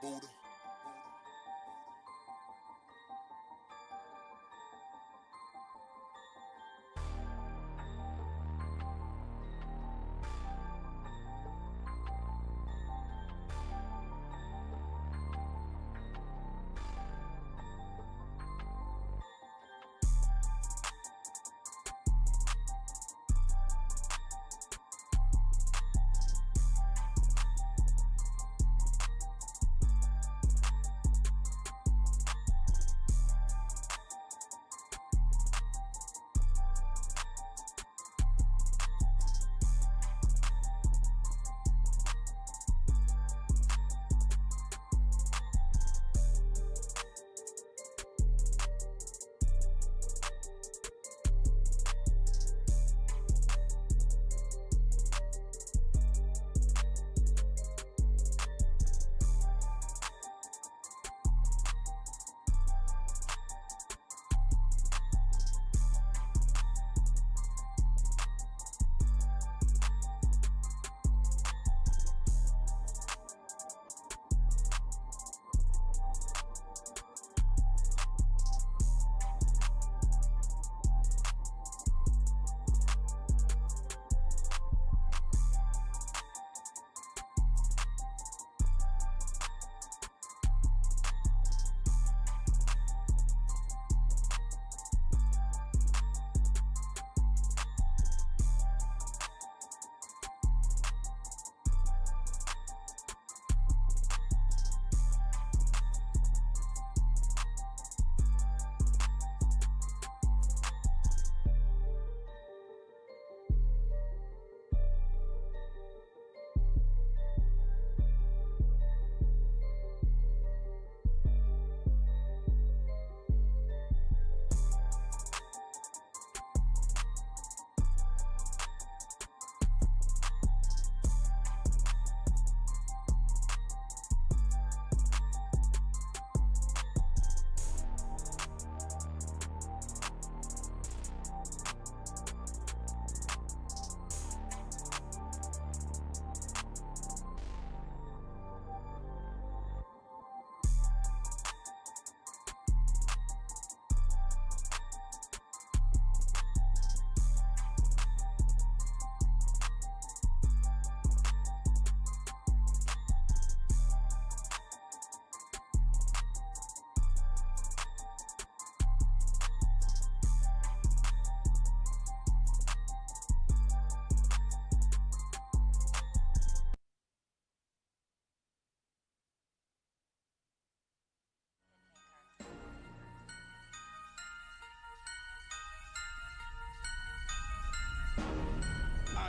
Buddha.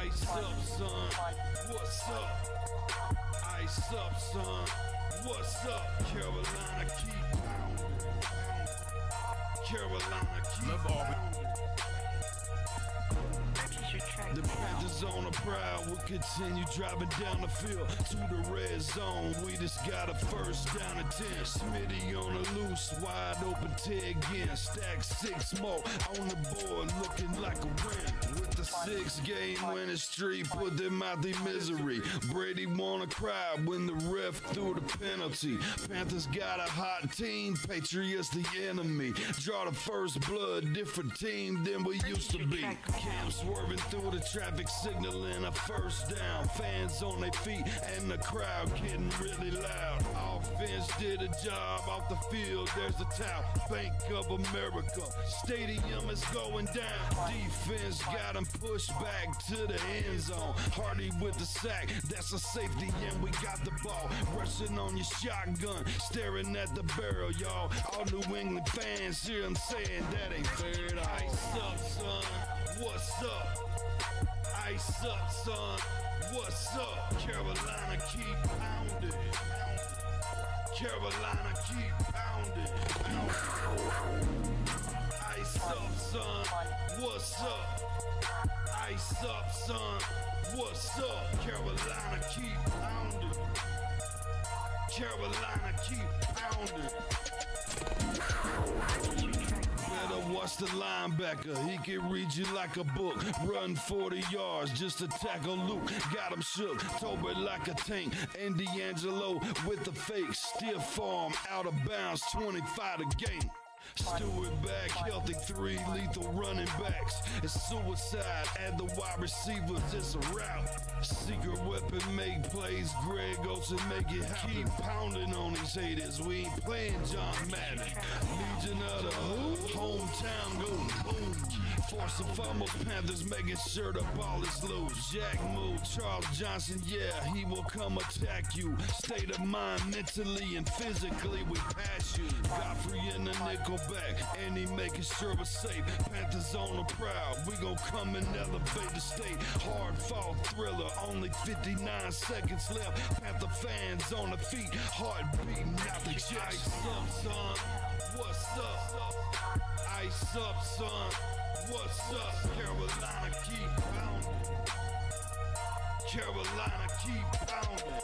Ice up, son. What's up? Ice up, son. What's up? Carolina keep pounding. Carolina keep pounding. The Panthers on a prowl will continue driving down the field to the red zone. We just got a first down and 10. Smitty on the loose, wide open Ted again. Stack 6 more on the board, looking like a win. With the 6-game winning streak, put them out their misery. Brady wanna cry when the ref threw the penalty. Panthers got a hot team, Patriots the enemy. Draw the first blood, different team than we used to be. Cam swerving through the traffic signaling a first down. Fans on their feet and the crowd getting really loud. Offense did a job off the field. There's a towel. Bank of America. Stadium is going down. Defense got him pushed back to the end zone. Hardy with the sack. That's a safety and we got the ball. Rushing on your shotgun. Staring at the barrel, y'all. All New England fans hear him saying that ain't fair at all. Ice up, son. What's up? Ice up, son. What's up? Carolina keep pounding. Carolina keep pounding. Ice up, son. What's up? Ice up, son. What's up? Carolina keep pounding. Carolina keep pounding. better watch the linebacker. He can read you like a book. Run 40 yards just to tackle Luke. Got him shook. Toby like a tank. And D'Angelo with the fake. Stiff arm out of bounds. 25 to game. Stewart back, healthy 3 lethal running backs. It's suicide at the wide receivers, it's a rout. Secret weapon make plays, Greg Olsen make it happen. Keep pounding on these haters, we ain't playing John Madden. Legion of the hometown go boom. Force and fumbles, Panthers making sure the ball is loose. Jack move, Charles Johnson, yeah, he will come attack you. State of mind, mentally and physically, we pass you. Godfrey in the nickel back, and he making sure we're safe. Panthers on the prowl, we gon' come and elevate the state. Hard fought thriller, only 59 seconds left. Panther fans on the feet, heart beating out the chest. Ice up, son, what's up? Ice up, son, what's up? Carolina keep pounding. Carolina keep pounding.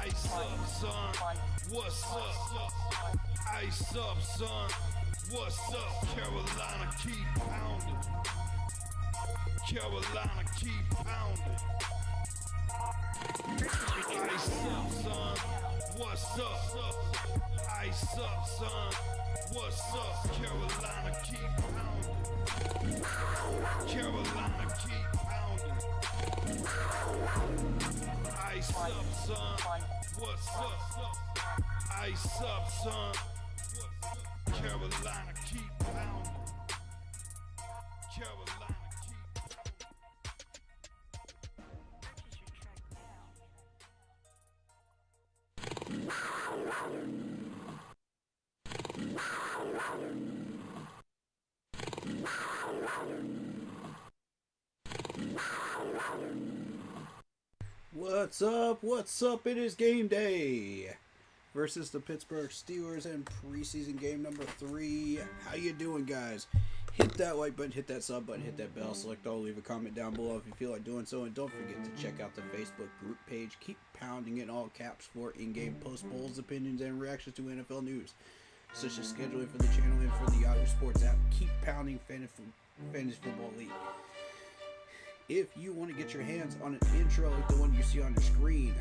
Ice up, son, what's up? Ice up, son, what's up? Carolina keep pounding. Carolina keep pounding. Ice up, son, what's up? Ice up, son, what's up? Carolina keep pounding. Carolina keep pounding. Ice up, son, what's up? Ice up, son. Carolina keep pounding. Carolina keep What's up? What's up? It is game day versus the Pittsburgh Steelers in preseason game number 3. How you doing, guys? Hit that like button, hit that sub button, hit that bell, select all, leave a comment down below if you feel like doing so, and don't forget to check out the Facebook group page. Keep pounding in all caps for in-game post polls, opinions, and reactions to NFL news, such as scheduling for the channel and for the Yahoo Sports app. Keep pounding Fantasy Football League. If you want to get your hands on an intro like the one you see on your screen,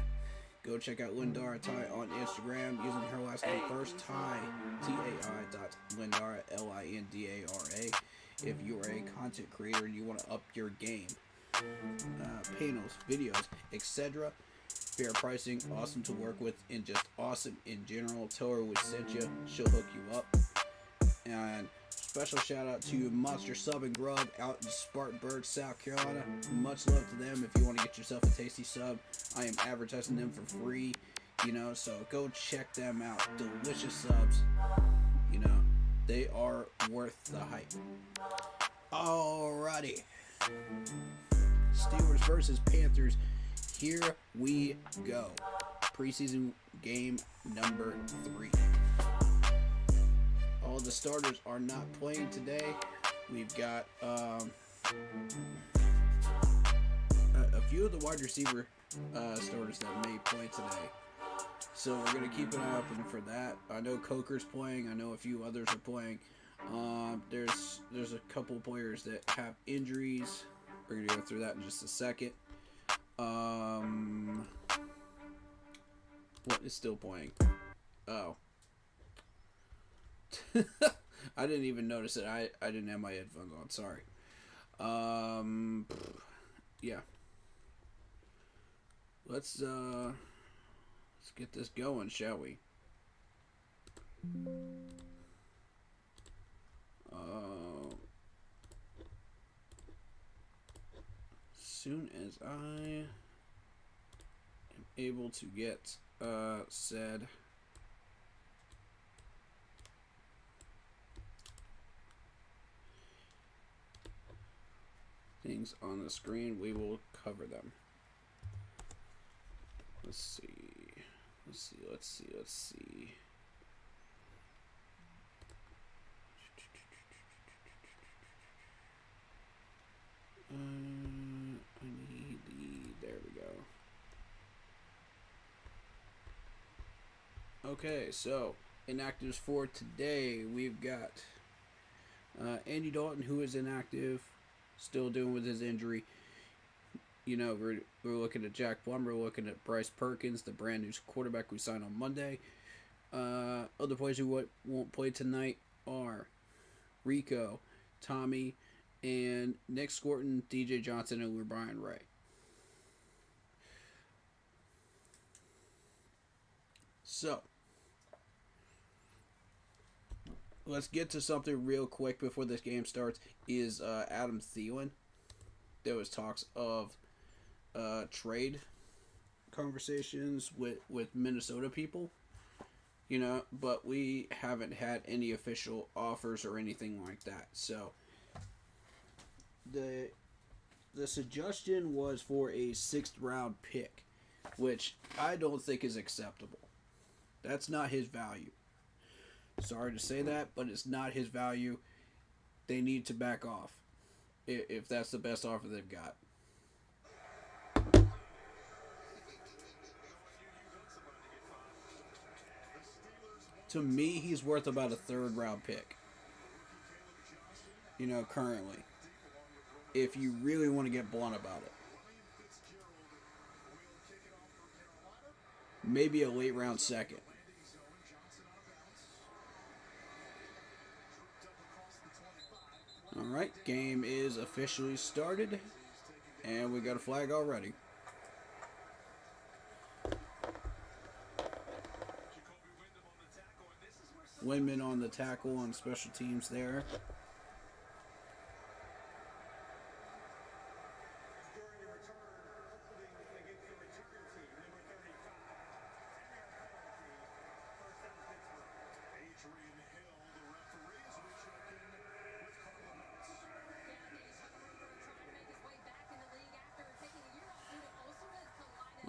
go check out Lindara Ty on Instagram using her last name first, Ty, T-A-I.Lindara, L-I-N-D-A-R-A. If you are a content creator and you want to up your game, panels, videos, etc., fair pricing, awesome to work with, and just awesome in general. Tell her we sent you, she'll hook you up. And special shout out to Monster Sub and Grub out in Spartanburg, South Carolina. Much love to them. If you want to get yourself a tasty sub, I am advertising them for free, so go check them out. Delicious subs, they are worth the hype. Alrighty, Steelers versus Panthers, here we go. Preseason game number 3. All the starters are not playing today. We've got a few of the wide receiver starters that may play today. So we're going to keep an eye open for that. I know Coker's playing. I know a few others are playing. There's a couple players that have injuries. We're going to go through that in just a second. What is still playing? Oh. I didn't even notice it. I didn't have my headphones on. Sorry. Yeah. Let's get this going, shall we? Soon as I am able to get said things on the screen, we will cover them. Let's see. I need there we go. Okay, so inactives for today, we've got Andy Dalton, who is inactive, still dealing with his injury. You know, we're looking at Jack Plummer, looking at Bryce Perkins, the brand new quarterback we signed on Monday. Other players who won't play tonight are Rico, Tommy, and Nick Scorton, DJ Johnson, and LeBron Ray. So, let's get to something real quick before this game starts. Is Adam Thielen. There was talks of trade conversations with Minnesota people. You know, but we haven't had any official offers or anything like that. So, the suggestion was for a 6th round pick, which I don't think is acceptable. That's not his value. Sorry to say that, but it's not his value. They need to back off if that's the best offer they've got. To me, he's worth about a 3rd round pick. You know, currently. If you really want to get blunt about it. Maybe a late round 2nd. Alright, game is officially started. And we got a flag already. Windman on the tackle on special teams there.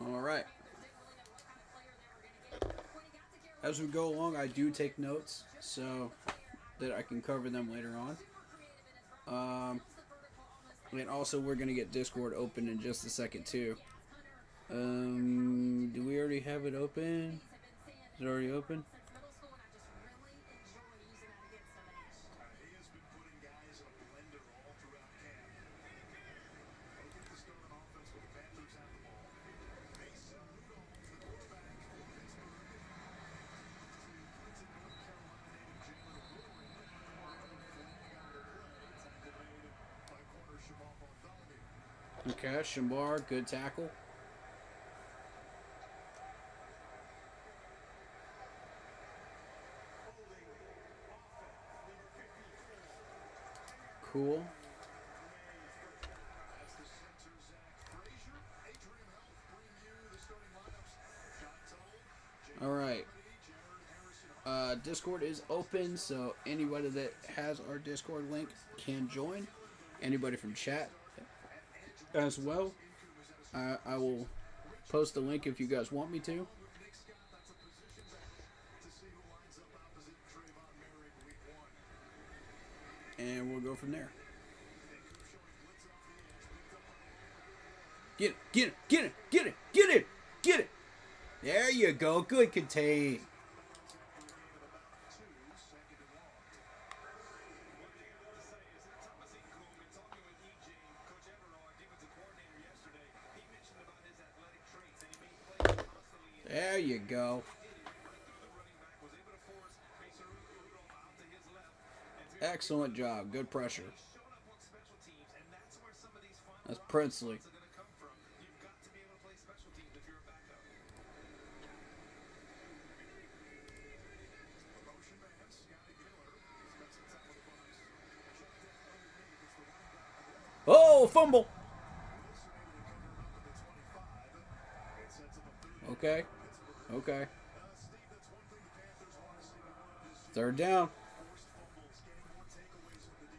All right. As we go along, I do take notes so that I can cover them later on. And also, we're going to get Discord open in just a second, too. Do we already have it open? Is it already open? Okay, Shambar, good tackle. Cool. All right. Discord is open, so anybody that has our Discord link can join. Anybody from chat as well. I will post the link if you guys want me to. And we'll go from there. Get it, get it, get it, get it, get it, get it. There you go. Good contain. There you go. Excellent job. Good pressure. That's Princely. Oh, fumble. Okay. Okay. 3rd down.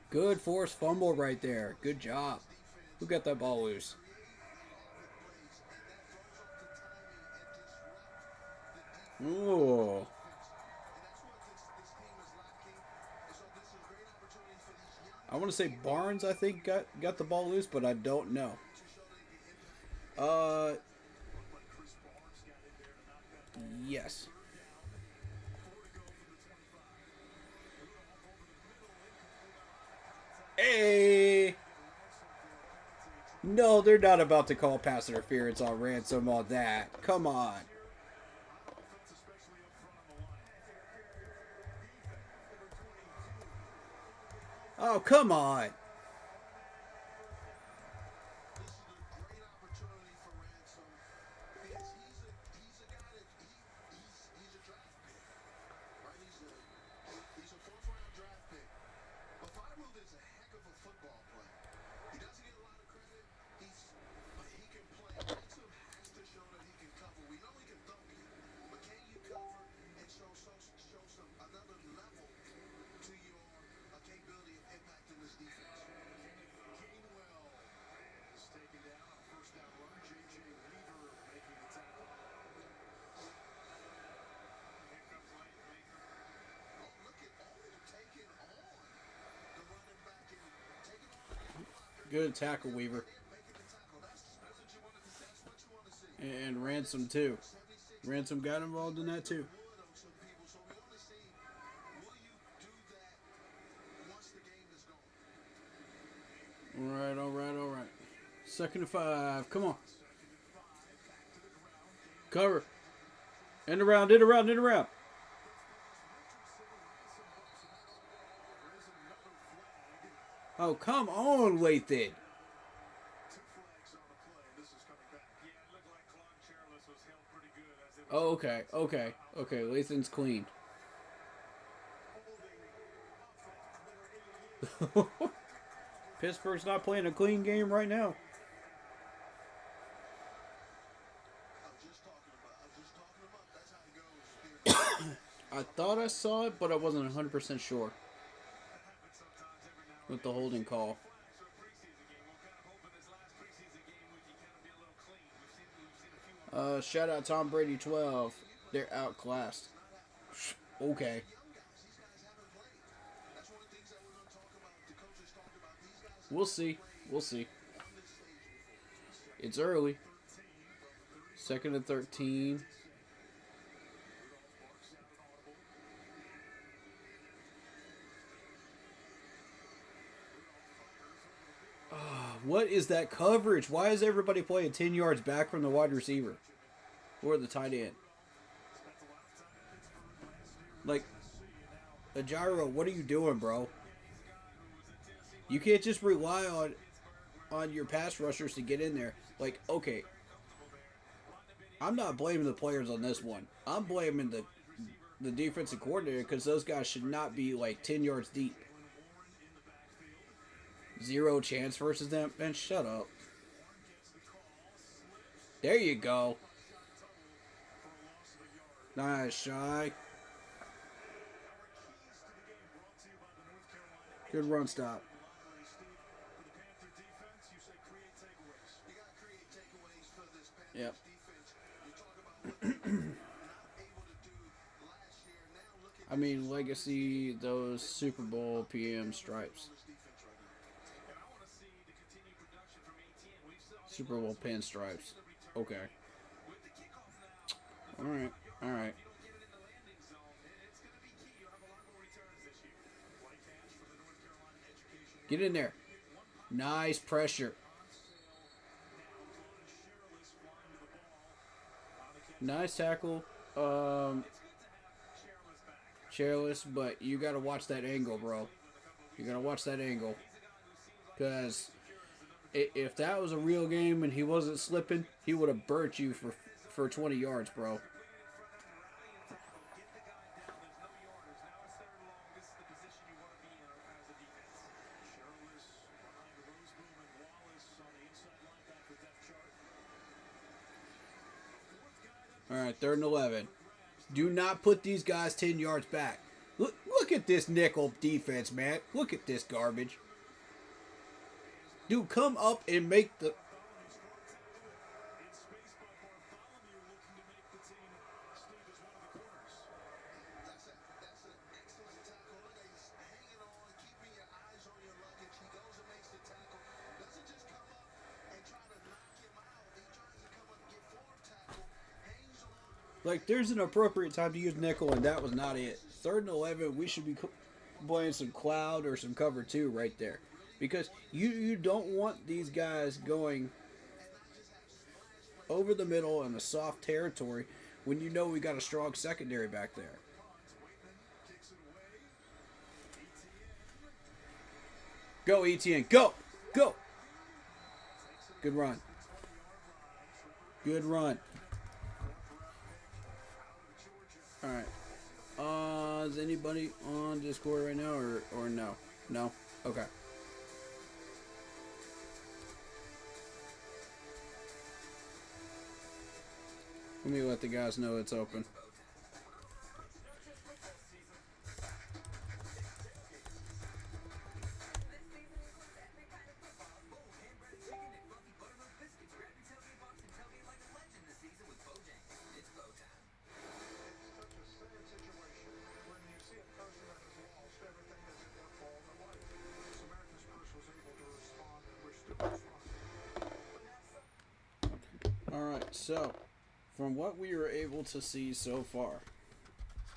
Good forced fumble right there. Good job. Who got that ball loose? Ooh. I want to say Barnes, I think, got the ball loose, but I don't know. Yes. No, they're not about to call pass interference on Ransom on that. Come on. Oh, come on. Good tackle, Weaver. And Ransom, too. Ransom got involved in that, too. Alright, alright, alright. 2nd and 5. Come on. Cover. End around, end around, end around. Oh, come on, Lathan. Oh, okay, okay, okay. Lathan's clean. Pittsburgh's not playing a clean game right now. I thought I saw it, but I wasn't 100% sure with the holding call. Shout out Tom Brady 12. They're outclassed. Okay. We'll see. We'll see. It's early. 2nd and 13. What is that coverage? Why is everybody playing 10 yards back from the wide receiver? Or the tight end? Like, Ajiro, what are you doing, bro? You can't just rely on your pass rushers to get in there. Like, okay. I'm not blaming the players on this one. I'm blaming the defensive coordinator because those guys should not be, like, 10 yards deep. 0 chance versus them? Man, shut up. There you go. Nice, Shy. Good run stop. Yep. I mean, legacy, those Super Bowl PM stripes. Super Bowl pinstripes. Okay. Alright. Alright. Get in there. Nice pressure. Nice tackle. Chairless, but you gotta watch that angle, bro. You gotta watch that angle. Because if that was a real game and he wasn't slipping, he would have burnt you for 20 yards, bro. Alright, 3rd and 11. Do not put these guys 10 yards back. Look at this nickel defense, man. Look at this garbage. Dude, come up and make the... Like, there's an appropriate time to use nickel, and that was not it. 3rd and 11, we should be playing some cloud or some cover 2 right there. Because you don't want these guys going over the middle in a soft territory when you know we got a strong secondary back there. Go, ETN. Go. Go. Good run. Good run. All right. Is anybody on Discord right now or no? No? Okay. Let me let the guys know it's open. Alright, so from what we were able to see so far,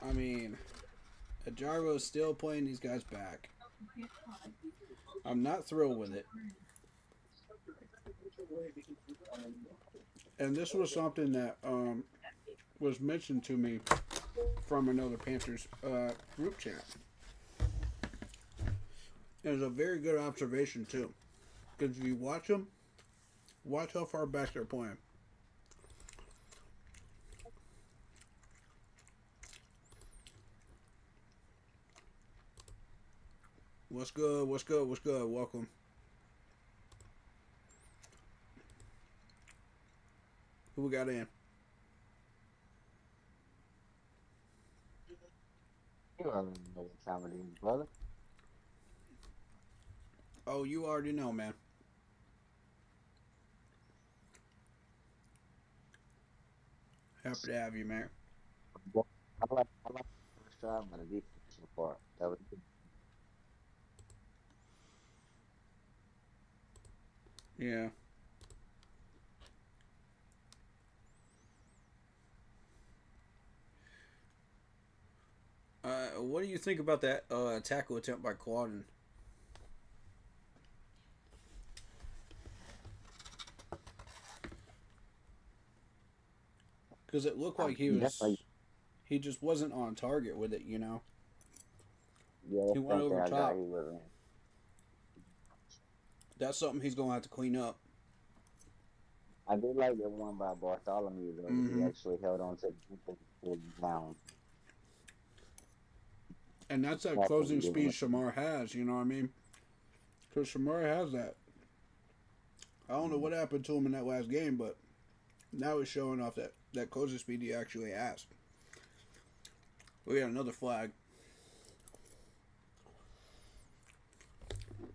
I mean, Ajarvo is still playing these guys back. I'm not thrilled with it. And this was something that was mentioned to me from another Panthers group chat. It was a very good observation, too. Because if you watch them, watch how far back they're playing. What's good? What's good? What's good? Welcome. Who we got in? You already know what time it is, brother. Oh, you already know, man. Happy to have you, man. I like the first drive by the defense so far. That was good. Yeah. What do you think about that tackle attempt by Quaden? Because it looked like he just wasn't on target with it, you know. Yeah, he went over top. That's something he's gonna have to clean up. I did like the one by Bartholomew though. Mm-hmm. He actually held on to the down. And that's that closing speed Shamar has, you know what I mean? Because Shamar has that. I don't know what happened to him in that last game, but now he's showing off that closing speed he actually has. We got another flag.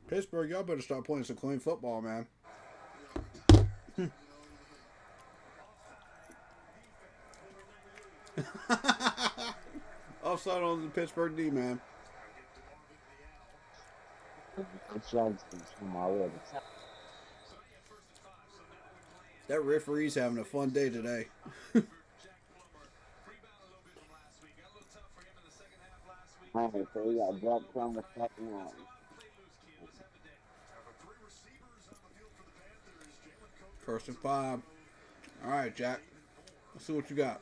Pittsburgh, y'all better start playing some clean football, man. Offside on the Pittsburgh D, man. That referee's having a fun day today. Alright, so we got Jack from the second one. First and 5. All right, Jack. Let's see what you got.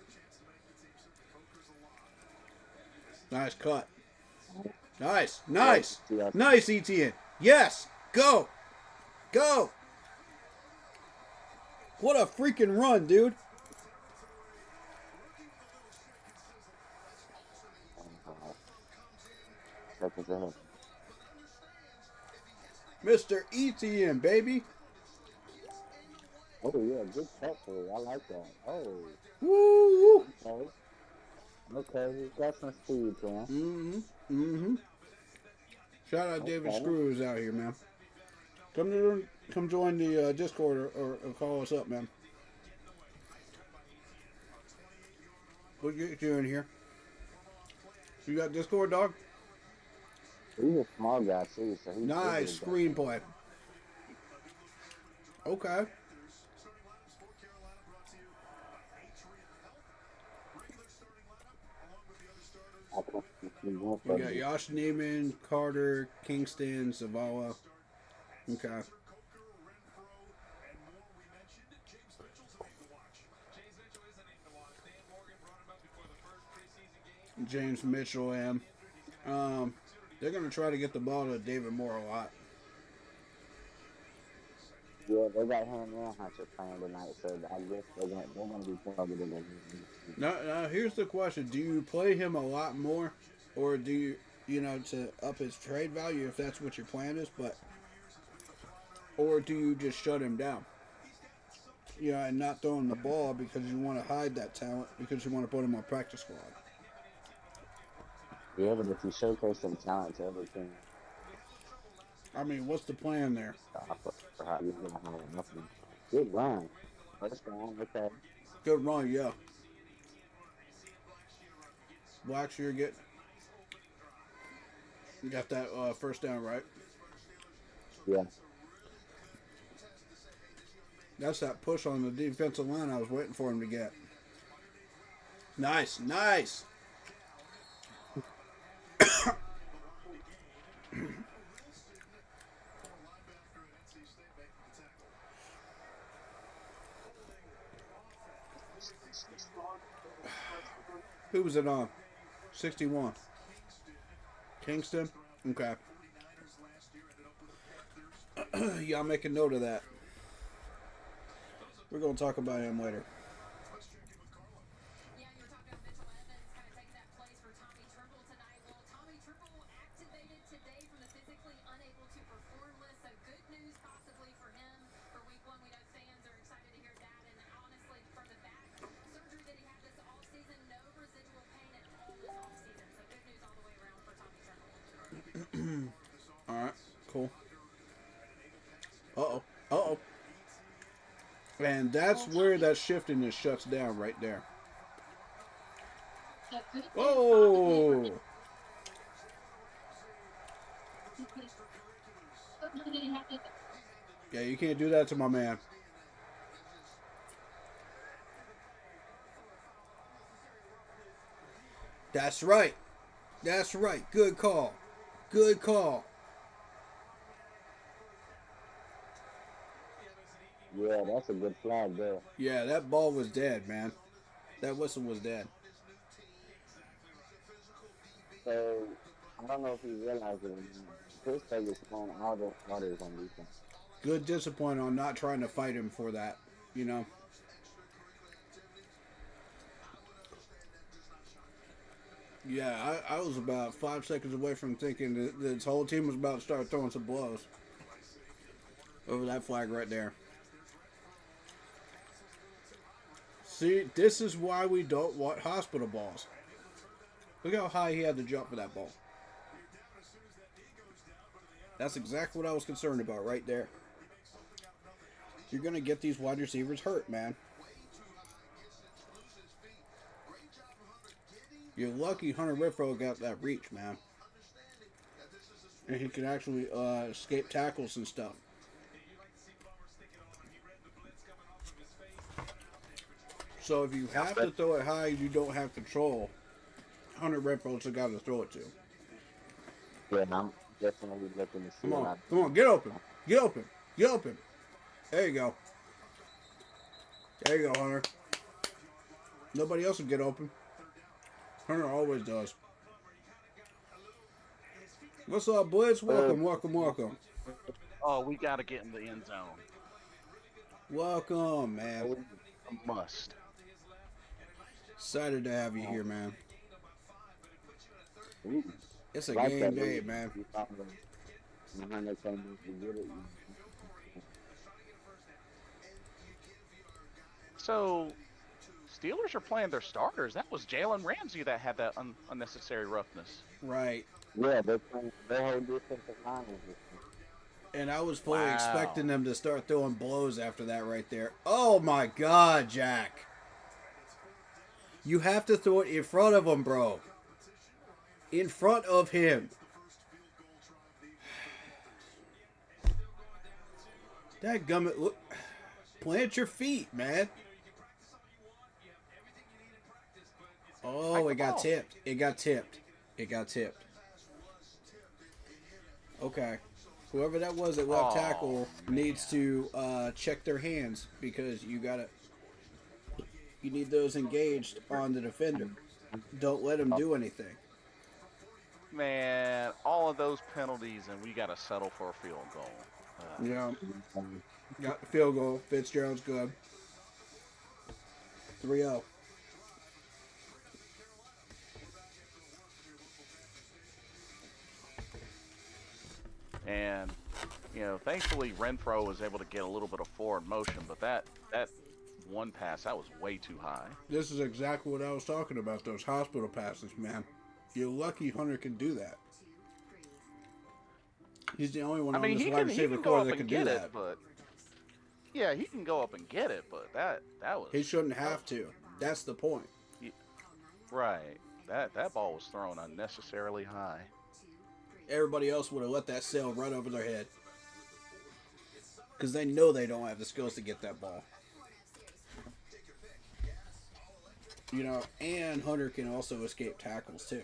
Nice cut. Nice. Nice. Nice, ETN. Yes. Go. Go. What a freaking run, dude. Mr. ETN, baby. Oh, yeah, good tackle. I like that. Oh. Woo. Okay. Okay, he's got some speed, man. Mm-hmm. Mm-hmm. Shout out David Screws out here, man. Come join the Discord or call us up, man. We'll get you in here. You got Discord, dog? He's a small guy, too, so he's nice screenplay. Okay. We got Josh Neiman, Carter, Kingston, Zavala. Okay. James Mitchell and they're going to try to get the ball to David Moore a lot. Yeah, they got him and Hunter playing tonight, so I guess they're gonna be targeted in Now, here's the question: do you play him a lot more, or do you to up his trade value if that's what your plan is? Or do you just shut him down? And not throw him the ball because you want to hide that talent because you want to put him on practice squad. Yeah, but if you showcase some talent to other teams, I mean, what's the plan there? for how you're gonna have nothing. Good run. First down, okay. Good run, yeah. Blackshear you got that first down right. Yeah. That's that push on the defensive line I was waiting for him to get. Nice. Who was it on? 61. Kingston? Okay. Y'all make a note of that. We're going to talk about him later. Yeah, you were talking about Mitchell Evans kind of taking that place for Tommy Trimble tonight. Well, Tommy Trimble activated today from the physically unable to perform list, so good news possibly for him for week 1. We know fans are excited to hear that, and honestly, from the back surgery that he had this offseason, no residual pain at all this offseason, so good news all the way around for Tommy Trimble. All right, cool. Uh-oh. And that's where that shiftiness shuts down right there. Whoa! Yeah, you can't do that to my man. That's right. Good call. Yeah, that's a good flag there. Yeah, that ball was dead, man. That whistle was dead. So, I don't know if you realize it or not. Pittsburgh is throwing all the starters on defense. Good discipline on not trying to fight him for that, Yeah, I was about 5 seconds away from thinking that this whole team was about to start throwing some blows over that flag right there. See, this is why we don't want hospital balls. Look how high he had to jump for that ball. That's exactly what I was concerned about right there. You're going to get these wide receivers hurt, man. You're lucky Hunter Renfrow got that reach, man. And he can actually escape tackles and stuff. So if you have to throw it high, you don't have control. Hunter Renfrow's the guy to throw it to. Yeah, I'm definitely looking to see Come on, get open. There you go, Hunter. Nobody else will get open. Hunter always does. What's up, Blitz? Welcome. Oh, we got to get in the end zone. Welcome, man. A must. Excited to have you here, man. Ooh, It's a like game that day, move. man. You thought that behind that came to get it. So, Steelers are playing their starters. That was Jalen Ramsey that had that unnecessary roughness. Right. Yeah, they're playing their whole defensive line is this. And I was fully Wow. expecting them to start throwing blows after that right there. Oh, my God, Jack. You have to throw it in front of him, bro. In front of him. That gummit, look. Plant your feet, man. Oh, it got tipped. Okay. Whoever that was at left Oh, tackle needs to check their hands because you need those engaged on the defender. Don't let them do anything. Man, all of those penalties, and we got to settle for a field goal. Yeah, got the field goal. Fitzgerald's good. 3-0. And, thankfully Renfro was able to get a little bit of forward motion, but that one pass, that was way too high. This is exactly what I was talking about, those hospital passes, man. You're lucky Hunter can do that. He's the only one on this wide receiver core that can do that. Yeah, he can go up and get it, but that was... He shouldn't have to. That's the point. Right. That ball was thrown unnecessarily high. Everybody else would have let that sail right over their head. Because they know they don't have the skills to get that ball. And Hunter can also escape tackles too.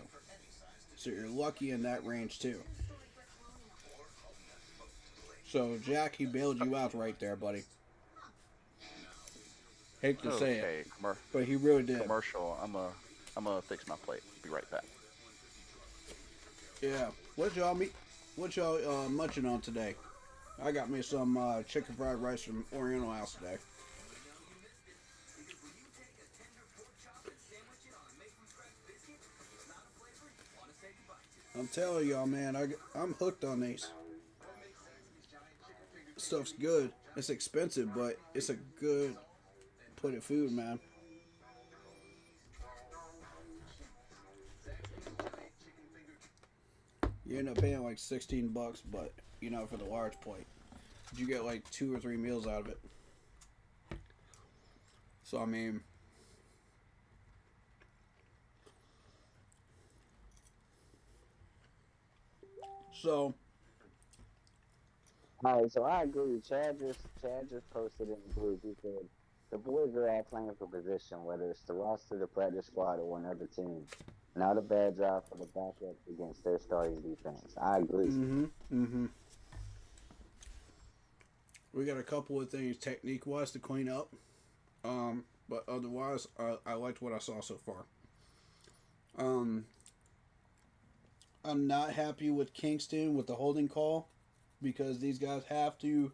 So you're lucky in that range too. So Jack, he bailed you out right there, buddy. Hate to say it, but he really did. Commercial. I'm gonna fix my plate. Be right back. Yeah. What y'all munching on today? I got me some chicken fried rice from Oriental House today. I'm telling y'all, man, I'm hooked on these. Stuff's good. It's expensive, but it's a good plated food, man. You end up paying like $16, but for the large plate, you get like 2 or 3 meals out of it. So I mean, All right, so I agree. Chad just posted in the group. He said the boys are all playing for position, whether it's the roster, the practice squad, or another team. Not a bad job for the backup against their starting defense. I agree. We got a couple of things technique-wise to clean up, but otherwise, I liked what I saw so far. I'm not happy with Kingston with the holding call because these guys have to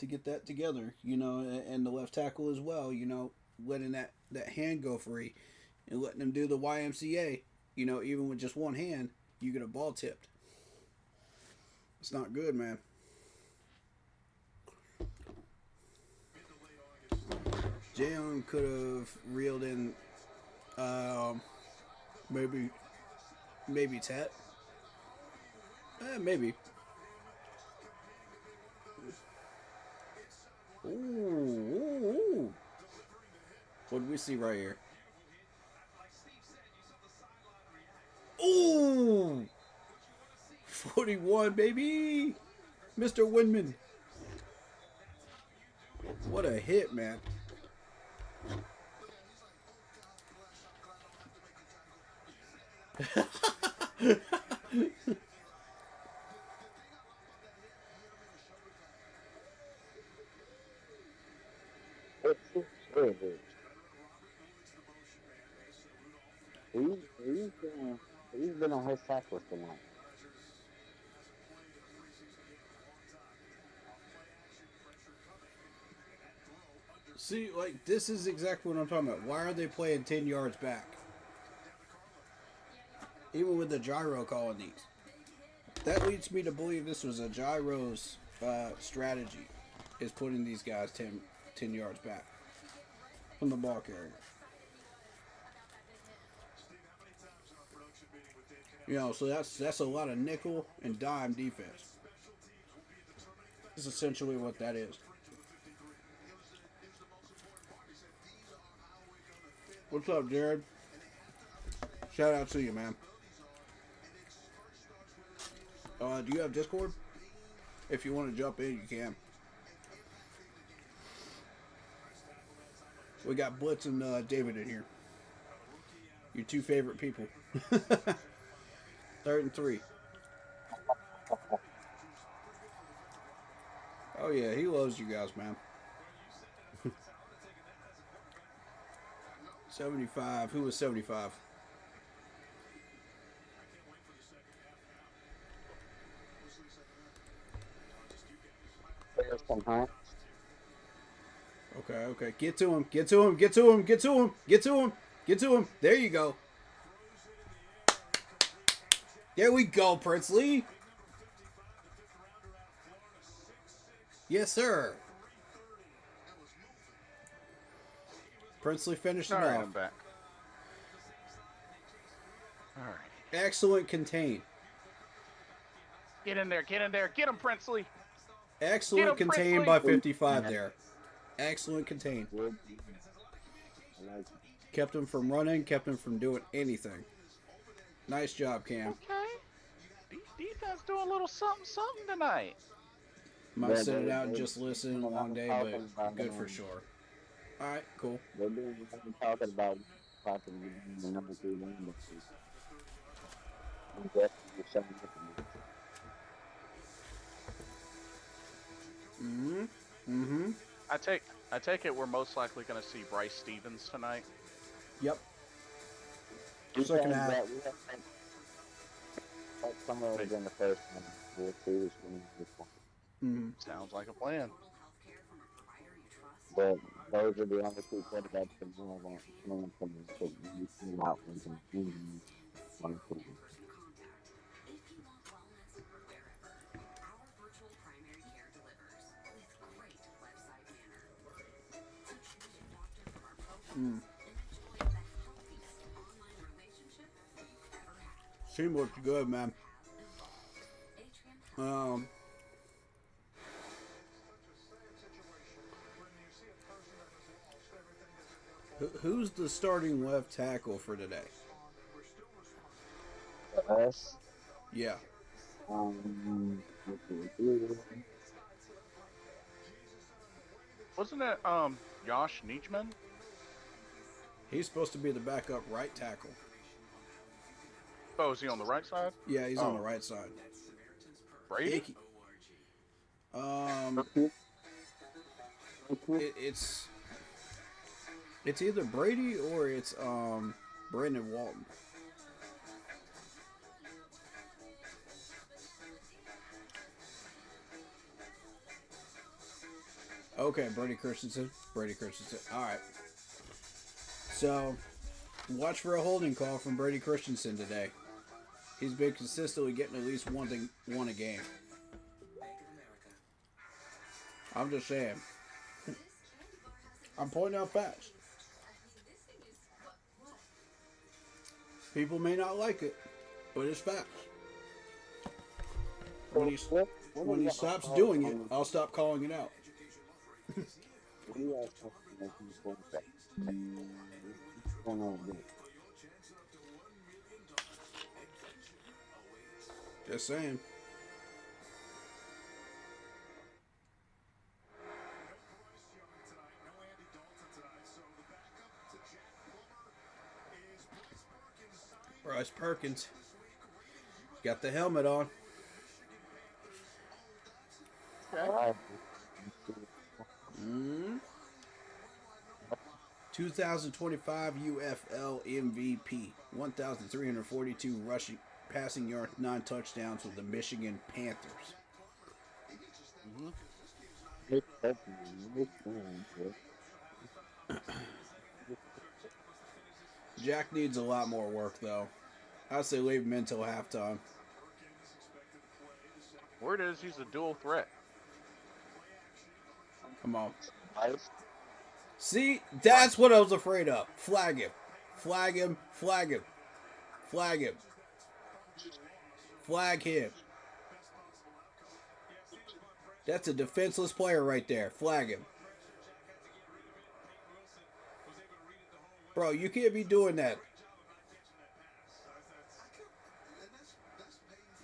get that together, and the left tackle as well, letting that hand go free and letting them do the YMCA, even with just one hand, you get a ball tipped. It's not good, man. Jalen could have reeled in maybe Tet. Maybe. Ooh. What do we see right here? Ooh! 41, baby! Mr. Windman. What a hit, man. He's been on his tackles tonight. See, like, this is exactly what I'm talking about. Why are they playing 10 yards back? Even with the gyro calling these. That leads me to believe this was a gyro's strategy, is putting these guys 10 yards back from the ball carrier. So that's a lot of nickel and dime defense. That's essentially what that is. What's up, Jared? Shout out to you, man. Do you have Discord? If you want to jump in, you can. We got Blitz and David in here. Your two favorite people. 3rd and 3. yeah, he loves you guys, man. 75. Who was 75? Somehow. Okay, okay. Get to him. Get to him. Get to him. Get to him. Get to him. Get to him. There you go. There we go, Princely. Yes, sir. Princely finished it All right, off. I'm back. All right. Excellent contain. Get in there. Get in there. Get him, Princely. Excellent Get him, contain Princely. by 55 there. Excellent contain. Good. I like it. Kept him from running. Kept him from doing anything. Nice job, Cam. Okay. Defense doing a little something tonight. Might sit it out and just listen a long day, but good for sure. All right, cool. They're doing talking about possibly the number 3 game this week. I'm definitely showing up in this. I take it we're most likely going to see Bryce Stevens tonight. Yep. We Second have half. that. We have somewhere within the first one. We'll see which one this one. Mm-hmm. Sounds like a plan. But those are the only 2 quarterbacks that we have out into one season. Team looks good, man. Who's the starting left tackle for today? Us. Yeah. Wasn't it Josh Nijman? He's supposed to be the backup right tackle. Oh, is he on the right side? Yeah, he's on the right side. Brady? It's either Brady or it's Brandon Walton. Okay, Brady Christensen. All right. So, watch for a holding call from Brady Christensen today. He's been consistently getting at least one a game. I'm just saying. I'm pointing out facts. People may not like it, but it's facts. When he stops doing it, I'll stop calling it out. Just saying. Bryce Perkins got the helmet on. Okay. 2025 UFL MVP, 1,342 passing yards, 9 touchdowns with the Michigan Panthers. Jack needs a lot more work, though. I'd say leave him until halftime. Word is he's a dual threat. Come on. See, that's what I was afraid of. Flag him. Flag him. Flag him. Flag him. Flag him. That's a defenseless player right there. Flag him. Bro, you can't be doing that.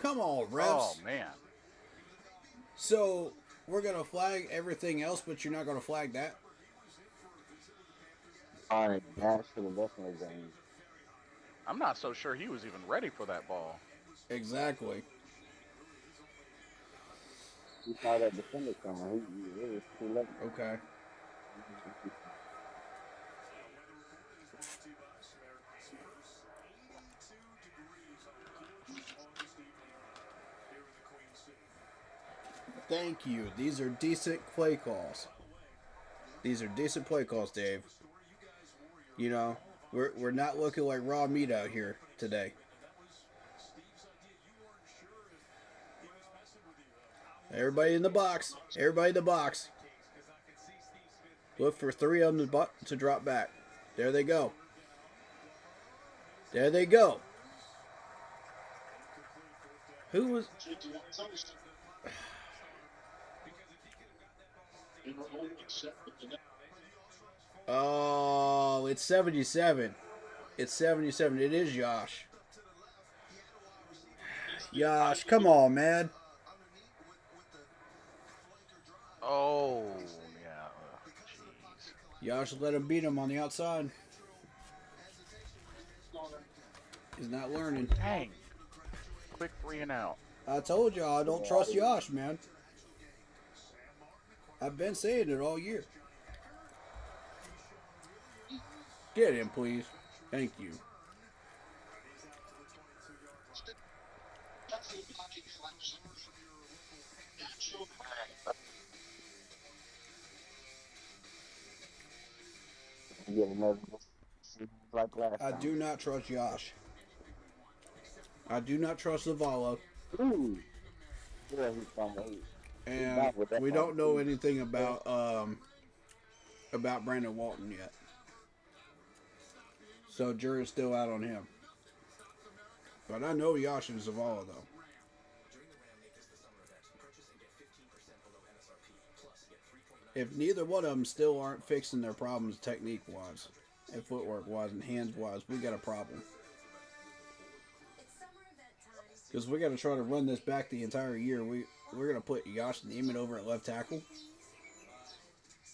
Come on, refs. Oh, man. So, we're going to flag everything else, but you're not going to flag that? Alright, that's for the definitely game. I'm not so sure he was even ready for that ball. Exactly. You saw that defender coming. He left. Okay. Thank you. These are decent play calls. These are decent play calls, Dave. You know, we're not looking like raw meat out here today. Everybody in the box. Everybody in the box. Look for 3 of them to drop back. There they go. There they go. Who was... Oh, it's 77. It's 77. It is Josh. Josh, come on, man. Oh, yeah. Jeez. Josh let him beat him on the outside. He's not learning. Dang. Quick 3 and out. I told y'all I don't trust Josh, man. I've been saying it all year. Get him, please. Thank you. Get another like last I time. do not trust Josh. I do not trust Zavala. Ooh. Yeah, he's from the East. And we don't know anything about Brandon Walton yet. So jury's still out on him. But I know Josh and Zavala though. If neither one of them still aren't fixing their problems technique-wise, and footwork-wise, and hands-wise, we got a problem. Because we got to try to run this back the entire year. We're going to put Josh Neiman over at left tackle.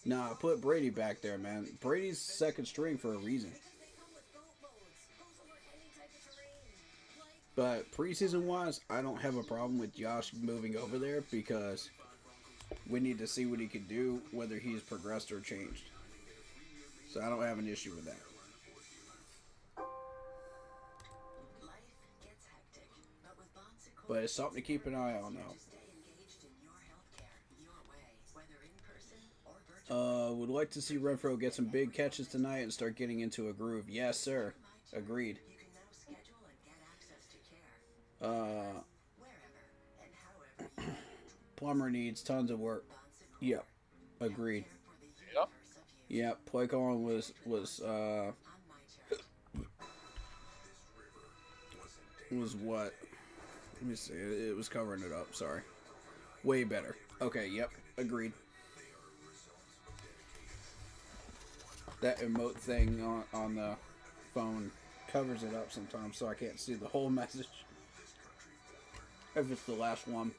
Nah, put Brady back there, man. Brady's second string for a reason. But preseason-wise, I don't have a problem with Josh moving over there because we need to see what he can do, whether he's progressed or changed. So I don't have an issue with that. But it's something to keep an eye on, though. Would like to see Renfro get some big catches tonight and start getting into a groove. Yes, sir. Agreed. Plummer needs tons of work. Yep. Agreed. Yep. Yep. Play calling was what? Let me see. It was covering it up. Sorry. Way better. Okay. Yep. Agreed. That emote thing on the phone covers it up sometimes, so I can't see the whole message. If it's the last one.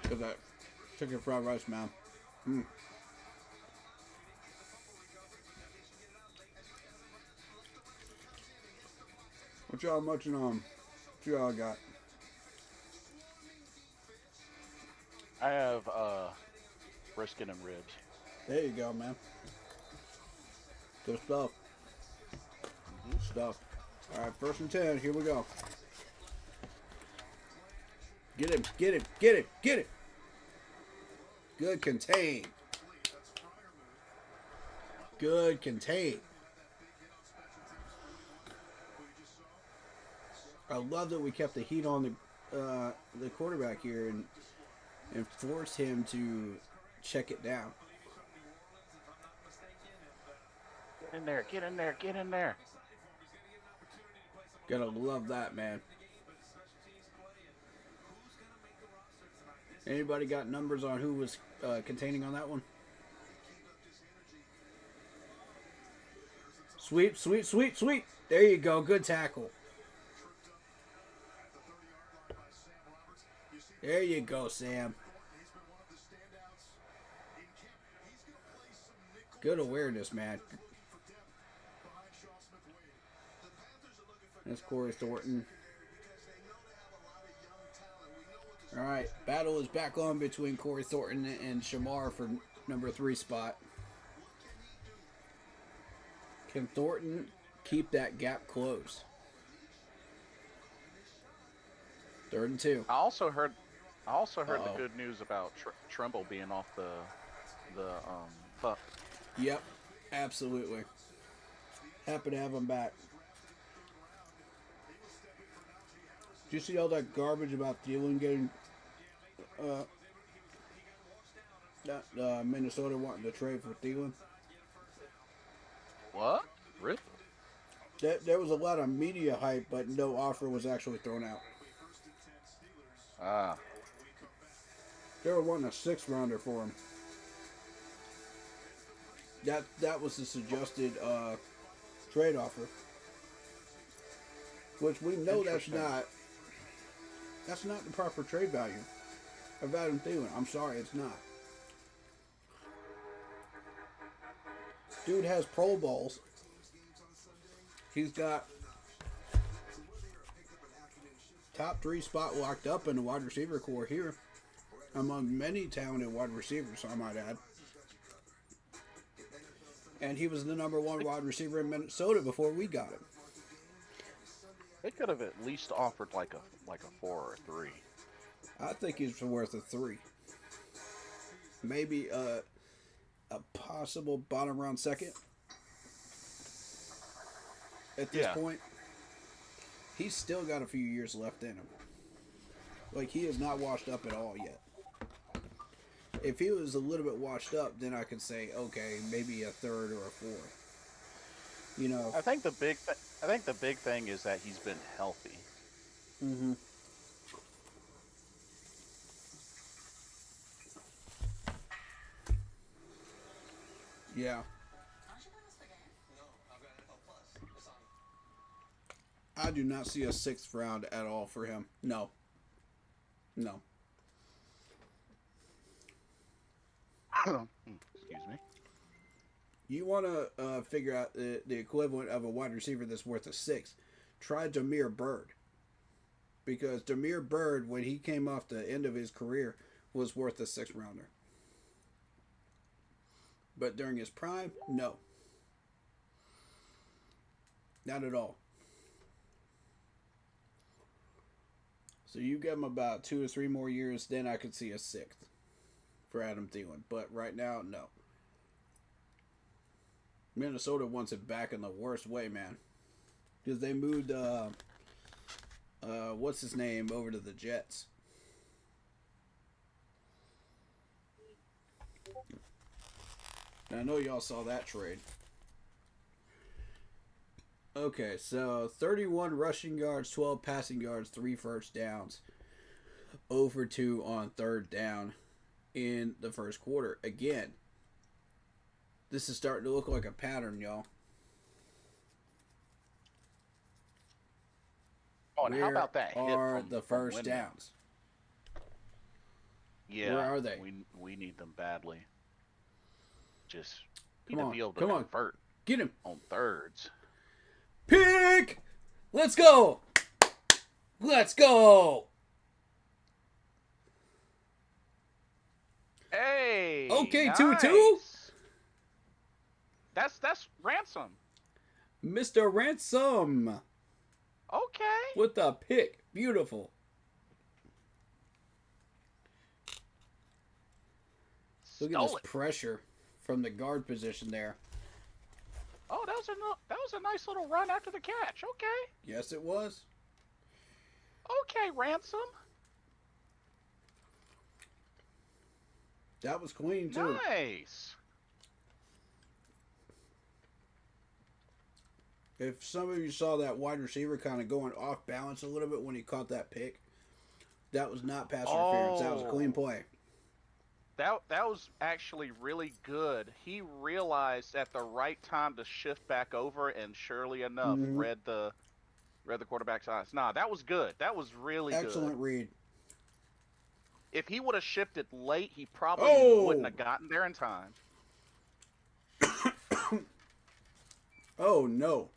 Look at that chicken fried rice, man. What y'all munching on? What y'all got? I have brisket and ribs. There you go, man. Good stuff. Good stuff. All right, 1st and 10. Here we go. Get him, get him, get him, get him. Good contain. Good contain. I love that we kept the heat on the quarterback here and forced him to check it down. Get in there, get in there, get in there. Gotta love that, man. Anybody got numbers on who was containing on that one? Sweep, sweep, sweep, sweep. There you go. Good tackle. There you go, Sam. Good awareness, man. That's Corey Thornton. All right, battle is back on between Corey Thornton and Shamar for number 3 spot. Can Thornton keep that gap closed? 3rd and 2. I also heard the good news about Trumbull being off the pup. Yep, absolutely. Happy to have him back. Did you see all that garbage about Thielen getting Minnesota wanting to trade for Thielen? What? Really? There was a lot of media hype, but no offer was actually thrown out. Ah. They were wanting a 6th rounder for him. That was the suggested trade offer, which we know that's not the proper trade value of Adam Thielen. I'm sorry, it's not. Dude has Pro Bowls. He's got top 3 spot locked up in the wide receiver core here, among many talented wide receivers, I might add. And he was the number 1 wide receiver in Minnesota before we got him. They could have at least offered like a 4 or a 3. I think he's worth a 3. Maybe a possible bottom round 2nd. At this point, he's still got a few years left in him. Like, he is not washed up at all yet. If he was a little bit washed up, then I could say, okay, maybe a 3rd or a 4th. You know, I think the big thing is that he's been healthy. Mm-hmm. Yeah. I do not see a 6th round at all for him. No. Excuse me. You want to figure out the equivalent of a wide receiver that's worth a 6. Try Damiere Byrd. Because Damiere Byrd, when he came off the end of his career, was worth a 6th rounder. But during his prime, no. Not at all. So you give him about 2 or 3 more years, then I could see a 6th for Adam Thielen. But right now, no. Minnesota wants it back in the worst way, man. Because they moved, what's his name, over to the Jets. And I know y'all saw that trade. Okay, so 31 rushing yards, 12 passing yards, 3 first downs. 0 for 2 on 3rd down in the first quarter. Again, this is starting to look like a pattern, y'all. Oh, and how about that hit from the first downs? Yeah, where are they? We need them badly. Just come on, be able to come convert. Get him on 3rds. Pick! Let's go! Let's go! Hey! Okay, nice. 2-2. That's Ransom. Mr. Ransom. Okay. With the pick. Beautiful. Look at this pressure from the guard position there. Oh, that was a nice little run after the catch. Okay. Yes, it was. Okay, Ransom. That was clean, too. Nice. If some of you saw that wide receiver kind of going off balance a little bit when he caught that pick, that was not pass interference. That was a clean play. That was actually really good. He realized at the right time to shift back over, and surely enough, read the quarterback's eyes. Nah, that was good. That was really good. Excellent read. If he would have shifted late, he probably wouldn't have gotten there in time. Oh, no.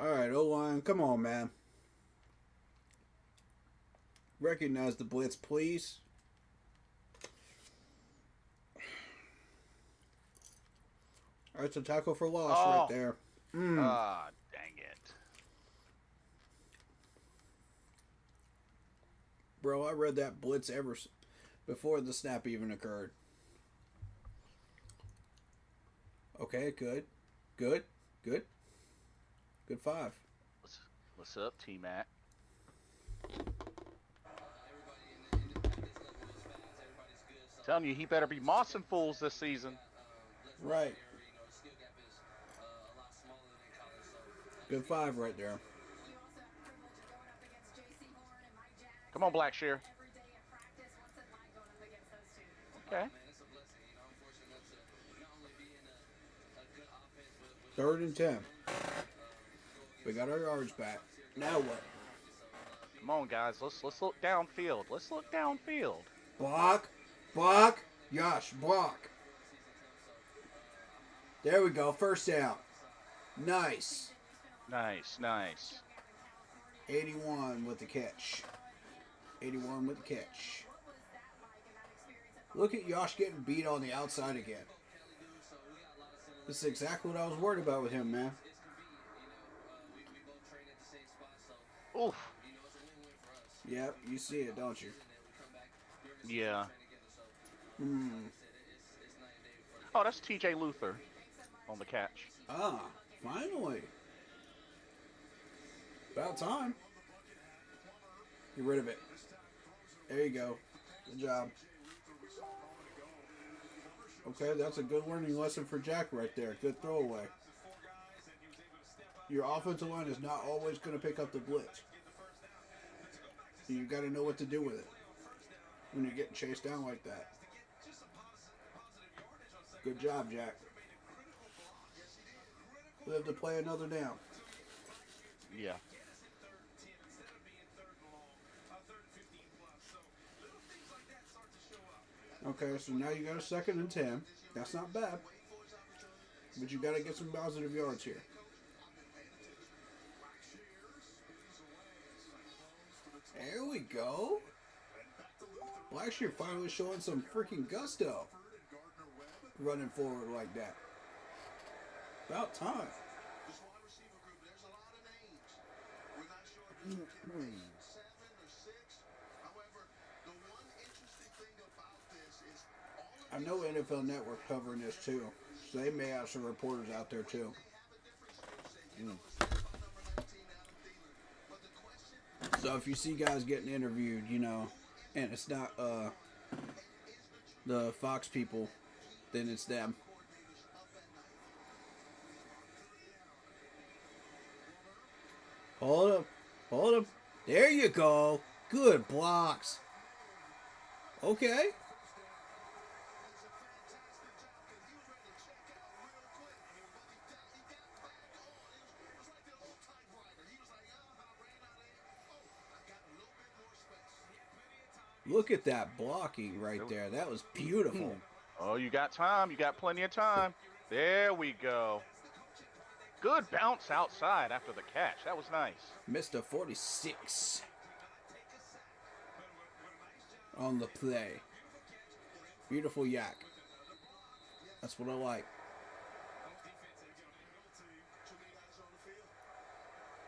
All right, O-line, come on, man. Recognize the blitz, please. That's a tackle for loss right there. Ah, dang it. Bro, I read that blitz before the snap even occurred. Okay, good. Good. Good. Good 5. What's up, T-Mac? Telling you, he better be mossing fools this season. Right. Good 5 right there. Come on, Blackshear. Okay. 3rd and 10. We got our yards back. Now what? Come on, guys. Let's look downfield. Let's look downfield. Block. Block. Yosh, block. There we go. First down. Nice. Nice, nice. 81 with the catch. 81 with the catch. Look at Yosh getting beat on the outside again. This is exactly what I was worried about with him, man. Oof. Yep, you see it, don't you? Yeah. Oh, that's TJ Luther on the catch. Ah, finally. About time. Get rid of it. There you go. Good job. Okay, that's a good learning lesson for Jack right there. Good throwaway. Your offensive line is not always going to pick up the blitz. You got to know what to do with it when you're getting chased down like that. Good job, Jack. Live to play another down. Yeah. Okay, so now you got a 2nd and 10. That's not bad. But you got to get some positive yards here. There we go. Blackshear finally showing some freaking gusto. Running forward like that. About time. I know NFL Network covering this too, so they may have some reporters out there too. So if you see guys getting interviewed, you know, and it's not the Fox people, then it's them. Hold him. Hold him. There you go. Good blocks. Okay. Look at that blocking right there. That was beautiful. Oh, you got time. You got plenty of time. There we go. Good bounce outside after the catch. That was nice. Mr. 46 on the play. Beautiful yak. That's what I like.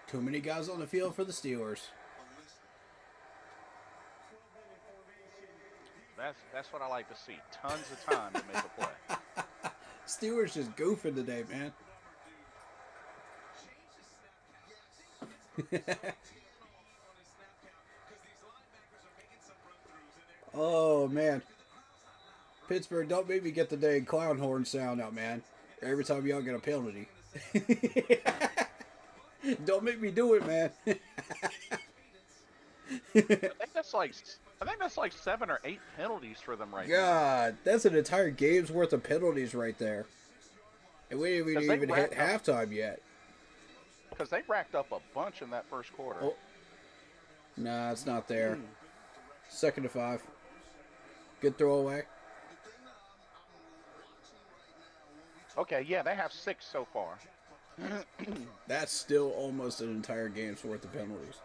Too many guys on the field for the Steelers. That's what I like to see. Tons of time to make a play. Steelers just goofing today, man. Oh, man. Pittsburgh, don't make me get the dang clown horn sound out, man. Every time y'all get a penalty. Don't make me do it, man. I think that's like 7 or 8 penalties for them right now. God, that's an entire game's worth of penalties right there. And we didn't even hit halftime yet. Because they racked up a bunch in that first quarter. Oh. Nah, it's not there. 2nd and 5. Good throwaway. Okay, yeah, they have 6 so far. That's still almost an entire game's worth of penalties.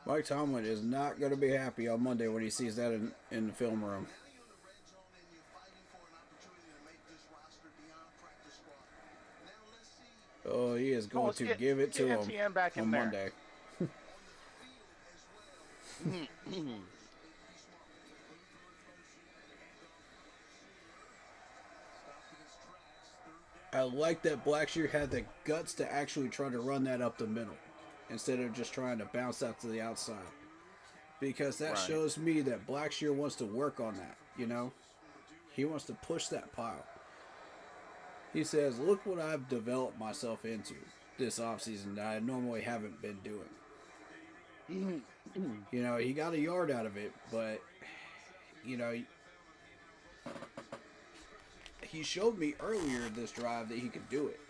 Mike Tomlin is not going to be happy on Monday when he sees that in the film room. Oh, he is going to give it to him back on in Monday. I like that Blackshear had the guts to actually try to run that up the middle instead of just trying to bounce out to the outside. Because that shows me that Blackshear wants to work on that, you know? He wants to push that pile. He says, look what I've developed myself into this offseason that I normally haven't been doing. You know, he got a yard out of it, but, you know, he showed me earlier this drive that he could do it.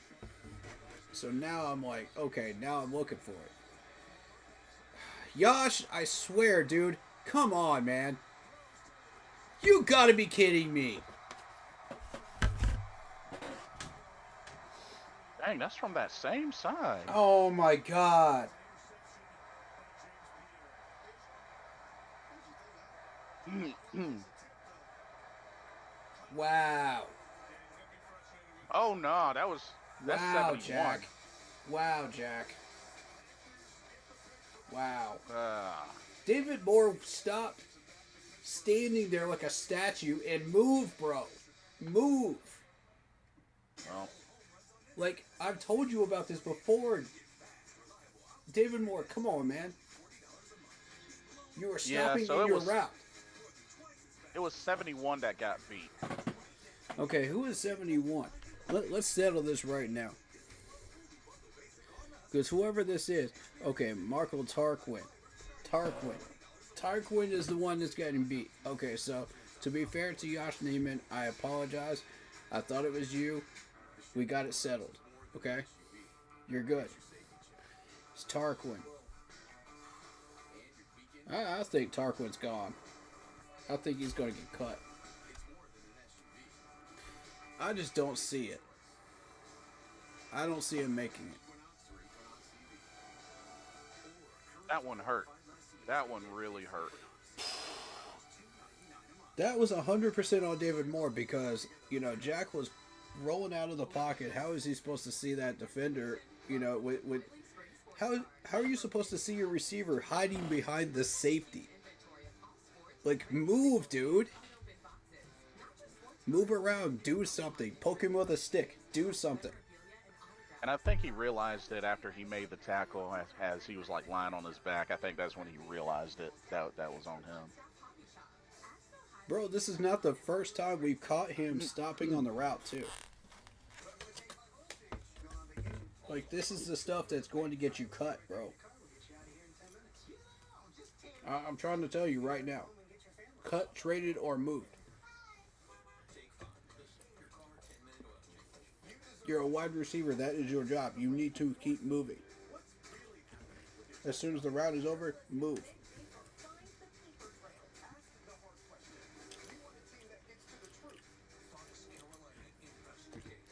So now I'm like, okay, now I'm looking for it. Yosh, I swear, dude. Come on, man. You gotta be kidding me. Dang, that's from that same side. Oh, my God. Wow. Oh, no, that's Wow, 71. Jack. Wow, Jack. Wow. David Moore, stop standing there like a statue and move, bro. Move. Well, Like, I've told you about this before. David Moore, come on, man. You were stopping in your route. It was 71 that got beat. Okay, who is 71? Let's settle this right now. Because whoever this is, okay, Marco Tarquin. Tarquin is the one that's getting beat. Okay, so to be fair to Josh Neiman, I apologize. I thought it was you. We got it settled. Okay? You're good. It's Tarquin. I think Tarquin's gone. I think he's going to get cut. I just don't see it. I don't see him making it. That one hurt. That one really hurt. That was 100% on David Moore because, you know, Jack was rolling out of the pocket. How is he supposed to see that defender, you know, with how are you supposed to see your receiver hiding behind the safety? Like, move, dude. Move around. Do something. Poke him with a stick. Do something. And I think he realized it after he made the tackle as he was, like, lying on his back. I think that's when he realized it, that was on him. Bro, this is not the first time we've caught him stopping on the route, too. Like, this is the stuff that's going to get you cut, bro. I'm trying to tell you right now. Cut, traded, or moved. You're a wide receiver. That is your job. You need to keep moving. As soon as the route is over, move.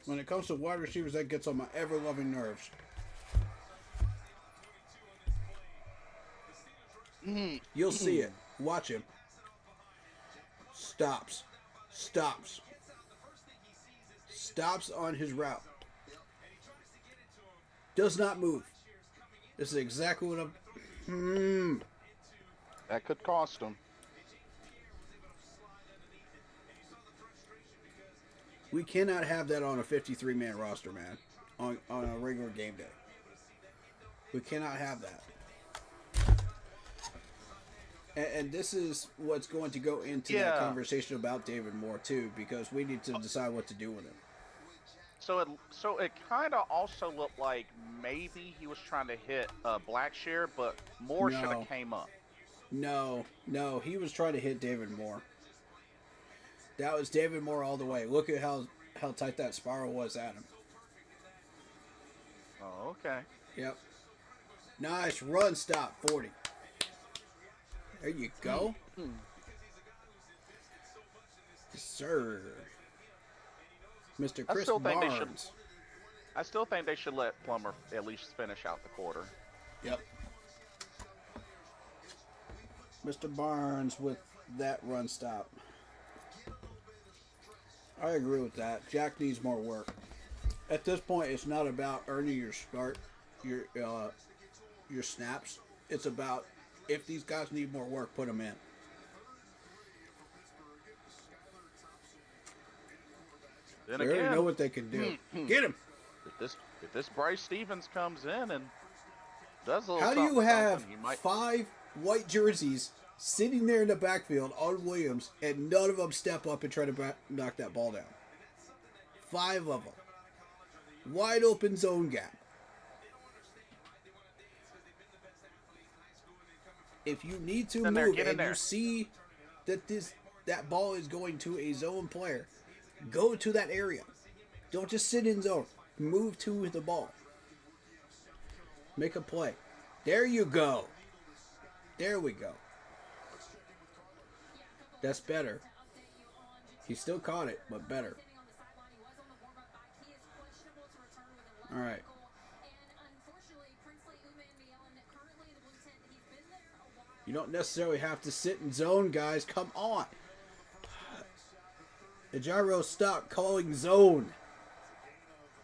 When it comes to wide receivers, that gets on my ever-loving nerves. You'll see it. Watch him. Stops. Stops on his route. Does not move. This is exactly what I'm... That could cost him. We cannot have that on a 53-man roster, man. On a regular game day. We cannot have that. And this is what's going to go into that conversation about David Moore, too, because we need to decide what to do with him. So it kind of also looked like maybe he was trying to hit Blackshear, but Moore should have came up. No, he was trying to hit David Moore. That was David Moore all the way. Look at how tight that spiral was at him. Oh, okay. Yep. Nice run stop, 40. There you go. Sir. Mr. I Chris still think they should. Barnes. I still think they should let Plummer at least finish out the quarter. Yep. Mr. Barnes with that run stop. I agree with that. Jack needs more work. At this point, it's not about earning your start, your snaps. It's about if these guys need more work, put them in. Then They again, already know what they can do. Get him. if this Bryce Stevens comes in and does a little How do you something, have he might. 5 white jerseys sitting there in the backfield on Williams and none of them step up and try to knock that ball down? 5 of them. Wide open zone gap. If you need to In there, move get in and there. you see that ball is going to a zone player, go to that area. Don't just sit in zone. Move to the ball. Make a play. There you go. There we go. That's better. He still caught it, but better. All right. You don't necessarily have to sit in zone, guys. Come on. The gyro, stop calling zone.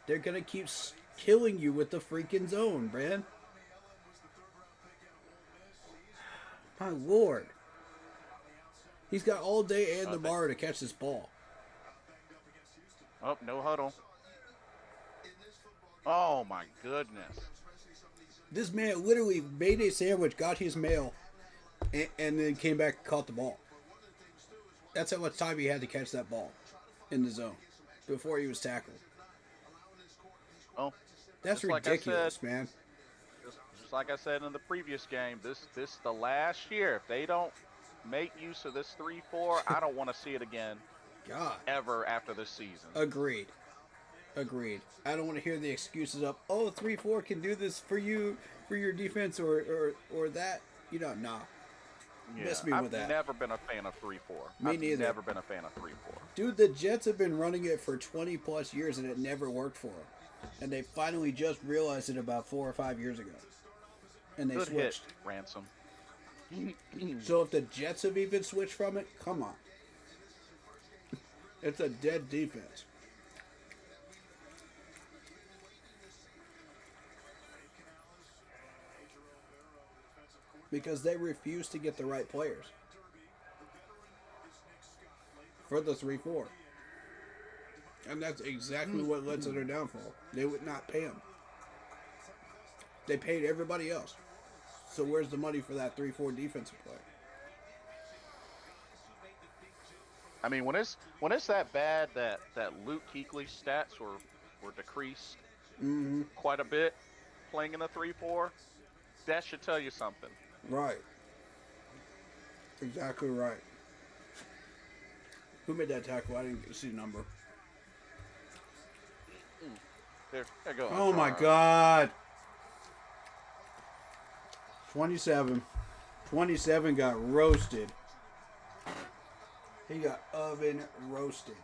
They're going to keep killing you with the freaking zone, Brad. My lord. He's got all day and tomorrow to catch this ball. Oh, no huddle. Oh my goodness. This man literally made a sandwich, got his mail, and then came back and caught the ball. That's how much time he had to catch that ball in the zone before he was tackled. Oh, That's just like I ridiculous, said, man. just like I said in the previous game, this the last year. If they don't make use of this 3-4, I don't want to see it again God. ever after this season. Agreed. I don't want to hear the excuses of, oh, 3-4 can do this for you, for your defense, or that. You know, nah. Yeah, Miss me I've with that. never been a fan of 3-4. Me I've neither. never been a fan of 3-4. Dude, the Jets have been running it for 20 plus years and it never worked for them. And they finally just realized it about 4 or 5 years ago. And they Good switched. hit, Ransom. So if the Jets have even switched from it, come on. It's a dead defense. Because they refuse to get the right players for the 3-4. And that's exactly what led to their downfall. They would not pay him. They paid everybody else. So where's the money for that 3-4 defensive player? I mean, when it's that bad that Luke Kuechly's stats were decreased quite a bit playing in a 3-4, that should tell you something. Right. Exactly right. Who made that tackle? I didn't see the number. There you go. Oh my God. 27. 27 got roasted. He got oven roasted.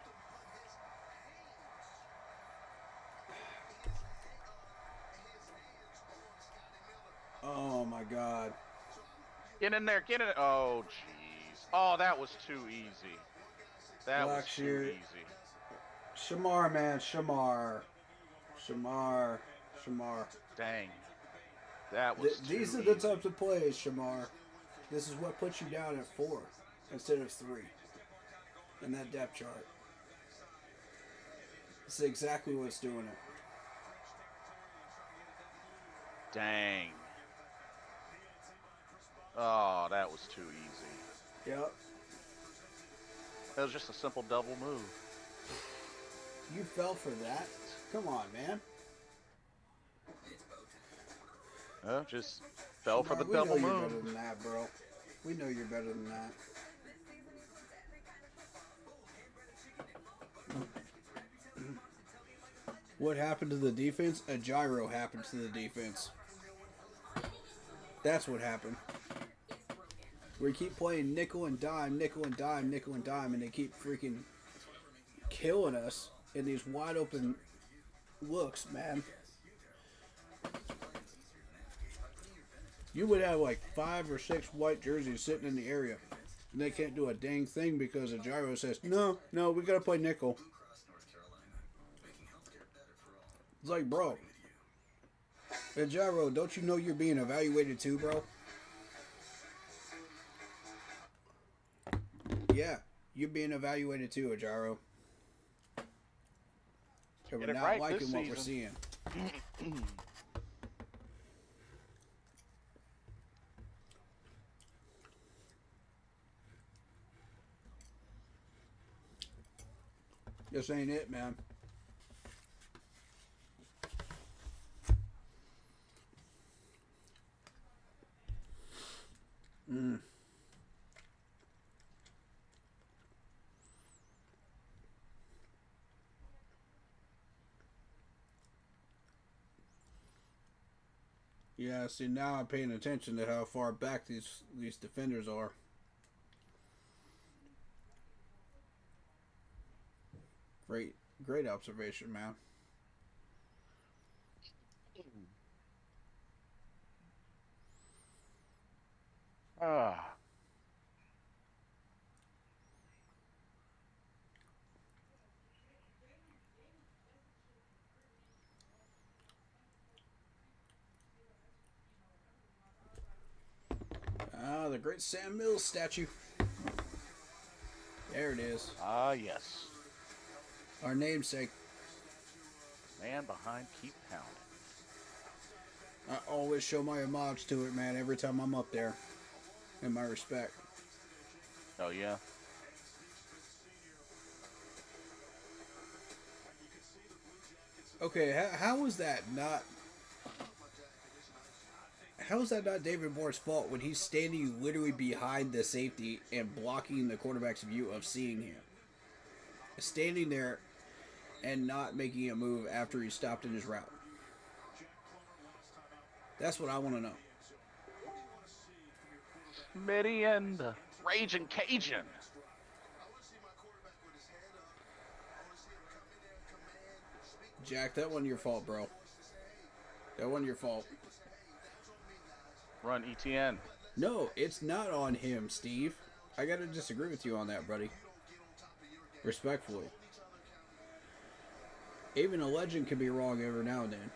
Oh my God. Get in there, get in. Oh jeez. Oh, that was too easy. That was too easy. Shamar, man, Shamar. Dang. That was too These are easy. the types of plays, Shamar. This is what puts you down at 4 instead of 3 in that depth chart. This is exactly what's doing it. Dang. Oh, that was too easy. Yep. That was just a simple double move. You fell for that? Come on, man. Just fell for the We double know you're move. better than that, bro. We know you're better than that. What happened to the defense? A gyro happened to the defense. That's what happened. We keep playing nickel and dime, and they keep freaking killing us in these wide open looks, man. You would have like 5 or 6 white jerseys sitting in the area, and they can't do a dang thing because the gyro says, no, we gotta play nickel. It's like, bro, the gyro, don't you know you're being evaluated too, bro? Yeah, you're being evaluated too, gyro. And we're not liking what we're seeing. This ain't it, man. Yeah, see, now I'm paying attention to how far back these defenders are. Great observation, man. The great Sam Mills statue. There it is. Yes. Our namesake. Man behind, keep pounding. I always show my homage to it, man, every time I'm up there. And my respect. Oh, yeah? Okay, how is that not... How is that not David Moore's fault when he's standing literally behind the safety and blocking the quarterback's view of seeing him? Standing there and not making a move after he stopped in his route. That's what I want to know. Smitty and the Raging Cajun. Jack, that wasn't your fault, bro. That wasn't your fault. Run ETN. No, it's not on him, Steve. I gotta disagree with you on that, buddy. Respectfully. Even a legend can be wrong every now and then.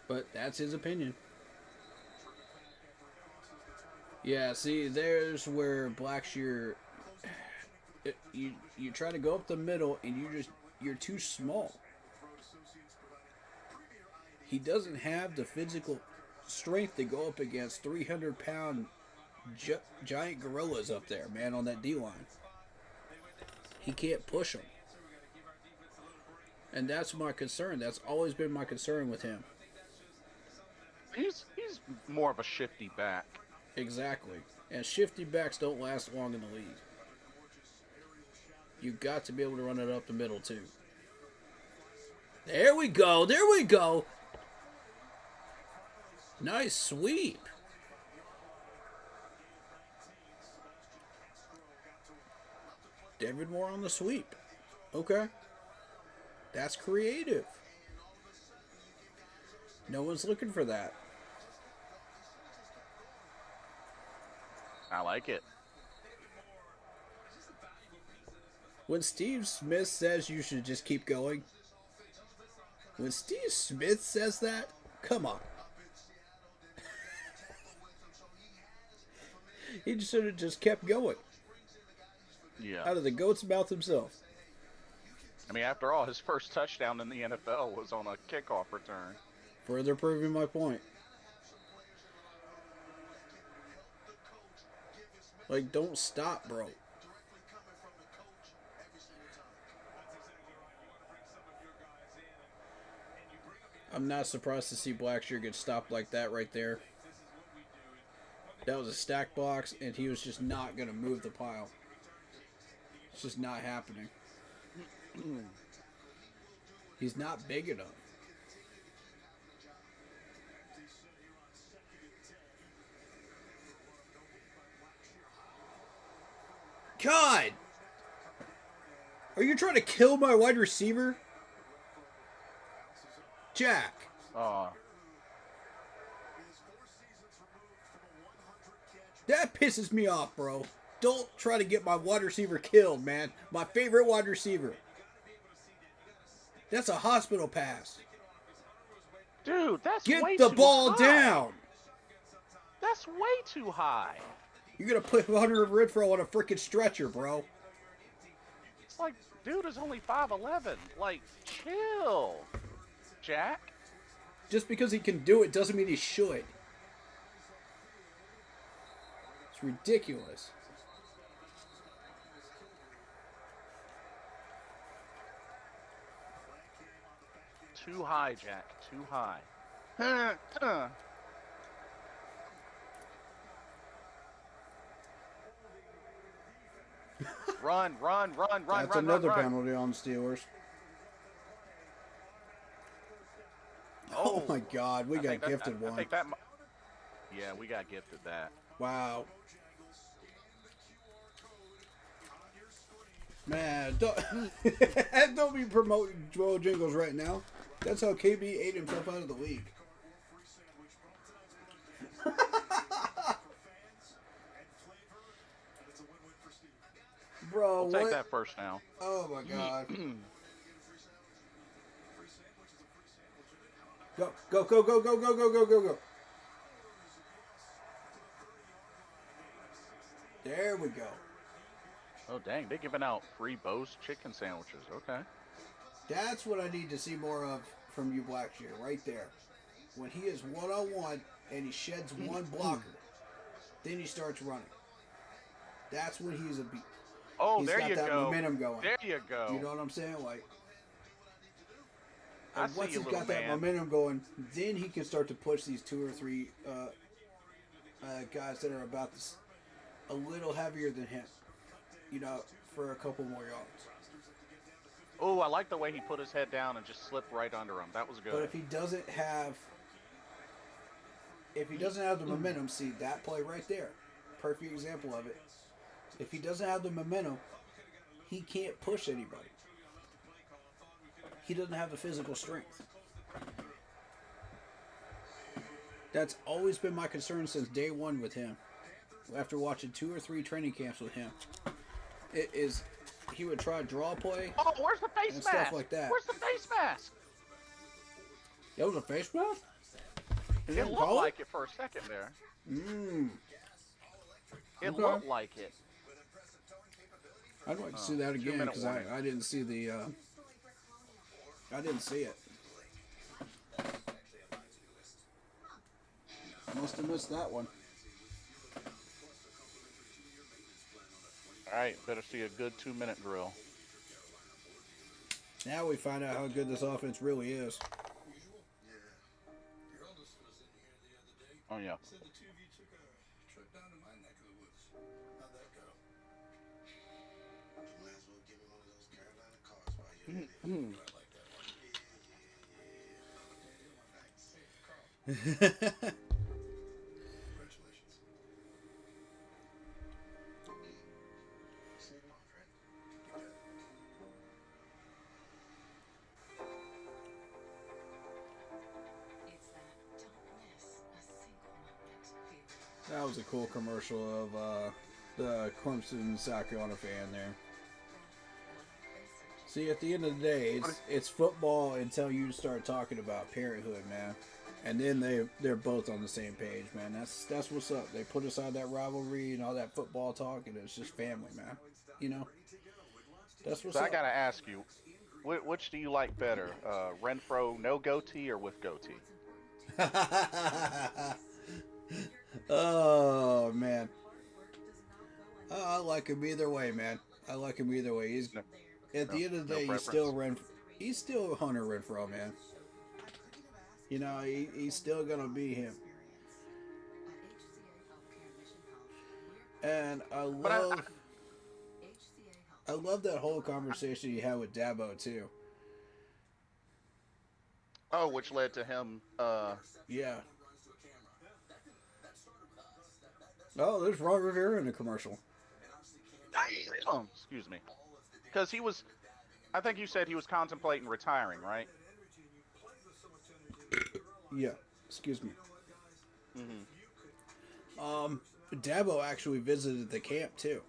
But that's his opinion. Yeah, see, there's where Blackshear... You try to go up the middle and you're too small. He doesn't have the physical strength to go up against 300-pound giant gorillas up there, man, on that D-line. He can't push them. And that's my concern. That's always been my concern with him. He's more of a shifty back. Exactly. And shifty backs don't last long in the league. You got to be able to run it up the middle, too. There we go. There we go. Nice sweep. David Moore on the sweep. Okay. That's creative. No one's looking for that. I like it. When Steve Smith says you should just keep going, when Steve Smith says that, come on. He should have just kept going. Yeah. Out of the goat's mouth himself. I mean, after all, his first touchdown in the NFL was on a kickoff return. Further proving my point. Like, don't stop, bro. I'm not surprised to see Blackshear get stopped like that right there. That was a stack box, and he was just not going to move the pile. It's just not happening. He's not big enough. God! Are you trying to kill my wide receiver? Jack. That pisses me off, bro. Don't try to get my wide receiver killed, man. My favorite wide receiver. That's a hospital pass. Dude, that's Get way the too ball high. down. That's way too high. You're going to put Hunter Renfrow on a freaking stretcher, bro. It's like, dude is only 5'11". Like, chill, Jack. Just because he can do it doesn't mean he should. It's ridiculous. Too high, Jack. Too high. Run. That's another penalty on the Steelers. Oh my God, we got gifted one. Yeah, we got gifted that. Wow. Man, don't be promoting Joel Jingles right now. That's how KB ate himself out of the league. Bro, We'll take that first now. Oh my God. Go. There we go. Oh, dang. They're giving out free Bo's chicken sandwiches. Okay. That's what I need to see more of from you, Blackshear, right there. When he is one-on-one and he sheds one blocker, then he starts running. That's when he's a beast. Oh, He's there got you that go. momentum going. There you go. You know what I'm saying? Like, I and see once you, he's little got that man. momentum going, then he can start to push these 2 or 3 guys that are about this, a little heavier than him, you know, for a couple more yards. Oh, I like the way he put his head down and just slipped right under him. That was good. But if he doesn't have the momentum, see that play right there, perfect example of it. If he doesn't have the momentum, he can't push anybody. He doesn't have the physical strength. That's always been my concern since day one with him. After watching 2 or 3 training camps with him, it is he would try draw play. Oh, where's the face and mask? stuff like that. Where's the face mask? That was a face mask? It looked like it for a second there. It Okay. looked like it. I'd like to see that again 2-minute because warning. I didn't see the. I didn't see it. Must have missed that one. All right, better see a good 2-minute drill. Now we find out how good this offense really is. Oh, yeah. That was a cool commercial of the Clemson South Carolina fan there. See, at the end of the day, it's football until you start talking about parenthood, man. And then they're both on the same page, man. That's what's up. They put aside that rivalry and all that football talk, and it's just family, man. You know? That's what's So up. I got to ask you, which do you like better? Renfro no goatee or with goatee? Oh, man. I like him either way, man. I like him either way. He's at the end of the day, he's still Hunter Renfrow, man. You know, he's still gonna be him. And I love that whole conversation you had with Dabo too. Oh, which led to him. Yeah. Oh, there's Ron Rivera in the commercial. Excuse me. Because I think you said he was contemplating retiring, right? Yeah. Excuse me. Mm-hmm. Dabo actually visited the camp too.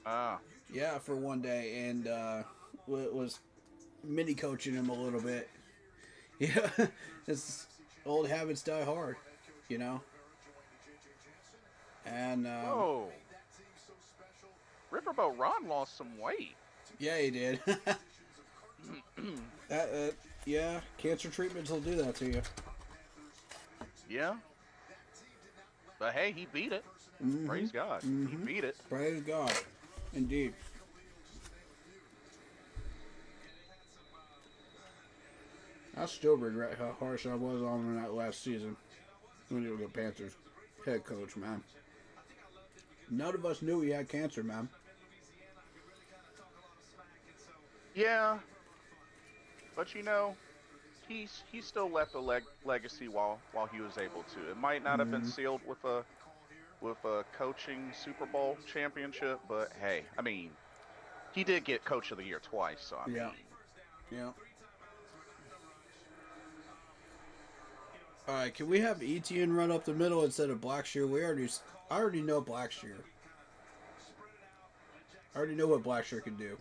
Ah. Yeah, for one day, and was mini coaching him a little bit. Yeah, it's old habits die hard, you know. And Whoa. Riverboat Ron lost some weight. yeah, he did. Yeah, cancer treatments will do that to you. Yeah. But hey, he beat it. Mm-hmm. Praise God. Mm-hmm. He beat it. Praise God. Indeed. I still regret how harsh I was on him that last season when he was the Panthers head coach, man. None of us knew he had cancer, man. Yeah. But you know, he still left a legacy while he was able to. It might not have been sealed with a coaching Super Bowl championship, but hey, I mean, he did get Coach of the Year twice, so I mean. Yeah. All right, can we have Etienne run up the middle instead of Blackshear? I already know Blackshear. I already know what Blackshear can do.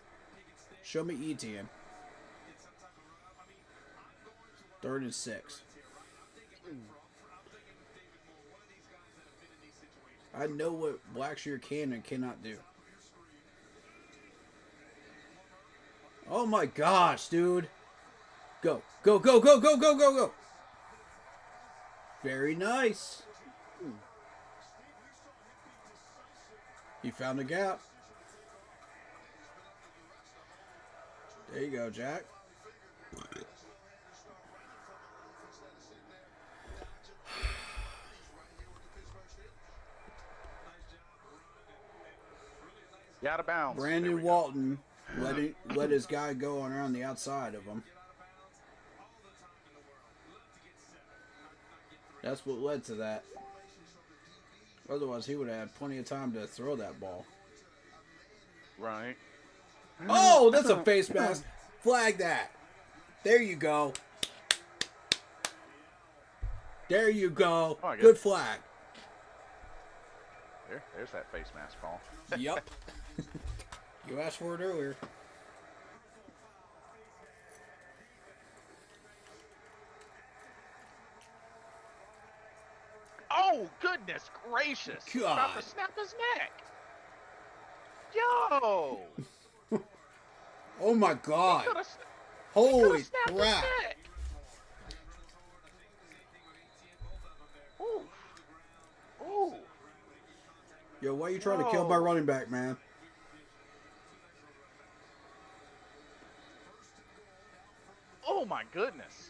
Show me Etienne. 3rd and 6. I know what Blackshear can and cannot do. Oh my gosh, dude. Go. Go, go, go, go, go, go, go. Very nice. He found a gap. There you go, Jack. Out of bounds. Brandon Walton let his guy go around the outside of him. That's what led to that. Otherwise, he would have had plenty of time to throw that ball. Right. Oh, that's a face mask. Flag that. There you go. There you go. Oh, good flag. There's that face mask ball. Yup. You asked for it earlier. Oh, goodness gracious. God. About to snap his neck. Yo. Oh, my God. He Holy snapped his crap. neck. Ooh. Ooh. Yo, why are you trying to kill my running back, man? Oh, my goodness.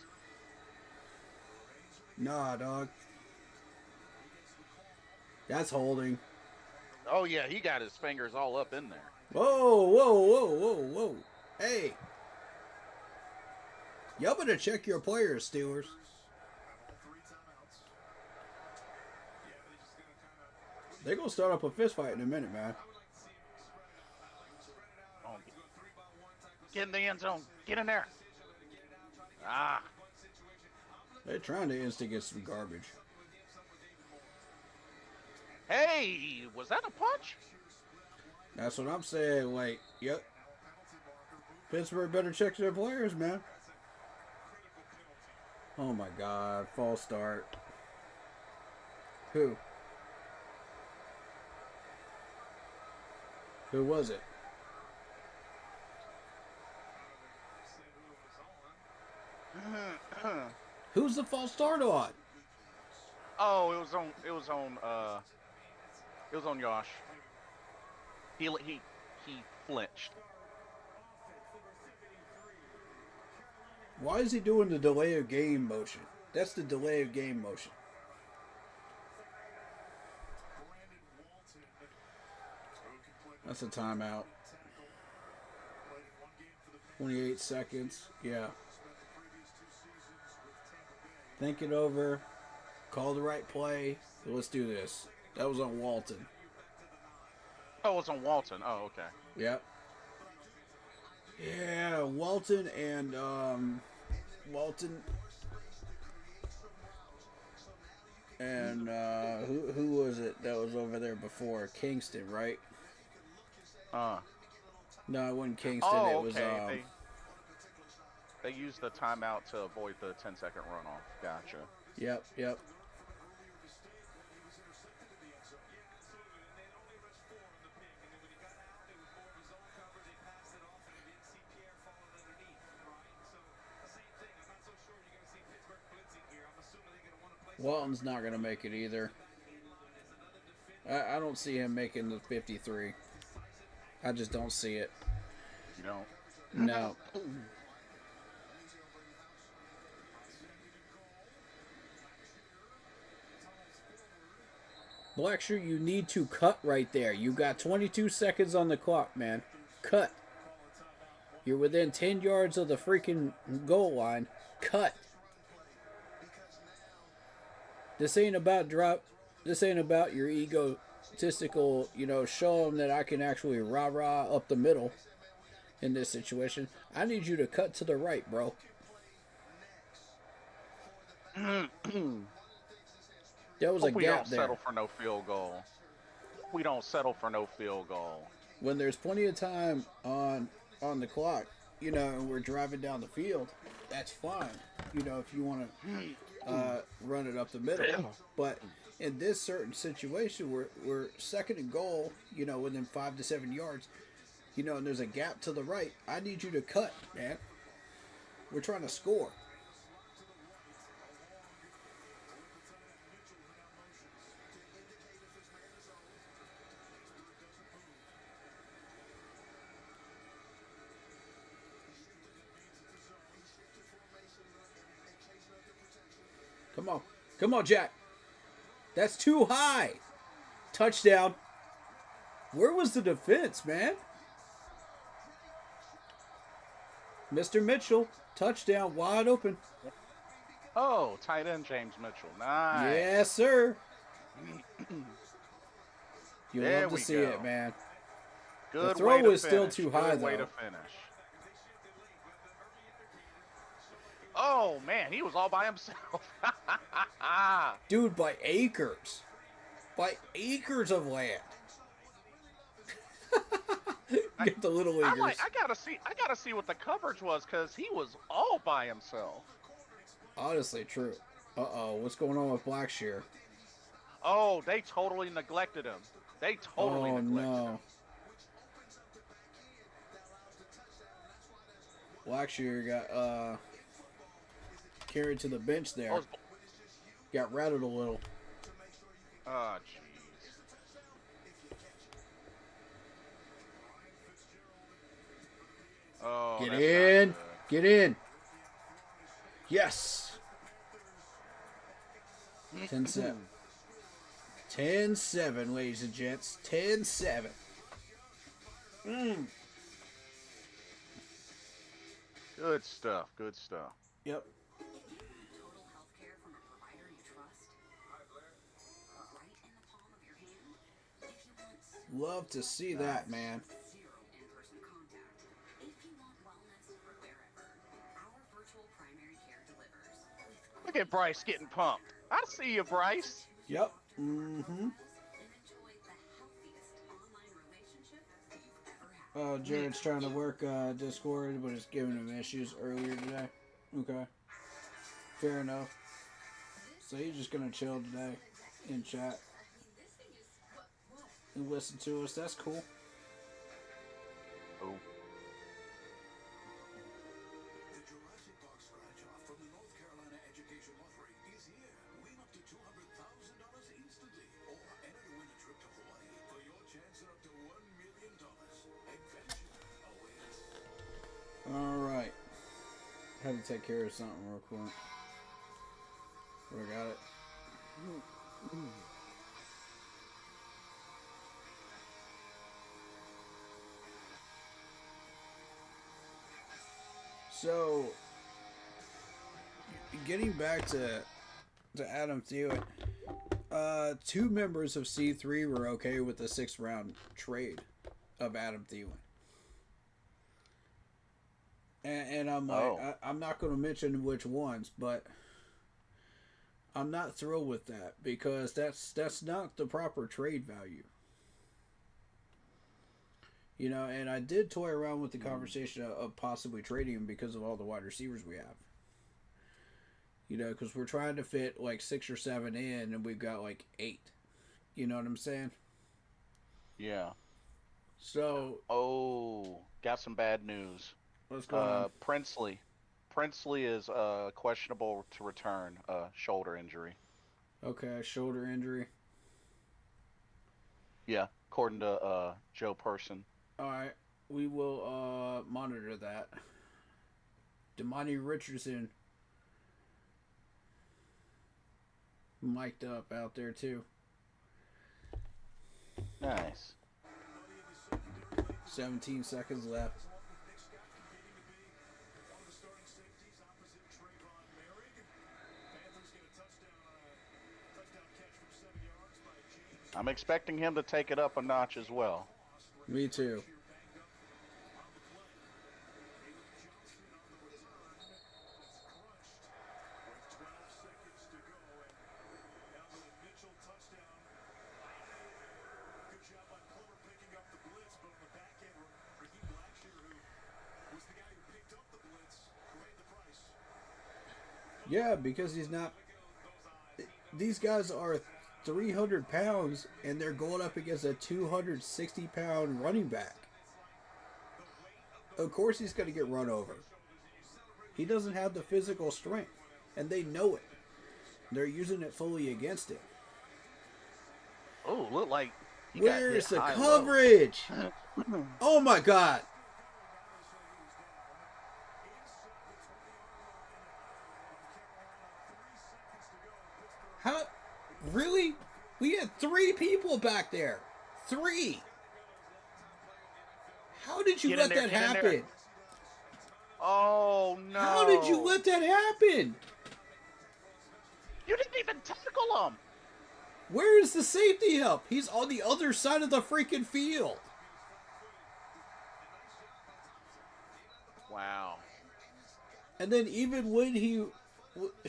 Nah, dog. That's holding. Oh, yeah, he got his fingers all up in there. Whoa, whoa, whoa, whoa, whoa. Hey. Y'all better check your players, Steelers. They're going to start up a fist fight in a minute, man. Oh, get in the end zone. Get in there. Ah. They're trying to instigate some garbage. Hey, was that a punch? That's what I'm saying. Like, yep. Pittsburgh better check their players, man. Oh, my God. False start. Who? Who was it? Who's the false start on? Oh, it was on Josh. He flinched. Why is he doing the delay of game motion? That's the delay of game motion. That's a timeout. 28 seconds. Yeah. Think it over. Call the right play. So let's do this. That was on Walton. Oh, it's on Walton. Oh, okay. Yep. Yeah, Walton and Walton and who was it that was over there before? Kingston, right? No, it wasn't Kingston. Oh, It was okay. They used the timeout to avoid the 10-second runoff. Gotcha. Yep, yep. Walton's not going to make it either. I don't see him making the 53. I just don't see it. You don't? No. Blackshear, you need to cut right there. You got 22 seconds on the clock, man. Cut. You're within 10 yards of the freaking goal line. Cut. This ain't about This ain't about your egotistical, show them that I can actually rah-rah up the middle in this situation. I need you to cut to the right, bro. There was a we gap don't there. settle for no field goal. We don't settle for no field goal. When there's plenty of time on the clock, and we're driving down the field, that's fine. If you want to run it up the middle. But in this certain situation, we're second and goal, within 5 to 7 yards, and there's a gap to the right. I need you to cut, man. We're trying to score. Come on. Come on, Jack. That's too high. Touchdown. Where was the defense, man? Mr. Mitchell, touchdown, wide open. Oh, tight end James Mitchell. Nice. Yes, sir. You There love to we see go. it, man. Good The throw way to was still finish. too high, Good way though. to finish. Oh, man, he was all by himself. Dude, by acres. By acres of land. Get the little leaguers. I gotta see what the coverage was, because he was all by himself. Honestly, true. Uh-oh, what's going on with Blackshear? Oh, they totally neglected him. They totally neglected him. Blackshear got carried to the bench there. Oh, Got rattled a little. oh, jeez. Oh, Get that's in. not Get in. Yes. 10-7. 10-7, ladies and gents. 10-7. Good stuff. Good stuff. Yep. Total health care from a provider you trust. Right in the palm of your hand. If you want Love to see that, man. zero in-person contact. If you want wellness wherever. Our virtual primary care delivers. Look at Bryce getting pumped. I see you, Bryce. Yep. Mm-hmm. And enjoy the healthiest online relationship you've ever had. Jared's trying to work Discord, but it's giving him issues earlier today. Okay. Fair enough. So he's just gonna chill today in chat and listen to us. That's cool. Oh. The Jurassic Park scratch-off from the North Carolina Education Lottery is here. Win up to $200,000 instantly, or enter to win a trip to Hawaii for your chance at up to $1 million. Adventure awaits. All right. Had to take care of something real quick. We got it. So, getting back to Adam Thielen, Two members of C3 were okay with the 6th round trade of Adam Thielen. And I'm like, I'm not going to mention which ones, but I'm not thrilled with that because that's not the proper trade value. You know, and I did toy around with the conversation of possibly trading him because of all the wide receivers we have. You know, because we're trying to fit like 6 or 7 in, and we've got like 8. You know what I'm saying? Yeah. So. Oh, got some bad news. What's going on? Princely is questionable to return. Shoulder injury. Okay, shoulder injury. Yeah, according to Joe Person. All right, we will monitor that. Damani Richardson mic'd up out there too. Nice. 17 seconds left. I'm expecting him to take it up a notch as well. Me too. Yeah, because he's not. These guys are 300 pounds, and they're going up against a 260-pound running back. Of course he's going to get run over. He doesn't have the physical strength, and they know it. They're using it fully against him. Oh, look like he Where's the got hit coverage? Oh my God. How? Really? We had 3 people back there. 3. How did you let that happen? Oh, no. How did you let that happen? You didn't even tackle him. Where is the safety help? He's on the other side of the freaking field. Wow. And then even when he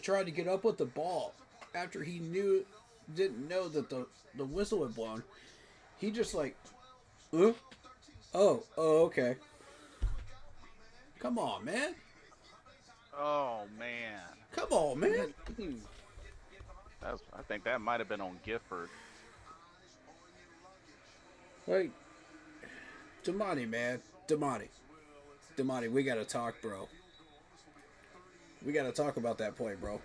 tried to get up with the ball, after he didn't know that the whistle had blown, he just like, oh, okay. Come on, man. Oh, man. Come on, man. I think that might have been on Gifford. Like, Damani, man. Damani, we got to talk, bro. We got to talk about that play, bro.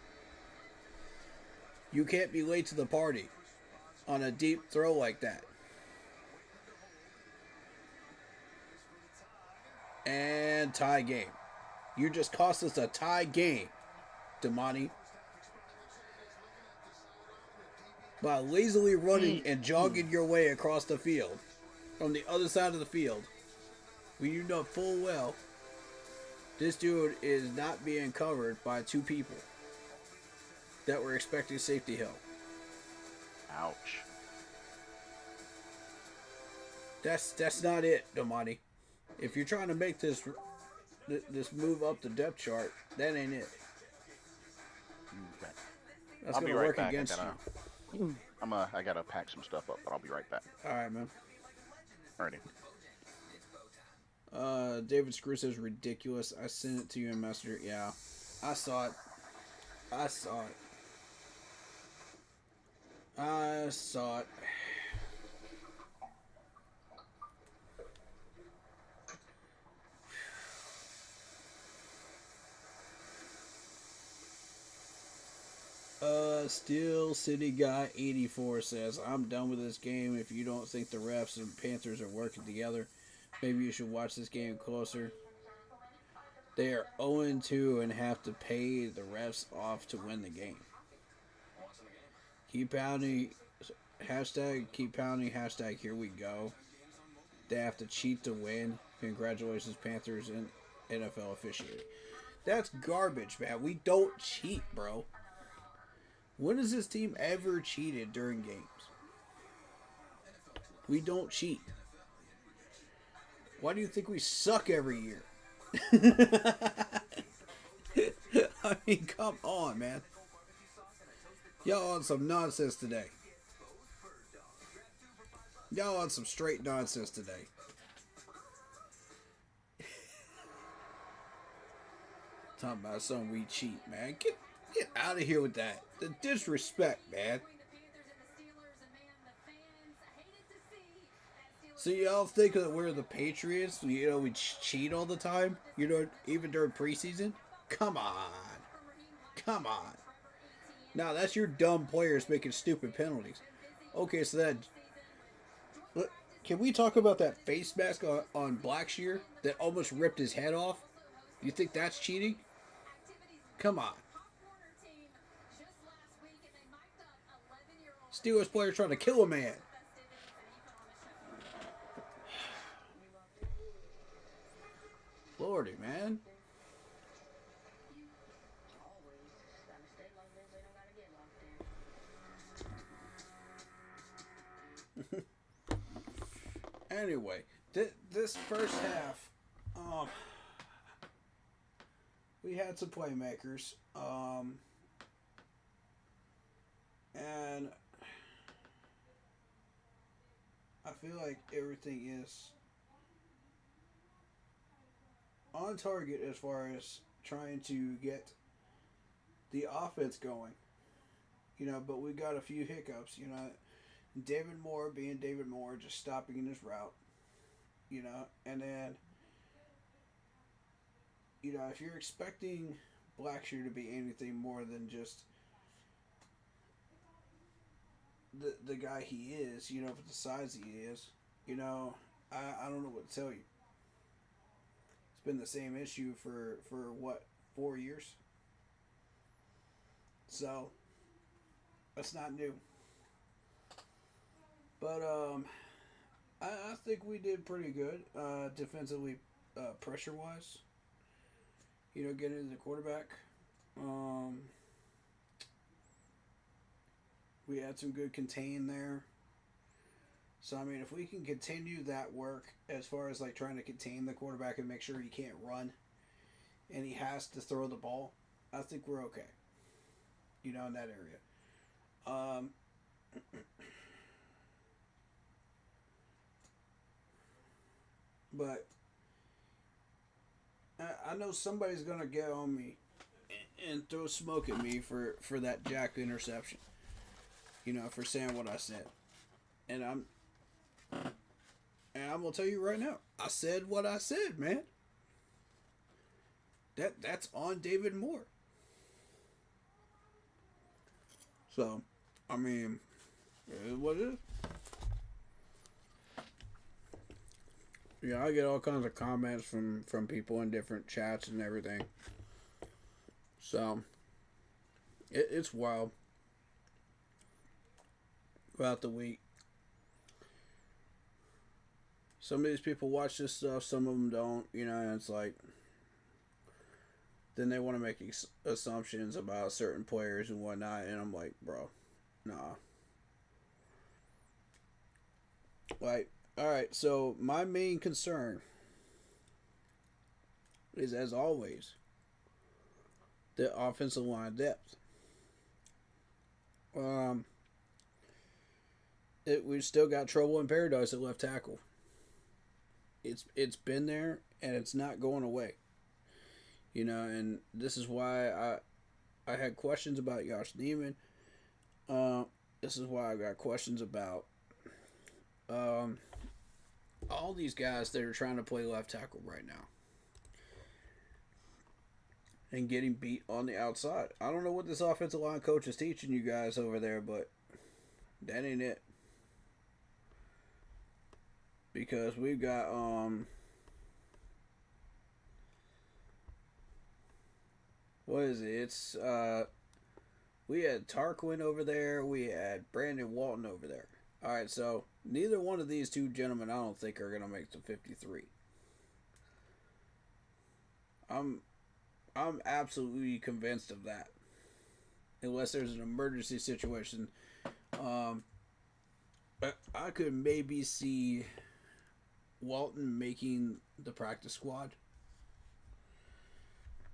You can't be late to the party on a deep throw like that. And tie game. You just cost us a tie game, Damani. By lazily running and jogging your way across the field from the other side of the field, when you know full well this dude is not being covered by 2 people that were expecting safety help. Ouch. That's not it, Damani. If you're trying to make this move up the depth chart, that ain't it. Okay. That's I'll be gonna right work back. against you. I gotta pack some stuff up, but I'll be right back. All right, man. Alrighty. David Screw says ridiculous. I sent it to you in Messenger. Yeah, I saw it. I saw it. Steel City Guy 84 says, I'm done with this game. If you don't think the refs and Panthers are working together, maybe you should watch this game closer. They are 0-2 and have to pay the refs off to win the game. Keep pounding. Hashtag keep pounding. Hashtag here we go. They have to cheat to win. Congratulations, Panthers and NFL officiating. That's garbage, man. We don't cheat, bro. When has this team ever cheated during games? We don't cheat. Why do you think we suck every year? I mean, come on, man. Y'all on some nonsense today. Y'all on some straight nonsense today. Talking about something we cheat, man. Get out of here with that. The disrespect, man. So y'all think that we're the Patriots? You know, we cheat all the time? You know, even during preseason? Come on. Come on. Now, that's your dumb players making stupid penalties. Okay, so that... Can we talk about that face mask on Blackshear that almost ripped his head off? You think that's cheating? Come on. Steelers player trying to kill a man. Lordy, man. Anyway, this first half, we had some playmakers, and I feel like everything is on target as far as trying to get the offense going, you know, but we got a few hiccups, you know. David Moore being David Moore, just stopping in his route, you know, and then, you know, if you're expecting Blackshear to be anything more than just the guy he is, you know, for the size he is, you know, I don't know what to tell you. It's been the same issue for what, 4 years? So, that's not new. But I think we did pretty good defensively, pressure wise. You know, getting into the quarterback. We had some good contain there. So I mean, if we can continue that work as far as like trying to contain the quarterback and make sure he can't run, and he has to throw the ball, I think we're okay. You know, in that area. But I know somebody's going to get on me and throw smoke at me for that jacked interception. You know, for saying what I said. And I'm going to tell you right now. I said what I said, man. That's on David Moore. So, I mean, it is what it is. Yeah, I get all kinds of comments from people in different chats and everything. So, it's wild. Throughout the week. Some of these people watch this stuff, some of them don't, you know, and it's like, then they want to make assumptions about certain players and whatnot, and I'm like, bro, nah. Like, alright, so my main concern is, as always, the offensive line depth. We've still got trouble in paradise at left tackle. It's been there, and it's not going away. You know, and this is why I had questions about Josh Neiman. This is why I got questions about all these guys that are trying to play left tackle right now and getting beat on the outside. I don't know what this offensive line coach is teaching you guys over there, but that ain't it. Because we've got what is it? It's we had Tarquin over there, we had Brandon Walton over there. Alright, so neither one of these two gentlemen I don't think are gonna make the 53. I'm absolutely convinced of that. unless there's an emergency situation. I could maybe see Walton making the practice squad,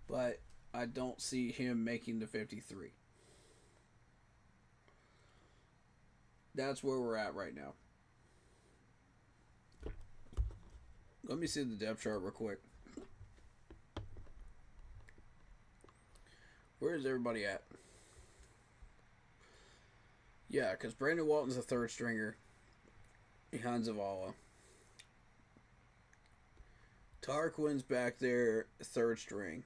but I don't see him making the 53. That's where we're at right now. Let me see the depth chart real quick. Where is everybody at? Yeah, because Brandon Walton's a third stringer behind Zavala. Tarquin's back there, third string.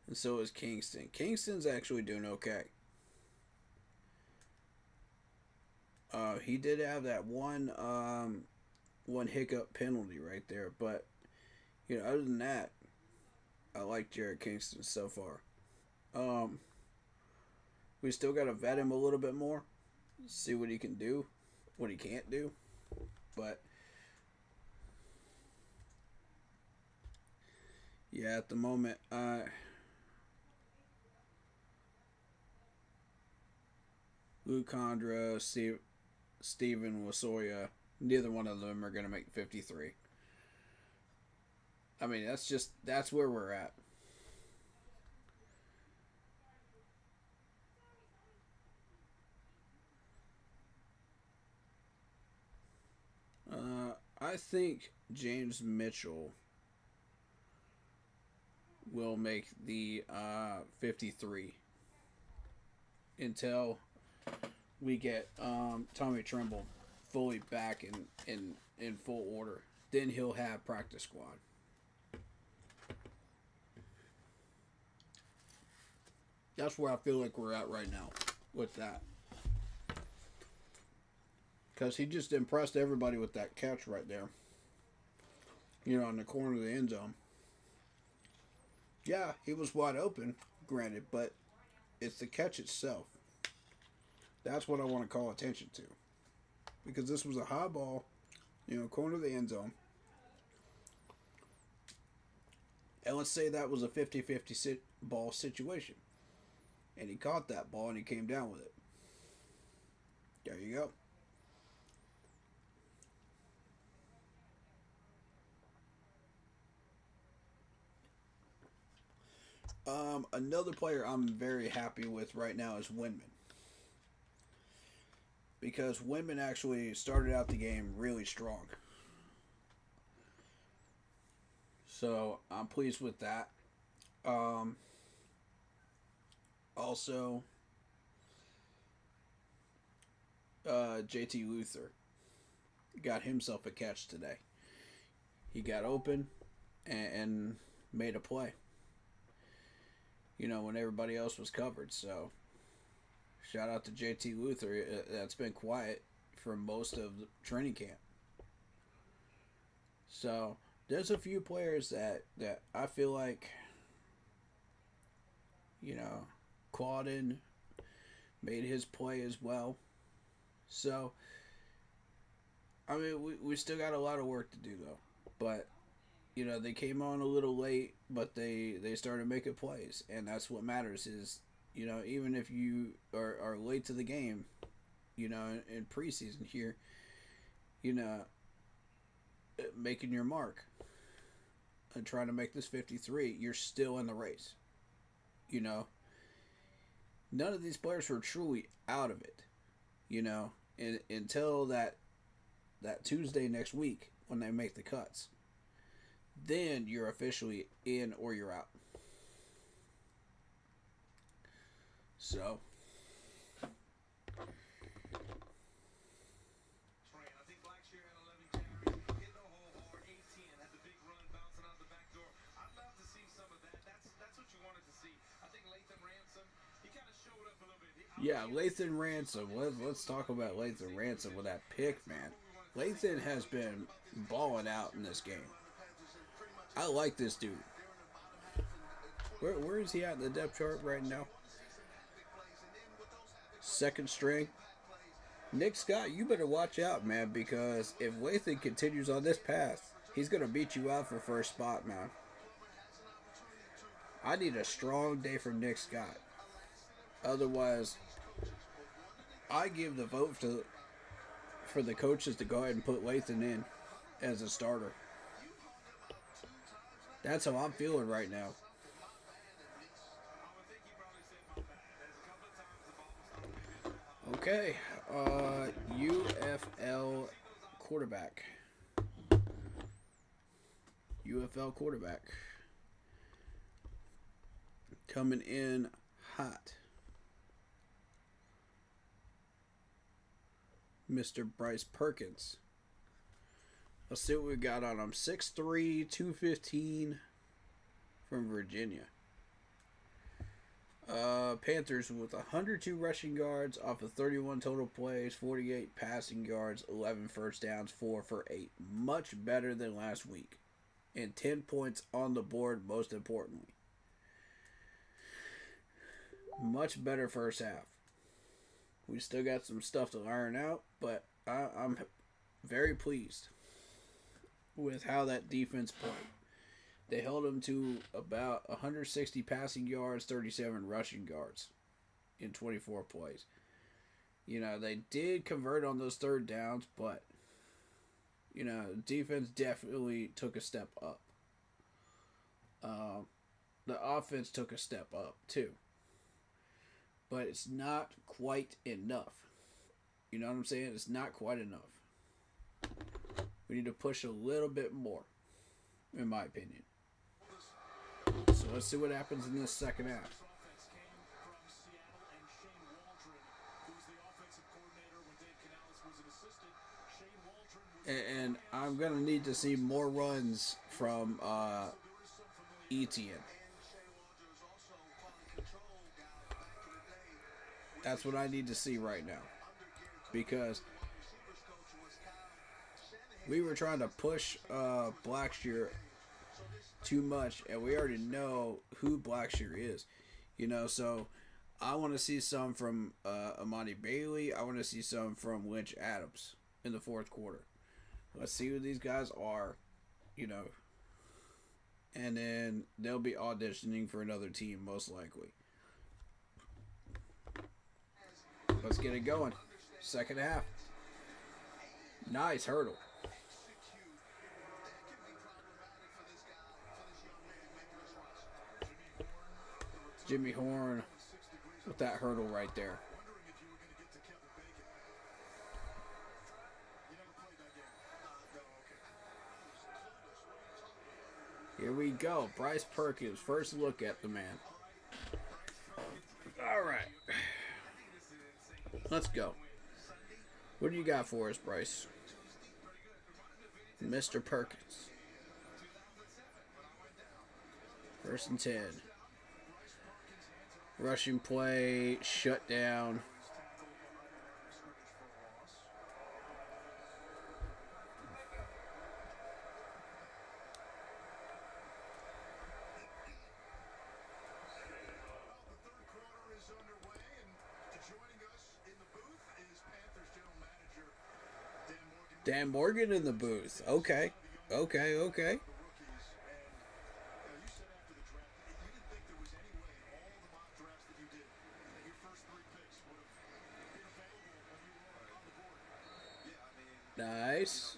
And so is Kingston. Kingston's actually doing okay. He did have that one hiccup penalty right there, but other than that, I like Jared Kingston so far. We still got to vet him a little bit more, see what he can do, what he can't do, but yeah, at the moment, Luke Condra, Steven Wasoya, neither one of them are going to make 53. I mean, that's where we're at. I think James Mitchell will make the 53 until we get Tommy Tremble fully back in full order. Then he'll have practice squad. That's where I feel like we're at right now with that. Because he just impressed everybody with that catch right there. In the corner of the end zone. Yeah, he was wide open, granted, but it's the catch itself. That's what I want to call attention to. Because this was a high ball, corner of the end zone. And let's say that was a 50-50 ball situation. And he caught that ball and he came down with it. There you go. Another player I'm very happy with right now is Winman. Because Winman actually started out the game really strong. So I'm pleased with that. Also, JT Luther got himself a catch today. He got open and made a play. When everybody else was covered. So, shout out to JT Luther. That's been quiet for most of the training camp. So, there's a few players that I feel like, Claudin made his play as well. So, I mean, we still got a lot of work to do, though. But, they came on a little late, but they started making plays. And that's what matters is, even if you are late to the game, in preseason here, making your mark and trying to make this 53, you're still in the race. None of these players were truly out of it, until that Tuesday next week when they make the cuts. Then you're officially in or you're out. So. Yeah, Lathan Ransom. Let's talk about Lathan Ransom with that pick, man. Lathan has been balling out in this game. I like this dude. Where is he at in the depth chart right now? Second string. Nick Scott, you better watch out, man, because if Lathan continues on this path, he's going to beat you out for first spot, man. I need a strong day from Nick Scott. Otherwise, I give the vote for the coaches to go ahead and put Lathan in as a starter. That's how I'm feeling right now. Okay, UFL quarterback. UFL quarterback. Coming in hot. Mr. Bryce Perkins. Let's see what we got on him. 6'3", 215 from Virginia. Panthers with 102 rushing yards off of 31 total plays, 48 passing yards, 11 first downs, 4 for 8. Much better than last week. And 10 points on the board, most importantly. Much better first half. We still got some stuff to iron out, but I'm very pleased with how that defense played. They held him to about 160 passing yards, 37 rushing yards in 24 plays. You know, they did convert on those third downs, but, you know, defense definitely took a step up. The offense took a step up, too. But it's not quite enough. You know what I'm saying? It's not quite enough. We need to push a little bit more, in my opinion. So let's see what happens in this second half. And I'm going to need to see more runs from Etienne. That's what I need to see right now. Because we were trying to push Blackshear too much, and we already know who Blackshear is. You know, so I want to see some from Amani Bailey. I want to see some from Lynch Adams in the fourth quarter. Let's see who these guys are, you know. And then they'll be auditioning for another team, most likely. Let's get it going. Second half. Nice hurdle. Jimmy Horn with that hurdle right there. Here we go. Bryce Perkins. First look at the man. All right. Let's go. What do you got for us, Bryce? Mr. Perkins. 1st and 10. Rushing play, shut down. Dan Morgan in the booth. Okay. Nice.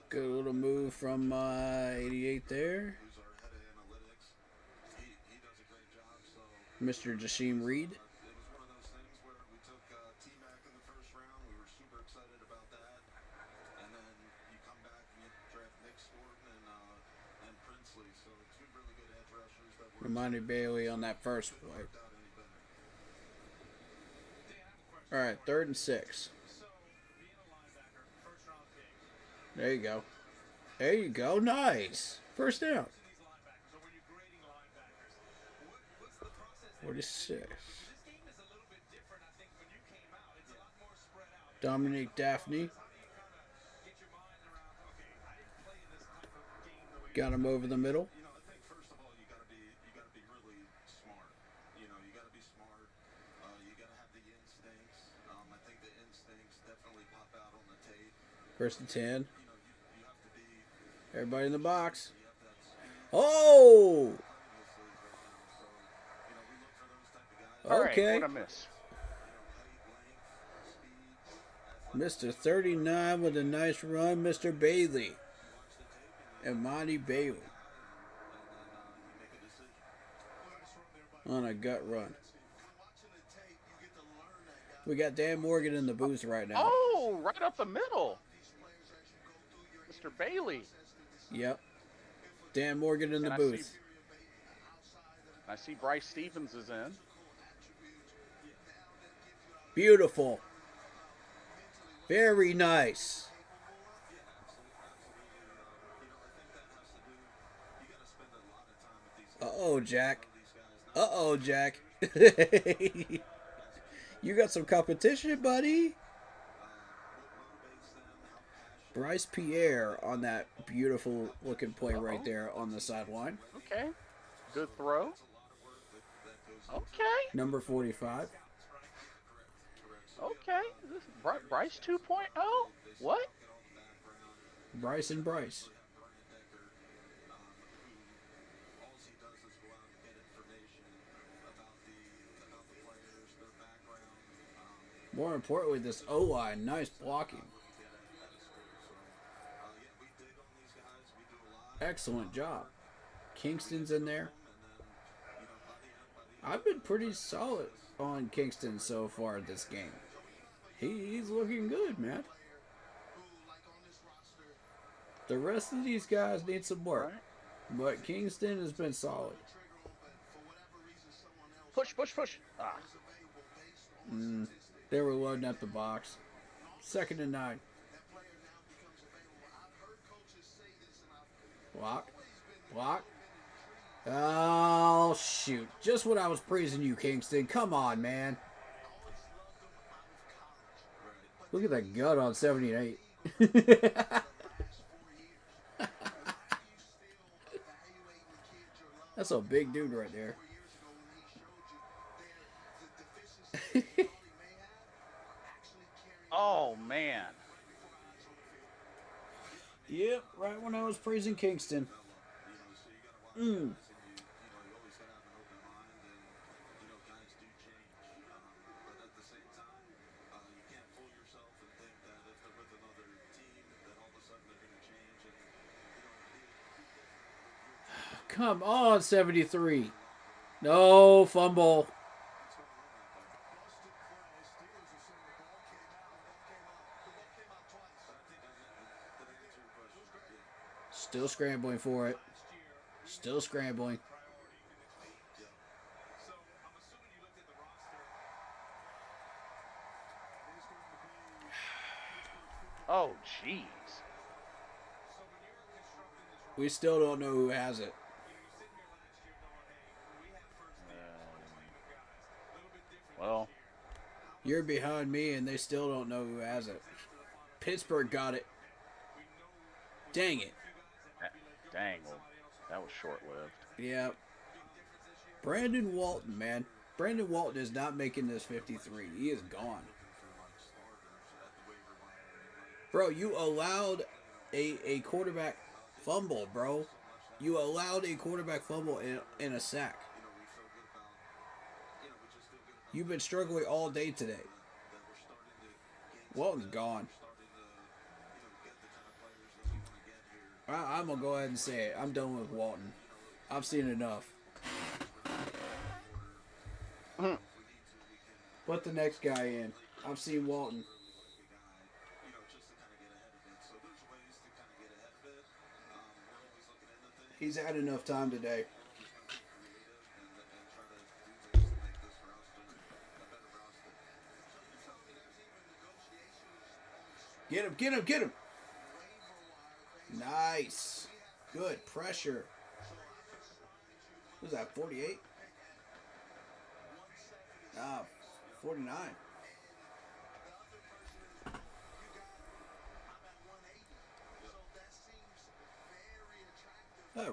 Good little move from 88 there. Mr. Jasheem Reed. Reminded Bailey on that first play. All right, 3rd and 6. There you go. There you go. Nice. First down. 46. Dominic Daphne. Got him over the middle. First and 10. Everybody in the box. Oh! All right, Okay. what I miss? Mr. 39 with a nice run, Mr. Bailey. And Monty Bailey. On a gut run. We got Dan Morgan in the booth right now. Oh, right up the middle. Mr. Bailey. Yep. Dan Morgan in the And booth. I see Bryce Stevens is in. Beautiful. Very nice. Uh-oh, Jack. Uh-oh, Jack. You got some competition, buddy. Bryce Pierre on that beautiful looking play right there on the sideline. Okay. Good throw. Okay. Number 45. Okay. This is Bryce 2.0? What? Bryce and Bryce. More importantly, this O-line, nice blocking. Excellent job. Kingston's in there. I've been pretty solid on Kingston so far this game. He's looking good, man. The rest of these guys need some work. But Kingston has been solid. Push, push, push. Ah. They were loading up the box. 2nd and 9. Block. Block. Oh, shoot. Just when I was praising you, Kingston. Come on, man. Look at that gut on 78. That's a big dude right there. Oh, man. Yep, right when I was praising Kingston. Come on, 73. No fumble. Still scrambling for it. Still scrambling. Oh, jeez. We still don't know who has it. Well, You're behind me and they still don't know who has it. Pittsburgh got it. Dang it. dang, well, that was short-lived. Yeah. Brandon Walton, man. Brandon Walton is not making this 53. He is gone. Bro, you allowed a quarterback fumble, bro. You allowed a quarterback fumble in a sack. You've been struggling all day today. Walton's gone. I'm going to go ahead and say it. I'm done with Walton. I've seen enough. Put the next guy in. I've seen Walton. He's had enough time today. Get him, get him, get him. Nice. Good pressure. Who's that, 48? 49.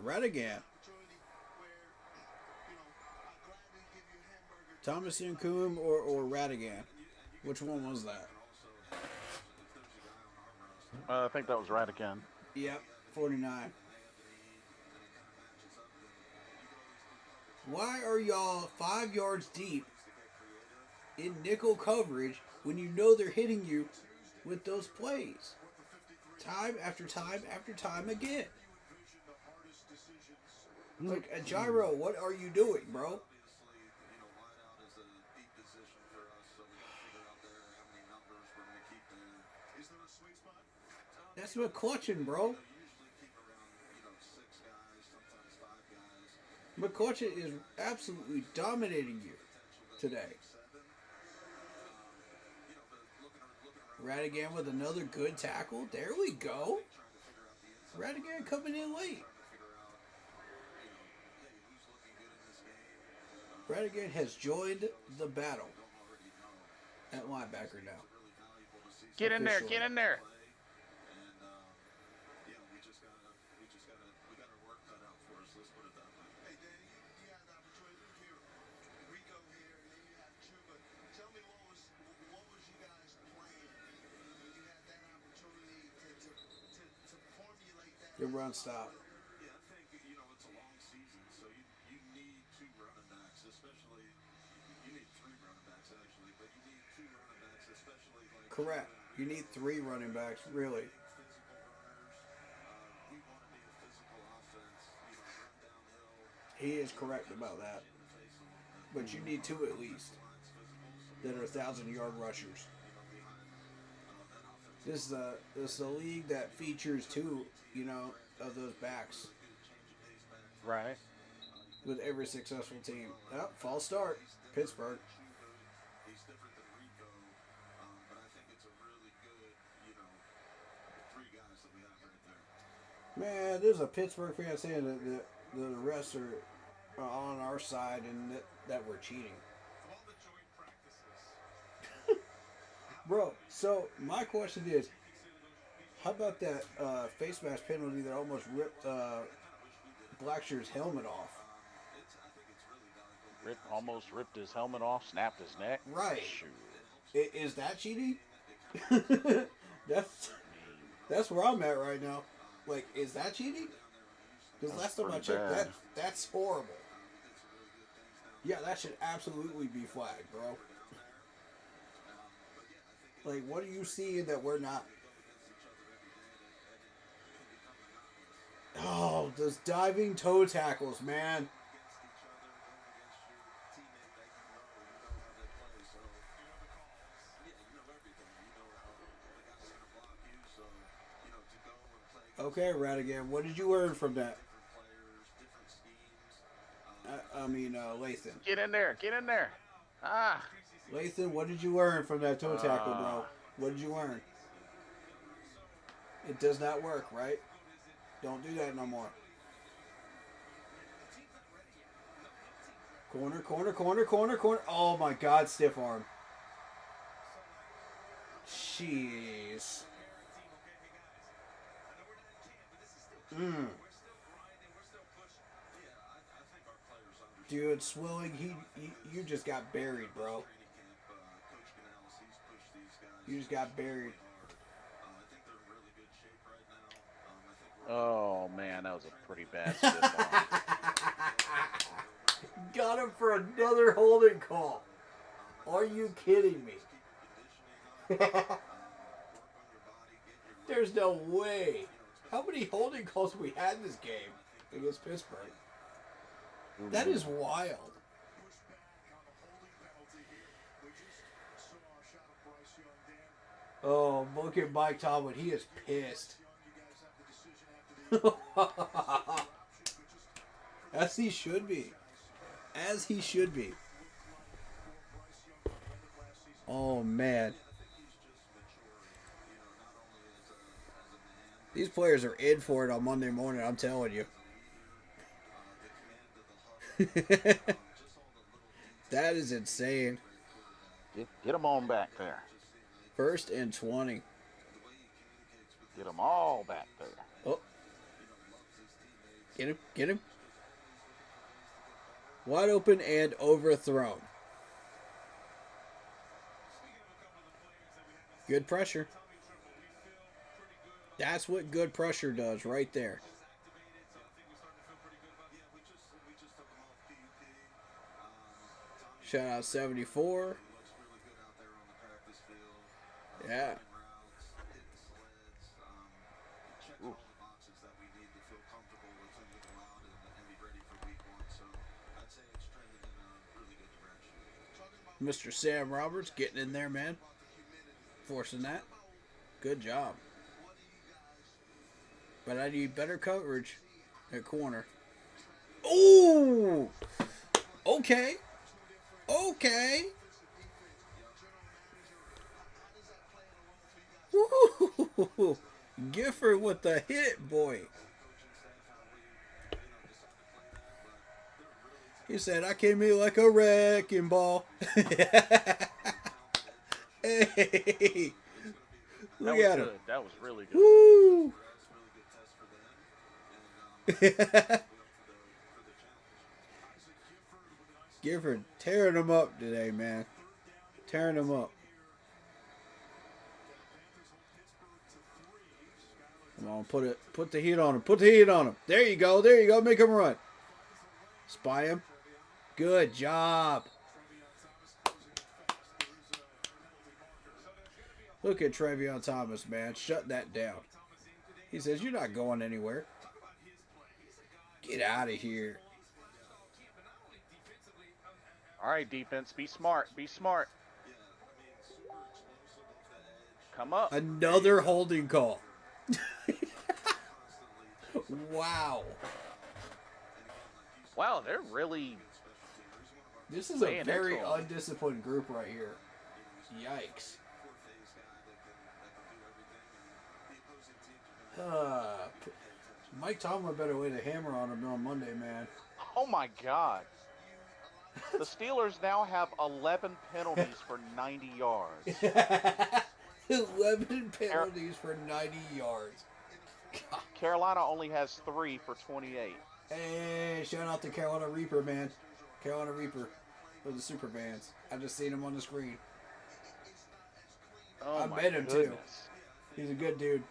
Radigan. Thomas Nkum or Radigan? Which one was that? I think that was right again. Yep. 49. Why are y'all 5 yards deep in nickel coverage when you know they're hitting you with those plays? Time after time after time again. Like, a gyro, what are you doing, bro? That's McCutcheon, bro. McCutcheon is absolutely dominating you today. Radigan with another good tackle. There we go. Radigan coming in late. Radigan has joined the battle at linebacker now. Get in there, get in there. Good run stop. It's a long season, so you need 2 running backs, especially. You need 3 running backs, actually, but you need 2 running backs, especially. Correct. You need 3 running backs, really. We want to be a physical offense, run downhill. He is correct about that. But you need 2 at least that are 1,000-yard rushers. This is a league that features 2, of those backs. Right. With every successful team. Oh, false start. Pittsburgh. He's different than Rico, but I think it's a really good, 3 guys that we have right there. Man, there's a Pittsburgh fan saying that the refs are on our side and that we're cheating. Bro, so my question is, how about that face mask penalty that almost ripped Blackshear's helmet off? Almost ripped his helmet off, snapped his neck. Right. Shoot. Is that cheating? That's where I'm at right now. Like, is that cheating? Because last time I checked, that's horrible. Yeah, that should absolutely be flagged, bro. Like, what are you seeing that we're not? Oh, those diving toe tackles, man. Okay, Radigan, what did you learn from that? Lathan. Get in there, get in there. Ah. Lathan, what did you learn from that toe tackle, bro? What did you learn? It does not work, right? Don't do that no more. Corner, corner, corner, corner, corner. Oh my God, stiff arm. Jeez. Dude, Swilling, you just got buried, bro. You just got buried. Oh man, that was a pretty bad stiff arm. Got him for another holding call. Are you kidding me? There's no way. How many holding calls have we had in this game against Pittsburgh? That is wild. Oh, look at Mike Tomlin. He is pissed. As he should be. As he should be. Oh, man. These players are in for it on Monday morning, I'm telling you. That is insane. Get them on back there. 1st and 20. Get them all back there. Oh. Get him. Get him. Wide open and overthrown. Good pressure. That's what good pressure does right there. Shout out 74. Yeah. Ooh. Mr. Sam Roberts getting in there, man. Forcing that. Good job. But I need better coverage at corner. Ooh! Okay. Okay. Woo! Gifford with the hit, boy. He said, I came in like a wrecking ball. Hey. Look at him. Good. That was really good. Woo! Gifford tearing them up today, man. Tearing them up. Come on, put the heat on him. Put the heat on him. There you go. There you go. Make him run. Spy him. Good job. Look at Trevion Thomas, man. Shut that down. He says, you're not going anywhere. Get out of here. All right, defense. Be smart. Be smart. Come up. Another holding call. Wow. Wow, they're really... This is a Man, very that's all. undisciplined group right here. Yikes. Mike Tomlin better lay the hammer on him on Monday, man. Oh, my God. The Steelers now have 11 penalties for 90 yards. 11 penalties for 90 yards. God. Carolina only has 3 for 28. Hey, shout out to Carolina Reaper, man. Carolina Reaper for the Super Fans. I just seen him on the screen. Oh, I my met him, too. goodness. He's a good dude.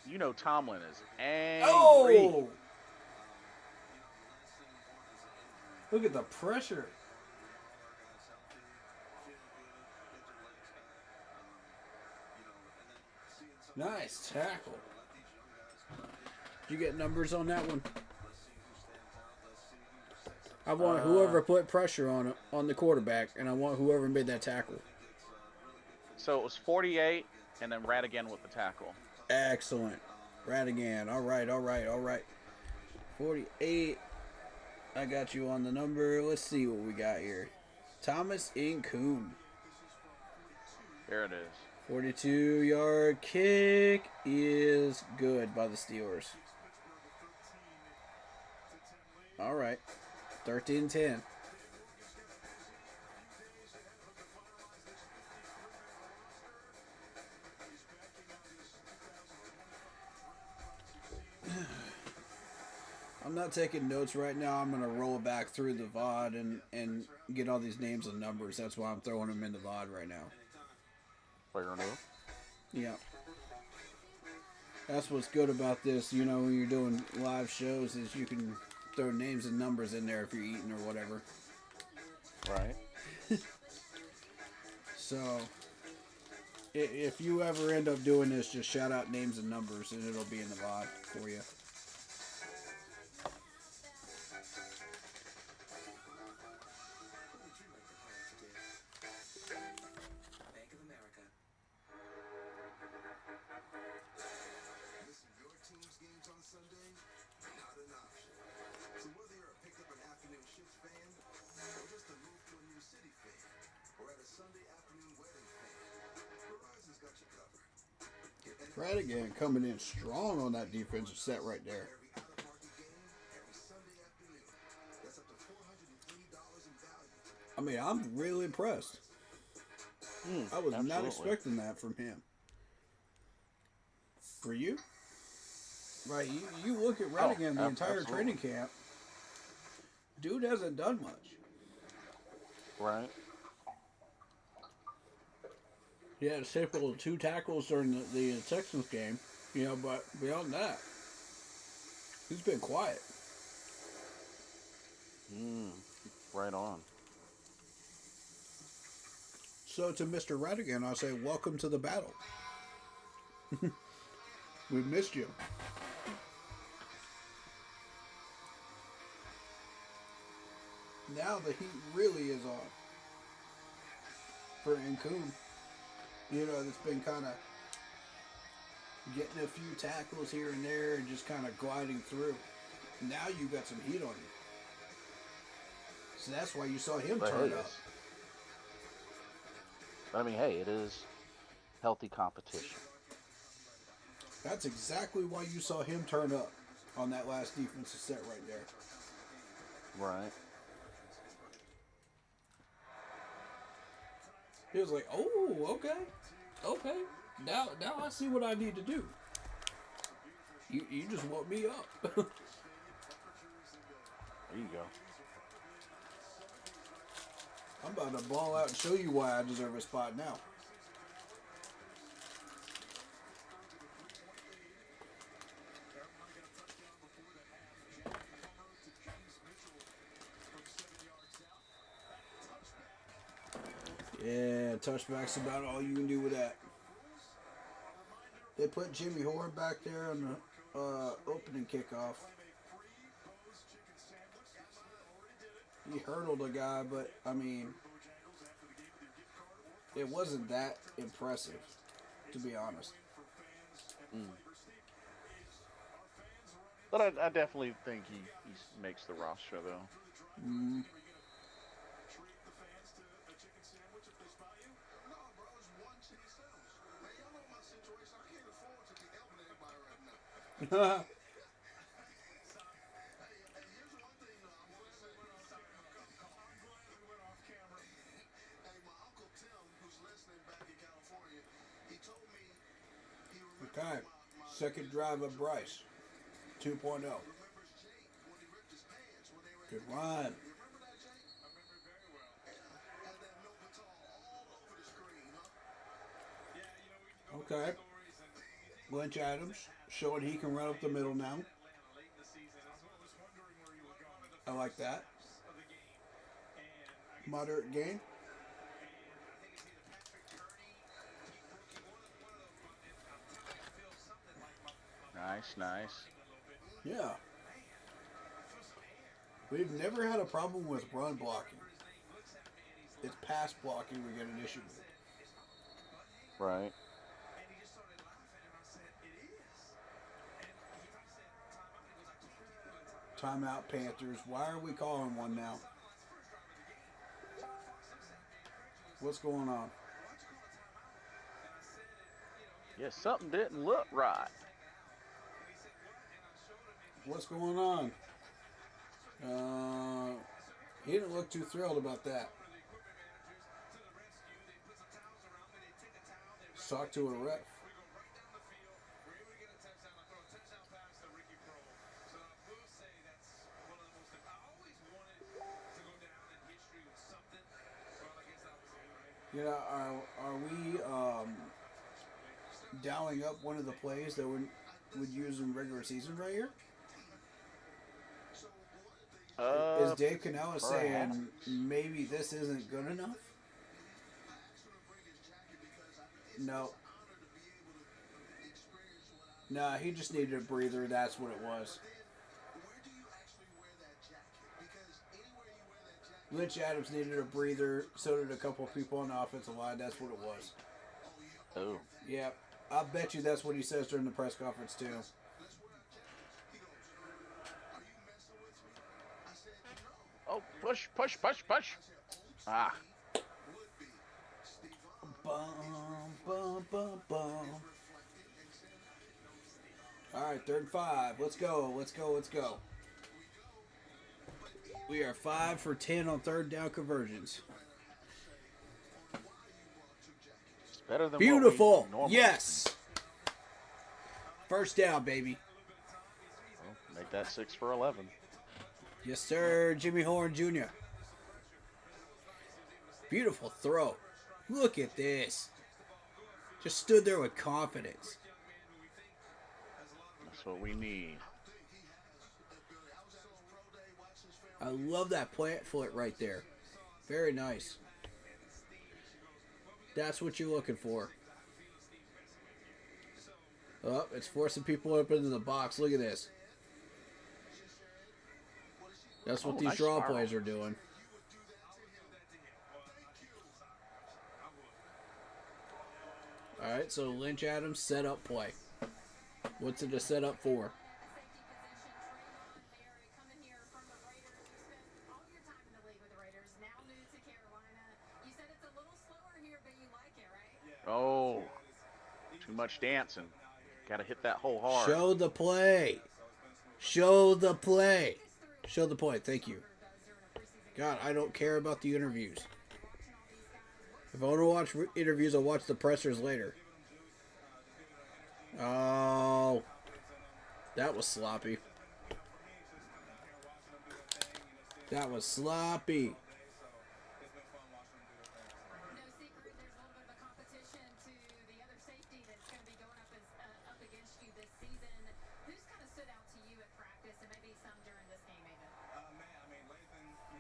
You know Tomlin is angry. Oh! Look at the pressure. Nice tackle. Did you get numbers on that one? I want whoever put pressure on the quarterback, and I want whoever made that tackle. So it was 48, and then Radigan with the tackle. Excellent. Radigan. All right, all right, all right. 48. I got you on the number. Let's see what we got here. Thomas Incoon. There it is. 42-yard kick is good by the Steelers. All right. 13-10. I'm not taking notes right now. I'm going to roll back through the VOD and get all these names and numbers. That's why I'm throwing them in the VOD right now. Fair enough. Yeah. That's what's good about this, you know, when you're doing live shows, is you can throw names and numbers in there if you're eating or whatever. Right. So, if you ever end up doing this, just shout out names and numbers and it'll be in the VOD for you. Radigan coming in strong on that defensive set right there. I mean, I'm really impressed. I was not absolutely. expecting that from him. For you? Right, you look at Radigan the entire absolutely. training camp. Dude hasn't done much. Right. He had a simple 2 tackles during the Texans game, you know, but beyond that, he's been quiet. Right on. So to Mr. Radigan, I'll say, welcome to the battle. We missed you. Now the heat really is on for Incun. You know, it's been kind of getting a few tackles here and there and just kind of gliding through. Now you got some heat on you. So that's why you saw him turn up. But I mean, hey, it is healthy competition. That's exactly why you saw him turn up on that last defensive set right there. Right. He was like, oh, okay. Now I see what I need to do. You just woke me up. There you go. I'm about to ball out and show you why I deserve a spot now. Yeah, touchback's about all you can do with that. They put Jimmy Horn back there on the opening kickoff. He hurdled a guy, but, I mean, it wasn't that impressive, to be honest. But I definitely think he makes the roster, though. Okay, second drive of Bryce, 2.0. Good run. Okay. Lynch Adams showing he can run up the middle now. I like that. Moderate gain. Nice. Yeah. We've never had a problem with run blocking. It's pass blocking we get an issue with. Right. Timeout Panthers. Why are we calling one now? What's going on? Yeah, something didn't look right. What's going on? He didn't look too thrilled about that. Talk to a ref. Yeah, are we dialing up one of the plays that would use in regular season right here? Is Dave Canella saying maybe this isn't good enough? No. Nah, he just needed a breather. That's what it was. Lynch Adams needed a breather. So did a couple of people on the offensive line. That's what it was. Oh. Yeah. I bet you that's what he says during the press conference, too. Oh, push. Ah. Bum, bum, bum, bum. All right, 3rd and 5. Let's go. We are 5 for 10 on 3rd down conversions. It's better than Beautiful. What we normally Yes. First down, baby. Well, make that 6 for 11. Yes, sir. Jimmy Horn Jr. Beautiful throw. Look at this. Just stood there with confidence. That's what we need. I love that plant foot right there. Very nice. That's what you're looking for. Oh, it's forcing people up into the box. Look at this. That's what these nice draw spiral. plays are doing. All right, so Lynch Adams set up play. What's it a set up for? Oh, too much dancing. Got to hit that hole hard. Show the play. Show the play. Show the play. Thank you. God, I don't care about the interviews. If I want to watch interviews, I'll watch the pressers later. Oh, that was sloppy. That was sloppy.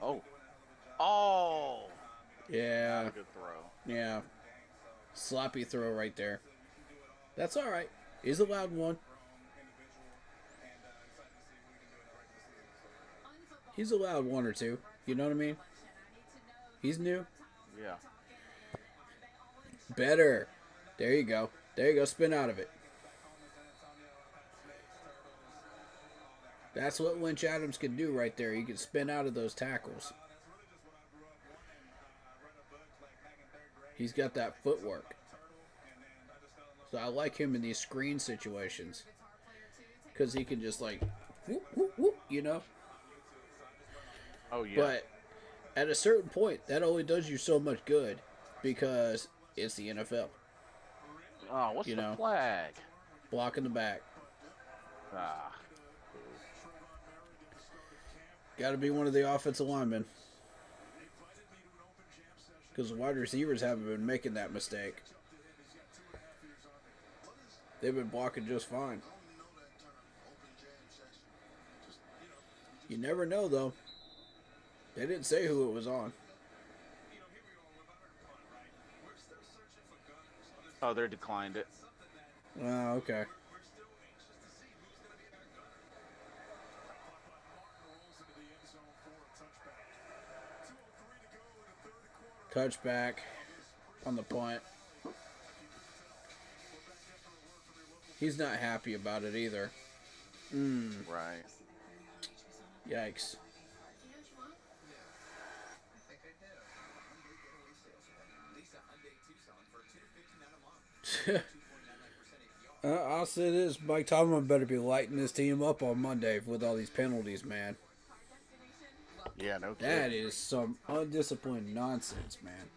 Oh. Oh. Yeah. Not a good throw. Yeah. Sloppy throw right there. That's all right. He's allowed one. He's allowed one or two. You know what I mean? He's new. Yeah. Better. There you go. There you go. Spin out of it. That's what Lynch Adams can do right there. He can spin out of those tackles. He's got that footwork. So I like him in these screen situations. Because he can just like, whoop, whoop, whoop, you know? Oh, yeah. But at a certain point, that only does you so much good. Because it's the NFL. Oh, what's the flag? Blocking the back. Ah. Got to be one of the offensive linemen. Because the wide receivers haven't been making that mistake. They've been blocking just fine. You never know, though. They didn't say who it was on. Oh, they declined it. Oh, okay. Touchback on the punt. He's not happy about it either. Right. Yikes. I'll say this, Mike Tomlin better be lighting his team up on Monday with all these penalties, man. Yeah, no kidding. That is some undisciplined nonsense, man.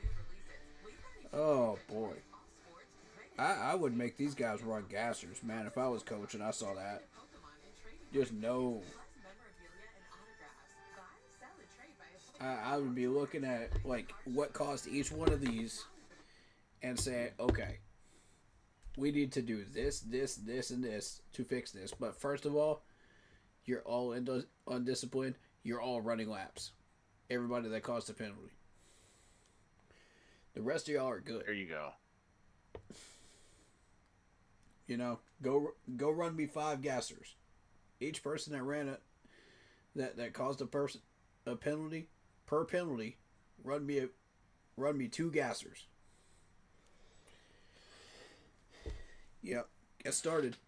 Oh, boy. I would make these guys run gassers, man, if I was coaching. I saw that. Just no. I would be looking at, like, what cost each one of these and say, okay, we need to do this, this, this, and this to fix this. But first of all, you're all undisciplined. You're all running laps. Everybody that caused a penalty. The rest of y'all are good. There you go. You know, go run me 5 gassers. Each person that ran it, that caused a penalty, per penalty, run me 2 gassers. Yep, get started.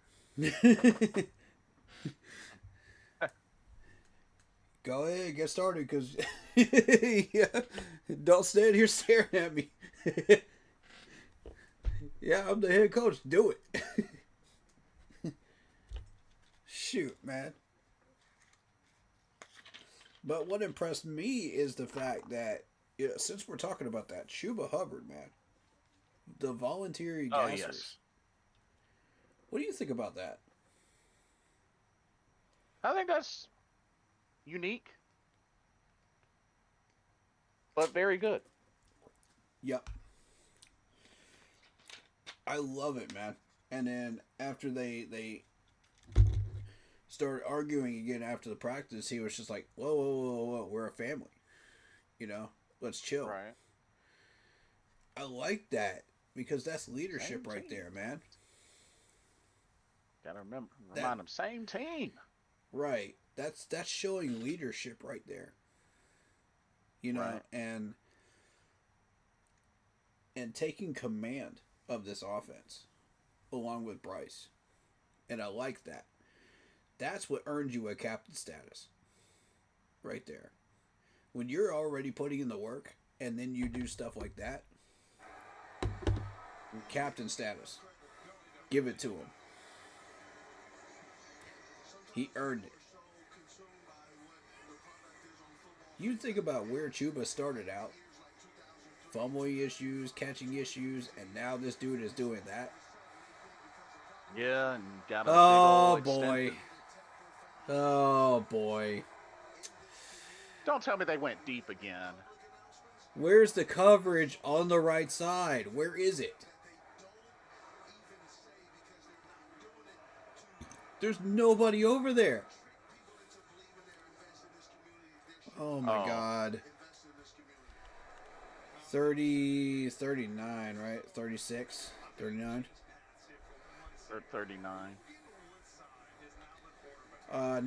Go ahead, get started, because yeah, don't stand here staring at me. Yeah, I'm the head coach. Do it. Shoot, man. But what impressed me is the fact that, since we're talking about that, Chuba Hubbard, man, the voluntary gassers. Oh, yes. What do you think about that? I think that's unique, but very good. Yep. I love it, man. And then after they started arguing again after the practice, he was just like, whoa, whoa, whoa, whoa, we're a family. You know, let's chill. Right. I like that because that's leadership Same right team. there, man. Gotta remind them, same team. Right. That's showing leadership right there. You know, Right. and taking command of this offense along with Bryce. And I like that. That's what earns you a captain status. Right there. When you're already putting in the work and then you do stuff like that, captain status. Give it to him. He earned it. You think about where Chuba started out. Fumbling issues, catching issues, and now this dude is doing that. Yeah, and got a Oh, big ol' boy. extended- Oh, boy. Don't tell me they went deep again. Where's the coverage on the right side? Where is it? There's nobody over there. Oh my Oh. God. 39, right? 36, 39. Or 39.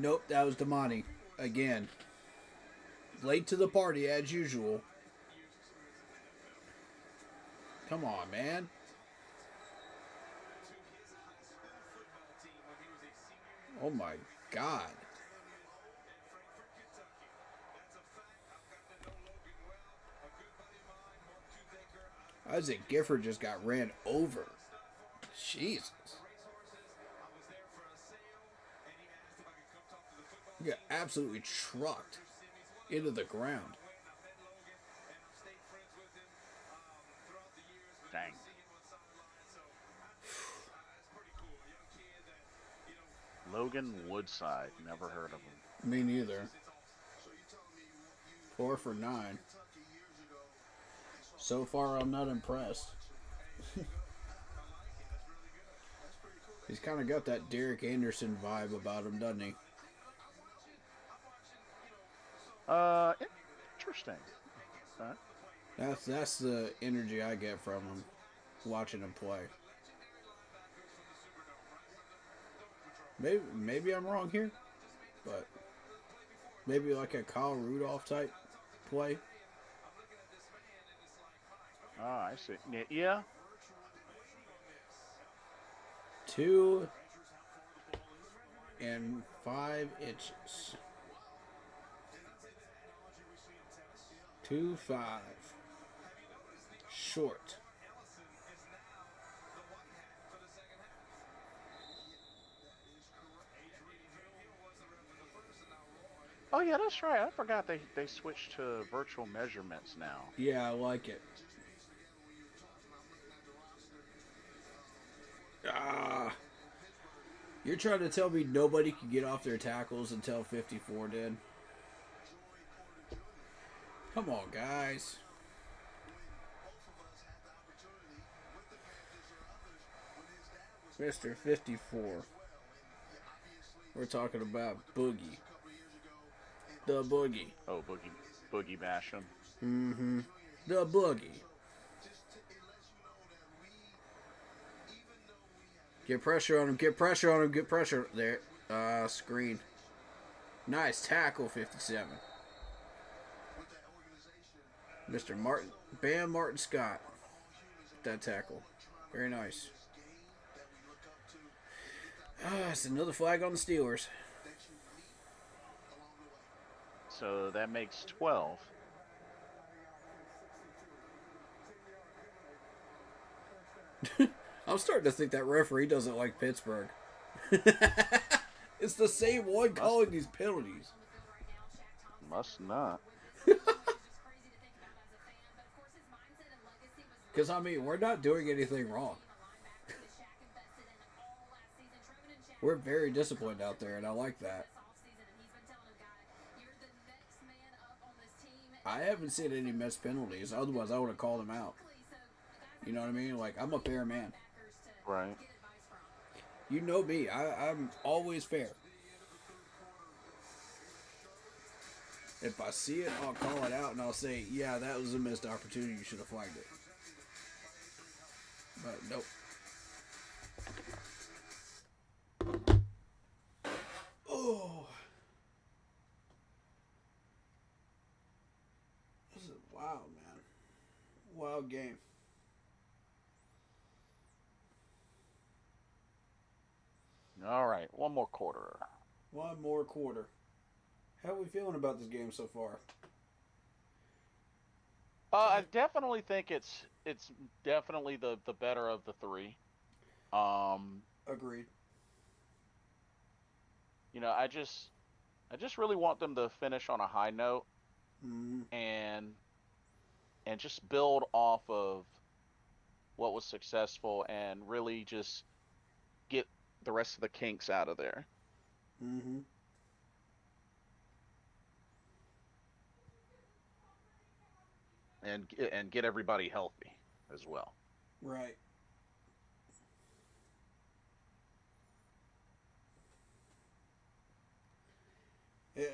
Nope, that was Damani. Again. Late to the party as usual. Come on, man. Oh my God. Isaac Gifford just got ran over. Jesus. He got absolutely trucked into the ground. Dang. Logan Woodside. Never heard of him. Me neither. 4 for 9. So far, I'm not impressed. He's kind of got that Derek Anderson vibe about him, doesn't he? Interesting. That's the energy I get from him, watching him play. Maybe I'm wrong here, but maybe like a Kyle Rudolph type play. Oh, I see. Yeah. 2 and 5 inches. 2-5. Short. Oh, yeah, that's right. I forgot they switched to virtual measurements now. Yeah, I like it. You're trying to tell me nobody could get off their tackles until 54 did? Come on, guys. Mr. 54. We're talking about Boogie. The Boogie. Oh, Boogie Basham. Mm-hmm. The Boogie. Get pressure on him. Get pressure on him. Get pressure. There. Screen. Nice tackle, 57. Mr. Martin. Bam Martin Scott. That tackle. Very nice. It's another flag on the Steelers. So that makes 12. I'm starting to think that referee doesn't like Pittsburgh. It's the same one calling these penalties. Must not. Because, I mean, we're not doing anything wrong. We're very disciplined out there, and I like that. I haven't seen any missed penalties. Otherwise, I would have called them out. You know what I mean? Like, I'm a fair man. Right. get advice from. You know me. I'm always fair. If I see it, I'll call it out and I'll say, yeah, that was a missed opportunity. You should have flagged it. But nope. Oh. This is wild, man. Wild game. All right, one more quarter. One more quarter. How are we feeling about this game so far? I definitely think it's definitely the better of the three. Um, Agreed. I just really want them to finish on a high note Mm-hmm. and just build off of what was successful and really just get the rest of the kinks out of there. Mm-hmm. And get everybody healthy as well. Right. Yeah.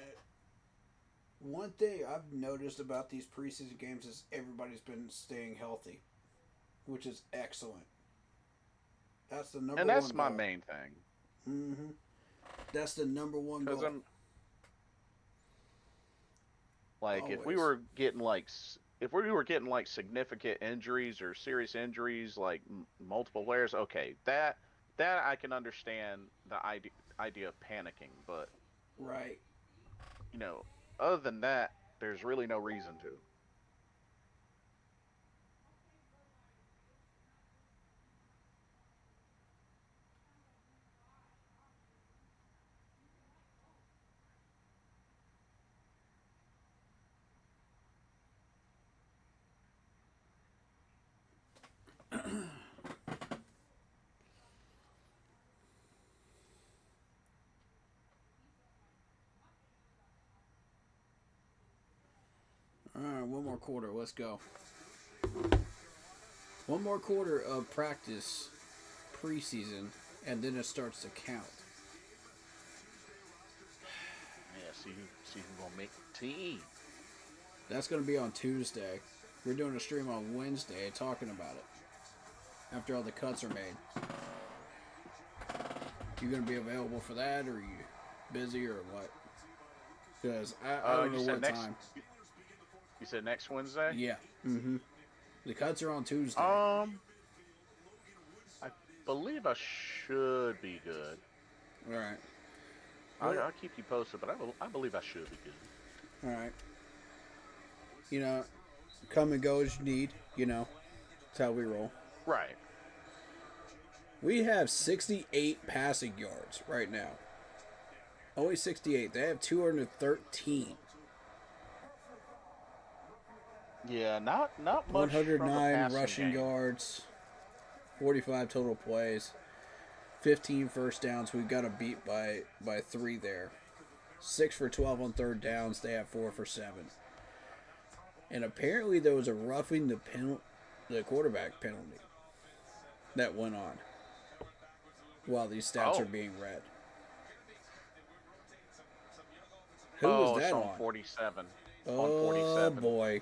One thing I've noticed about these preseason games is everybody's been staying healthy, which is excellent. That's the number And that's one my goal. main thing. Mm-hmm. That's the number one Because goal. I'm like, Always. if we were getting like significant injuries or serious injuries, like multiple players, okay, that I can understand the idea of panicking. But Right. you know, other than that, there's really no reason to. All right, one more quarter. Let's go. One more quarter of practice preseason, and then it starts to count. Yeah, see who's gonna make the team. That's going to be on Tuesday. We're doing a stream on Wednesday talking about it after all the cuts are made. You going to be available for that, or are you busy, or what? Because I don't You know said what next. time. You said next Wednesday. Yeah. Mm-hmm. The cuts are on Tuesday. I believe I should be good. All right. I'll keep you posted, but I believe I should be good. All right. You know, come and go as you need. You know, that's how we roll. Right. We have 68 passing yards right now. Only 68. They have 213. Yeah, not much from the 109 passing rushing game. yards. 45 total plays. 15 first downs. We've got to beat by 3 there. 6 for 12 on third downs. They have 4 for 7. And apparently there was a roughing the quarterback penalty that went on while these stats are being read. Who was that it's on? 47. Oh, On 47. boy.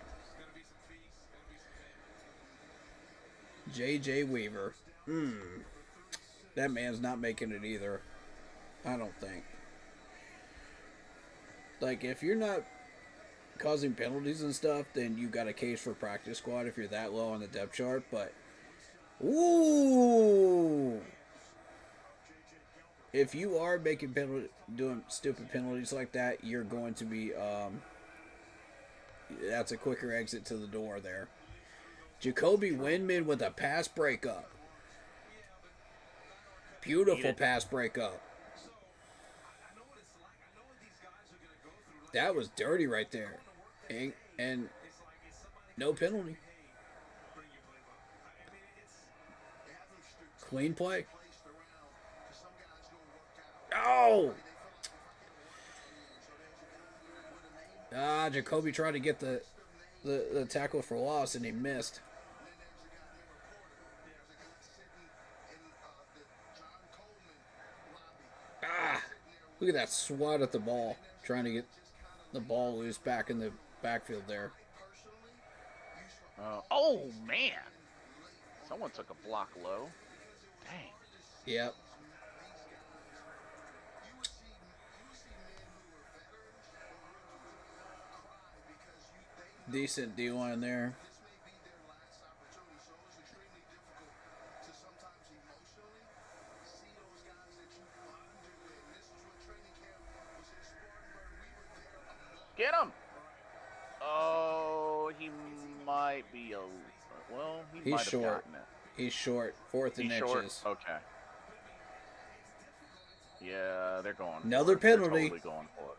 J.J. Weaver. That man's not making it either. I don't think. Like, if you're not causing penalties and stuff, then you got a case for practice squad if you're that low on the depth chart, but ooh, if you are doing stupid penalties like that, you're going to be that's a quicker exit to the door there. Jacoby Windman with a pass breakup. Beautiful pass breakup. That was dirty right there. And no penalty. Clean play. Oh! Jacoby tried to get the tackle for loss and he missed. Look at that swat at the ball, trying to get the ball loose back in the backfield there. Oh, man. Someone took a block low. Dang. Yep. Decent D-line there. Get him! Oh, he might be well, he He's might have short. gotten it. He's short. Fourth and He's inches. short? Okay. Yeah, they're going Another for it. penalty. They're totally going for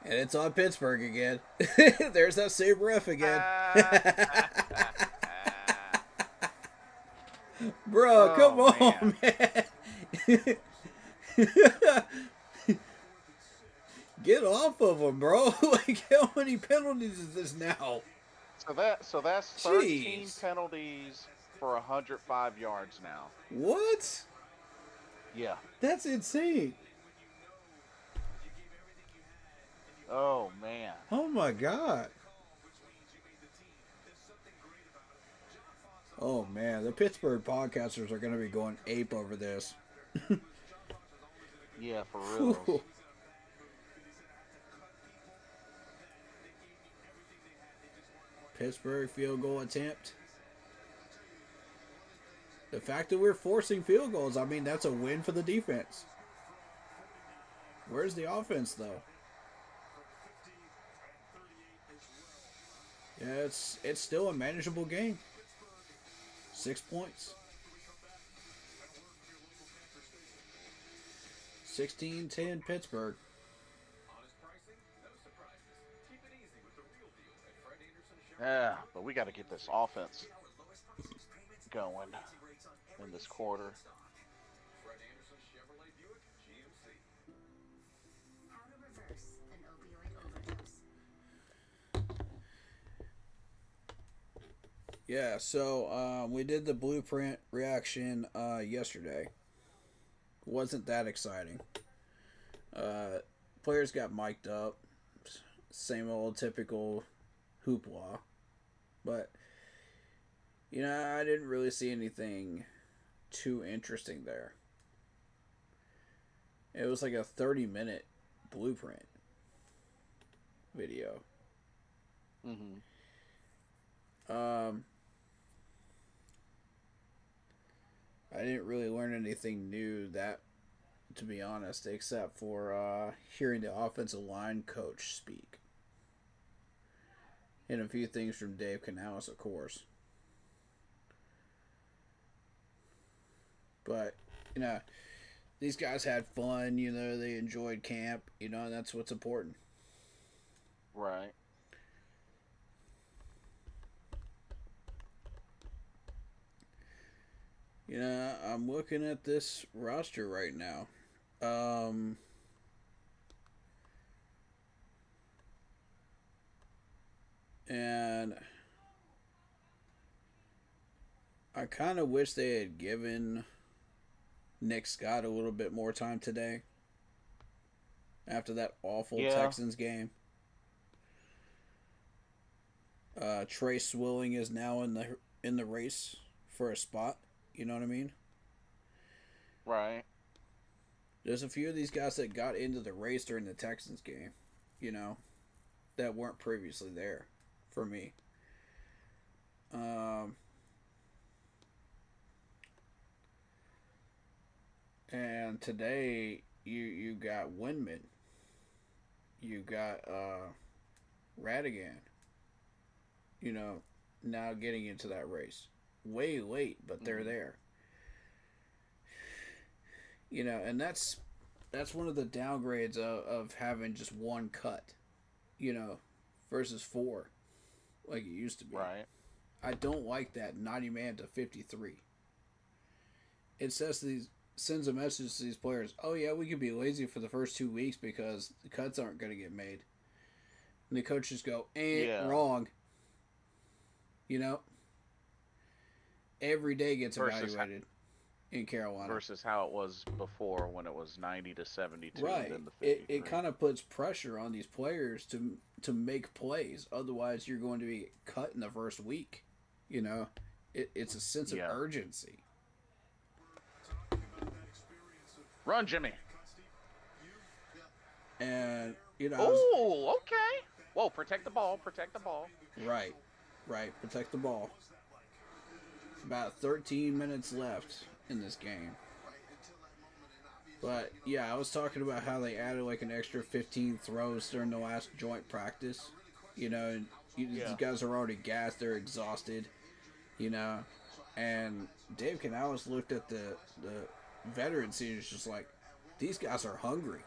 it. And it's on Pittsburgh again. There's that same ref again. Bro, come on, man. Get off of him, bro. Like, how many penalties is this now? So that's 13 Jeez. penalties for 105 yards now. What? Yeah. That's insane. Oh, man. Oh, my God. Oh, man. The Pittsburgh podcasters are going to be going ape over this. Yeah, for real. Pittsburgh field goal attempt. The fact that we're forcing field goals, I mean, that's a win for the defense. Where's the offense, though? Yeah, it's still a manageable game. 6 points. 16-10 Pittsburgh. Yeah, but we got to get this offense going in this quarter. How to reverse an opioid overdose. Yeah, so we did the blueprint reaction yesterday. Wasn't that exciting. Players got mic'd up. Same old typical hoopla. But, you know, I didn't really see anything too interesting there. It was like a 30-minute blueprint video. Mm-hmm. I didn't really learn anything new to be honest, except for hearing the offensive line coach speak. And a few things from Dave Canales, of course. But, you know, these guys had fun, you know, they enjoyed camp, you know, and that's what's important. Right. You know, I'm looking at this roster right now. And I kind of wish they had given Nick Scott a little bit more time today after that awful Texans game. Trey Swilling is now in the race for a spot. You know what I mean? Right. There's a few of these guys that got into the race during the Texans game, you know, that weren't previously there for me. And today you got Windman. You got Radigan. You know, now getting into that race. Way late, but they're there. You know, and that's one of the downgrades of having just one cut, you know, versus 4, like it used to be. Right. I don't like that 90 man to 53. It sends a message to these players. Oh yeah, we could be lazy for the first 2 weeks because the cuts aren't going to get made. And the coaches go, wrong. You know, every day gets evaluated. in Carolina. Versus how it was before when it was 90 to 72 Right. and then the 53. It kind of puts pressure on these players to make plays. Otherwise, you're going to be cut in the first week. You know, it's a sense of urgency. Run, Jimmy. And, you know. Oh, okay. Whoa, protect the ball. Protect the ball. Right. Protect the ball. About 13 minutes left in this game. But, yeah, I was talking about how they added like an extra 15 throws during the last joint practice. You know, and these guys are already gassed. They're exhausted. You know. And Dave Canales looked at the veterans and was just like, these guys are hungry.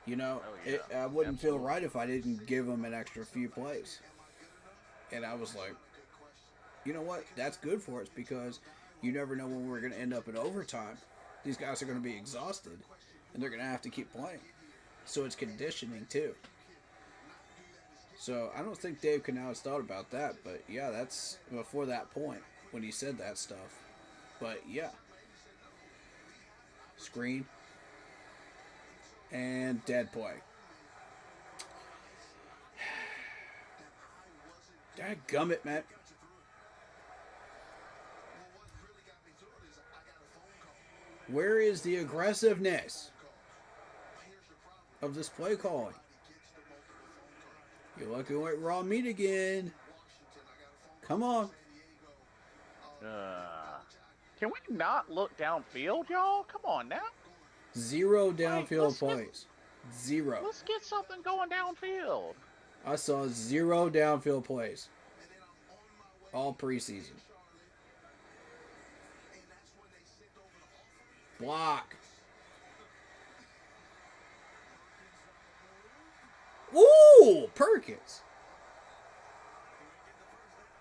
You know, I wouldn't feel right if I didn't give them an extra few plays. And I was like, you know what? That's good for us because you never know when we're going to end up in overtime. These guys are going to be exhausted, and they're going to have to keep playing. So it's conditioning, too. So I don't think Dave Canales thought about that, but yeah, that's before that point when he said that stuff. But yeah. Screen. And dead play. Dadgummit, man. Where is the aggressiveness of this play calling? You're looking like raw meat again. Come on. Can we not look downfield, y'all? Come on now. 0 downfield plays. 0. Let's get something going downfield. I saw 0 downfield plays. All preseason. Block. Ooh, Perkins.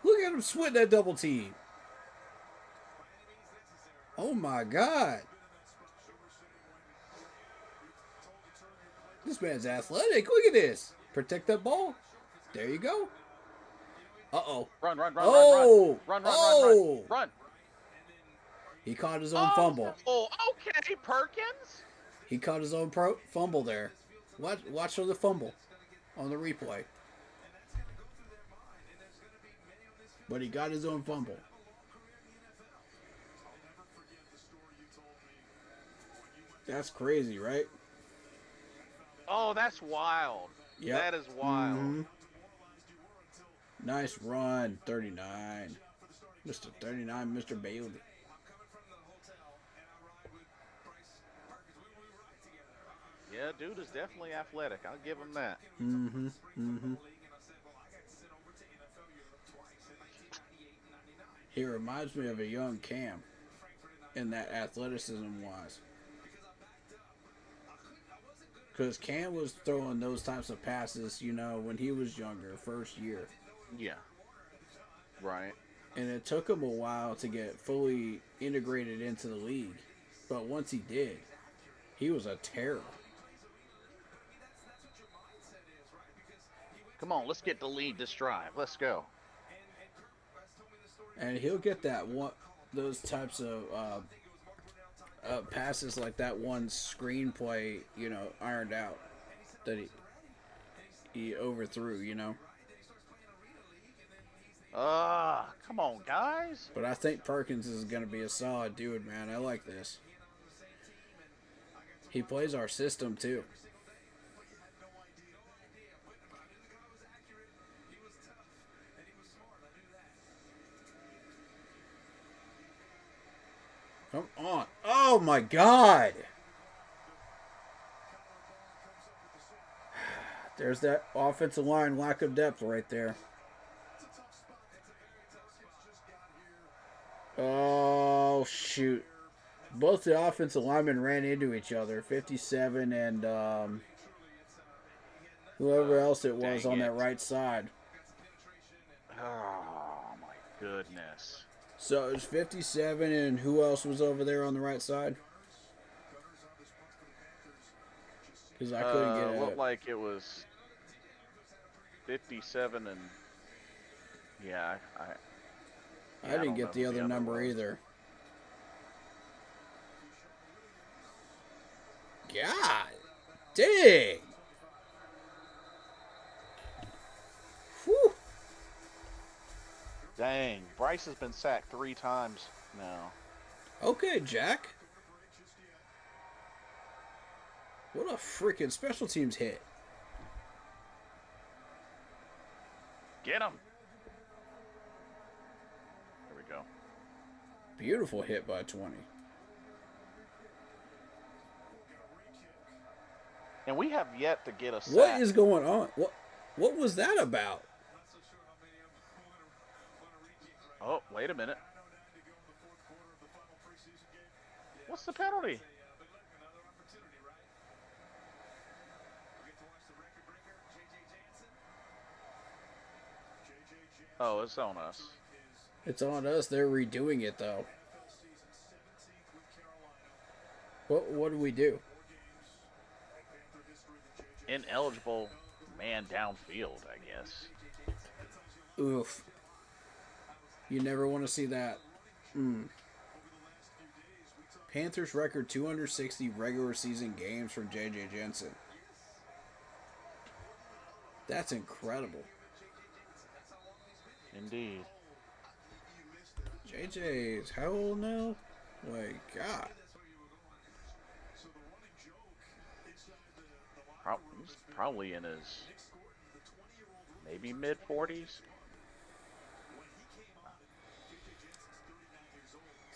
Look at him sweat that double team. Oh my God. This man's athletic. Look at this. Protect that ball. There you go. Uh-oh. Run, Oh. run. He caught his own fumble. Oh, okay, Perkins. He caught his own fumble there. Watch for the fumble on the replay. But he got his own fumble. That's crazy, right? Oh, that's wild. Yep. That is wild. Mm-hmm. Nice run, 39. Mr. 39, Mr. Bailey. Yeah, dude is definitely athletic. I'll give him that. Mm-hmm. Mm-hmm. He reminds me of a young Cam in that athleticism-wise. Because Cam was throwing those types of passes, you know, when he was younger, first year. Yeah. Right. And it took him a while to get fully integrated into the league. But once he did, he was a terror. Come on, let's get the lead this drive. Let's go. And he'll get that one, those types of passes like that one screenplay, you know, ironed out that he overthrew, you know. Come on, guys. But I think Perkins is going to be a solid dude, man. I like this. He plays our system too. Come on. Oh my God. There's that offensive line lack of depth right there. Oh, shoot. Both the offensive linemen ran into each other. 57 and whoever else it was on that right side. Oh, my goodness. So it was 57 and who else was over there on the right side? Because I couldn't get it. Looked like it was 57 and... Yeah, I didn't get the other number either. God dang. Whew. Dang, Bryce has been sacked 3 times now. Okay, Jack. What a freaking special teams hit. Get him. There we go. Beautiful hit by 20. And we have yet to get a sack. What is going on? What was that about? Oh, wait a minute. What's the penalty? Oh, it's on us. It's on us. They're redoing it though. What do we do? Ineligible man downfield, I guess. Oof. You never want to see that. Panthers record 260 regular season games from J.J. Jensen. That's incredible. Indeed. JJ's how old now? My God. He's probably in his maybe mid-40s.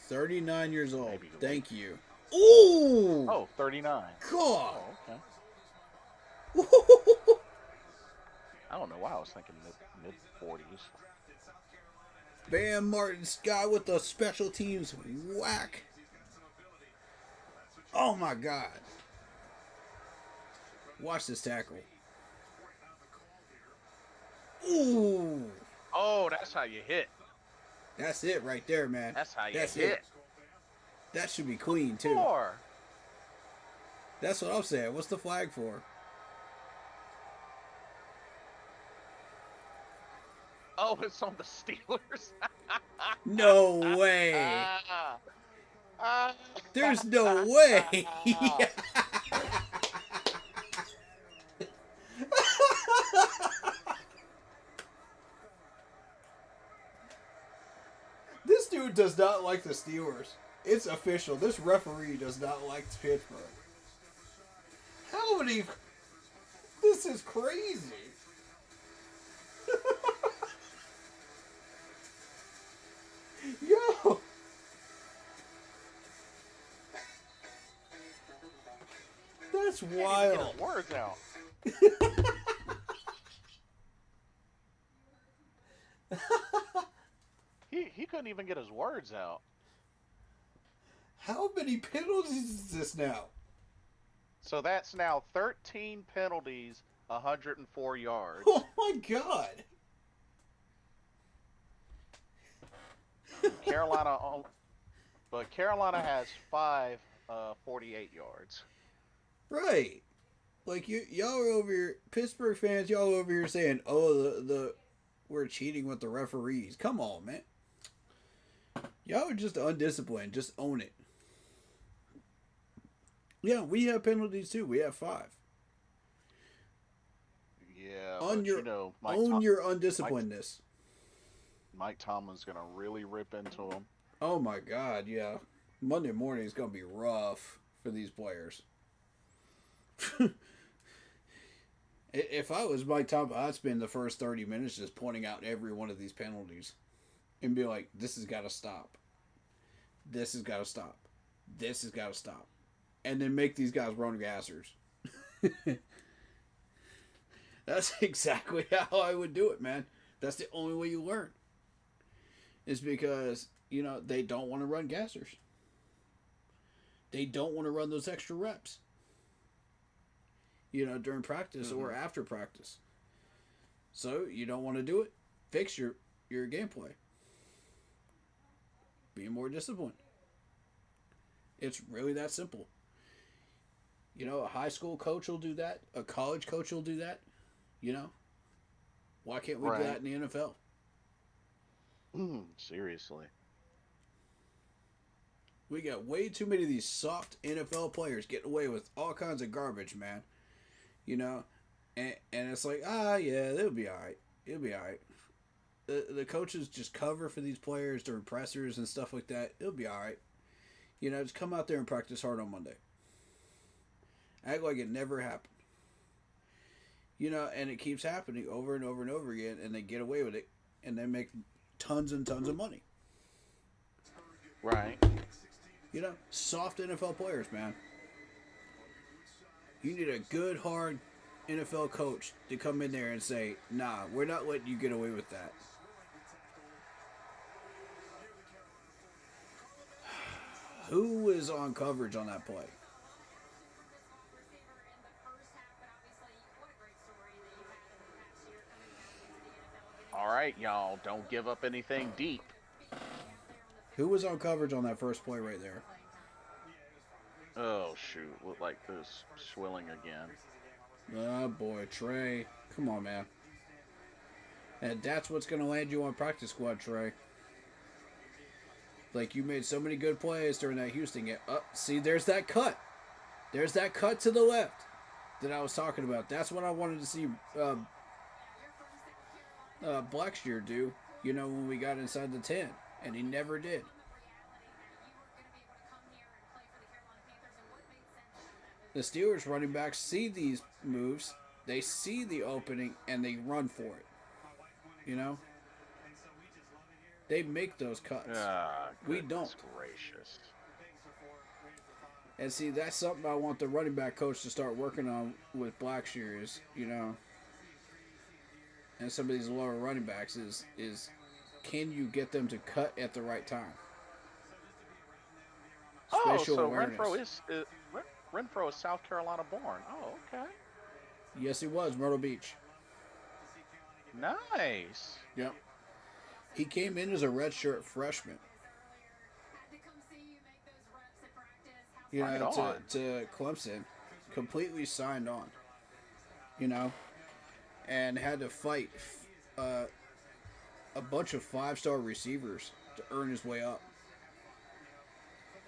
39 years old. Maybe. Thank you. Ooh! Oh, 39. God! Oh, okay. I don't know why I was thinking mid-40s. Bam Martin Scott with the special teams whack. Oh my God. Watch this tackle. Ooh. Oh, that's how you hit. That's it right there, man. That's how you That's hit. it. That should be clean, too. 4. That's what I'm saying. What's the flag for? Oh, it's on the Steelers. No way. There's no way. This dude does not like the Steelers. It's official. This referee does not like Pittsburgh. How many? This is crazy. Yo. That's wild. Get his words out. He couldn't even get his words out. How many penalties is this now? So that's now 13 penalties, 104 yards. Oh my God. Carolina has 5 48 yards. Right. Like y'all are over here, Pittsburgh fans, y'all over here saying, "Oh, the we're cheating with the referees." Come on, man. Y'all are just undisciplined. Just own it. Yeah, we have penalties too. We have 5. Yeah, Own but your, you know, own your undisciplinedness. Mike Tomlin's gonna really rip into him. Oh my God, yeah. Monday morning is gonna be rough for these players. If I was Mike Tomlin, I'd spend the first 30 minutes just pointing out every one of these penalties and be like, "This has got to stop. This has got to stop. This has got to stop," and then make these guys run gassers. That's exactly how I would do it, man. That's the only way you learn. Is because, you know, they don't want to run gassers. They don't want to run those extra reps. You know, during practice or after practice. So, you don't want to do it. Fix your gameplay. Be more disciplined. It's really that simple. You know, a high school coach will do that. A college coach will do that. You know? Why can't we do that in the NFL? Seriously. We got way too many of these soft NFL players getting away with all kinds of garbage, man. You know, and it's like, yeah, it'll be all right. It'll be all right. The coaches just cover for these players during pressers and stuff like that. It'll be all right. You know, just come out there and practice hard on Monday. Act like it never happened. You know, and it keeps happening over and over and over again, and they get away with it, and they make tons and tons of money. Right. You know, soft NFL players, man. You need a good, hard NFL coach to come in there and say, nah, we're not letting you get away with that. Who was on coverage on that play? All right, y'all, don't give up anything deep. Who was on coverage on that first play right there? Oh, shoot. Looked like this swilling again. Oh, boy, Trey. Come on, man. And that's what's going to land you on practice squad, Trey. Like, you made so many good plays during that Houston game. See, there's that cut. There's that cut to the left that I was talking about. That's what I wanted to see Blackshear do, you know, when we got inside the 10. And he never did. The Steelers running backs see these moves. They see the opening, and they run for it. You know? They make those cuts. We don't. Gracious. And see, that's something I want the running back coach to start working on with Blackshear is, you know, and some of these lower running backs is can you get them to cut at the right time? Spatial awareness. Renfro is South Carolina born. Oh, okay. Yes, he was. Myrtle Beach. Nice. Yep. He came in as a redshirt freshman. You know, to Clemson, completely signed on. You know, and had to fight a bunch of 5-star receivers to earn his way up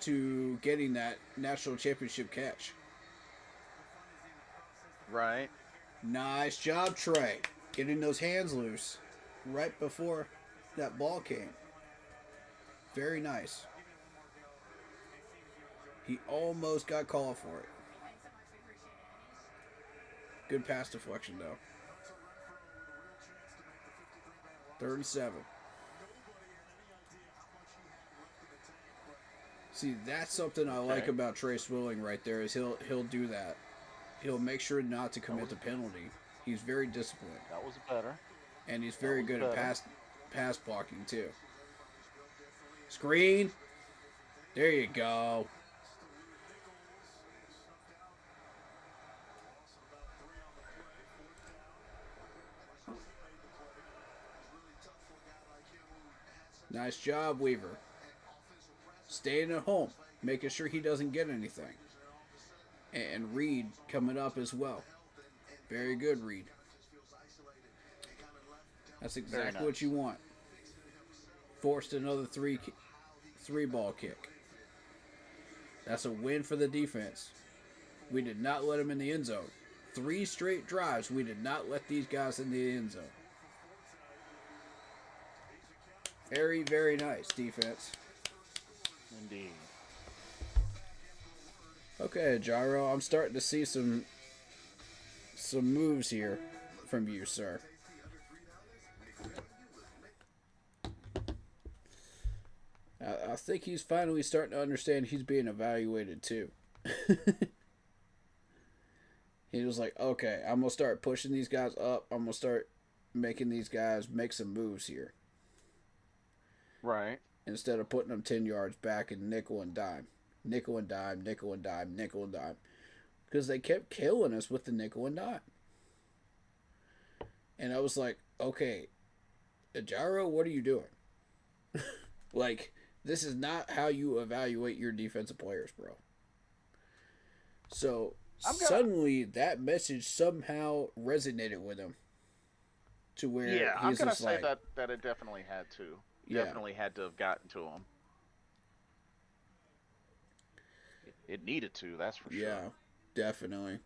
to getting that national championship catch. Right. Nice job, Trey. Getting those hands loose right before that ball came. Very nice. He almost got called for it. Good pass deflection, though. 3rd and 7. See, that's something I like about Trey Swilling right there is he'll do that. He'll make sure not to commit the penalty. He's very disciplined. That was better. And he's very good at pass blocking too. Screen. There you go. Nice job, Weaver. Staying at home, making sure he doesn't get anything. And Reed coming up as well. Very good, Reed. That's exactly what you want. Forced another three ball kick. That's a win for the defense. We did not let him in the end zone. 3 straight drives, we did not let these guys in the end zone. Very, very nice defense. Indeed. Okay, Gyro, I'm starting to see some moves here from you, sir. I think he's finally starting to understand he's being evaluated too. He was like, okay, I'm going to start pushing these guys up. I'm going to start making these guys make some moves here. Right. Instead of putting them 10 yards back and nickel and dime. Nickel and dime, nickel and dime, nickel and dime. Because they kept killing us with the nickel and dime. And I was like, okay, Gyro, what are you doing? Like, this is not how you evaluate your defensive players, bro. So, suddenly, that message somehow resonated with him. To where I'm he's going to just say like, that it definitely had to. Yeah. Definitely had to have gotten to him. It needed to, that's for sure. Yeah, definitely.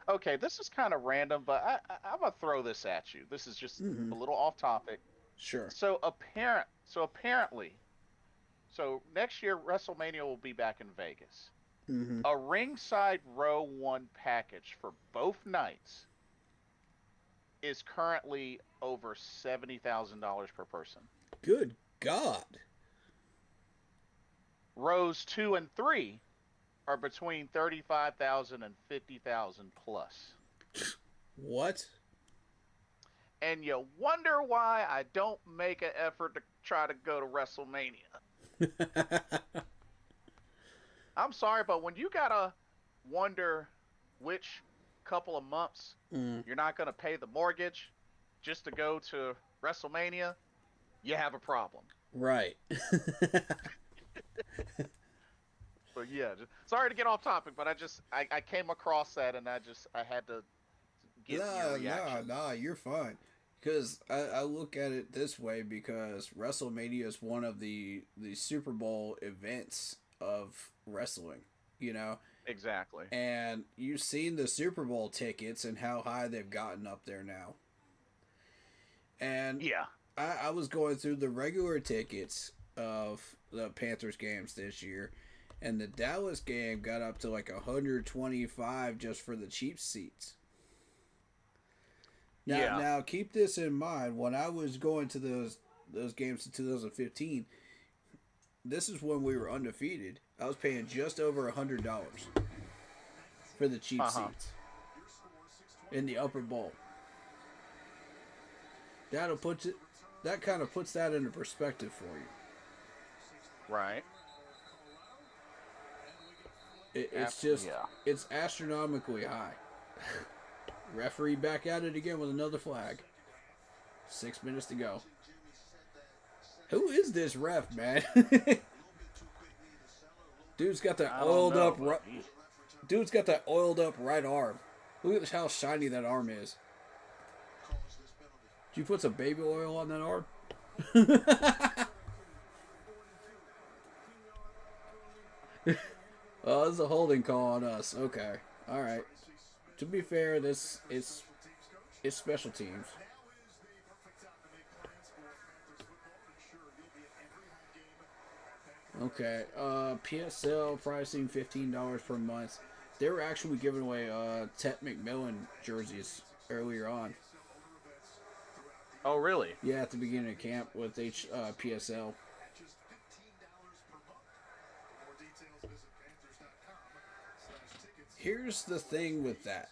Okay, this is kind of random, but I'm gonna throw this at you. This is just Mm-hmm. a little off topic. Sure. So apparently, so next year WrestleMania will be back in Vegas. Mm-hmm. A ringside row one package for both nights is currently over $70,000 per person. Good God. Rows 2 and 3 are between 35,000 and 50,000 plus. What? And you wonder why I don't make an effort to try to go to WrestleMania. I'm sorry, but when you gotta wonder which couple of months you're not gonna pay the mortgage just to go to WrestleMania, you have a problem. Right. But yeah, sorry to get off topic, but I came across that and I had to get your reaction. Nah, you're fine. Because I look at it this way, because WrestleMania is one of the Super Bowl events of wrestling, you know? Exactly. And you've seen the Super Bowl tickets and how high they've gotten up there now. And Yeah. I was going through the regular tickets of the Panthers games this year, and the Dallas game got up to like 125 just for the cheap seats. Now keep this in mind. When I was going to those games in 2015, this is when we were undefeated. I was paying just over $100 for the cheap seats in the upper bowl. That kind of puts that into perspective for you. Right. It's astronomically high. Referee back at it again with another flag. 6 minutes to go. Who is this ref, man? Dude's got that oiled up right arm. Look at how shiny that arm is. Did you put some baby oil on that arm? Oh, this is a holding call on us. Okay. All right. To be fair, it's special teams. Okay. PSL pricing $15 per month. They were actually giving away Tet McMillan jerseys earlier on. Oh, really? Yeah, at the beginning of camp with PSL. Here's the thing with that,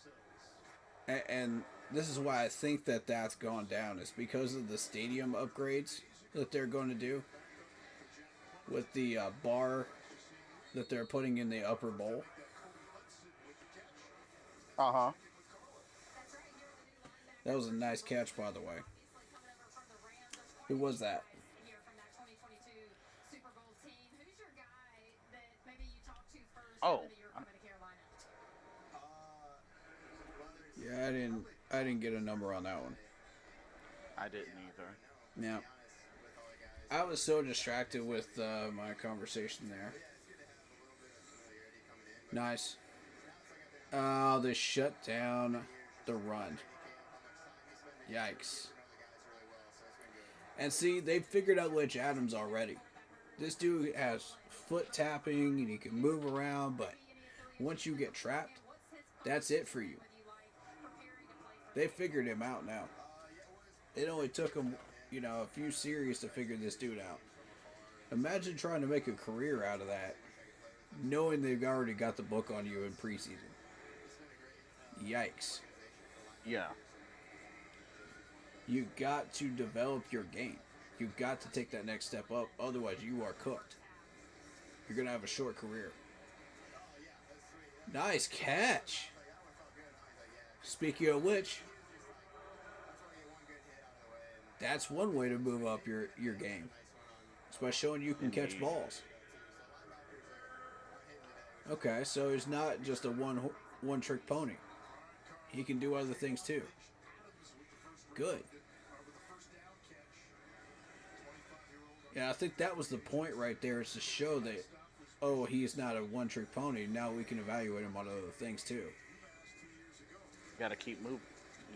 and this is why I think that that's gone down, is because of the stadium upgrades that they're going to do with the bar that they're putting in the upper bowl. Uh-huh. That was a nice catch, by the way. Who was that? Oh. Yeah, I didn't get a number on that one. I didn't either. Yeah. I was so distracted with my conversation there. Nice. Oh, they shut down the run. Yikes. And see, they figured out Rich Adams already. This dude has foot tapping and he can move around, but once you get trapped, that's it for you. They figured him out now. It only took them, a few series to figure this dude out. Imagine trying to make a career out of that, knowing they've already got the book on you in preseason. Yikes. Yeah. You got to develop your game. You got to take that next step up. Otherwise, you are cooked. You're going to have a short career. Nice catch. Speaking of which, that's one way to move up your game. It's by showing you can catch balls. Okay, so he's not just a one-trick pony. He can do other things too. good. Yeah, I think that was the point right there, is to show that, oh, he's not a one-trick pony. Now we can evaluate him on other things too. Got to keep moving,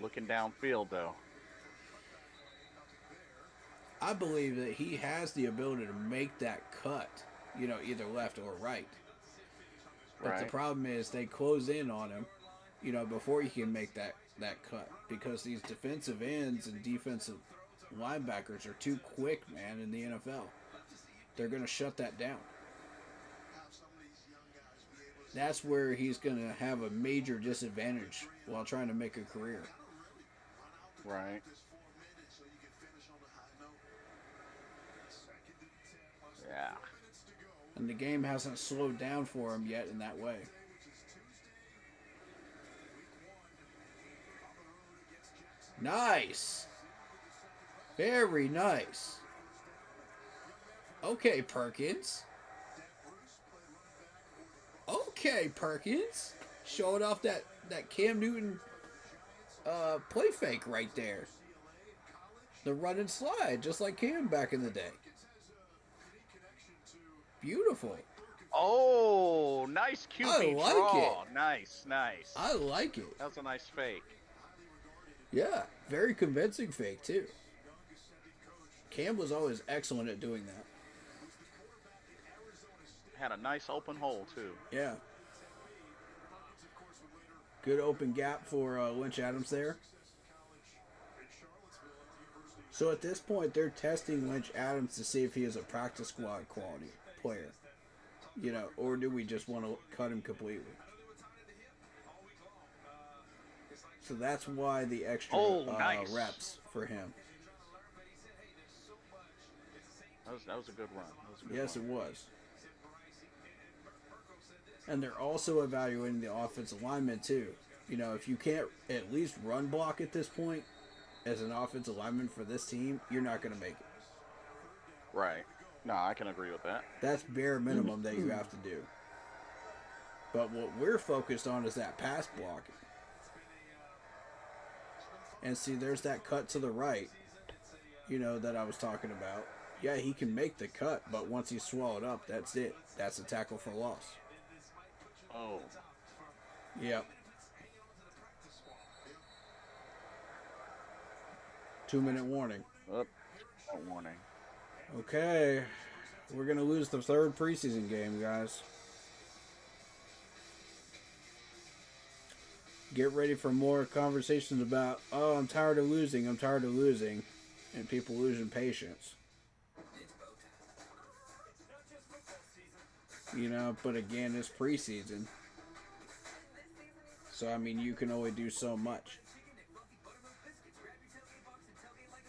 looking downfield though. I believe that he has the ability to make that cut, either left or right. But the problem is they close in on him, before he can make that cut, because these defensive ends and defensive linebackers are too quick, man, in the NFL. They're going to shut that down. That's where he's going to have a major disadvantage while trying to make a career. Right. Yeah. And the game hasn't slowed down for him yet in that way. Nice. Very nice. Okay, Perkins. Okay, Perkins. Showing off that Cam Newton play fake right there. The run and slide, just like Cam back in the day. Beautiful. Oh, nice QB I like draw. it. Nice. I like it. That was a nice fake. Yeah, very convincing fake, too. Cam was always excellent at doing that. Had a nice open hole, too. Yeah. Good open gap for Lynch Adams there. So at this point, they're testing Lynch Adams to see if he is a practice squad quality player. Or do we just want to cut him completely? So that's why the extra nice. reps for him. That was a good run. Yes, it was. And they're also evaluating the offensive lineman too. If you can't at least run block at this point as an offensive lineman for this team, you're not going to make it. Right. No, I can agree with that. That's bare minimum that you have to do. But what we're focused on is that pass blocking. And see, there's that cut to the right, that I was talking about. Yeah, he can make the cut, but once he's swallowed up, that's it. That's a tackle for loss. Oh. Yep. 2-minute warning. Oh, warning. Okay. We're going to lose the third preseason game, guys. Get ready for more conversations about, oh, I'm tired of losing, and people losing patience. But again, it's preseason. So, you can only do so much.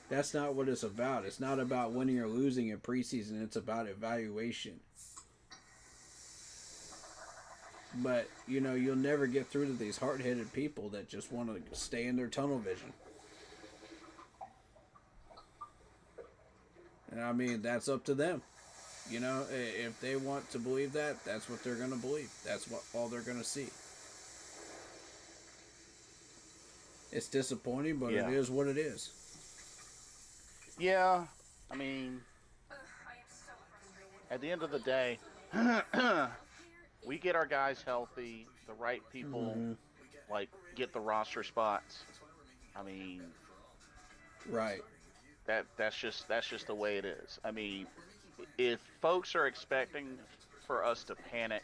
That's not what it's about. It's not about winning or losing in preseason. It's about evaluation. But, you'll never get through to these hard-headed people that just want to stay in their tunnel vision. And, that's up to them. If they want to believe that, that's what they're going to believe. That's all they're going to see. It's disappointing, but It is what it is. Yeah, at the end of the day, we get our guys healthy, the right people, get the roster spots. Right. That's just the way it is. If folks are expecting for us to panic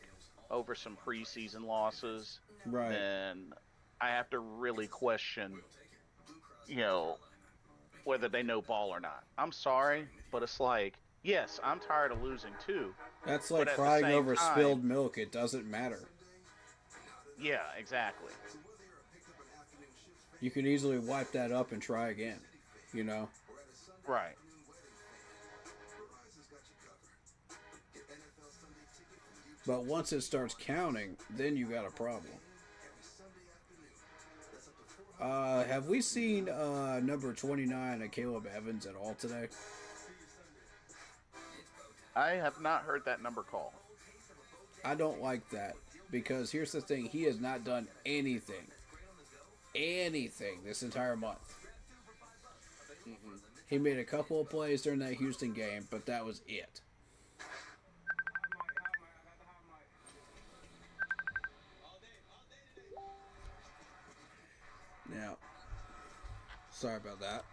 over some preseason losses, right, then I have to really question, whether they know ball or not. I'm sorry, but it's yes, I'm tired of losing too. That's like crying over spilled milk. It doesn't matter. Yeah, exactly. You can easily wipe that up and try again, Right. But once it starts counting, then you got a problem. Have we seen number 29 of Caleb Evans at all today? I have not heard that number called. I don't like that, because here's the thing. He has not done anything this entire month. He made a couple of plays during that Houston game, but that was it. Now, sorry about that.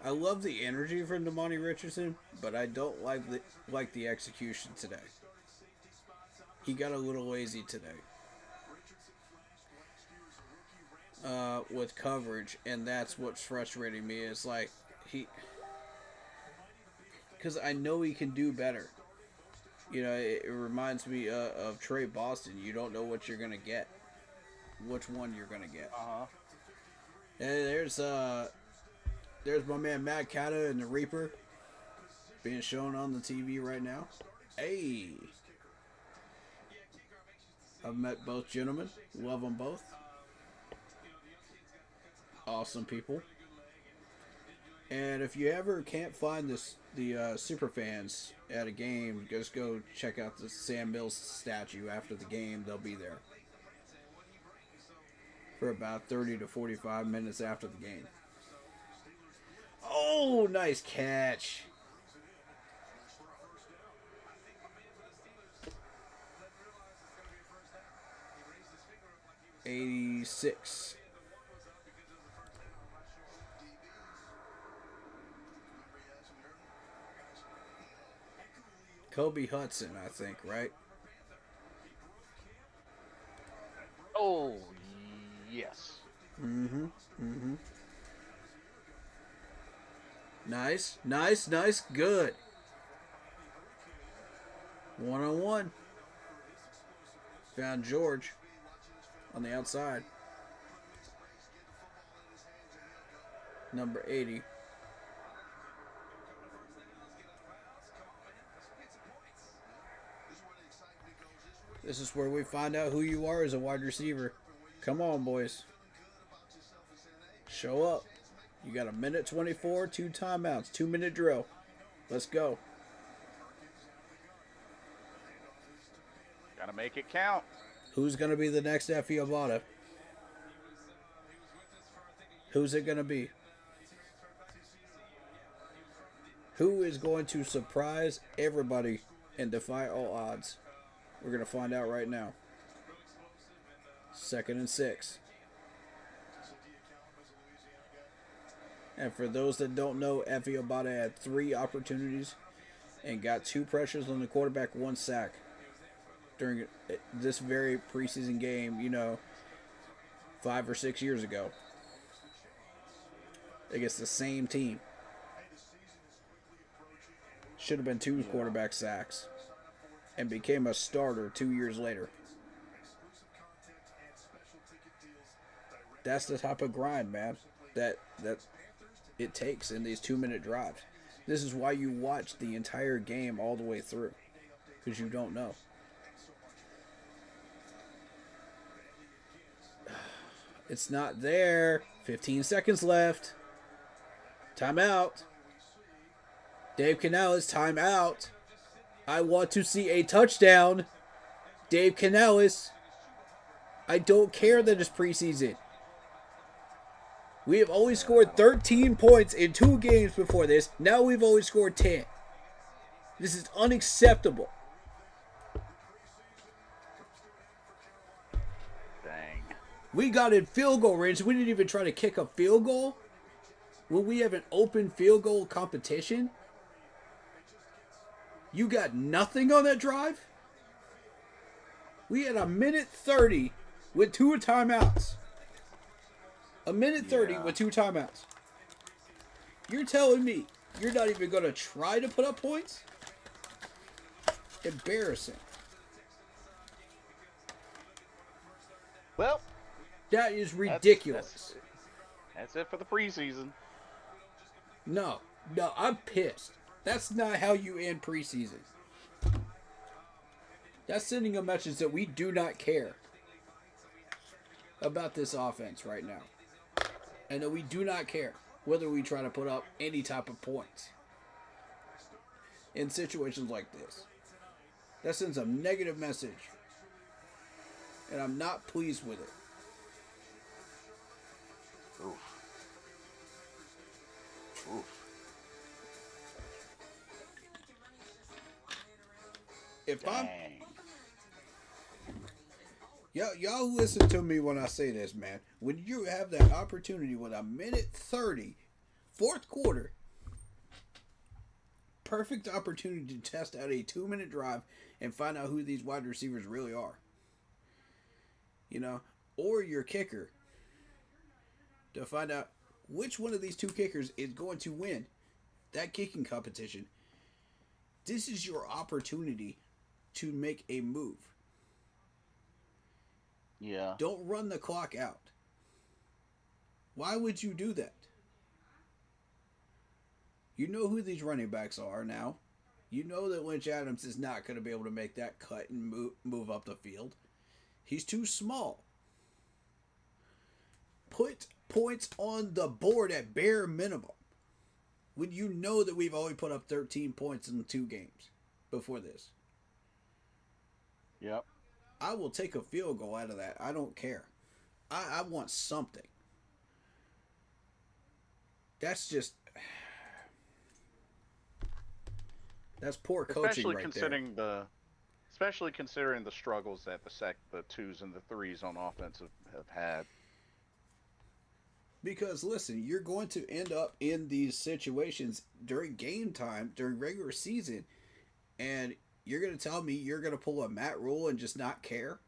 I love the energy from Damani Richardson, but I don't like the execution today. He got a little lazy today with coverage, and that's what's frustrating me. Is like because I know he can do better. You know, it reminds me of Trey Boston. You don't know what you're gonna get, which one you're gonna get. And there's my man Matt Cata and the Reaper being shown on the TV right now. Hey, I've met both gentlemen. Love them both. Awesome people. And if you ever can't find the super fans at a game, just go check out the Sam Mills statue after the game. They'll be there for about 30 to 45 minutes after the game. Oh, nice catch. '86. Kobe Hudson, I think, right? Oh, yes. Nice. Good. 1-on-1. Found George on the outside. Number 80. This is where we find out who you are as a wide receiver. Come on, boys. Show up. You got a minute 24, 2 timeouts, 2-minute drill. Let's go. Gotta make it count. Who's going to be the next Effie Abada? Who's it going to be? Who is going to surprise everybody and defy all odds? We're going to find out right now. 2nd and 6. And for those that don't know, Effie Abada had 3 opportunities and got 2 pressures on the quarterback, 1 sack during this very preseason game, 5 or 6 years ago against the same team. Should have been 2 quarterback sacks and became a starter 2 years later. That's the type of grind, man, that it takes in these 2-minute drives. This is why you watch the entire game all the way through, because you don't know. It's not there. 15 seconds left. Timeout. Dave Canales, timeout. I want to see a touchdown. Dave Canales. I don't care that it's preseason. We have only scored 13 points in 2 games before this. Now we've only scored 10. This is unacceptable. Dang. We got in field goal range. We didn't even try to kick a field goal. When we have an open field goal competition, you got nothing on that drive? We had a minute 30 with 2 timeouts. A minute 30 with 2 timeouts. You're telling me you're not even going to try to put up points? Embarrassing. Well, that is ridiculous. That's it for the preseason. No, I'm pissed. That's not how you end preseason. That's sending a message that we do not care about this offense right now. and that we do not care whether we try to put up any type of points in situations like this. That sends a negative message, and I'm not pleased with it. Oof. Oof. If Dang. Y'all listen to me when I say this, man. When you have that opportunity with a minute 30, fourth quarter, perfect opportunity to test out a 2-minute drive and find out who these wide receivers really are. You know, or your kicker, to find out which one of these two kickers is going to win that kicking competition. This is your opportunity to make a move. Yeah. Don't run the clock out. Why would you do that? You know who these running backs are now. You know that Lynch Adams is not going to be able to make that cut and move up the field. He's too small. Put points on the board at bare minimum. When you know that we've only put up 13 points in 2 games before this. Yep. I will take a field goal out of that. I don't care. I want something. That's just... That's poor coaching Especially considering the struggles that the 2s and the 3s on offense have had. Because, listen, you're going to end up in these situations during game time, during regular season, and you're going to tell me you're going to pull a Matt Rule and just not care?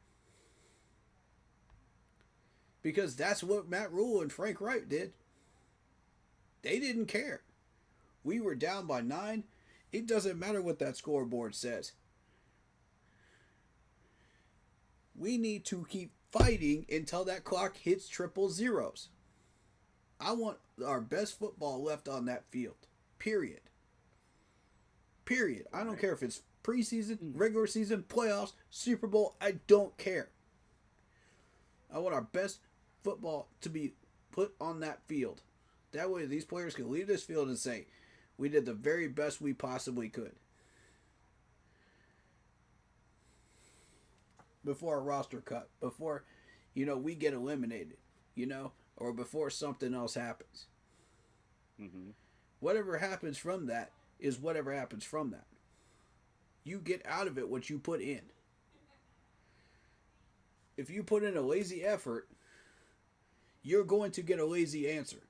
Because that's what Matt Rule and Frank Wright did. They didn't care. We were down by 9. It doesn't matter what that scoreboard says. We need to keep fighting until that clock hits triple zeros. I want our best football left on that field. Period. Period. I don't care if it's preseason, regular season, playoffs, Super Bowl. I don't care. I want our best football to be put on that field. That way these players can leave this field and say, we did the very best we possibly could. Before a roster cut. Before, we get eliminated. Or before something else happens. Mm-hmm. Whatever happens from that is whatever happens from that. You get out of it what you put in. If you put in a lazy effort, you're going to get a lazy answer.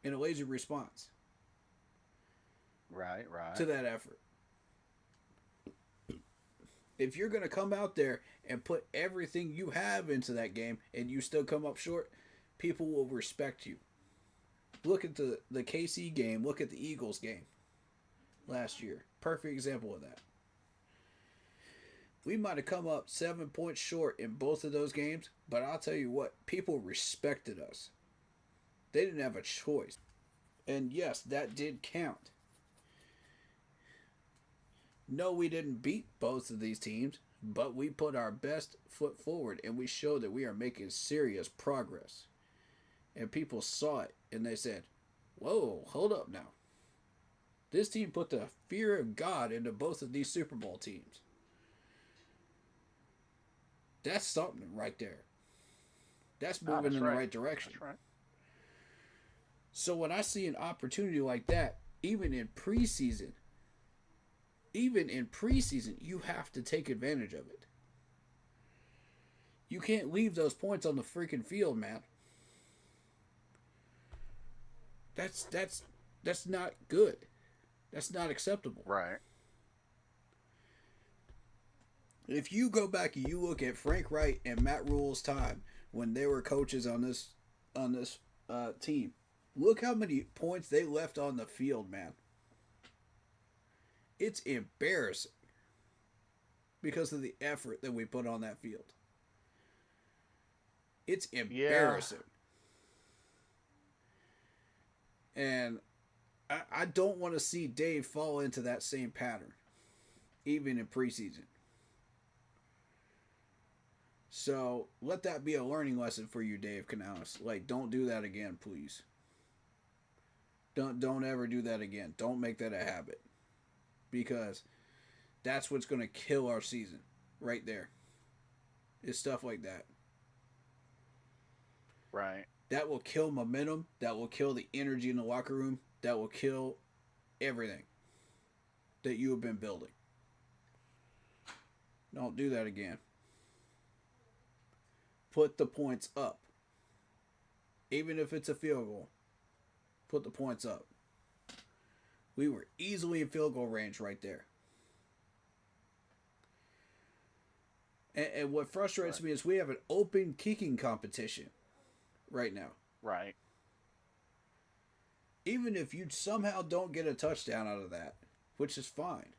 And a lazy response. Right. To that effort. If you're going to come out there and put everything you have into that game and you still come up short, people will respect you. Look at the KC game. Look at the Eagles game last year. Perfect example of that. We might have come up 7 points short in both of those games, but I'll tell you what, people respected us. They didn't have a choice. And yes, that did count. No, we didn't beat both of these teams, but we put our best foot forward and we showed that we are making serious progress. And people saw it and they said, whoa, hold up now. This team put the fear of God into both of these Super Bowl teams. That's something right there. That's moving in the right direction. That's right. So when I see an opportunity like that, even in preseason, you have to take advantage of it. You can't leave those points on the freaking field, man. That's not good. That's not acceptable. Right. If you go back and you look at Frank Wright and Matt Rule's time when they were coaches on this team, look how many points they left on the field, man. It's embarrassing because of the effort that we put on that field. It's embarrassing. Yeah. And I don't want to see Dave fall into that same pattern, even in preseason. So let that be a learning lesson for you, Dave Canales. Like, don't do that again, please. Don't ever do that again. Don't make that a habit. Because that's what's going to kill our season. Right there. It's stuff like that. Right. That will kill momentum. That will kill the energy in the locker room. That will kill everything that you have been building. Don't do that again. Put the points up. Even if it's a field goal, put the points up. We were easily in field goal range right there. And what frustrates me is we have an open kicking competition right now. Right. Even if you somehow don't get a touchdown out of that, which is fine,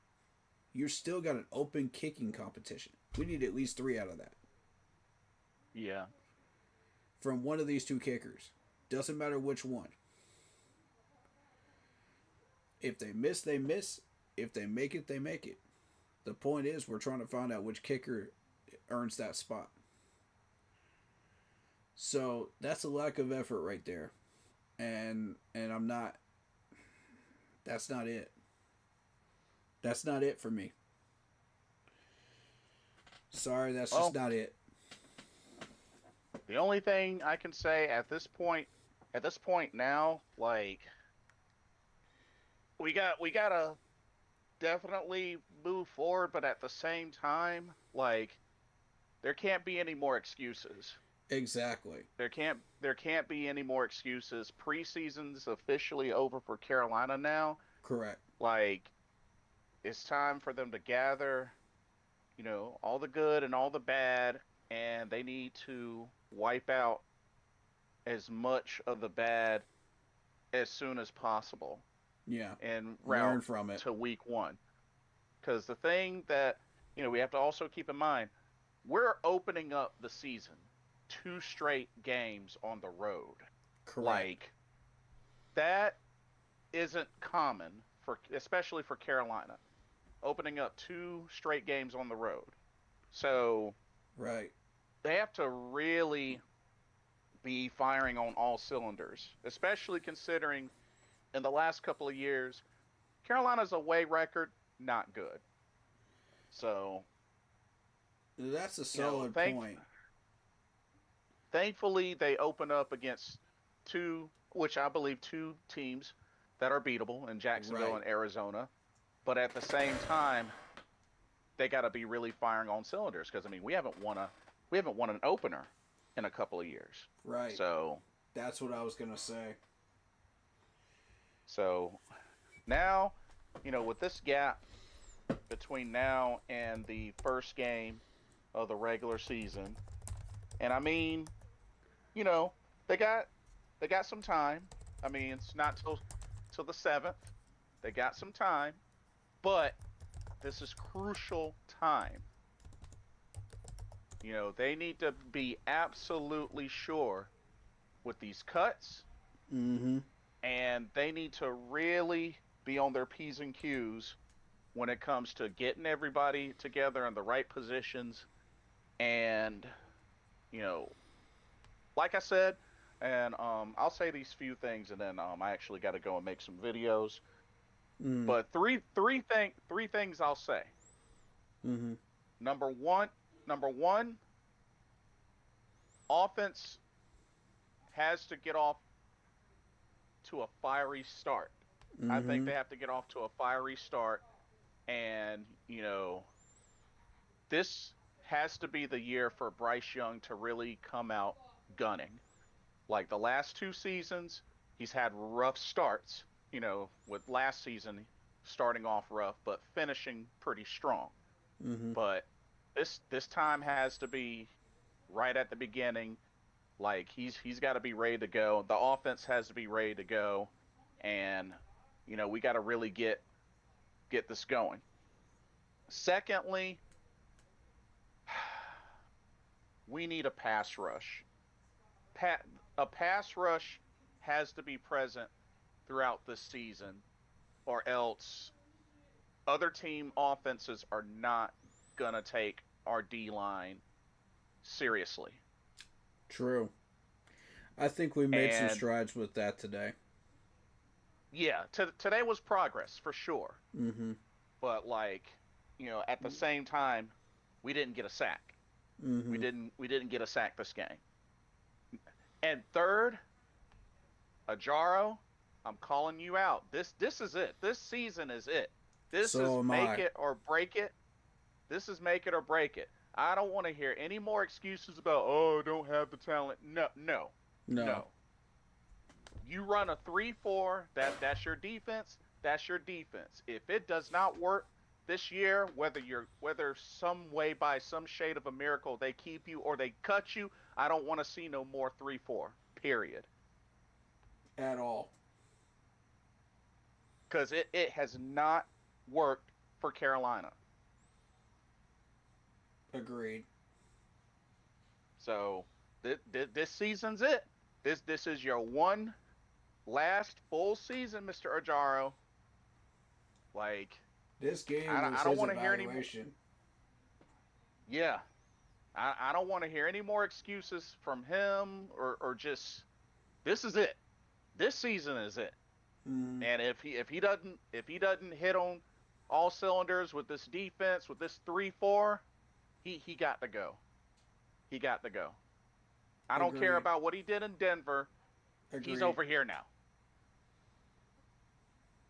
you're still got an open kicking competition. We need at least 3 out of that. Yeah. From one of these 2 kickers. Doesn't matter which one. If they miss, they miss. If they make it, they make it. The point is, we're trying to find out which kicker earns that spot. So that's a lack of effort right there. And I'm not... That's not it. That's not it for me. Sorry, that's just not it. The only thing I can say at this point now, like, we gotta definitely move forward, but at the same time, like, there can't be any more excuses. Exactly. There can't be any more excuses. Preseason's officially over for Carolina now. Correct. Like, it's time for them to gather, all the good and all the bad, and they need to wipe out as much of the bad as soon as possible. Yeah. And learn from it to week 1. Because the thing that, we have to also keep in mind, we're opening up the season 2 straight games on the road. Correct. Like, that isn't common, especially for Carolina. Opening up 2 straight games on the road. So, right. They have to really be firing on all cylinders, especially considering in the last couple of years, Carolina's away record, not good. So, that's a solid point. Thankfully, they open up against 2 teams that are beatable in Jacksonville and Arizona. But at the same time, they got to be really firing on cylinders because we haven't won an opener in a couple of years. Right. So that's what I was gonna say. So now, with this gap between now and the first game of the regular season, and they got some time. It's not till the 7th. They got some time, but this is crucial time. They need to be absolutely sure with these cuts. Mm-hmm. And they need to really be on their P's and Q's when it comes to getting everybody together in the right positions. And, like I said, and I'll say these few things, and then I actually got to go and make some videos. Mm. But three things I'll say. Mm-hmm. Number one, offense has to get off to a fiery start. Mm-hmm. I think they have to get off to a fiery start, and this has to be the year for Bryce Young to really come out gunning. Like the last 2 seasons, he's had rough starts, with last season starting off rough but finishing pretty strong. Mm-hmm. But this time has to be right at the beginning. Like he's got to be ready to go. The offense has to be ready to go, and we got to really get this going. Secondly, we need a pass rush. A pass rush has to be present throughout this season, or else other team offenses are not gonna take our D-line seriously. True. I think we made some And strides with that today. yeah, today was progress for sure. Mm-hmm. But like, at the same time, we didn't get a sack. Mm-hmm. We didn't get a sack this game. And third, Ajaro, I'm calling you out. This is it. This season is it. This is So am make I. it or break it. This is make it or break it. I don't want to hear any more excuses about, oh, I don't have the talent. No, no, No. no. You run a 3-4, that's your defense. That's your defense. If it does not work this year, whether some way by some shade of a miracle they keep you or they cut you, I don't want to see no more 3-4. Period. At all. Because it has not worked for Carolina. Agreed. So this season's it. This is your one last full season, Mr. Ajaro. Like, This game I was don't his want to hear any more. evaluation. Yeah. I don't want to hear any more excuses from him or just this is it. This season is it. Mm. And if he doesn't hit on all cylinders with this defense, with this 3-4, he got to go. He got to go. I don't care Agreed. about what he did in Denver. Agreed. He's over here now.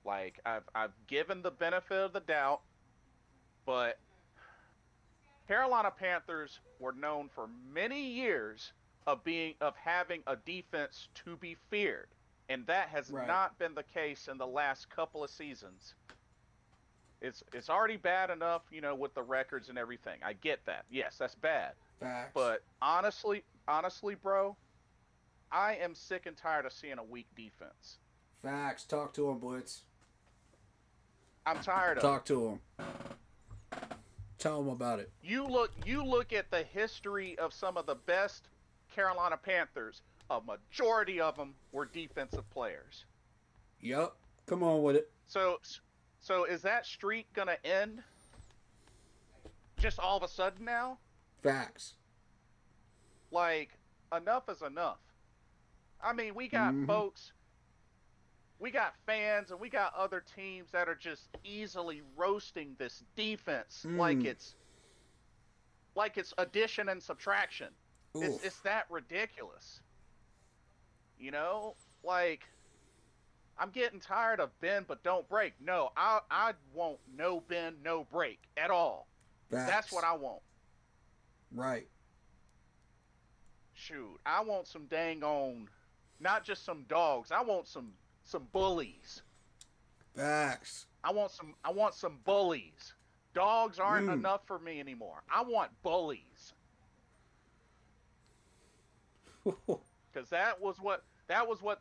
Like, I've given the benefit of the doubt, but Carolina Panthers were known for many years of having a defense to be feared, and that has Right. not been the case in the last couple of seasons. It's already bad enough, with the records and everything. I get that. Yes, that's bad. Facts. But honestly, bro, I am sick and tired of seeing a weak defense. Facts. Talk to him, Blitz. I'm tired of it. Talk to him. Tell him about it. You look at the history of some of the best Carolina Panthers. A majority of them were defensive players. Yup. Come on with it. So is that streak gonna end just all of a sudden now? Facts. Like, enough is enough. I mean, we got folks, we got fans, and we got other teams that are just easily roasting this defense like it's addition and subtraction. It's that ridiculous. Like, I'm getting tired of bend but don't break. No, I want no bend, no break at all. Facts. That's what I want. Right. Shoot, I want some dang on, not just some dogs. I want some bullies. Facts. I want some bullies. Dogs aren't enough for me anymore. I want bullies. Because that was what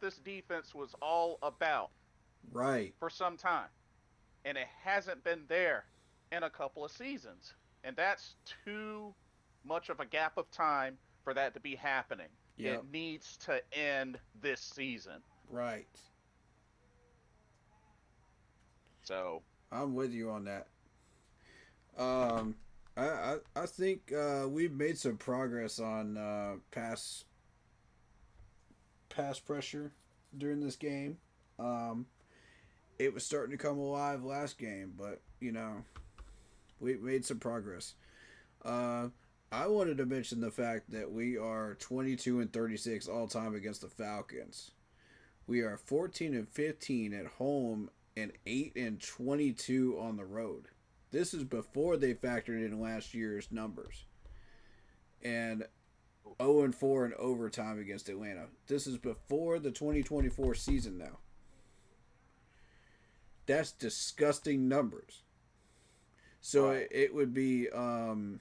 this defense was all about. Right. For some time. And it hasn't been there in a couple of seasons. And that's too much of a gap of time for that to be happening. Yep. It needs to end this season. Right. So I'm with you on that. I think we've made some progress on pass pressure during this game. It was starting to come alive last game, but we made some progress. I wanted to mention the fact that we are 22-36 all time against the Falcons. We are 14-15 at home and 8-22 on the road. This is before they factored in last year's numbers. And 0-4 in overtime against Atlanta. This is before the 2024 season now. That's disgusting numbers. So right. it would be 9-23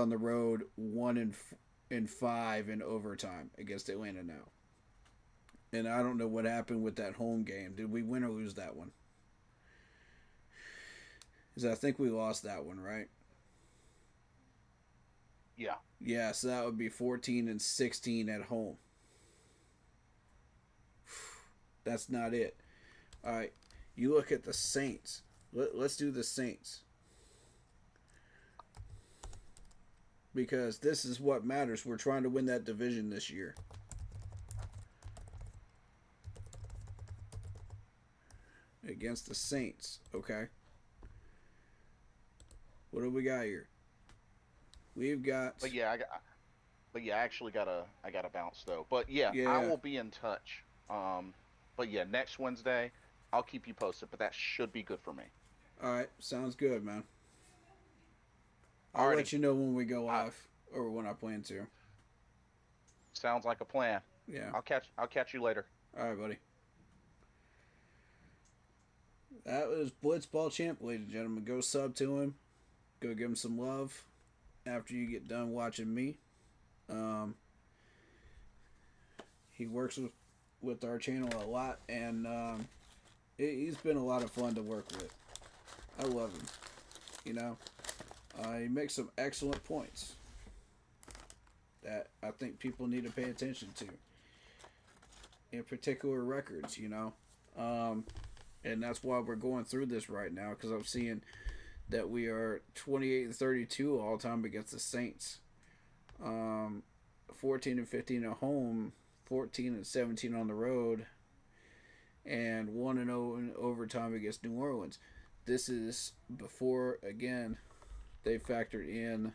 on the road, 1-5 in overtime against Atlanta now. And I don't know what happened with that home game. Did we win or lose that one? Because I think we lost that one, right? yeah. Yeah, so that would be 14-16 at home. That's not it. All right, you look at the Saints. Let's do the Saints. Because this is what matters. We're trying to win that division this year. Against the Saints, okay? What do we got here? We've got. But yeah, I actually I gotta bounce though. But yeah, Yeah. I will be in touch. But yeah, next Wednesday, I'll keep you posted. But that should be good for me. All right, sounds good, man. I'll Alrighty. let you know when we go live or when I plan to. Sounds like a plan. Yeah. I'll catch you later. All right, buddy. That was Blitzball Champ, ladies and gentlemen. Go sub to him. Go give him some love after you get done watching me. He works with our channel a lot, and he's been a lot of fun to work with. I love him. You know, he makes some excellent points that I think people need to pay attention to. In particular, records, you know. And that's why we're going through this right now, because I'm seeing that we are 28-32 all time against the Saints. 14-15 at home, 14-17 on the road, and 1-0 in overtime against New Orleans. This is before, again, they factored in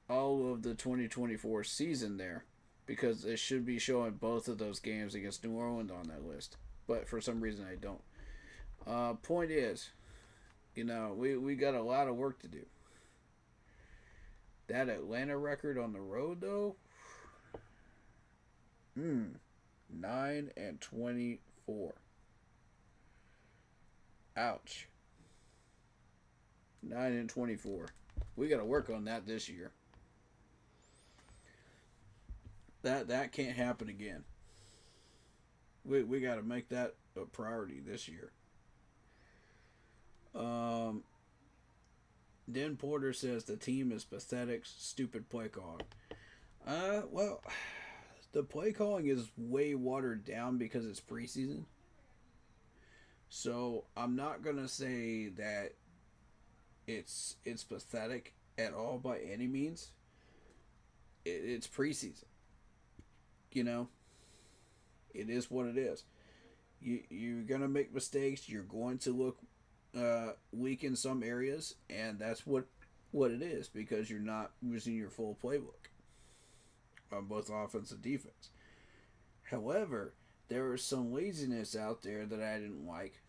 all of the 2024 season there, because it should be showing both of those games against New Orleans on that list. But for some reason I don't. Point is, you know, we got a lot of work to do. That Atlanta record on the road, though, 9-24. Ouch. 9-24. We got to work on that this year. That can't happen again. We got to make that a priority this year. Den Porter says the team is pathetic, stupid play calling. Well, the play calling is way watered down because it's preseason. So I'm not gonna say that it's pathetic at all by any means. It's preseason. You know, it is what it is. You're gonna make mistakes. You're going to look weak in some areas, and that's what it is, because you're not using your full playbook on both offense and defense. However, there was some laziness out there that I didn't like.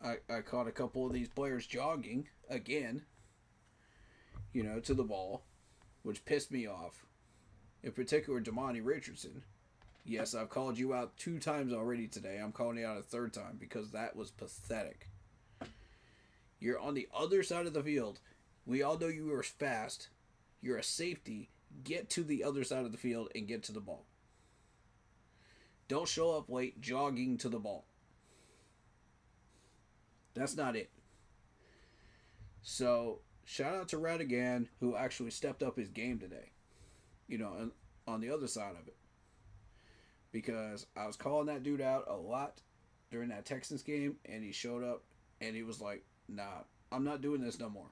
I caught a couple of these players jogging again, you know, to the ball, which pissed me off. In particular, Damani Richardson. Yes, I've called you out 2 times already today. I'm calling you out a 3rd time because that was pathetic. You're on the other side of the field. We all know you are fast. You're a safety. Get to the other side of the field and get to the ball. Don't show up late jogging to the ball. That's not it. So, shout out to Radigan, who actually stepped up his game today. You know, on the other side of it. Because I was calling that dude out a lot during that Texans game, and he showed up, and he was like, nah, I'm not doing this no more.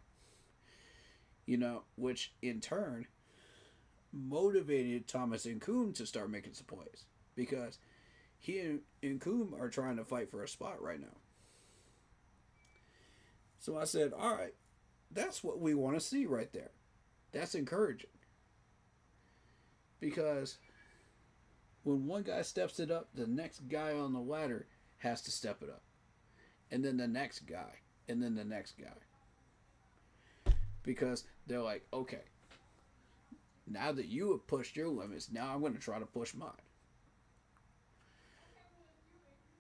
You know, which in turn motivated Thomas and Coombe to start making some plays. Because he and Coombe are trying to fight for a spot right now. So I said, all right, that's what we want to see right there. That's encouraging. Because when one guy steps it up, the next guy on the ladder has to step it up. And then the next guy. And then the next guy. Because they're like, okay, now that you have pushed your limits, now I'm going to try to push mine.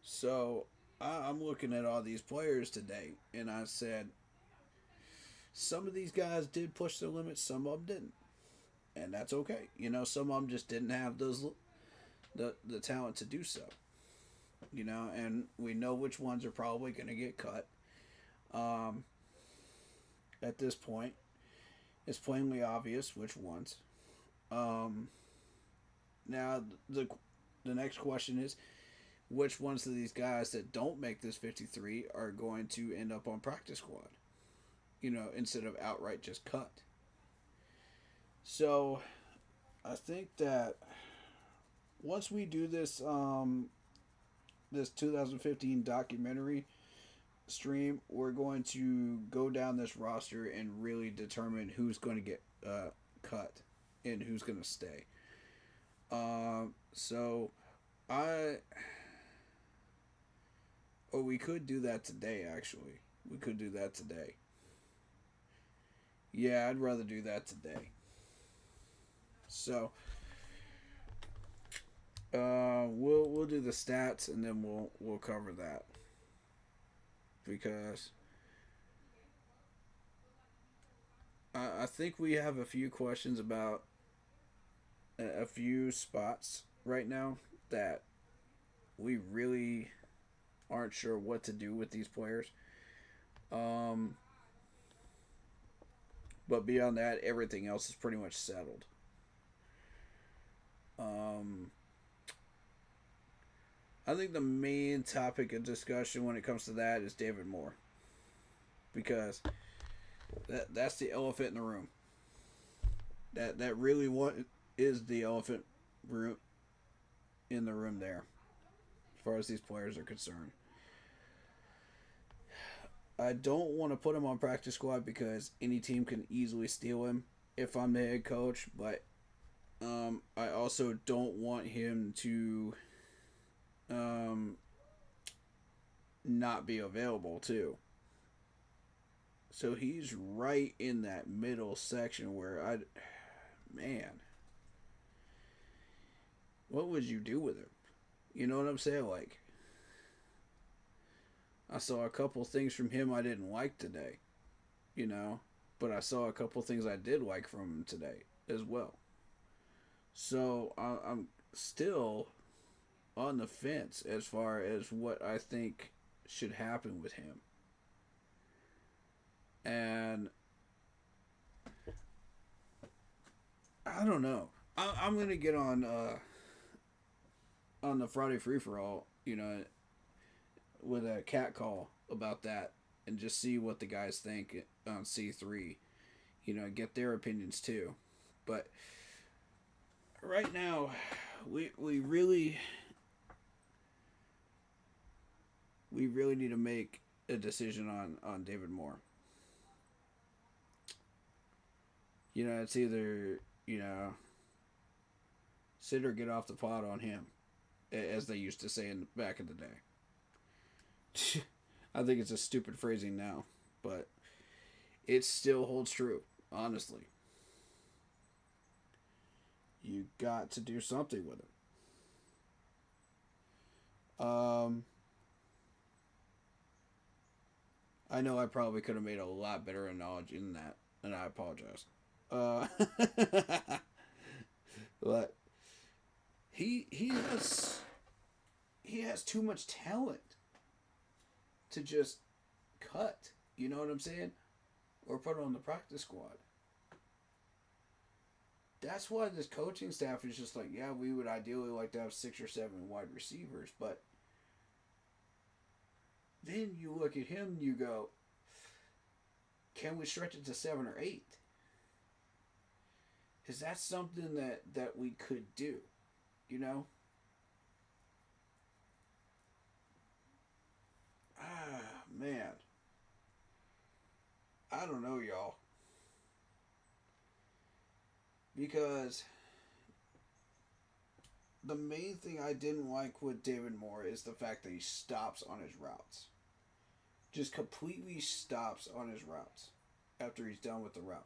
So I'm looking at all these players today, and I said, some of these guys did push their limits, some of them didn't. And that's okay. You know, some of them just didn't have the talent to do so. You know, and we know which ones are probably going to get cut. At this point, it's plainly obvious which ones. Now, the next question is, which ones of these guys that don't make this 53 are going to end up on practice squad, instead of outright just cut. So I think that once we do this this 2015 documentary stream, we're going to go down this roster and really determine who's going to get cut and who's going to stay. We could do that today, actually. We could do that today. Yeah, I'd rather do that today. So, we'll do the stats and then we'll cover that, because I think we have a few questions about a few spots right now that we really aren't sure what to do with these players. But beyond that, everything else is pretty much settled. I think the main topic of discussion when it comes to that is David Moore, because that's the elephant in the room. That really is the elephant room in the room there, as far as these players are concerned. I don't want to put him on practice squad because any team can easily steal him if I'm the head coach, but I also don't want him to not be available too. So he's right in that middle section where what would you do with him? You know what I'm saying? Like, I saw a couple things from him I didn't like today, but I saw a couple things I did like from him today as well. So I'm still on the fence as far as what I think should happen with him. And I don't know. I'm gonna get on the Friday free for all, with a cat call about that, and just see what the guys think on C3. Get their opinions too. But right now, we really need to make a decision on David Moore. It's either, sit or get off the pot on him, as they used to say back in the day. I think it's a stupid phrasing now, but it still holds true, honestly. You got to do something with him. I know I probably could have made a lot better analogy than that, and I apologize. But he has too much talent to just cut. You know what I'm saying? Or put on the practice squad. That's why this coaching staff is just like, yeah, we would ideally like to have 6 or 7 wide receivers, but then you look at him and you go, can we stretch it to 7 or 8? Is that something that we could do? Man. I don't know, y'all. Because the main thing I didn't like with David Moore is the fact that he stops on his routes. Just completely stops on his routes after he's done with the route.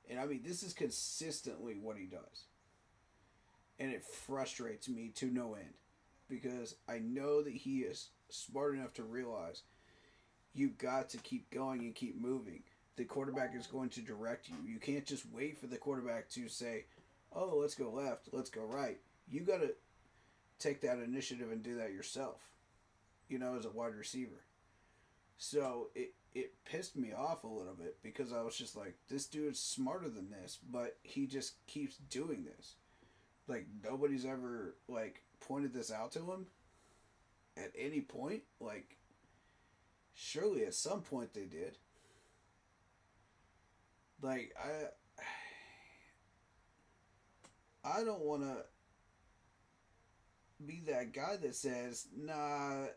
And I mean, this is consistently what he does. And it frustrates me to no end. Because I know that he is smart enough to realize you've got to keep going and keep moving. The quarterback is going to direct you. You can't just wait for the quarterback to say, oh, let's go left, let's go right. You got to take that initiative and do that yourself, as a wide receiver. So it pissed me off a little bit because I was just like, this dude's smarter than this, but he just keeps doing this. Like, nobody's ever, like, pointed this out to him at any point. Like, surely at some point they did. Like, I don't want to be that guy that says, nah,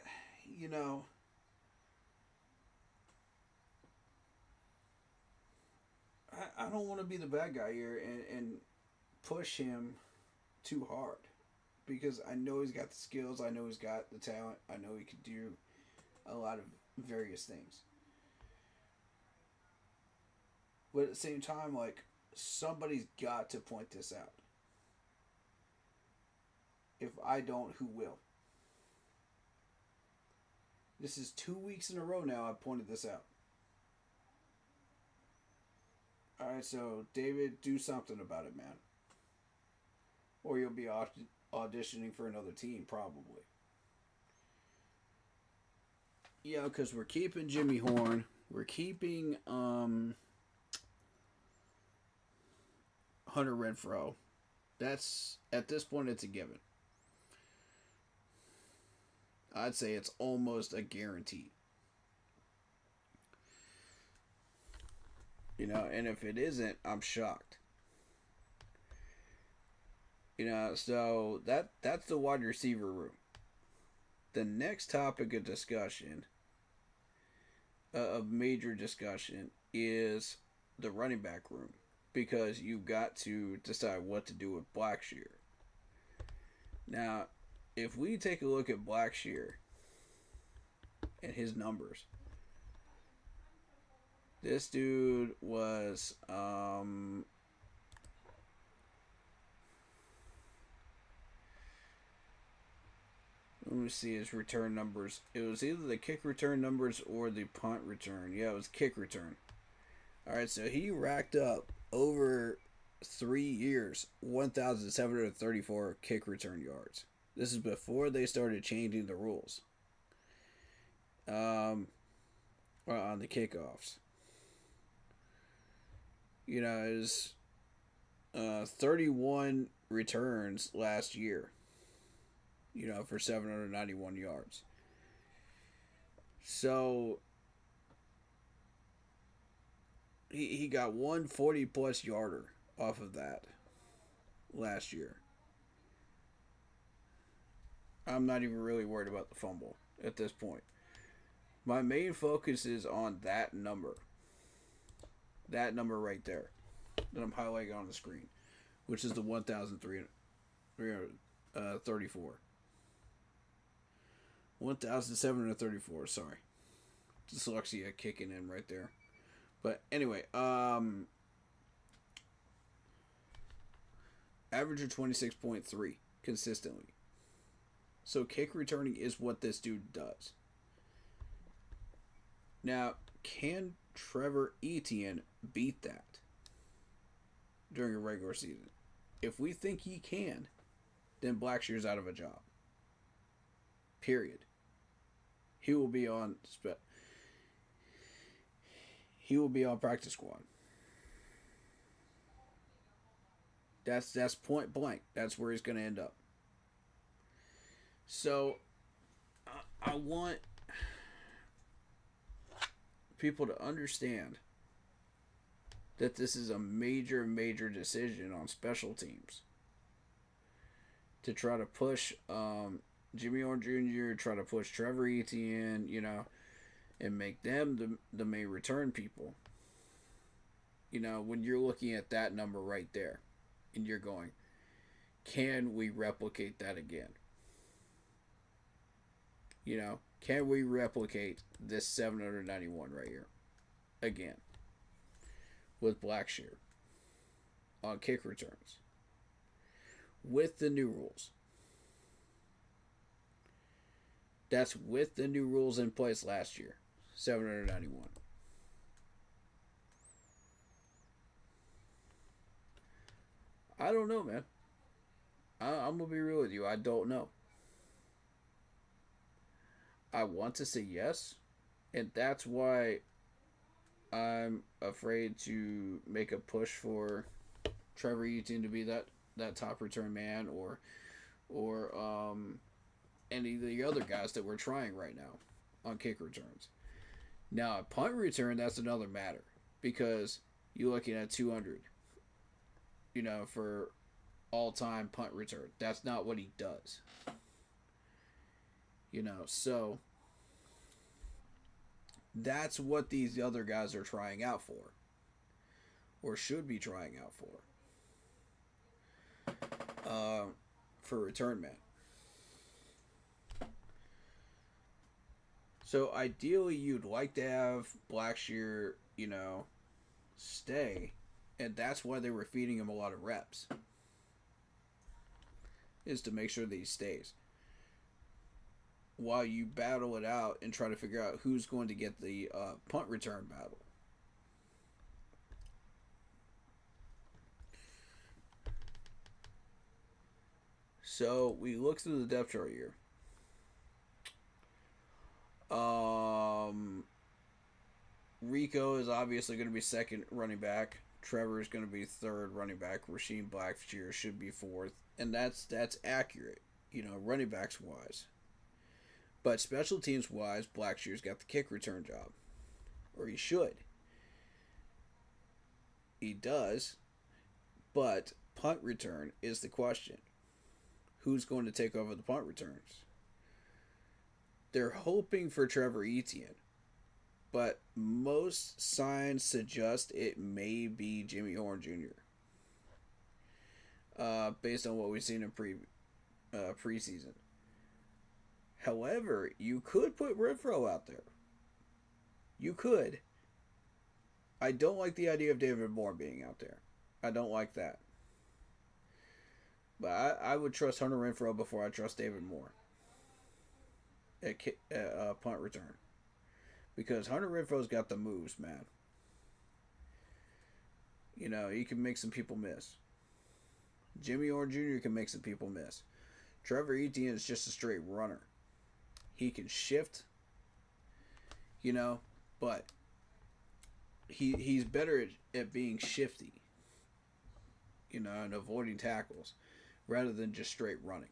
you know, I don't want to be the bad guy here and push him too hard, because I know he's got the skills, I know he's got the talent, I know he could do a lot of various things. But at the same time, like, somebody's got to point this out. If I don't, who will? This is 2 weeks in a row now I've pointed this out. Alright, so David, do something about it, man. Or you'll be auditioning for another team, probably. Yeah, because we're keeping Jimmy Horn. We're keeping Hunter Renfrow. That's, at this point, it's a given. I'd say it's almost a guarantee. You know, and if it isn't, I'm shocked. You know, so that's the wide receiver room. The next topic of discussion, of major discussion, is the running back room. Because you've got to decide what to do with Blackshear. Now, if we take a look at Blackshear and his numbers, this dude was let me see his return numbers. It was either the kick return numbers or the punt return. Yeah, it was kick return. Alright, so he racked up over 3 years 1,734 kick return yards. This is before they started changing the rules on the kickoffs. You know, it was 31 returns last year, you know, for 791 yards. So he got 140 plus yarder off of that last year. I'm not even really worried about the fumble at this point. My main focus is on that number. That number right there that I'm highlighting on the screen, which is the 1,334. 1,734, sorry. Dyslexia kicking in right there. But anyway, average of 26.3 consistently. So kick returning is what this dude does. Now, can Trevor Etienne beat that during a regular season? If we think he can, then Blackshear's out of a job. Period. He will be on practice squad. That's point blank. That's where he's going to end up. So I want people to understand that this is a major, major decision on special teams. To try to push Jimmy Horn Jr., try to push Trevor Etienne, you know, and make them the main return people. You know, when you're looking at that number right there, and you're going, can we replicate that again? You know, can we replicate this 791 right here again with Blackshear on kick returns with the new rules? That's with the new rules in place last year. 791. I don't know, man. I'm going to be real with you. I don't know. I want to say yes. And that's why I'm afraid to make a push for Trevor Etienne to be that that top return man or any of the other guys that we're trying right now on kick returns. Now, a punt return, that's another matter because you're looking at 200, for all-time punt return. That's not what he does. So that's what these other guys are trying out for or should be trying out for return man. So ideally, you'd like to have Blackshear, stay, and that's why they were feeding him a lot of reps, is to make sure that he stays. While you battle it out and try to figure out who's going to get the punt return battle. So we look through the depth chart here. Rico is obviously going to be second running back. Trevor is going to be third running back. Rasheem Blackshear should be fourth, and that's accurate, running backs wise. But special teams wise, Blackshear's got the kick return job, or he should. He does, but punt return is the question. Who's going to take over the punt returns? They're hoping for Trevor Etienne, but most signs suggest it may be Jimmy Horn Jr. Based on what we've seen in preseason. However, you could put Renfro out there. You could. I don't like the idea of David Moore being out there. I don't like that. But I would trust Hunter Renfro before I trust David Moore at punt return. Because Hunter Renfro's got the moves, man. He can make some people miss. Jimmy Horn Jr. can make some people miss. Trevor Etienne is just a straight runner. He can shift, but he's better at being shifty, and avoiding tackles rather than just straight running.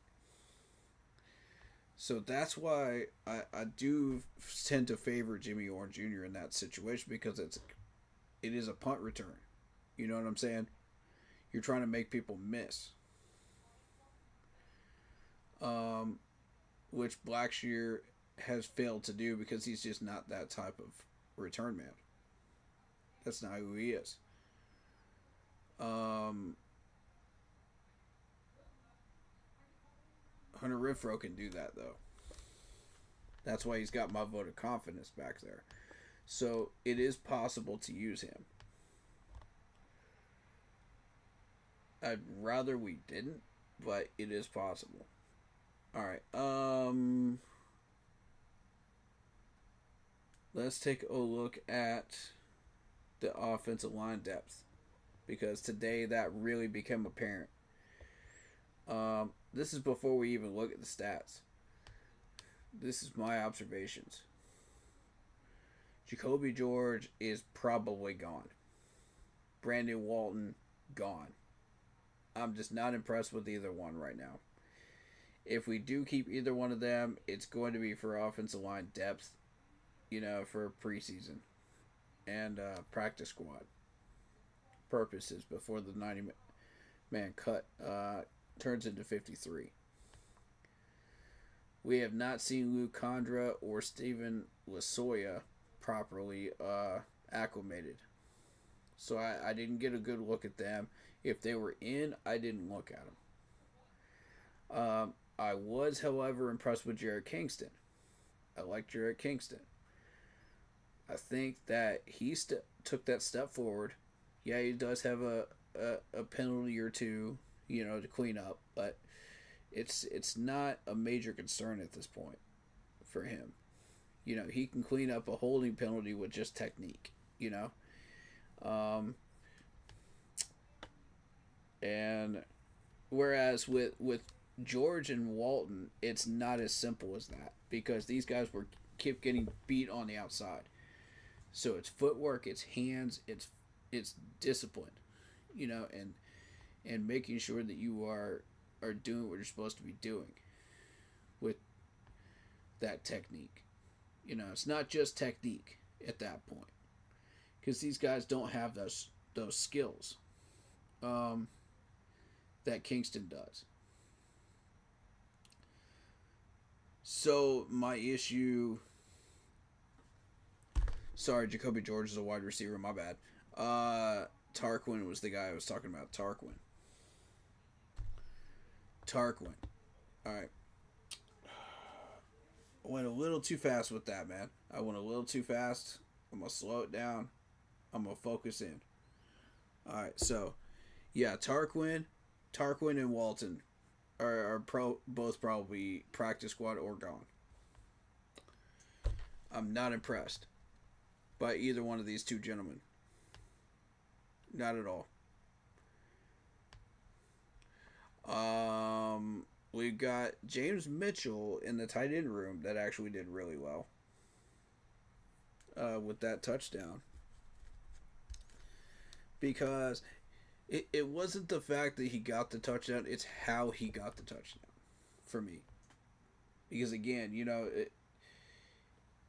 So that's why I do tend to favor Jimmy Horn Jr. in that situation because it is a punt return. You know what I'm saying? You're trying to make people miss. Which Blackshear has failed to do because he's just not that type of return man. That's not who he is. Hunter Renfro can do that, though. That's why he's got my vote of confidence back there. So it is possible to use him. I'd rather we didn't, but it is possible. Alright, let's take a look at the offensive line depth, because today that really became apparent. This is before we even look at the stats. This is my observations. Jacoby George is probably gone. Brandon Walton, gone. I'm just not impressed with either one right now. If we do keep either one of them, it's going to be for offensive line depth, for preseason and practice squad purposes before the 90-man cut turns into 53. We have not seen Luke Condra or Steven Lasoya properly acclimated. So I didn't get a good look at them. If they were in, I didn't look at them. I was, however, impressed with Jarrett Kingston. I like Jarrett Kingston. I think that he took that step forward. Yeah, he does have a penalty or two, to clean up, but it's not a major concern at this point for him. He can clean up a holding penalty with just technique, and whereas with George and Walton, it's not as simple as that because these guys kept getting beat on the outside. So it's footwork, it's hands, it's discipline, and and making sure that you are doing what you're supposed to be doing with that technique. You know, it's not just technique at that point, because these guys don't have those skills that Kingston does. So my issue. Sorry, Jacoby George is a wide receiver. My bad. Tarquin was the guy I was talking about. Tarquin. All right. I went a little too fast with that, man. I went a little too fast. I'm going to slow it down. I'm going to focus in. All right, so, yeah, Tarquin and Walton are both probably practice squad or gone. I'm not impressed by either one of these two gentlemen. Not at all. We got James Mitchell in the tight end room that actually did really well with that touchdown. Because it wasn't the fact that he got the touchdown, it's how he got the touchdown for me. Because again, you know,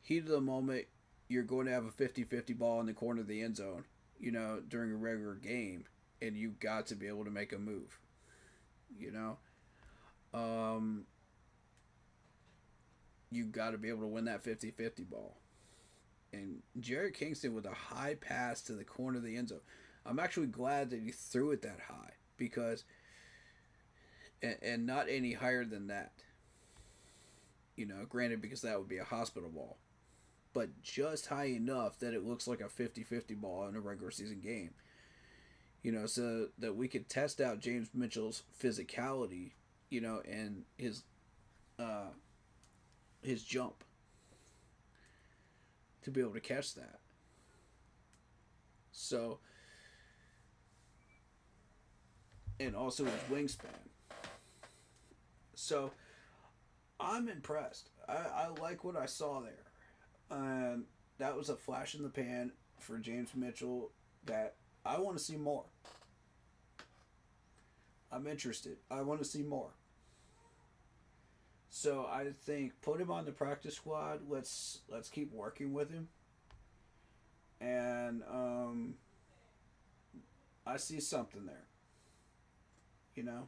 heat of the moment, you're going to have a 50-50 ball in the corner of the end zone, you know, during a regular game, and you got to be able to make a move, you know. You got to be able to win that 50-50 ball. And Jared Kingston with a high pass to the corner of the end zone. I'm actually glad that he threw it that high, because, and not any higher than that. You know, granted, because that would be a hospital ball. But just high enough that it looks like a 50-50 ball in a regular season game. You know, so that we could test out James Mitchell's physicality, you know, and his jump to be able to catch that. So, and also his wingspan. So, I'm impressed. I like what I saw there. That was a flash in the pan for James Mitchell that I want to see more. I'm interested. I want to see more. So I think put him on the practice squad. Let's keep working with him. And I see something there. You know?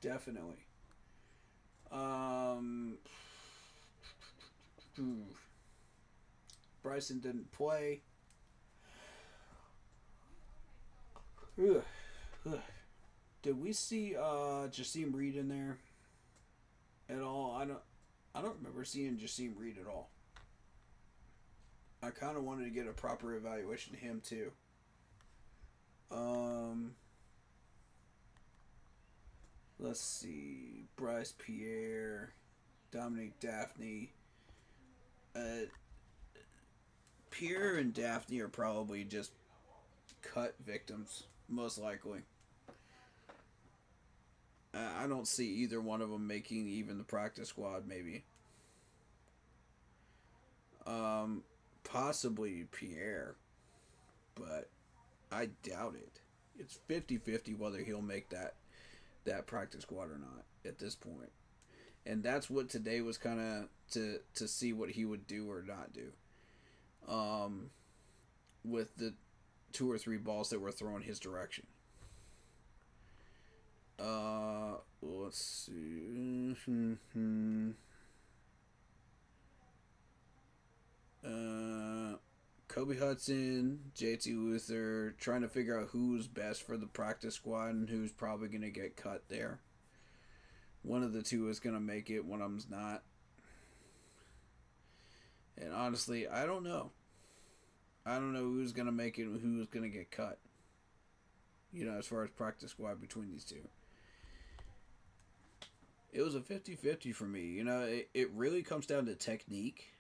Definitely. Bryson didn't play. Did we see Jaseem Reed in there at all? I don't remember seeing Jaseem Reed at all. I kind of wanted to get a proper evaluation of him too. Let's see. Bryce Pierre, Dominic Daphne. Pierre and Daphne are probably just cut victims, most likely. I don't see either one of them making even the practice squad, maybe. Possibly Pierre, but I doubt it. It's 50-50 whether he'll make that practice squad or not at this point. And that's what today was kind of to see what he would do or not do. With the 2 or 3 balls that were thrown his direction. Let's see. Kobe Hudson, JT Luther, trying to figure out who's best for the practice squad and who's probably going to get cut there. One of the two is going to make it, one of them's not. And honestly, I don't know. I don't know who's going to make it and who's going to get cut. You know, as far as practice squad between these two. It was a 50-50 for me. You know, it really comes down to technique.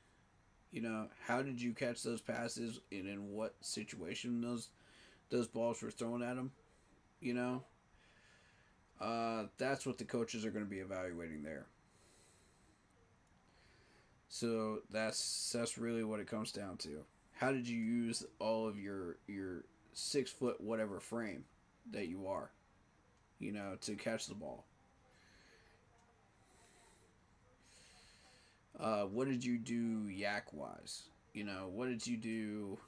You know, how did you catch those passes and in what situation those balls were thrown at them? You know? That's what the coaches are going to be evaluating there. So that's really what it comes down to. How did you use all of your 6 foot whatever frame that you are, to catch the ball. What did you do yak wise? What did you do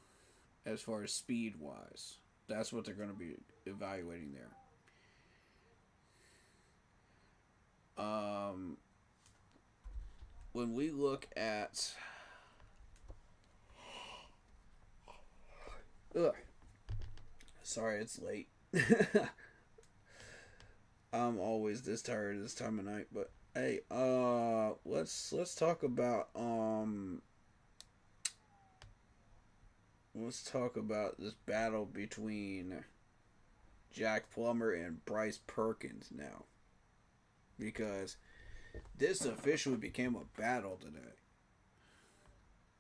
as far as speed wise? That's what they're going to be evaluating there. When we look at sorry, it's late. I'm always this tired this time of night, but hey, let's talk about this battle between Jack Plummer and Bryce Perkins now, because this officially became a battle today,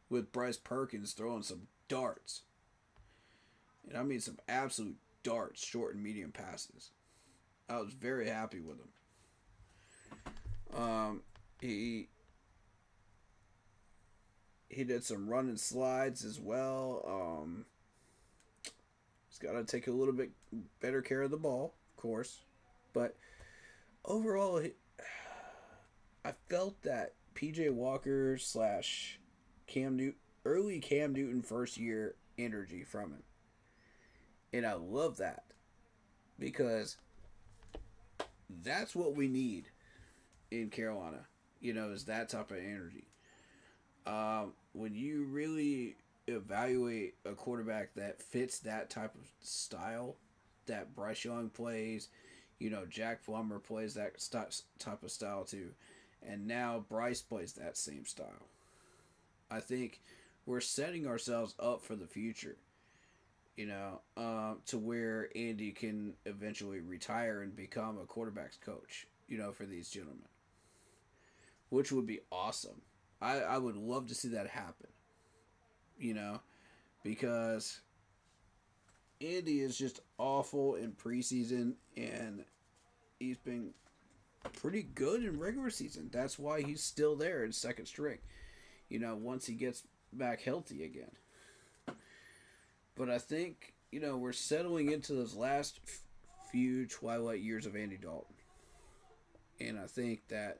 with Bryce Perkins throwing some darts, and I mean some absolute darts, short and medium passes. I was very happy with him. He did some running slides as well. He's got to take a little bit better care of the ball, of course. But overall, I felt that PJ Walker / Cam Newton, early Cam Newton first year energy from him. And I love that, because that's what we need in Carolina, is that type of energy. When you really evaluate a quarterback that fits that type of style that Bryce Young plays, Jack Plummer plays that type of style too, and now Bryce plays that same style. I think we're setting ourselves up for the future, to where Andy can eventually retire and become a quarterback's coach, for these gentlemen, which would be awesome. I would love to see that happen, because Andy is just awful in preseason, and he's been pretty good in regular season. That's why he's still there in second string, once he gets back healthy again. But I think, we're settling into those last few twilight years of Andy Dalton. And I think that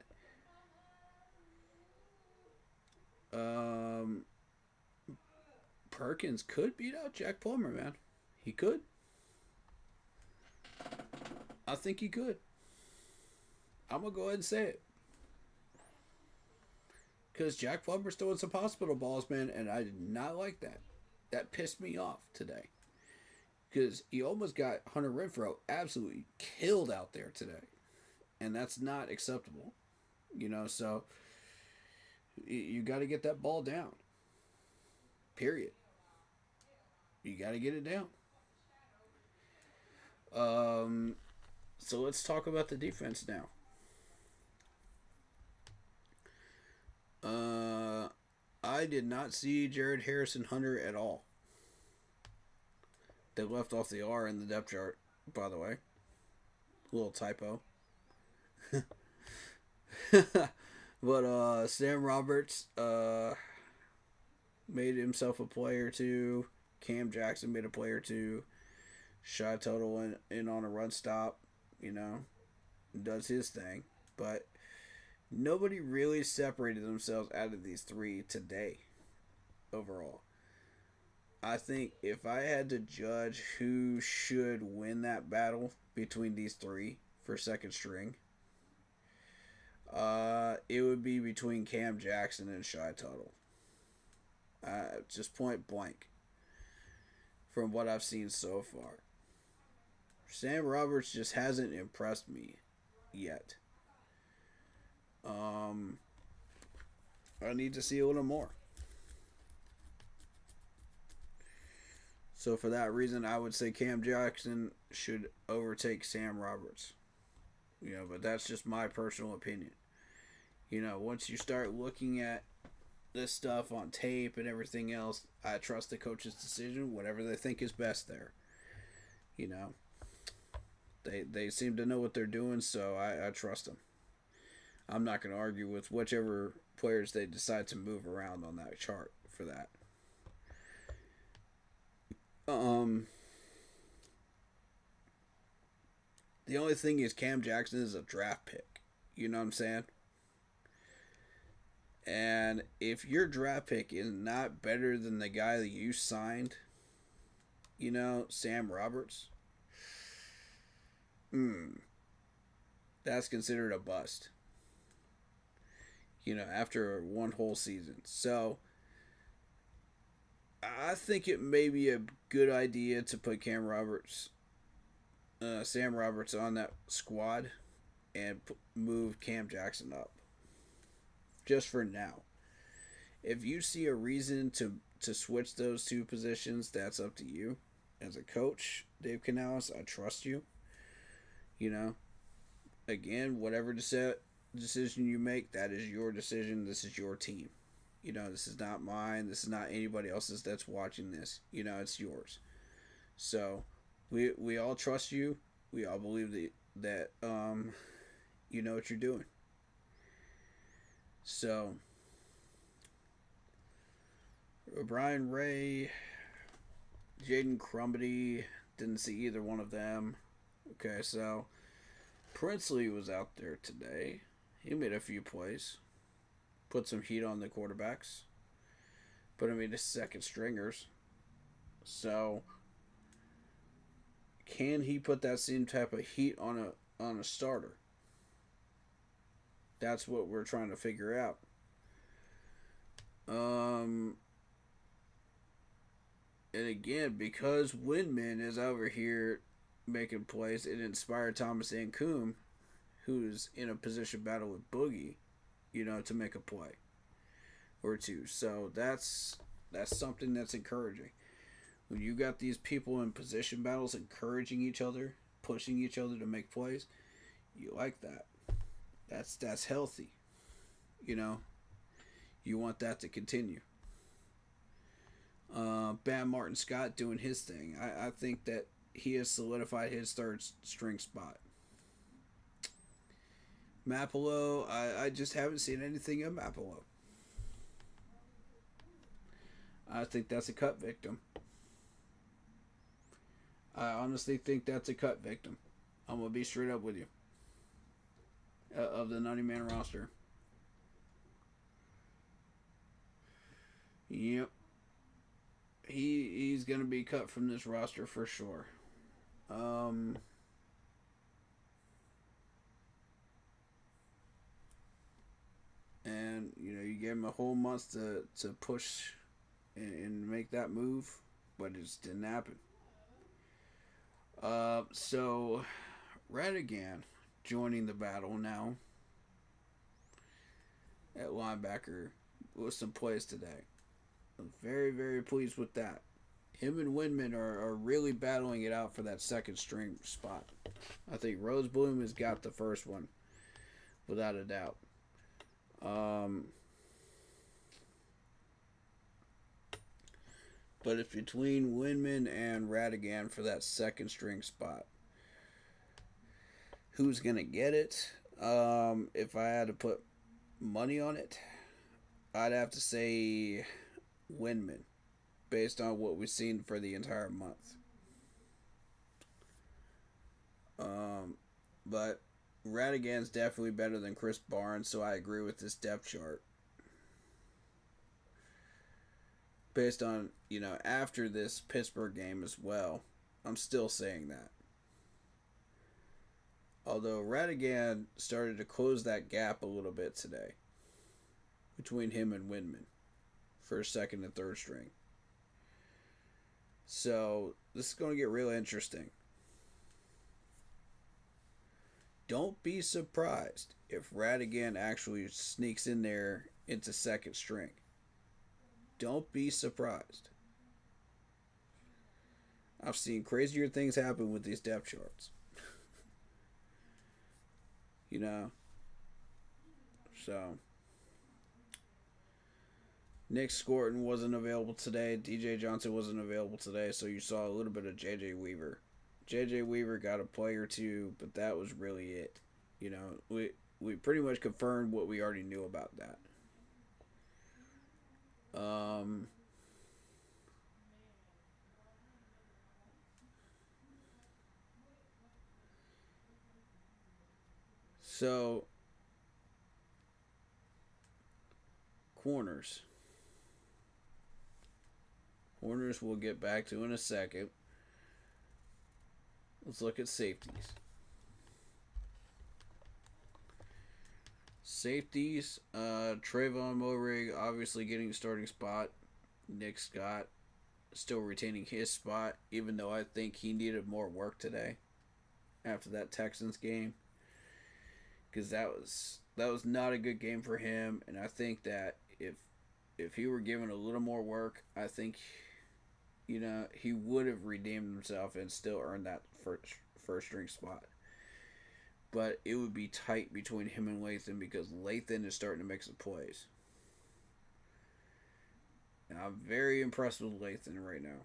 Perkins could beat out Jack Plummer, man. He could. I think he could. I'm going to go ahead and say it. Because Jack Plummer's throwing some hospital balls, man, and I did not like that. That pissed me off today. Because he almost got Hunter Renfrow absolutely killed out there today. And that's not acceptable. So you got to get that ball down. Period. You got to get it down. So let's talk about the defense now. I did not see Jared Harrison Hunter at all. They left off the R in the depth chart, by the way. Little typo. But Sam Roberts made himself a play or two. Cam Jackson made a play or two. Shy Total went in on a run stop, does his thing. But nobody really separated themselves out of these three today, overall. I think if I had to judge who should win that battle between these three for second string, it would be between Cam Jackson and Shy Tuttle. Just point blank. From what I've seen so far. Sam Roberts just hasn't impressed me yet. I need to see a little more. So for that reason, I would say Cam Jackson should overtake Sam Roberts. But that's just my personal opinion. Once you start looking at this stuff on tape and everything else, I trust the coach's decision, whatever they think is best there. They seem to know what they're doing, so I trust them. I'm not going to argue with whichever players they decide to move around on that chart for that. The only thing is Cam Jackson is a draft pick. You know what I'm saying? And if your draft pick is not better than the guy that you signed, you know, Sam Roberts, that's considered a bust. You know, after one whole season. So, I think it may be a good idea to put Sam Roberts on that squad and move Cam Jackson up. Just for now. If you see a reason to switch those two positions, that's up to you. As a coach, Dave Canales, I trust you. You know, again, whatever decision you make, that is your decision. This is your team. You know, this is not mine. This is not anybody else's that's watching this. You know, it's yours. So, we all trust you. We all believe that you know what you're doing. So, Brian Ray, Jaden Crumby, didn't see either one of them. Okay, so Princely was out there today. He made a few plays. Put some heat on the quarterbacks. Put him into second stringers. So, can he put that same type of heat on a starter? That's what we're trying to figure out. And again, because Windman is over here making plays, it inspired Thomas Ancoom, who's in a position battle with Boogie, you know, to make a play or two. So that's something that's encouraging. When you got these people in position battles encouraging each other, pushing each other to make plays, you like that. That's healthy. You know, you want that to continue. Bam Martin Scott doing his thing. I think that he has solidified his third string spot. Mapolo, I just haven't seen anything of Mapolo. I think that's a cut victim. I honestly think that's a cut victim. I'm going to be straight up with you. Of the 90-man roster. Yep. He's going to be cut from this roster for sure. And, you know, you gave him a whole month to push and make that move, but it just didn't happen. So, Radigan joining the battle now at linebacker with some plays today. I'm very, very pleased with that. Him and Windman are really battling it out for that second string spot. I think Rosebloom has got the first one, without a doubt. But it's between Windman and Radigan for that second string spot. Who's going to get it? If I had to put money on it, I'd have to say Windman, based on what we've seen for the entire month. But Radigan's definitely better than Chris Barnes, so I agree with this depth chart. Based on, you know, after this Pittsburgh game as well, I'm still saying that. Although Radigan started to close that gap a little bit today between him and Windman for second and third string. So this is going to get real interesting. Don't be surprised if Radigan actually sneaks in there into second string. Don't be surprised. I've seen crazier things happen with these depth charts. You know? So, Nick Scorton wasn't available today. DJ Johnson wasn't available today, so you saw a little bit of JJ Weaver. JJ Weaver got a play or two, but that was really it. You know, we pretty much confirmed what we already knew about that. So, corners. Corners we'll get back to in a second. Let's look at safeties. Safeties, Trayvon Moehrig obviously getting a starting spot. Nick Scott still retaining his spot, even though I think he needed more work today after that Texans game. Because that was not a good game for him, and I think that if he were given a little more work, I think he would have redeemed himself and still earned that first string spot. But it would be tight between him and Lathan because Lathan is starting to make some plays. And I'm very impressed with Lathan right now.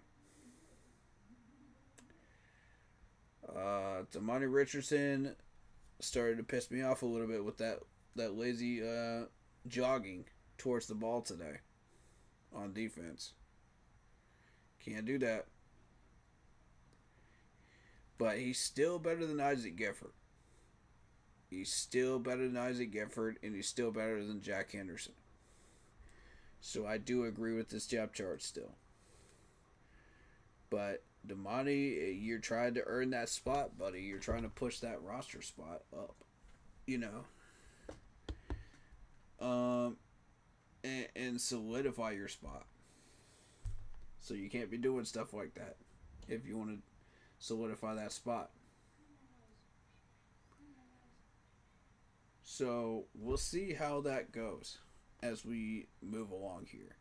Damani Richardson started to piss me off a little bit with that lazy jogging towards the ball today on defense. Can't do that. But he's still better than Isaac Gifford. He's still better than Isaac Gifford, and he's still better than Jack Henderson. So I do agree with this depth chart still. But Damani, you're trying to earn that spot, buddy. You're trying to push that roster spot up. And solidify your spot. So you can't be doing stuff like that if you want to solidify that spot. So we'll see how that goes as we move along here.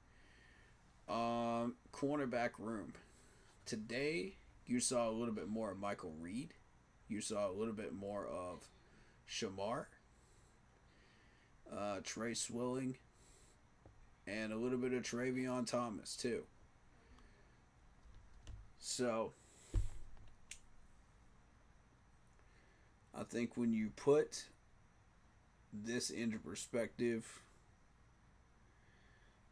Cornerback room. Today, you saw a little bit more of Michael Reed. You saw a little bit more of Shamar, Trey Swilling, and a little bit of Travion Thomas too. So, I think when you put this into perspective,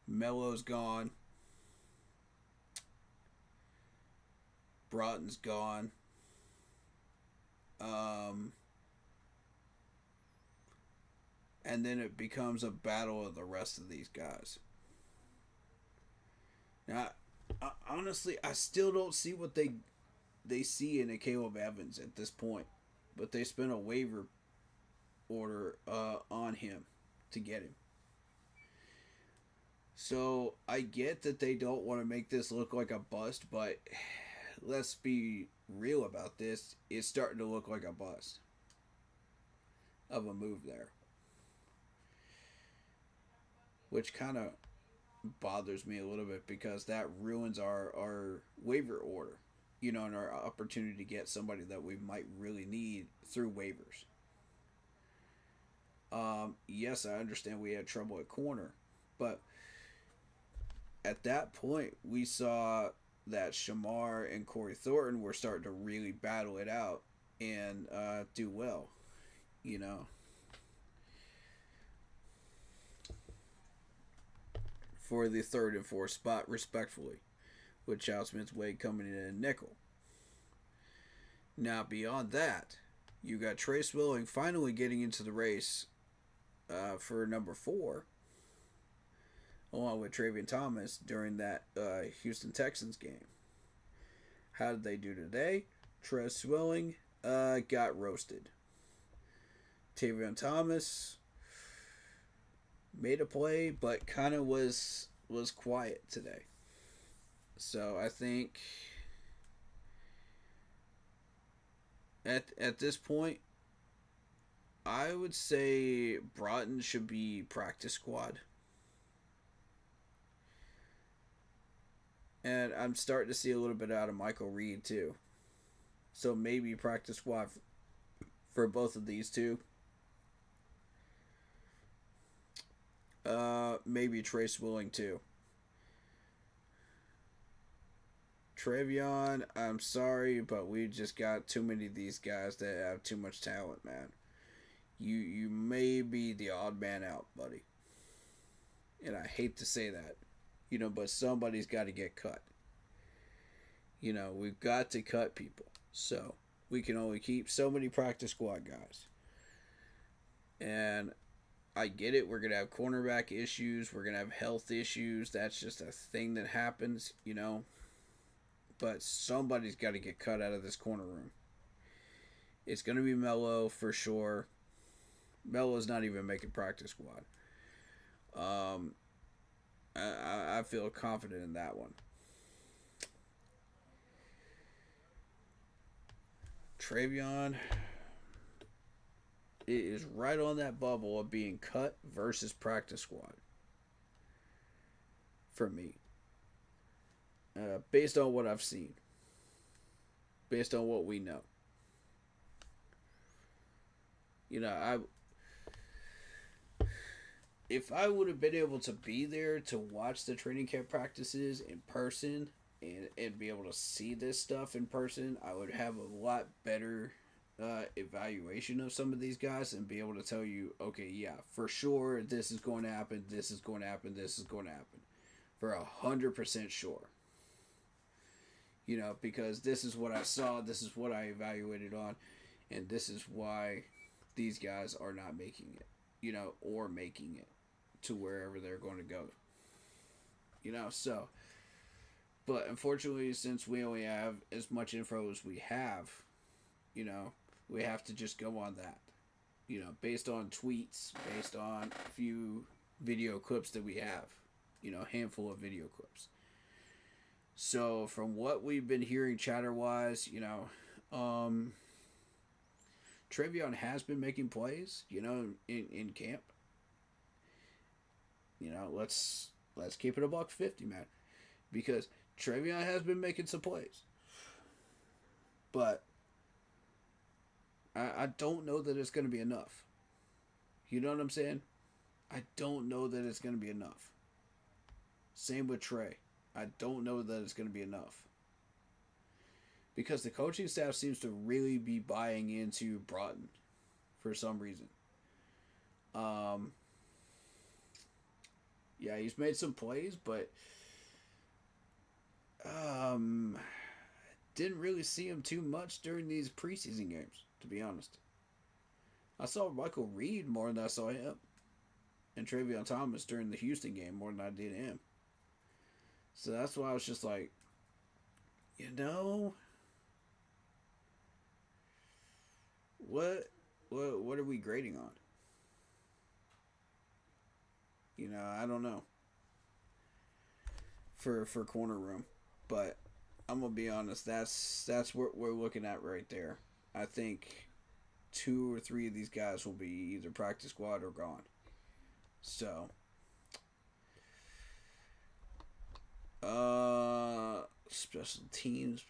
Melo's gone. Broughton's gone. And then it becomes a battle of the rest of these guys. Now, honestly, I still don't see what they see in a Caleb Evans at this point. But they spent a waiver order on him to get him. So I get that they don't want to make this look like a bust, but let's be real about this. It's starting to look like a bust of a move there, which kind of bothers me a little bit because that ruins our waiver order, and our opportunity to get somebody that we might really need through waivers. Yes, I understand we had trouble at corner, but at that point, we saw that Shamar and Corey Thornton were starting to really battle it out and do well, for the third and fourth spot, respectfully, with Chow Smith-Wade coming in a nickel. Now, beyond that, you got Trey Swilling finally getting into the race for number 4, along with Travion Thomas during that Houston Texans game. How did they do today? Trey Swilling got roasted. Travion Thomas made a play, but kind of was quiet today. So I think at this point, I would say Broughton should be practice squad. And I'm starting to see a little bit out of Michael Reed too. So maybe practice squad for both of these two. Maybe Trey Swilling too. Travion, I'm sorry, but we just got too many of these guys that have too much talent, man. You may be the odd man out, buddy. And I hate to say that, but somebody's got to get cut. We've got to cut people. So we can only keep so many practice squad guys. And I get it. We're going to have cornerback issues. We're going to have health issues. That's just a thing that happens, you know. But somebody's got to get cut out of this corner room. It's going to be Mello for sure. Melo's not even making practice squad. I feel confident in that one. Travion is right on that bubble of being cut versus practice squad for me. Based on what I've seen. Based on what we know. You know, if I would have been able to be there to watch the training camp practices in person and be able to see this stuff in person, I would have a lot better evaluation of some of these guys and be able to tell you, okay, yeah, for sure, this is going to happen, this is going to happen, this is going to happen. For 100% sure. You know, because this is what I saw, this is what I evaluated on, and this is why these guys are not making it, you know, or making it to wherever they're going to go. You know, so. But unfortunately, since we only have as much info as we have, you know, we have to just go on that. You know, based on tweets, based on a few video clips that we have. You know, a handful of video clips. So, from what we've been hearing chatter-wise, you know, Travion has been making plays, you know, in camp. You know, let's keep it $150, man. Because Travion has been making some plays. But I don't know that it's going to be enough. You know what I'm saying? I don't know that it's going to be enough. Same with Trey. I don't know that it's going to be enough. Because the coaching staff seems to really be buying into Broughton for some reason. Yeah, he's made some plays, but didn't really see him too much during these preseason games, to be honest. I saw Michael Reed more than I saw him. And Travion Thomas during the Houston game more than I did him. So that's why I was just like, you know, what are we grading on? You know, I don't know. For corner room, but I'm gonna be honest. That's what we're looking at right there. I think 2 or 3 of these guys will be either practice squad or gone. So, special teams.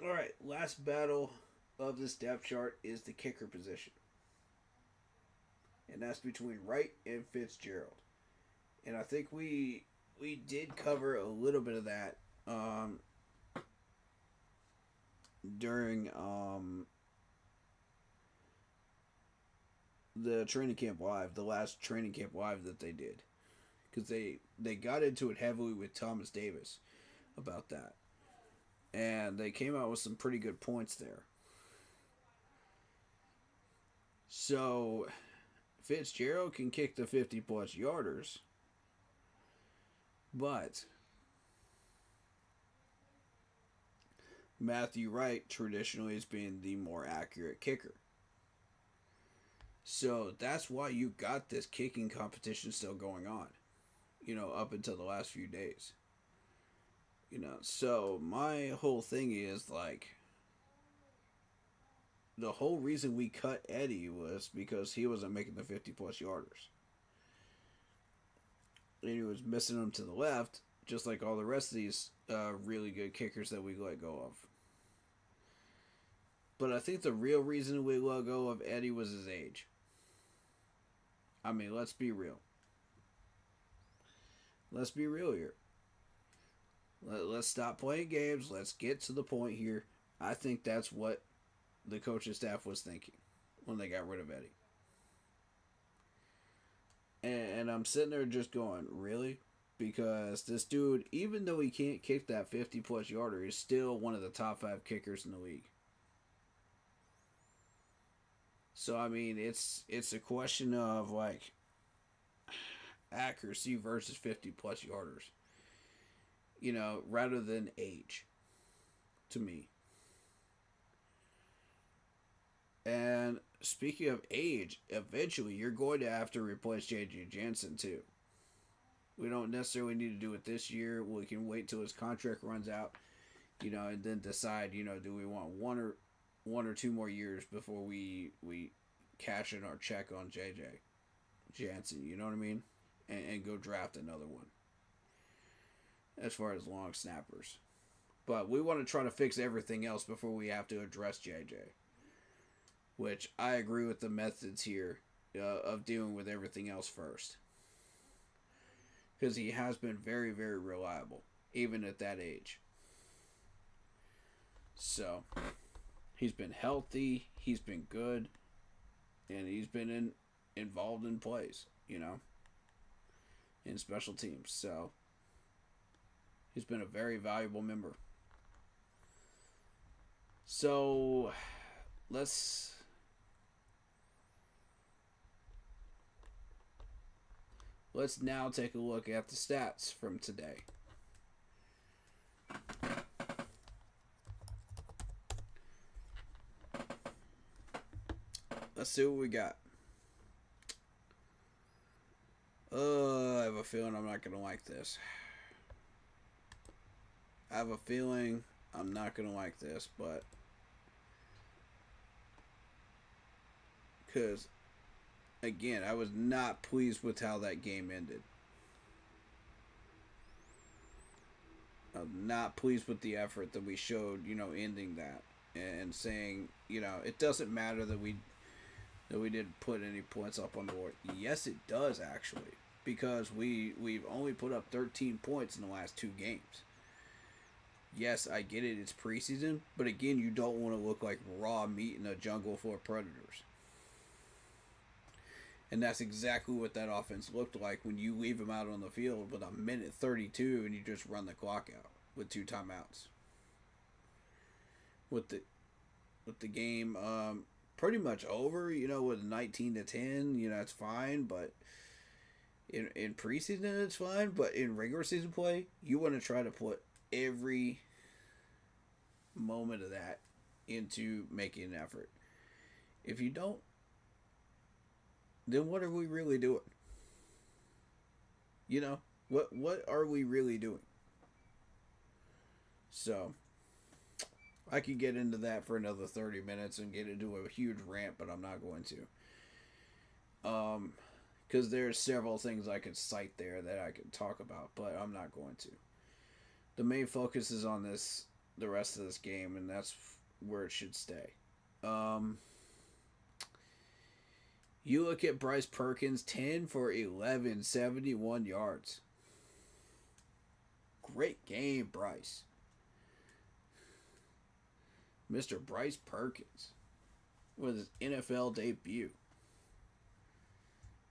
All right, last battle of this depth chart is the kicker position. And that's between Wright and Fitzgerald. And I think we did cover a little bit of that during the training camp live, the last training camp live that they did. Because they got into it heavily with Thomas Davis about that. And they came out with some pretty good points there. So Fitzgerald can kick the 50-plus yarders, but Matthew Wright traditionally has been the more accurate kicker. So that's why you got this kicking competition still going on, you know, up until the last few days. You know, so my whole thing is like, the whole reason we cut Eddie was because he wasn't making the 50-plus yarders. And he was missing them to the left, just like all the rest of these really good kickers that we let go of. But I think the real reason we let go of Eddie was his age. I mean, let's be real. Let's be real here. Let's stop playing games. Let's get to the point here. I think that's what the coaching staff was thinking when they got rid of Eddie. And I'm sitting there just going, really? Because this dude, even though he can't kick that 50-plus yarder, is still one of the top 5 kickers in the league. So I mean, it's a question of like accuracy versus 50+ yarders. Rather than age, to me. And speaking of age, eventually you're going to have to replace J.J. Jansen too. We don't necessarily need to do it this year. We can wait till his contract runs out, and then decide, do we want one or two more years before we cash in our check on J.J. Jansen, you know what I mean? And go draft another one. As far as long snappers. But we want to try to fix everything else before we have to address J.J. Which I agree with the methods here of dealing with everything else first. Because he has been very, very reliable, even at that age. So, he's been healthy, he's been good, and he's been involved in plays, in special teams. So, he's been a very valuable member. So, let's now take a look at the stats from today. Let's see what we got. I have a feeling I'm not going to like this. But because, again, I was not pleased with how that game ended. I'm not pleased with the effort that we showed, ending that and saying, it doesn't matter that we didn't put any points up on the board. Yes, it does actually, because we've only put up 13 points in the last 2 games. Yes, I get it. It's preseason, but again, you don't want to look like raw meat in a jungle full of predators. And that's exactly what that offense looked like when you leave them out on the field with 1:32 and you just run the clock out with 2 timeouts. With the game pretty much over, with 19-10, it's fine. But in preseason, it's fine. But in regular season play, you want to try to put every moment of that into making an effort. If you don't, then what are we really doing? What are we really doing? So, I could get into that for another 30 minutes and get into a huge rant, but I'm not going to. Because there's several things I could cite there that I could talk about, but I'm not going to. The main focus is on the rest of this game, and that's where it should stay. You look at Bryce Perkins, 10 for 11, 71 yards. Great game, Bryce. Mr. Bryce Perkins with his NFL debut.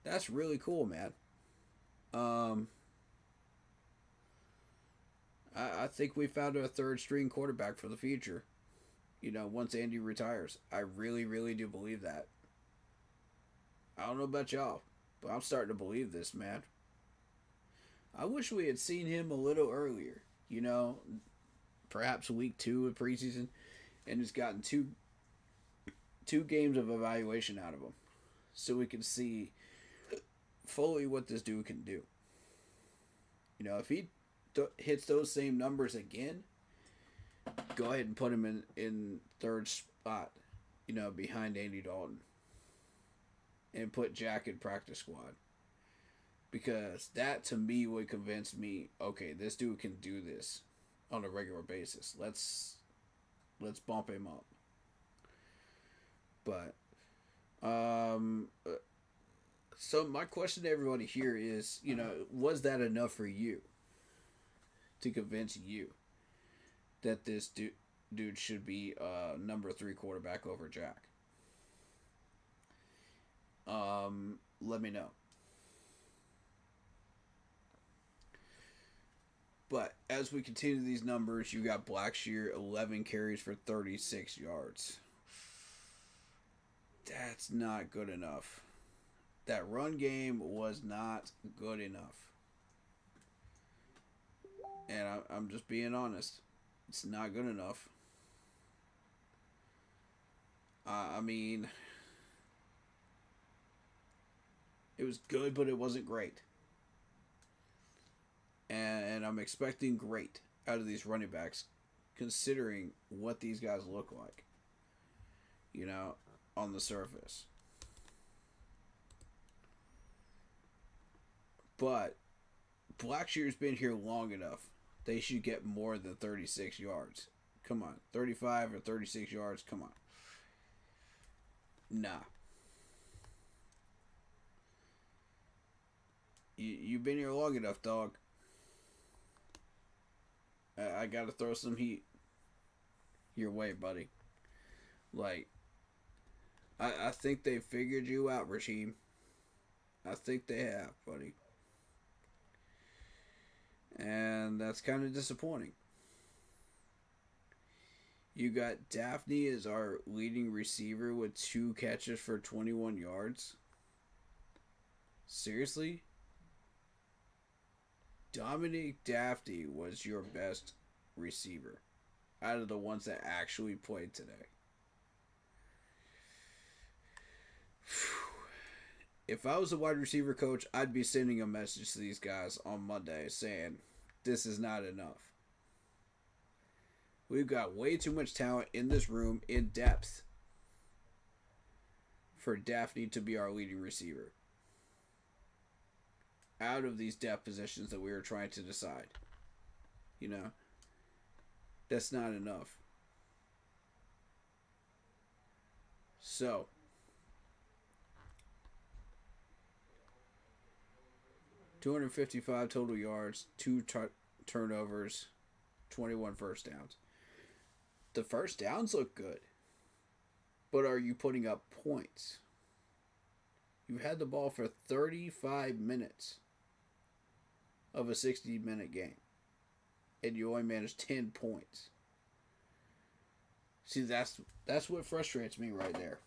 That's really cool, man. I think we found a third string quarterback for the future. Once Andy retires. I really, really do believe that. I don't know about y'all, but I'm starting to believe this, man. I wish we had seen him a little earlier. Perhaps week 2 of preseason, and just gotten two games of evaluation out of him, so we can see fully what this dude can do. If he hits those same numbers again, go ahead and put him in third spot, behind Andy Dalton. And put Jack in practice squad. Because that, to me, would convince me, okay, this dude can do this on a regular basis. Let's bump him up. But, so my question to everybody here is, was that enough for you to convince you that this dude should be number 3 quarterback over Jack? Let me know. But as we continue these numbers, you got Blackshear, 11 carries for 36 yards. That's not good enough. That run game was not good enough. And I'm just being honest. It's not good enough. I mean, it was good, but it wasn't great. And I'm expecting great out of these running backs, considering what these guys look like, you know, on the surface. But Blackshear's been here long enough. They should get more than 36 yards. Come on. 35 or 36 yards. Come on. Nah. You've been here long enough, dog. I gotta throw some heat your way, buddy. Like, I think they figured you out, Rasheem. I think they have, buddy. And that's kind of disappointing. You got Daphne as our leading receiver with 2 catches for 21 yards. Seriously? Dominic Daphne was your best receiver out of the ones that actually played today. If I was a wide receiver coach, I'd be sending a message to these guys on Monday saying, this is not enough. We've got way too much talent in this room in depth for Daphne to be our leading receiver out of these depth positions that we were trying to decide. You know, that's not enough. So, $255 total yards, 2 turnovers, 21 first downs. The first downs look good, but are you putting up points? You had the ball for 35 minutes of a 60-minute game, and you only managed 10 points. See, that's what frustrates me right there.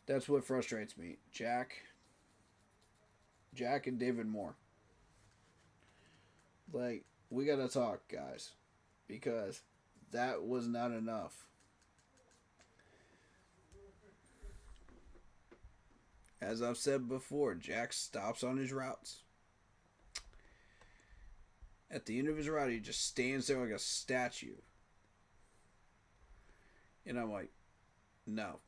That's what frustrates me. Jack and David Moore. Like, we gotta talk, guys, because that was not enough. As I've said before, Jack stops on his routes. At the end of his route, he just stands there like a statue. And I'm like, no.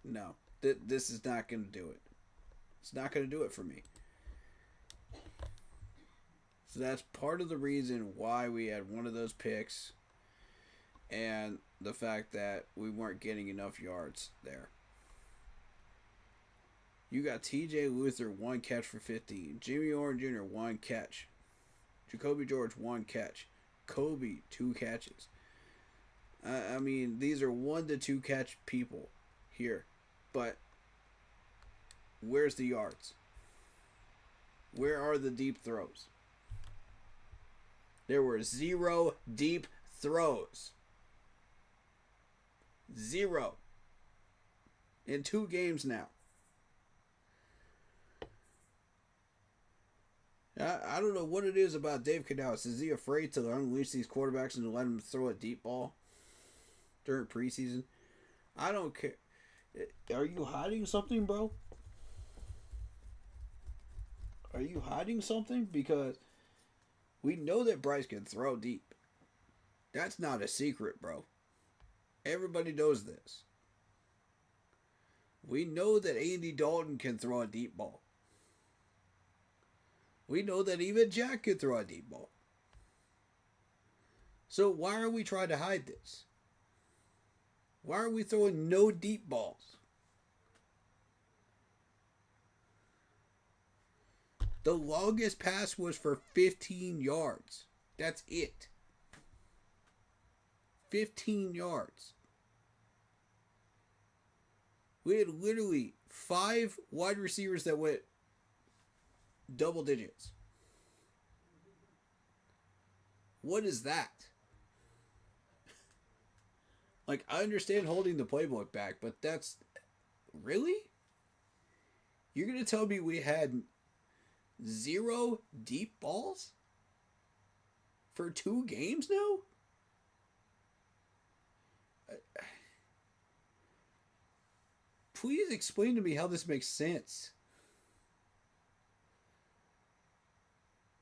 No. This is not going to do it. It's not going to do it for me. So that's part of the reason why we had one of those picks and the fact that we weren't getting enough yards there. You got TJ Luther, 1 catch for 15. Jimmy Orr Jr., 1 catch. Jacoby George, 1 catch. Kobe, 2 catches. I mean, these are 1 to 2 catch people here. But where's the yards? Where are the deep throws? There were 0 deep throws. 0. In 2 games now. I don't know what it is about Dave Canales. Is he afraid to unleash these quarterbacks and to let them throw a deep ball during preseason? I don't care. Are you hiding something, bro? Are you hiding something? Because we know that Bryce can throw deep. That's not a secret, bro. Everybody knows this. We know that Andy Dalton can throw a deep ball. We know that even Jack can throw a deep ball. So why are we trying to hide this? Why are we throwing no deep balls? The longest pass was for 15 yards. That's it. 15 yards. We had literally 5 wide receivers that went double digits. What is that? Like, I understand holding the playbook back, but that's... Really? You're going to tell me we had 0 deep balls? For 2 games now? Please explain to me how this makes sense.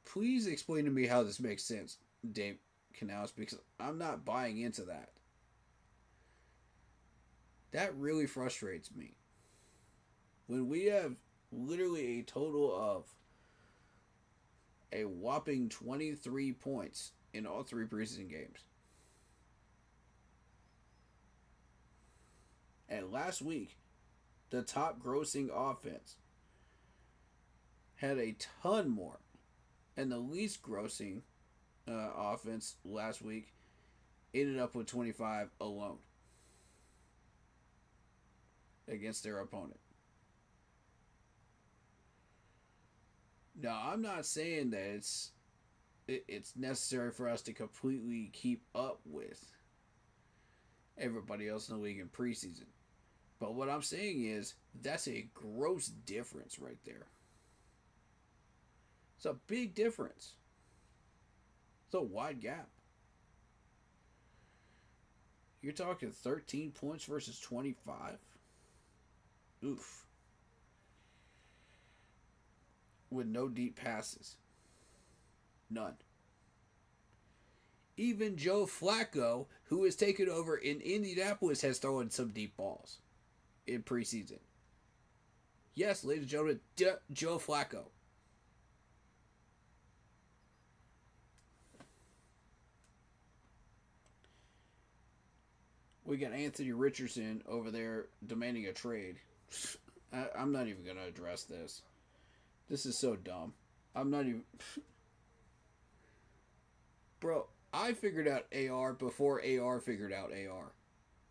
Please explain to me how this makes sense, Dave Canals, because I'm not buying into that. That really frustrates me. When we have literally a total of a whopping 23 points in all 3 preseason games. And last week, the top grossing offense had a ton more. And the least grossing offense last week ended up with 25 alone against their opponent. Now, I'm not saying that it's necessary for us to completely keep up with everybody else in the league in preseason. But what I'm saying is that's a gross difference right there. It's a big difference. It's a wide gap. You're talking 13 points versus 25? Oof. With no deep passes. None. Even Joe Flacco, who has taken over in Indianapolis, has thrown some deep balls in preseason. Yes, ladies and gentlemen, Joe Flacco. We got Anthony Richardson over there demanding a trade. I'm not even going to address this. This is so dumb. I'm not even... Bro, I figured out AR before AR figured out AR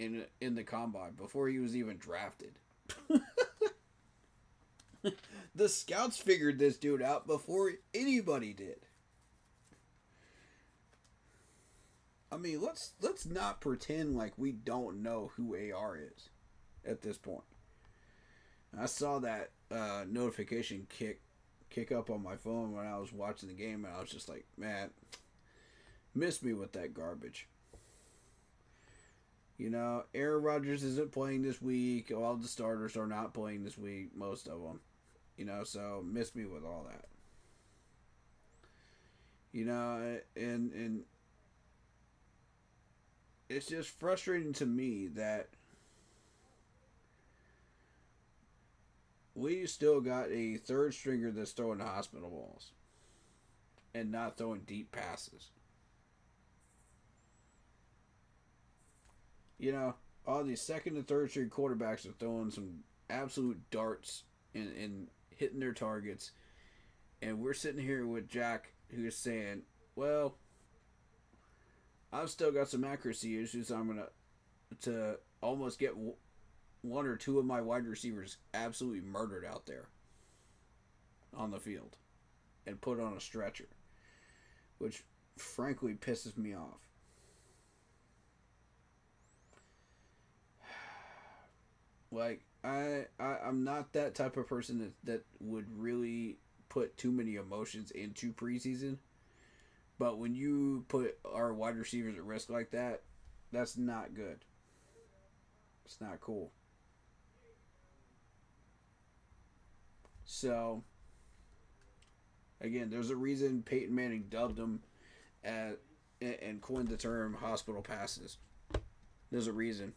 in the combine, before he was even drafted. The scouts figured this dude out before anybody did. I mean, let's not pretend like we don't know who AR is at this point. I saw that notification kick up on my phone when I was watching the game, and I was just like, man, miss me with that garbage. You know, Aaron Rodgers isn't playing this week. All the starters are not playing this week, most of them. You know, so miss me with all that. You know, and it's just frustrating to me that we still got a third stringer that's throwing hospital balls and not throwing deep passes. You know, all these second and third string quarterbacks are throwing some absolute darts and hitting their targets. And we're sitting here with Jack, who's saying, well, I've still got some accuracy issues. I'm going to almost get one or two of my wide receivers absolutely murdered out there on the field and put on a stretcher, which frankly pisses me off. Like, I'm not that type of person that would really put too many emotions into preseason. But when you put our wide receivers at risk like that, that's not good. It's not cool. So, again, there's a reason Peyton Manning dubbed them and coined the term hospital passes. There's a reason.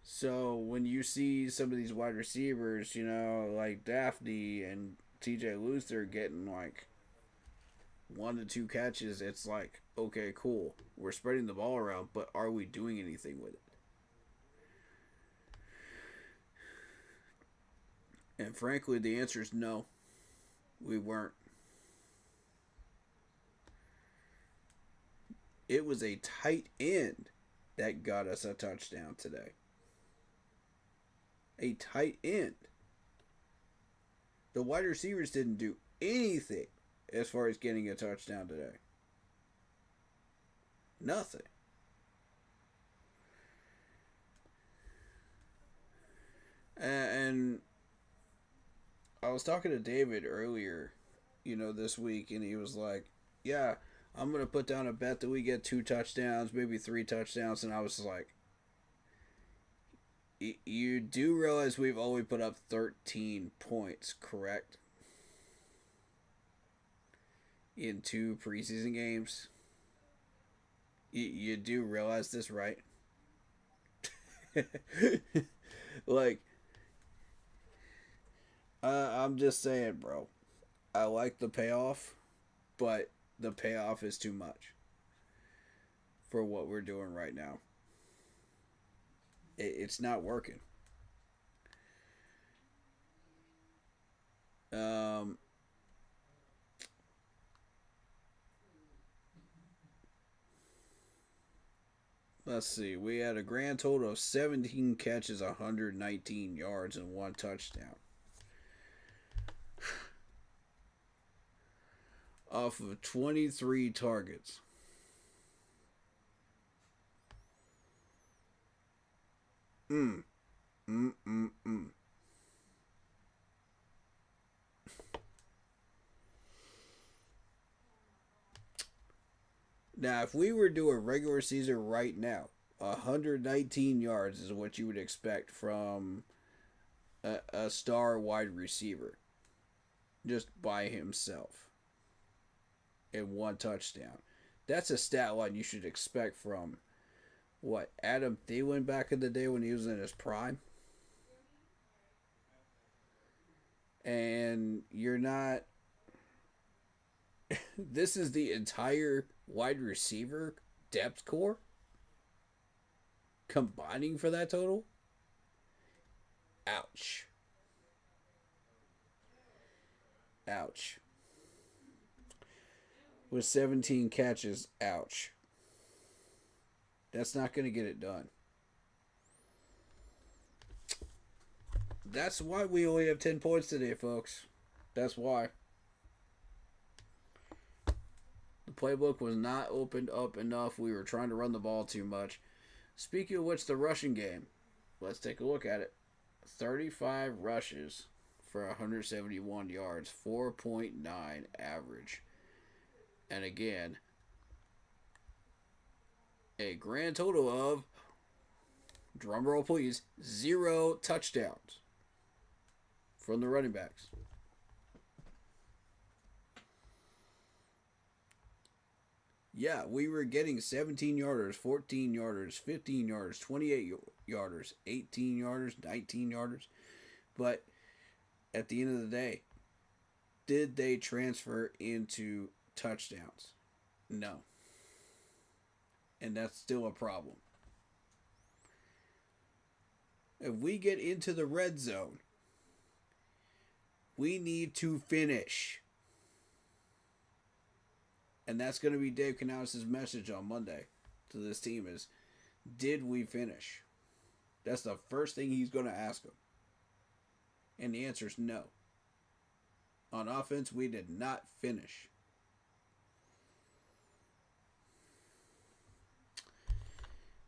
So, when you see some of these wide receivers, you know, like Daphne and TJ Luther getting like 1 to 2 catches, it's like, okay, cool. We're spreading the ball around, but are we doing anything with it? And frankly, the answer is no. We weren't. It was a tight end that got us a touchdown today. A tight end. The wide receivers didn't do anything as far as getting a touchdown today. Nothing. And I was talking to David earlier, this week, and he was like, yeah, I'm going to put down a bet that we get 2 touchdowns, maybe 3 touchdowns. And I was like, you do realize we've only put up 13 points, correct? In 2 preseason games. You do realize this, right? Like, I'm just saying, bro. I like the payoff, but the payoff is too much for what we're doing right now. It's not working. Let's see. We had a grand total of 17 catches, 119 yards, and 1 touchdown. Off of 23 targets. Now, if we were doing regular season right now, 119 yards is what you would expect from a star wide receiver. Just by himself. And 1 touchdown. That's a stat line you should expect from, Adam Thielen back in the day when he was in his prime? And you're not... This is the entire wide receiver depth core combining for that total? Ouch. Ouch. With 17 catches, ouch. That's not going to get it done. That's why we only have 10 points today, folks. That's why. The playbook was not opened up enough. We were trying to run the ball too much. Speaking of which, the rushing game. Let's take a look at it. 35 rushes for 171 yards. 4.9 average. And again, a grand total of, drumroll please, 0 touchdowns from the running backs. Yeah, we were getting 17 yarders, 14 yarders, 15 yarders, 28 yarders, 18 yarders, 19 yarders. But at the end of the day, did they transfer into touchdowns? No. And that's still a problem. If we get into the red zone, we need to finish. And that's going to be Dave Canales' message on Monday to this team is, did we finish? That's the first thing he's going to ask them. And the answer is no. On offense, we did not finish.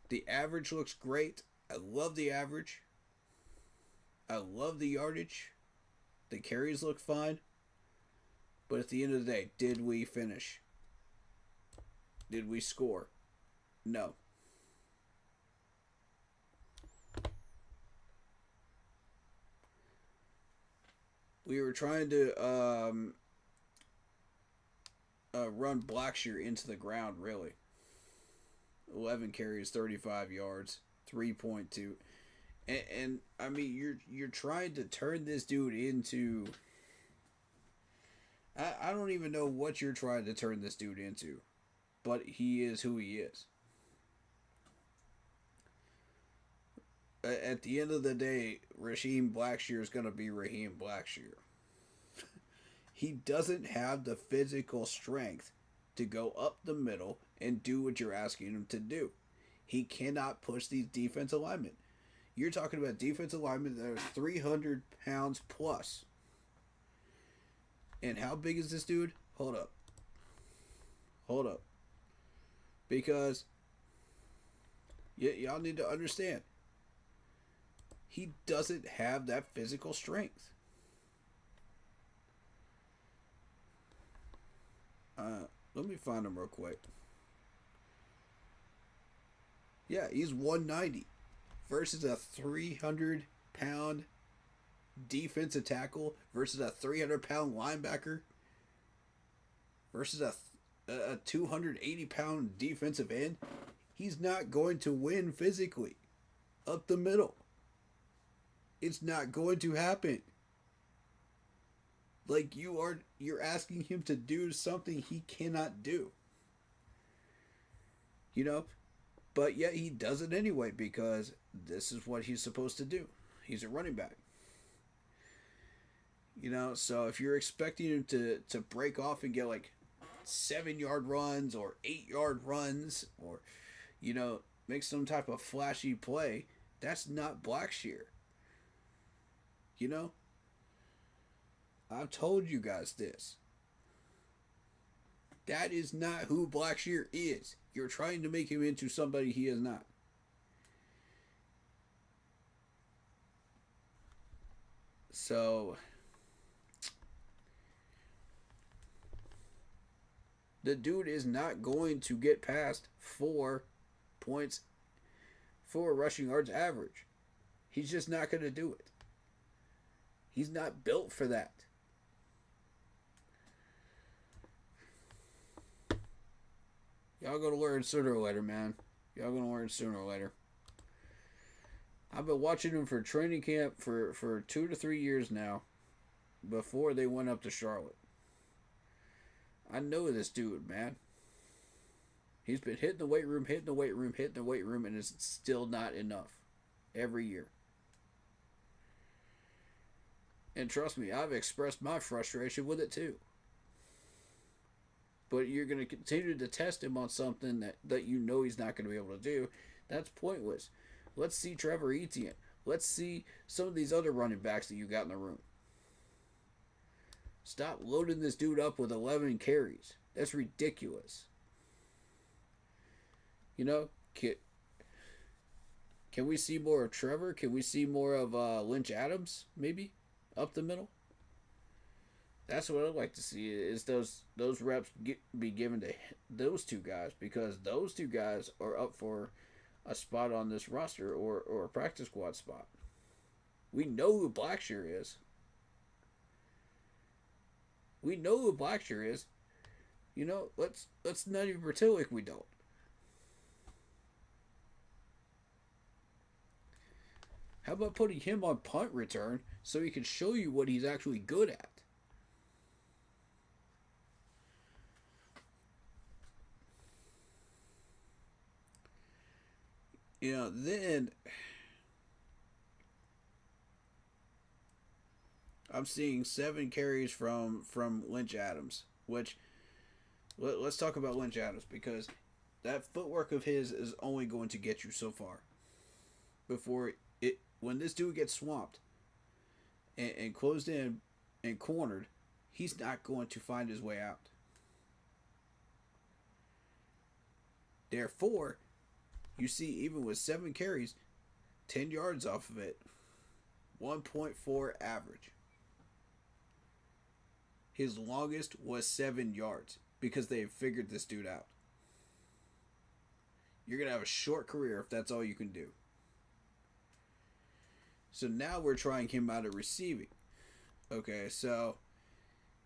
The average looks great. I love the average. I love the yardage. The carries look fine. But at the end of the day, did we finish? Did we score? No. We were trying to run Blackshear into the ground, really. 11 carries, 35 yards, 3.2. And I mean, you're trying to turn this dude into... I don't even know what you're trying to turn this dude into. But he is who he is. At the end of the day, Raheem Blackshear is going to be Raheem Blackshear. He doesn't have the physical strength to go up the middle and do what you're asking him to do. He cannot push these defensive linemen. You're talking about defensive linemen that are 300 pounds plus. And how big is this dude? Hold up. Because y'all need to understand. He doesn't have that physical strength. Let me find him real quick. Yeah, he's 190 versus a 300-pound defensive tackle versus a 300-pound linebacker versus a 280-pound defensive end. He's not going to win physically up the middle. It's not going to happen. Like, you're asking him to do something he cannot do. You know? But yet he does it anyway because this is what he's supposed to do. He's a running back. You know, so if you're expecting him to break off and get like 7-yard runs or 8-yard runs or, you know, make some type of flashy play, that's not Blackshear. You know? I've told you guys this. That is not who Blackshear is. You're trying to make him into somebody he is not. So, the dude is not going to get past 4 points, 4 rushing yards average. He's just not going to do it. He's not built for that. Y'all gonna learn sooner or later, man. Y'all gonna learn sooner or later. I've been watching him for training camp for 2 to 3 years now, before they went up to Charlotte. I know this dude, man. He's been hitting the weight room, and it's still not enough. Every year. And trust me, I've expressed my frustration with it too. But you're going to continue to test him on something that you know he's not going to be able to do. That's pointless. Let's see Trevor Etienne. Let's see some of these other running backs that you got in the room. Stop loading this dude up with 11 carries. That's ridiculous. You know, can we see more of Trevor? Can we see more of Lynch Adams, maybe? Up the middle? That's what I'd like to see, is those reps be given to those two guys, because those two guys are up for a spot on this roster or a practice squad spot. We know who Blackshear is. You know, let's not even pretend like we don't. How about putting him on punt return so he can show you what he's actually good at? You know, then I'm seeing 7 carries from Lynch Adams, which let's talk about Lynch Adams, because that footwork of his is only going to get you so far before when this dude gets swamped and closed in and cornered, he's not going to find his way out. Therefore, you see, even with 7 carries, 10 yards off of it, 1.4 average. His longest was 7 yards because they figured this dude out. You're going to have a short career if that's all you can do. So now we're trying him out at receiving. Okay, so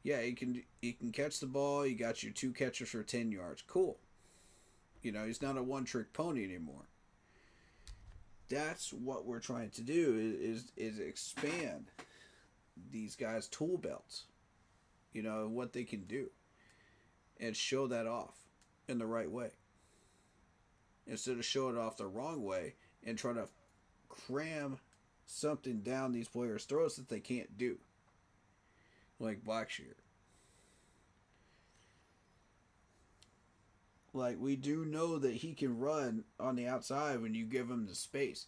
yeah, he can catch the ball. You got your 2 catches for 10 yards. Cool. You know, he's not a one-trick pony anymore. That's what we're trying to do, is expand these guys' tool belts. You know, what they can do. And show that off in the right way. Instead of showing it off the wrong way and try to cram something down these players' throats that they can't do. Like Blackshear. Like, we do know that he can run on the outside when you give him the space.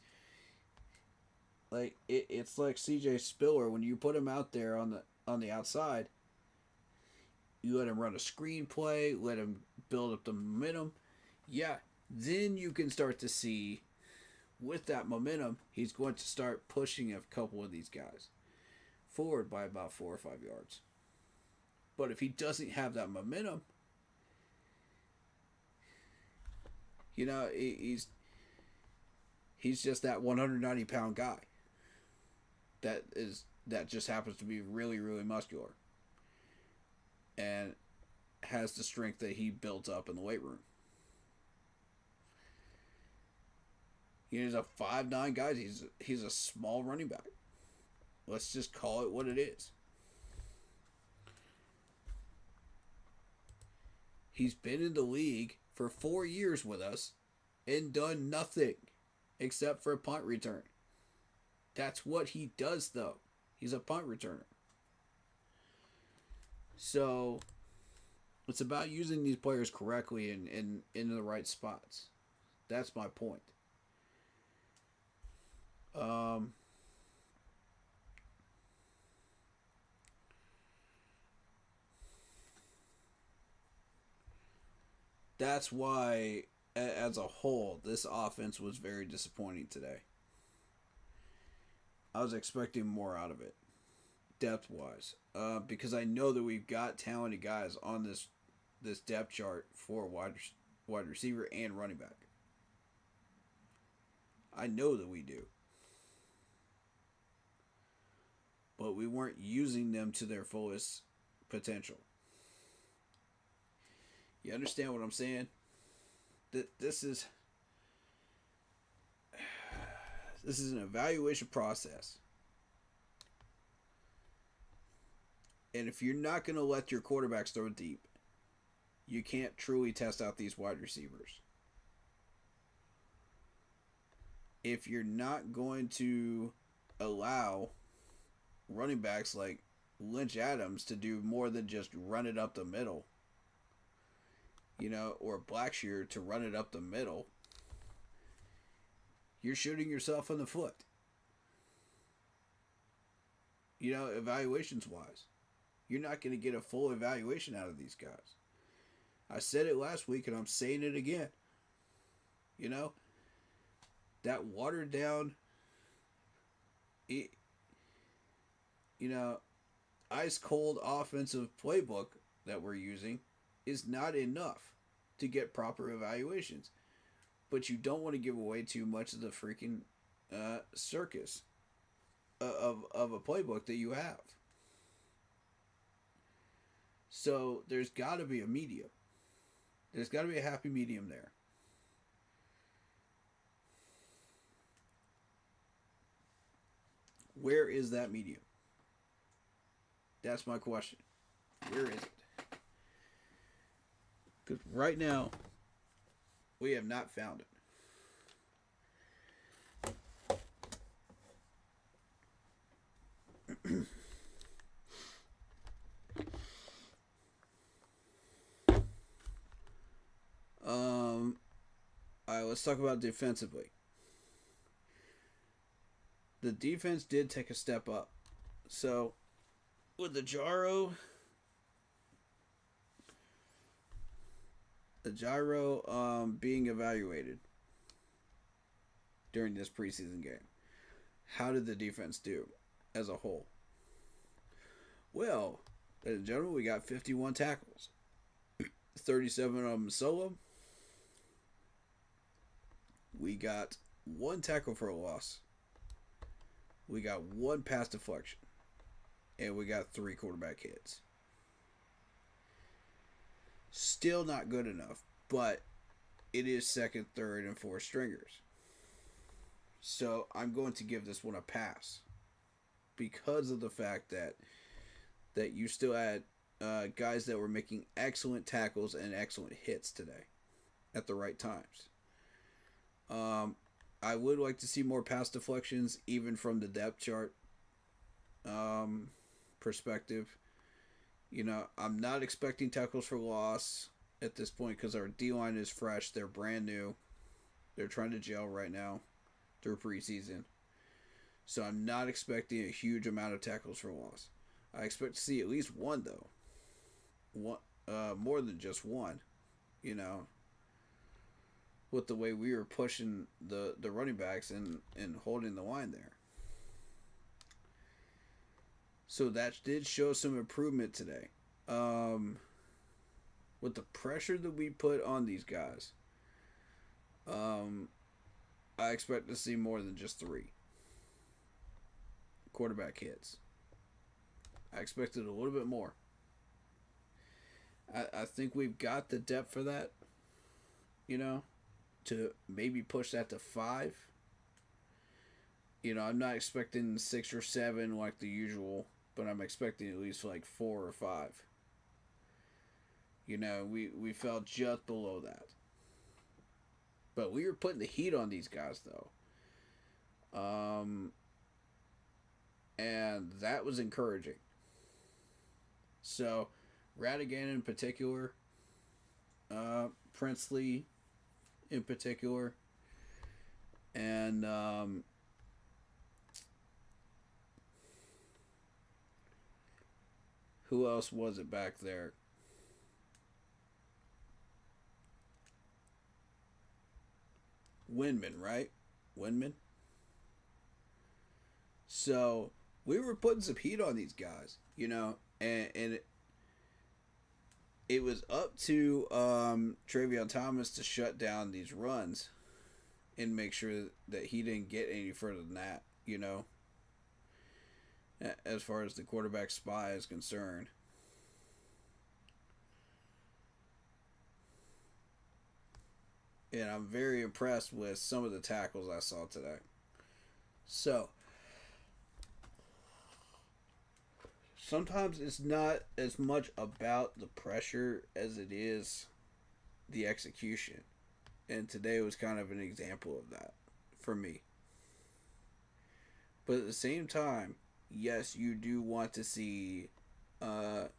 Like, it's like CJ Spiller. When you put him out there on the outside, you let him run a screen play, let him build up the momentum. Yeah, then you can start to see with that momentum, he's going to start pushing a couple of these guys forward by about 4 or 5 yards. But if he doesn't have that momentum, you know, he's just that 190-pound guy that just happens to be really, really muscular and has the strength that he built up in the weight room. He's a 5'9" guy. He's a small running back. Let's just call it what it is. He's been in the league for 4 years with us and done nothing except for a punt return. That's what he does, though. He's a punt returner. So it's about using these players correctly and in the right spots. That's my point. That's why, as a whole, this offense was very disappointing today. I was expecting more out of it, depth-wise, because I know that we've got talented guys on this depth chart for wide receiver and running back. I know that we do. But we weren't using them to their fullest potential. You understand what I'm saying? This is an evaluation process. And if you're not going to let your quarterbacks throw deep, you can't truly test out these wide receivers. If you're not going to allow running backs like Lynch Adams to do more than just run it up the middle, you know, or Blackshear to run it up the middle, you're shooting yourself in the foot. You know, evaluations wise. You're not going to get a full evaluation out of these guys. I said it last week and I'm saying it again. You know, that watered down, you know, ice cold offensive playbook that we're using is not enough to get proper evaluations. But you don't want to give away too much of the freaking circus of a playbook that you have. So there's got to be a medium. There's got to be a happy medium there. Where is that medium? That's my question. Where is it? Because right now, we have not found it. Alright, let's talk about defensively. The defense did take a step up. So, with the gyro being evaluated during this preseason game, how did the defense do as a whole? Well, in general, we got 51 tackles, 37 of them solo. We got 1 tackle for a loss. We got 1 pass deflection. And we got 3 quarterback hits. Still not good enough, but it is second, third, and fourth stringers. So I'm going to give this one a pass because of the fact that you still had guys that were making excellent tackles and excellent hits today at the right times. I would like to see more pass deflections, even from the depth chart perspective. You know, I'm not expecting tackles for loss at this point because our D-line is fresh. They're brand new. They're trying to gel right now through preseason. So I'm not expecting a huge amount of tackles for loss. I expect to see at least 1, though. One, more than just 1, you know. with the way we were pushing the running backs and holding the line there. So that did show some improvement today. With the pressure that we put on these guys, I expect to see more than just 3 quarterback hits. I expected a little bit more. I think we've got the depth for that, to maybe push that to 5. I'm not expecting 6 or 7 like the usual, but I'm expecting at least like 4 or 5. We fell just below that. But we were putting the heat on these guys, though. And that was encouraging. So, Radigan in particular, Princely in particular, and who else was it back there? Windman, right? Windman. So we were putting some heat on these guys, and it was up to Travion Thomas to shut down these runs and make sure that he didn't get any further than that, as far as the quarterback spy is concerned. And I'm very impressed with some of the tackles I saw today. So, sometimes it's not as much about the pressure as it is the execution. And today was kind of an example of that for me. But at the same time, yes, you do want to see a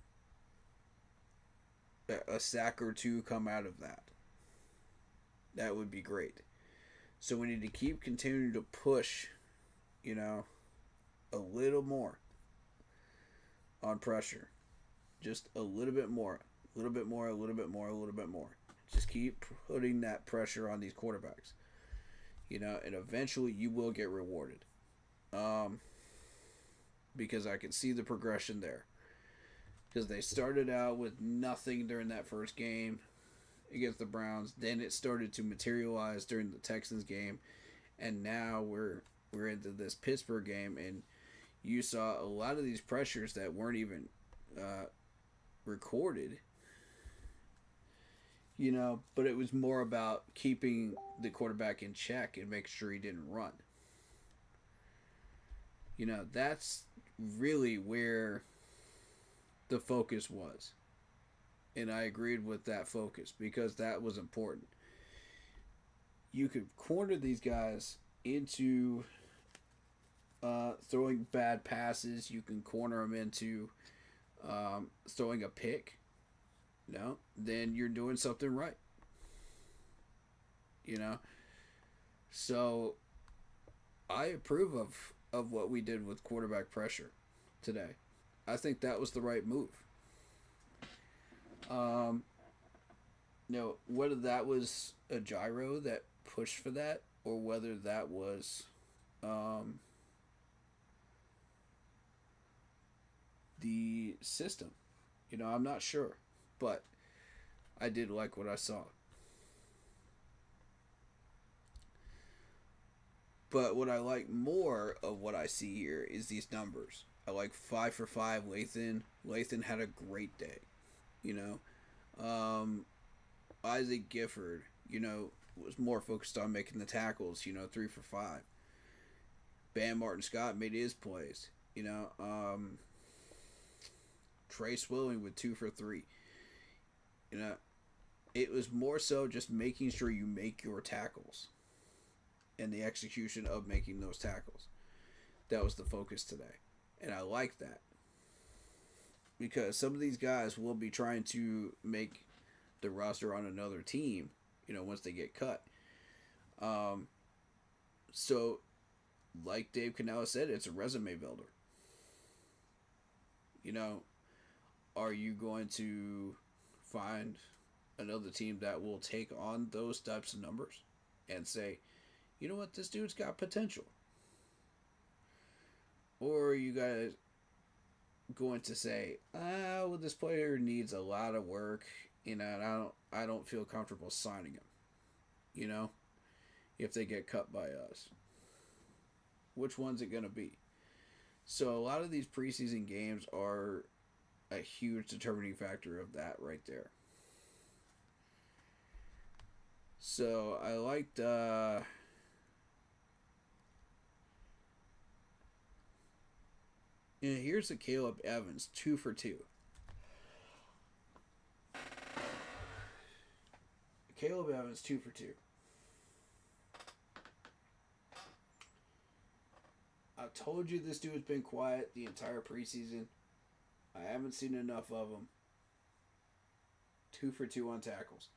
sack or 2 come out of that. That would be great. So we need to keep continuing to push, a little more on pressure. Just a little bit more. A little bit more, a little bit more, a little bit more. Just keep putting that pressure on these quarterbacks. And eventually you will get rewarded. Because I can see the progression there. Because they started out with nothing during that first game against the Browns. Then it started to materialize during the Texans game. And now we're into this Pittsburgh game. And you saw a lot of these pressures that weren't even recorded. But it was more about keeping the quarterback in check and making sure he didn't run. That's really where the focus was. And I agreed with that focus because that was important. You could corner these guys into throwing bad passes. You can corner them into throwing a pick. Then you're doing something right. So I approve of what we did with quarterback pressure today. I think that was the right move. Whether that was a gyro that pushed for that or whether that was the system, I'm not sure, but I did like what I saw. But what I like more of what I see here is these numbers. I like 5 for 5 Lathan. Lathan had a great day. Isaac Gifford, was more focused on making the tackles, 3 for 5. Bam Martin Scott made his plays, Trey Swilling with 2 for 3. It was more so just making sure you make your tackles and the execution of making those tackles. That was the focus today. And I like that. Because some of these guys will be trying to make the roster on another team, once they get cut. So, like Dave Canella said, it's a resume builder. Are you going to find another team that will take on those types of numbers and say, you know what, this dude's got potential? Or are you guys going to say, well, this player needs a lot of work, and I don't feel comfortable signing him, if they get cut by us? Which one's it going to be? So a lot of these preseason games are a huge determining factor of that right there. So I liked and here's a Caleb Evans 2 for 2. Caleb Evans 2 for 2. I told you this dude's been quiet the entire preseason. I haven't seen enough of him. 2 for 2 on tackles.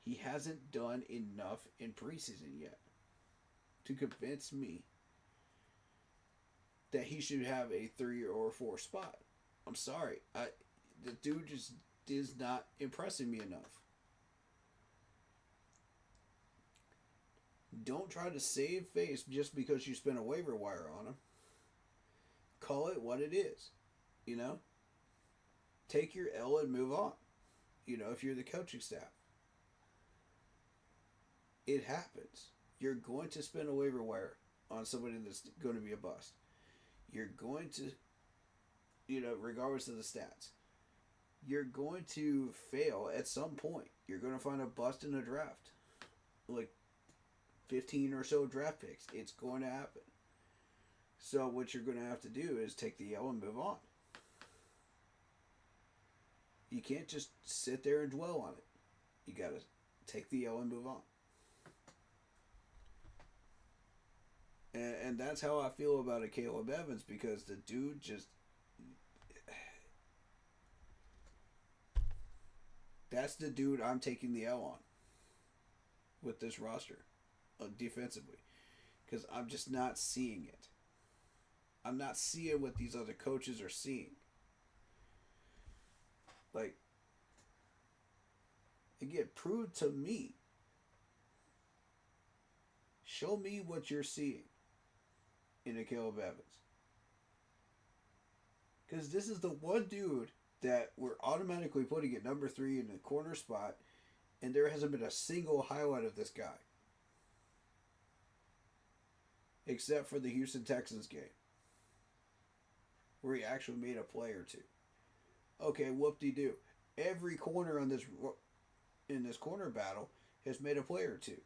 He hasn't done enough in preseason yet to convince me that he should have a 3 or 4 spot. I'm sorry. The dude just is not impressing me enough. Don't try to save face just because you spent a waiver wire on him. Call it what it is. Take your L and move on. If you're the coaching staff. It happens. You're going to spend a waiver wire on somebody that's going to be a bust. You're going to, regardless of the stats, you're going to fail at some point. You're going to find a bust in a draft. Like 15 or so draft picks. It's going to happen. So what you're going to have to do is take the L and move on. You can't just sit there and dwell on it. You got to take the L and move on. And that's how I feel about a Caleb Evans, because the dude just... That's the dude I'm taking the L on with this roster defensively, because I'm just not seeing it. I'm not seeing what these other coaches are seeing. Like, again, prove to me. Show me what you're seeing in a Caleb Evans. Because this is the one dude that we're automatically putting at number 3 in the corner spot, and there hasn't been a single highlight of this guy. Except for the Houston Texans game, where he actually made a play or two. Okay, whoop-de-doo. Every corner in this corner battle has made a play or two.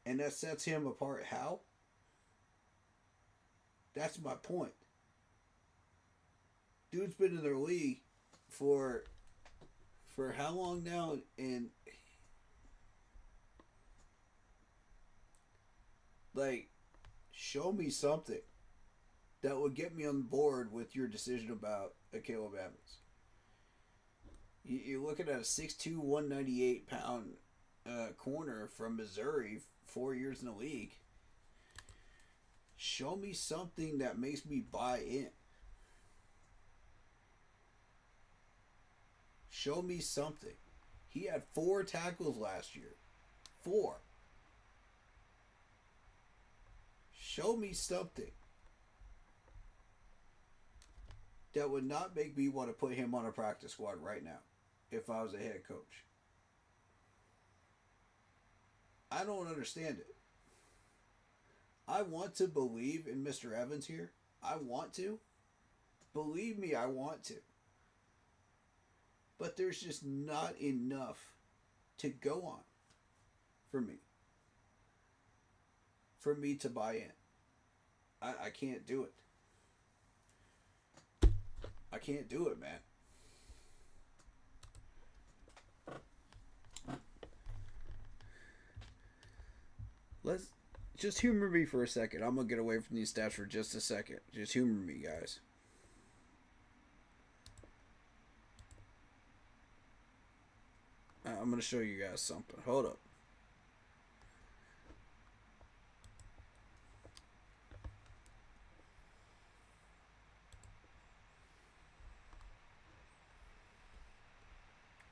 And that sets him apart how? That's my point. Dude's been in their league for how long now? And like, show me something that would get me on board with your decision about a Caleb Evans. You're looking at a 6'2", 198-pound corner from Missouri, 4 years in the league. Show me something that makes me buy in. Show me something. He had 4 tackles last year. 4. Show me something that would not make me want to put him on a practice squad right now if I was a head coach. I don't understand it. I want to believe in Mr. Evans here. I want to. Believe me, I want to. But there's just not enough to go on for me. For me to buy in. I can't do it. I can't do it, man. Let's just humor me for a second. I'm going to get away from these stats for just a second. Just humor me, guys. I'm going to show you guys something. Hold up.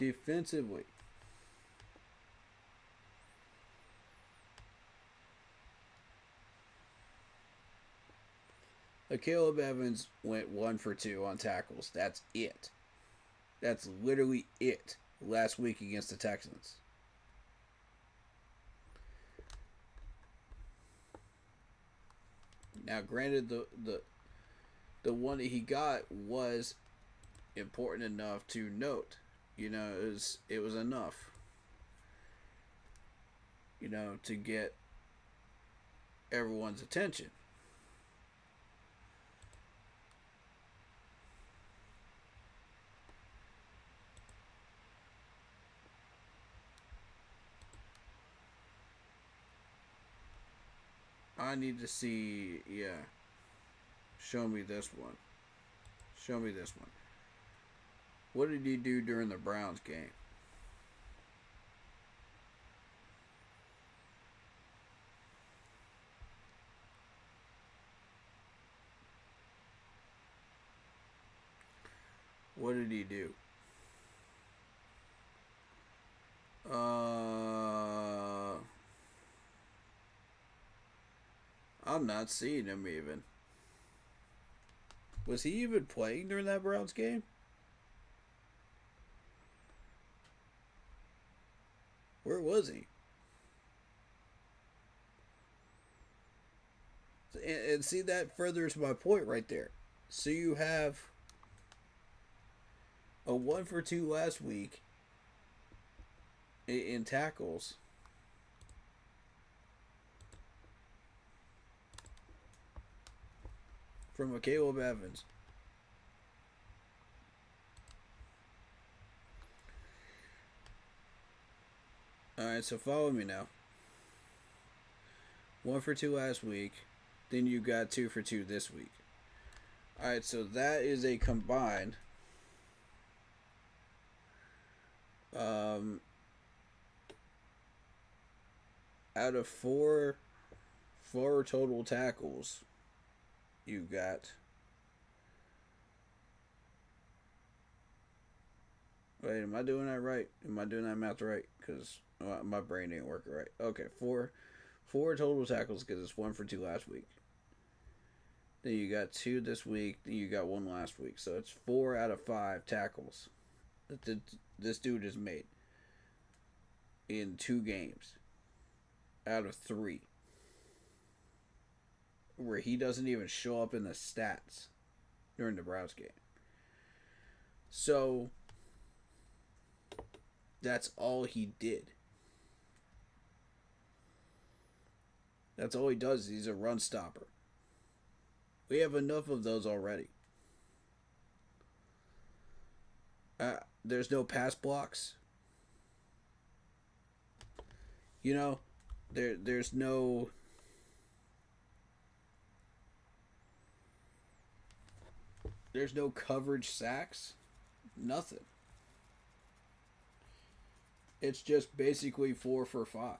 defensively. Caleb Evans went 1 for 2 on tackles. That's it. That's literally it last week against the Texans. Now, granted, the one that he got was important enough to note. You know, it was enough. You know, to get everyone's attention. I need to see, yeah. Show me this one. Show me this one. What did he do during the Browns game? What did he do? I'm not seeing him even. Was he even playing during that Browns game? Where was he? And see, that furthers my point right there. So you have a 1 for 2 last week in tackles. From a Caleb Evans. Alright, so follow me now. 1 for 2 last week. Then you got 2 for 2 this week. Alright, so that is a combined out of four total tackles, you got. Wait, am I doing that right? Am I doing that math right? Because my brain ain't working right. Okay, four total tackles because it's 1 for 2 last week. Then you got 2 this week. Then you got 1 last week. So it's 4 out of 5 tackles that this dude has made in 2 games out of 3. Where he doesn't even show up in the stats during the Browns game. So that's all he did. That's all he does. He's a run stopper. We have enough of those already. There's no pass blocks. You know, there's no coverage sacks. Nothing. It's just basically 4 for 5.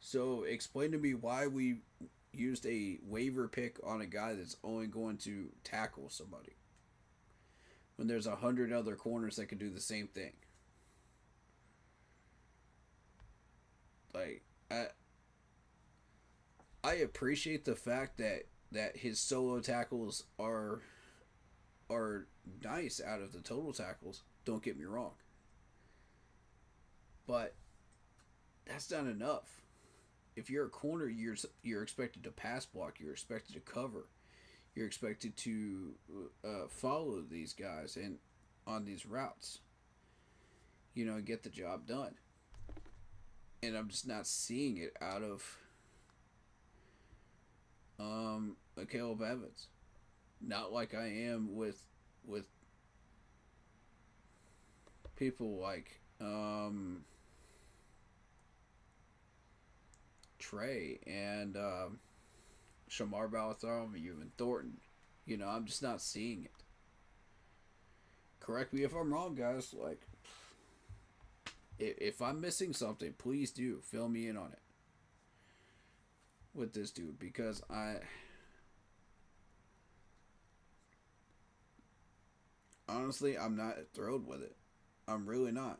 So explain to me why we used a waiver pick on a guy that's only going to tackle somebody when there's 100 other corners that could do the same thing. Like, I appreciate the fact that his solo tackles are nice out of the total tackles. Don't get me wrong. But that's not enough. If you're a corner, you're expected to pass block. You're expected to cover. You're expected to follow these guys and on these routes. You know, get the job done. And I'm just not seeing it out of Caleb Evans. Not like I am with people like Trey and Shamar Bartholomew and Thornton. You know, I'm just not seeing it. Correct me if I'm wrong, guys. Like, if I'm missing something, please do fill me in on it with this dude, because honestly, I'm not thrilled with it. I'm really not.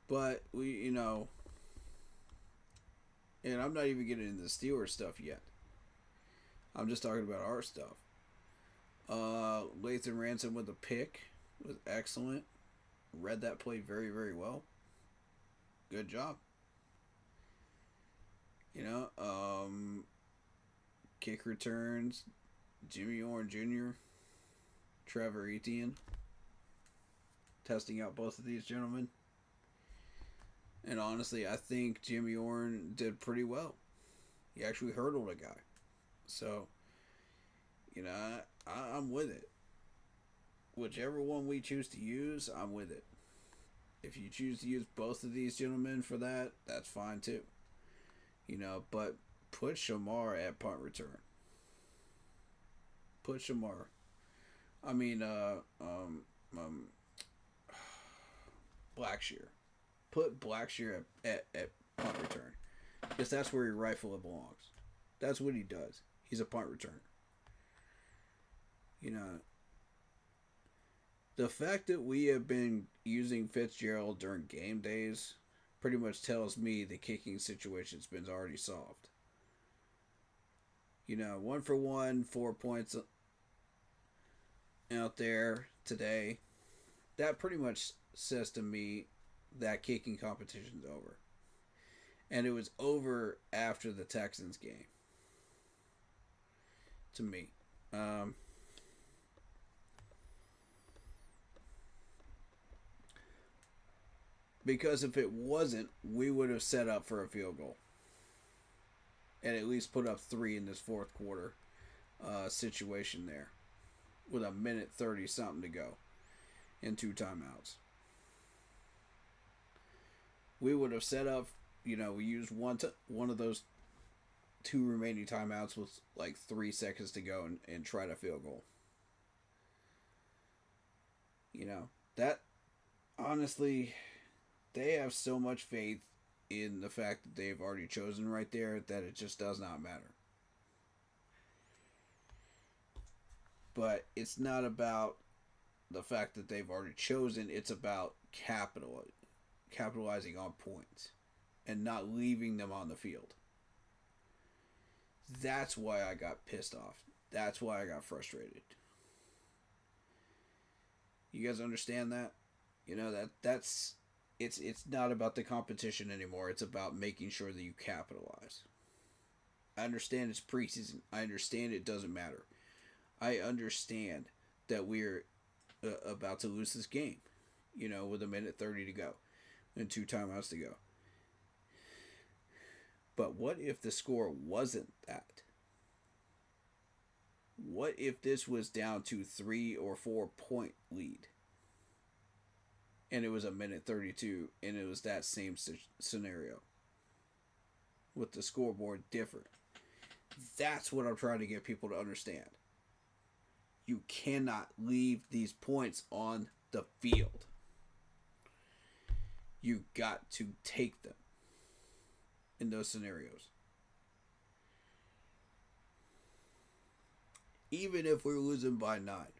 But we, and I'm not even getting into the Steelers stuff yet. I'm just talking about our stuff. Lathan Ransom with a pick was excellent. Read that play very, very well. Good job. Kick returns, Jimmy Orr Jr., Trevor Etienne. Testing out both of these gentlemen. And honestly, I think Jimmy Orr did pretty well. He actually hurdled a guy. So, I'm with it. Whichever one we choose to use, I'm with it. If you choose to use both of these gentlemen for that, that's fine too. But put Shamar at punt return. Put Shamar. Blackshear. Put Blackshear at punt return. Because that's where he rightfully belongs. That's what he does. He's a punt returner. The fact that we have been using Fitzgerald during game days pretty much tells me the kicking situation's been already solved. 1 for 1, 4 points out there today. That pretty much says to me that kicking competition's over. And it was over after the Texans game. To me. Because if it wasn't, we would have set up for a field goal. And at least put up 3 in this fourth quarter situation there. With a minute 30 something to go. And 2 timeouts. We would have set up, we used one of those 2 remaining timeouts with like 3 seconds to go and tried a field goal. That, honestly, they have so much faith in the fact that they've already chosen right there that it just does not matter. But it's not about the fact that they've already chosen. It's about capitalizing on points and not leaving them on the field. That's why I got pissed off. That's why I got frustrated. You guys understand that? That's it's not about the competition anymore. It's about making sure that you capitalize. I understand it's preseason. I understand it doesn't matter. I understand that we're about to lose this game, with a minute 30 to go and 2 timeouts to go. But what if the score wasn't that? What if this was down to 3 or 4 point lead? And it was a minute 32, and it was that same scenario. With the scoreboard different. That's what I'm trying to get people to understand. You cannot leave these points on the field. You got to take them in those scenarios. Even if we're losing by 9.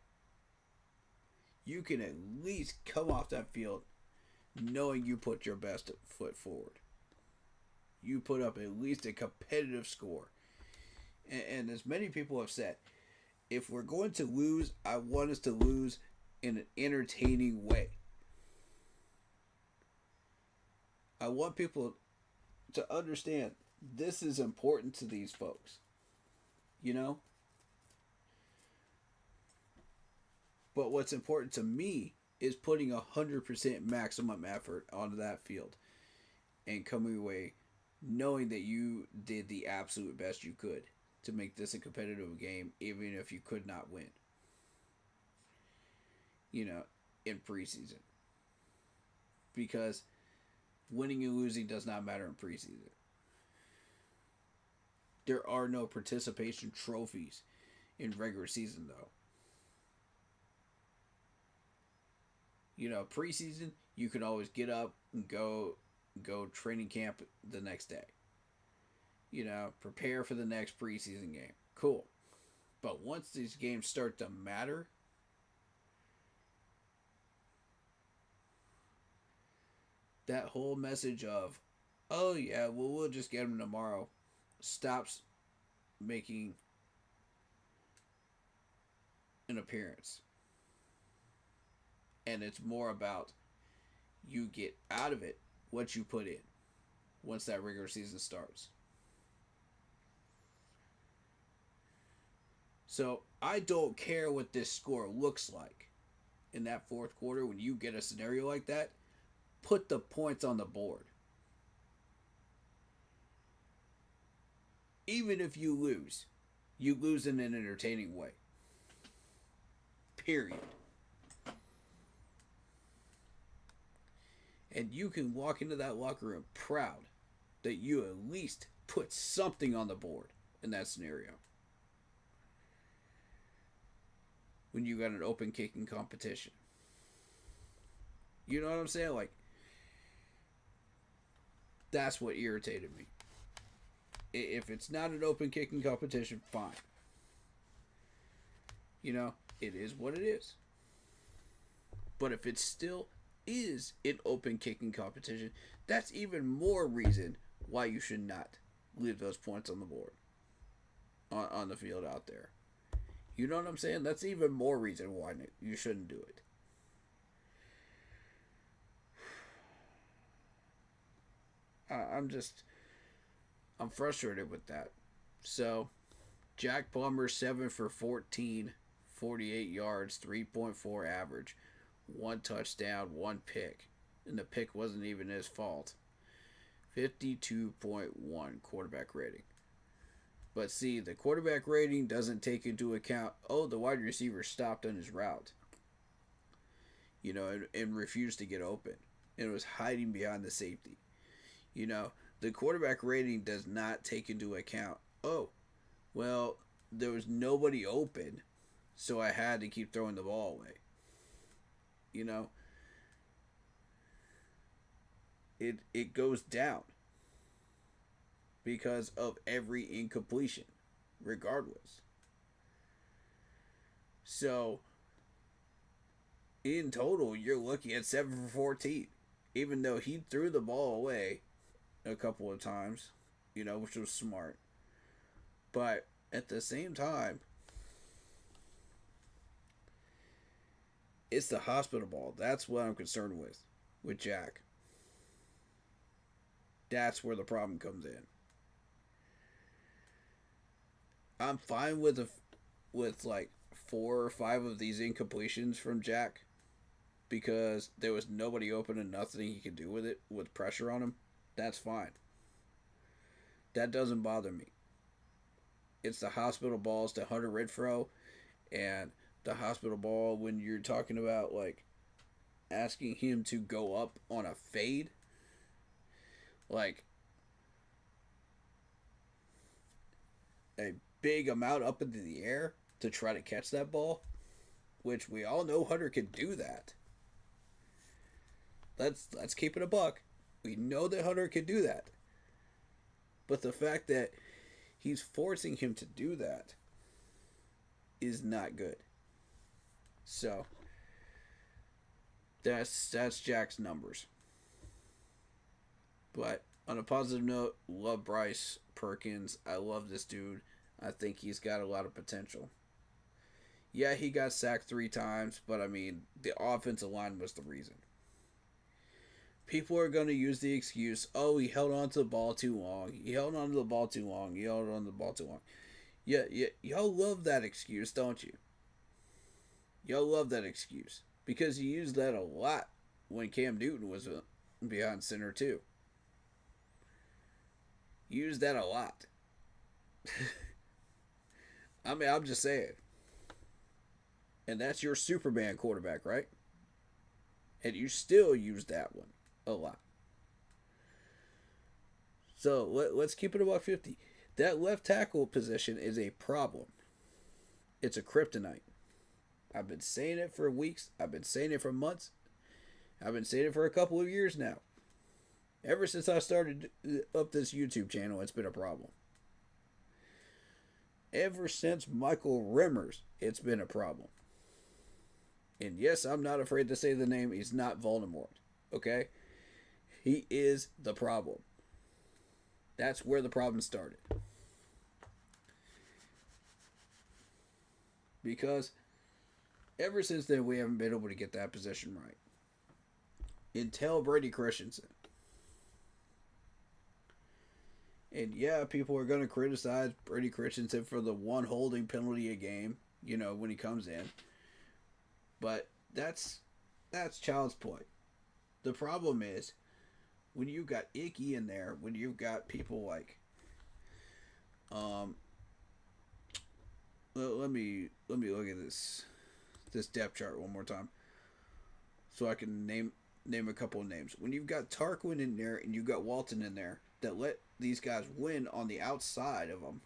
You can at least come off that field knowing you put your best foot forward. You put up at least a competitive score. And as many people have said, if we're going to lose, I want us to lose in an entertaining way. I want people to understand this is important to these folks. But what's important to me is putting 100% maximum effort onto that field and coming away knowing that you did the absolute best you could to make this a competitive game, even if you could not win. In preseason. Because winning and losing does not matter in preseason. There are no participation trophies in regular season, though. Preseason, you can always get up and go training camp the next day. Prepare for the next preseason game. cool. But once these games start to matter, that whole message of, oh yeah, well, we'll just get them tomorrow, stops making an appearance. And it's more about you get out of it what you put in once that regular season starts. So I don't care what this score looks like in that fourth quarter when you get a scenario like that. Put the points on the board. Even if you lose in an entertaining way. Period. And you can walk into that locker room proud that you at least put something on the board in that scenario. When you got an open kicking competition. You know what I'm saying? Like, that's what irritated me. If it's not an open kicking competition, fine. You know, it is what it is. But if it still is an open kicking competition, that's even more reason why you should not leave those points on the board. On the field out there. You know what I'm saying? That's even more reason why you shouldn't do it. I'm frustrated with that. So, Jack Plummer, 7 for 14, 48 yards, 3.4 average, 1 touchdown, 1 pick. And the pick wasn't even his fault. 52.1 quarterback rating. But see, the quarterback rating doesn't take into account, the wide receiver stopped on his route. You know, and refused to get open. And was hiding behind the safety. You know, the quarterback rating does not take into account, there was nobody open, so I had to keep throwing the ball away. You know, it goes down because of every incompletion, regardless. So, in total, you're looking at 7 for 14. Even though he threw the ball away a couple of times, you know, which was smart. But at the same time, it's the hospital ball. That's what I'm concerned with Jack. That's where the problem comes in. I'm fine with like 4 or 5 of these incompletions from Jack because there was nobody open and nothing he could do with it with pressure on him. That's fine. That doesn't bother me. It's the hospital balls to Hunter Renfrow and the hospital ball when you're talking about like asking him to go up on a fade. Like a big amount up into the air to try to catch that ball, which we all know Hunter can do that. Let's keep it a buck. We know that Hunter can do that. But the fact that he's forcing him to do that is not good. So that's Jack's numbers. But on a positive note, love Bryce Perkins. I love this dude. I think he's got a lot of potential. Yeah, he got sacked 3 times, but I mean, the offensive line was the reason. People are going to use the excuse, he held on to the ball too long. Yeah, y'all love that excuse, don't you? Y'all love that excuse. Because you used that a lot when Cam Newton was behind center too. You used that a lot. I mean, I'm just saying. And that's your Superman quarterback, right? And you still use that one a lot. So let's keep it about 50. That left tackle position is a problem. It's a kryptonite. I've been saying it for weeks. I've been saying it for months. I've been saying it for a couple of years now. Ever since I started up this YouTube channel, it's been a problem. Ever since Michael Rimmers, it's been a problem. And yes, I'm not afraid to say the name. He's not Voldemort. Okay? He is the problem. That's where the problem started. Because ever since then, we haven't been able to get that position right. Until Brady Christensen. And yeah, people are going to criticize Brady Christensen for the one holding penalty a game, you know, when he comes in. But that's child's play. The problem is, when you've got Icky in there, when you've got people like, let me look at this depth chart one more time, so I can name a couple of names. When you've got Tarquin in there and you've got Walton in there that let these guys win on the outside of them,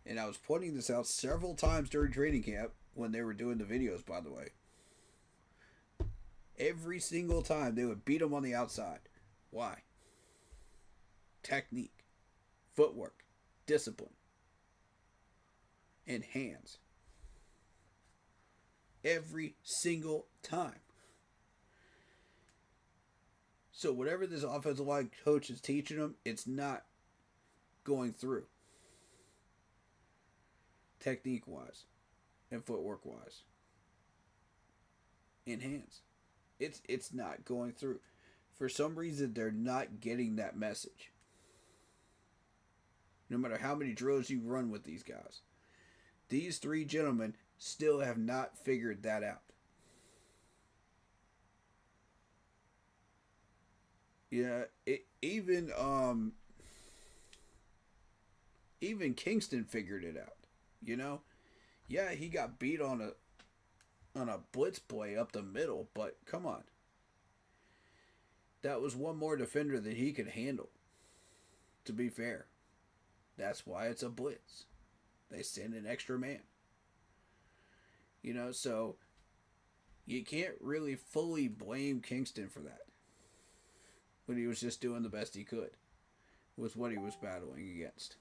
and I was pointing this out several times during training camp when they were doing the videos, by the way. Every single time they would beat them on the outside. Why? Technique, footwork, discipline, and hands. Every single time. So whatever this offensive line coach is teaching them, it's not going through. Technique-wise and footwork-wise. And hands. It's not going through. For some reason, they're not getting that message. No matter how many drills you run with these guys. These three gentlemen still have not figured that out. Yeah, even Kingston figured it out. You know? Yeah, he got beat on a blitz play up the middle, but come on. That was one more defender that he could handle. To be fair. That's why it's a blitz. They send an extra man. You know, so you can't really fully blame Kingston for that. When he was just doing the best he could with what he was battling against.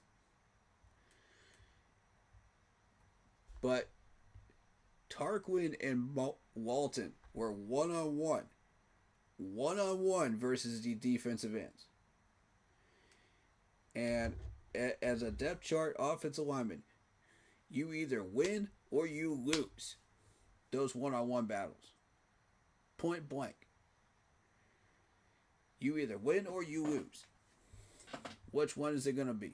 But Tarquin and Walton were one-on-one versus the defensive ends. And as a depth chart offensive lineman, you either win or you lose those one-on-one battles. Point blank. You either win or you lose. Which one is it going to be?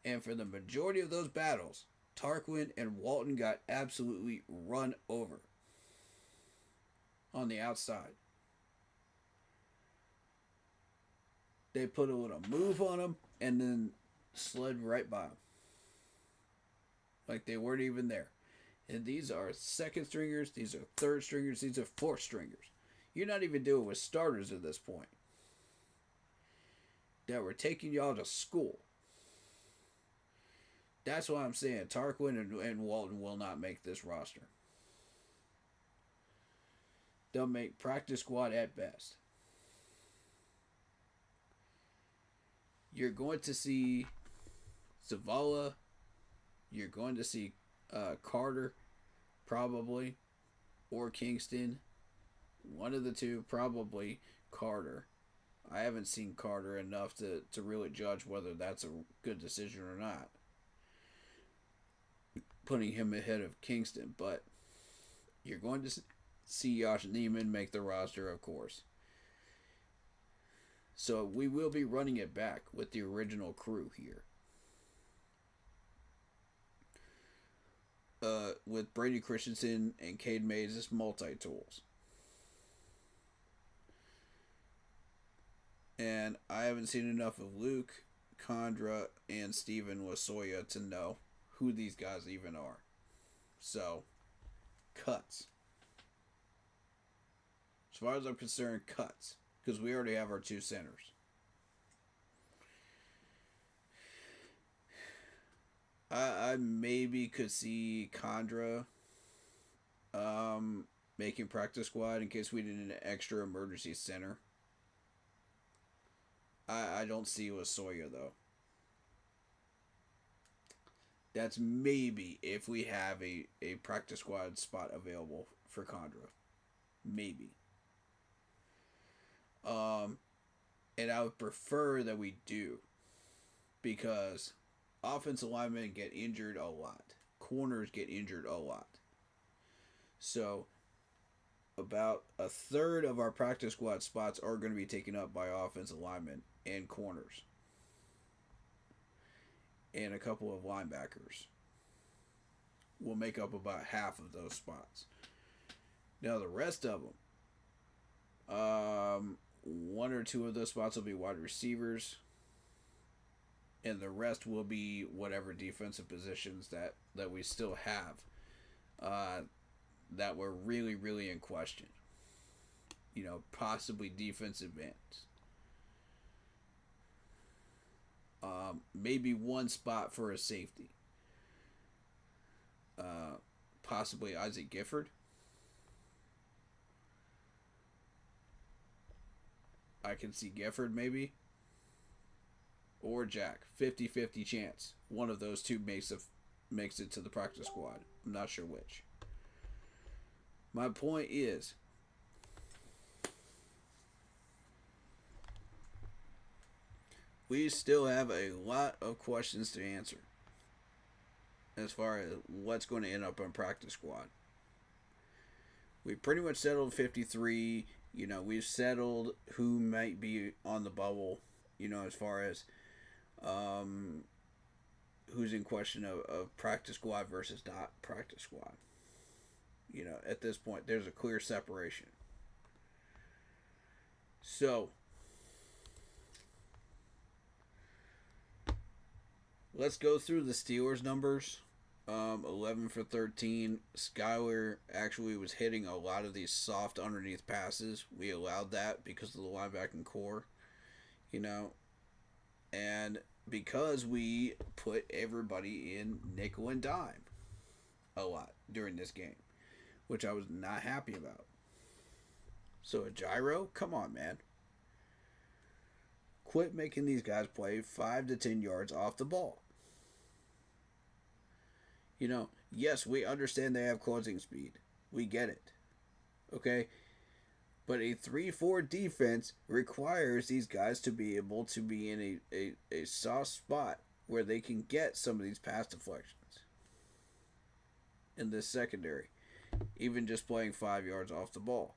And for the majority of those battles, Tarquin and Walton got absolutely run over on the outside. They put a little move on him and then slid right by him. Like they weren't even there. And these are second stringers, these are third stringers, these are fourth stringers. You're not even dealing with starters at this point. That were taking y'all to school. That's why I'm saying Tarquin and Walton will not make this roster. They'll make practice squad at best. You're going to see Zavala. You're going to see Carter, probably, or Kingston. One of the two, probably Carter. I haven't seen Carter enough to really judge whether that's a good decision or not. Putting him ahead of Kingston, but you're going to see Josh Neiman make the roster, of course. So we will be running it back with the original crew here. With Brady Christensen and Cade Mays as multi-tools. And I haven't seen enough of Luke, Condra, and Steven Wasoya to know who these guys even are. So, cuts. As far as I'm concerned, cuts. Because we already have our two centers. I maybe could see Condra making practice squad in case we need an extra emergency center. I don't see Wasoya though. That's maybe if we have a practice squad spot available for Condra. Maybe. And I would prefer that we do. Because offensive linemen get injured a lot. Corners get injured a lot. So, about a third of our practice squad spots are going to be taken up by offensive linemen and corners. And a couple of linebackers will make up about half of those spots. Now, the rest of them, one or two of those spots will be wide receivers. And the rest will be whatever defensive positions that we still have that were really, really in question. You know, possibly defensive ends. Maybe one spot for a safety. Possibly Isaac Gifford. I can see Gifford maybe. Or Jack. 50-50 chance. One of those two makes it to the practice squad. I'm not sure which. My point is, we still have a lot of questions to answer as far as what's going to end up on practice squad. We pretty much settled 53. You know, we've settled who might be on the bubble, you know, as far as who's in question of practice squad versus not practice squad. You know, at this point, there's a clear separation. So, let's go through the Steelers numbers. 11 for 13. Skyler actually was hitting a lot of these soft underneath passes. We allowed that because of the linebacking core, you know. And because we put everybody in nickel and dime a lot during this game, which I was not happy about. So a gyro? Come on, man. Quit making these guys play 5 to 10 yards off the ball. You know, yes, we understand they have closing speed. We get it. Okay? But a 3-4 defense requires these guys to be able to be in a soft spot where they can get some of these pass deflections in this secondary. Even just playing 5 yards off the ball.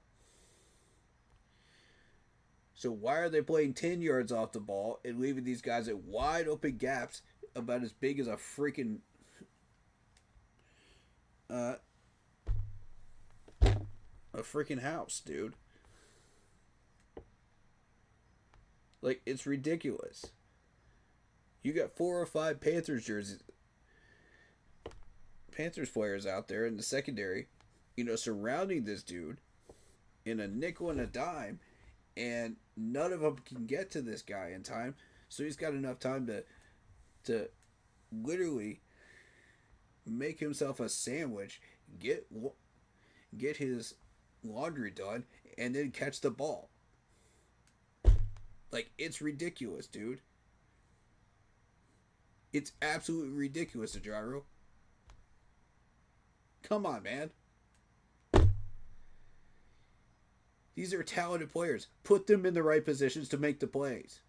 So why are they playing 10 yards off the ball and leaving these guys at wide open gaps about as big as a freaking house, dude? Like, it's ridiculous. You got 4 or 5 Panthers players out there in the secondary, you know, surrounding this dude in a nickel and a dime, and none of them can get to this guy in time. So he's got enough time to literally make himself a sandwich, get his laundry done, and then catch the ball. Like, it's ridiculous, dude. It's absolutely ridiculous, Ajaro. Come on, man. These are talented players. Put them in the right positions to make the plays.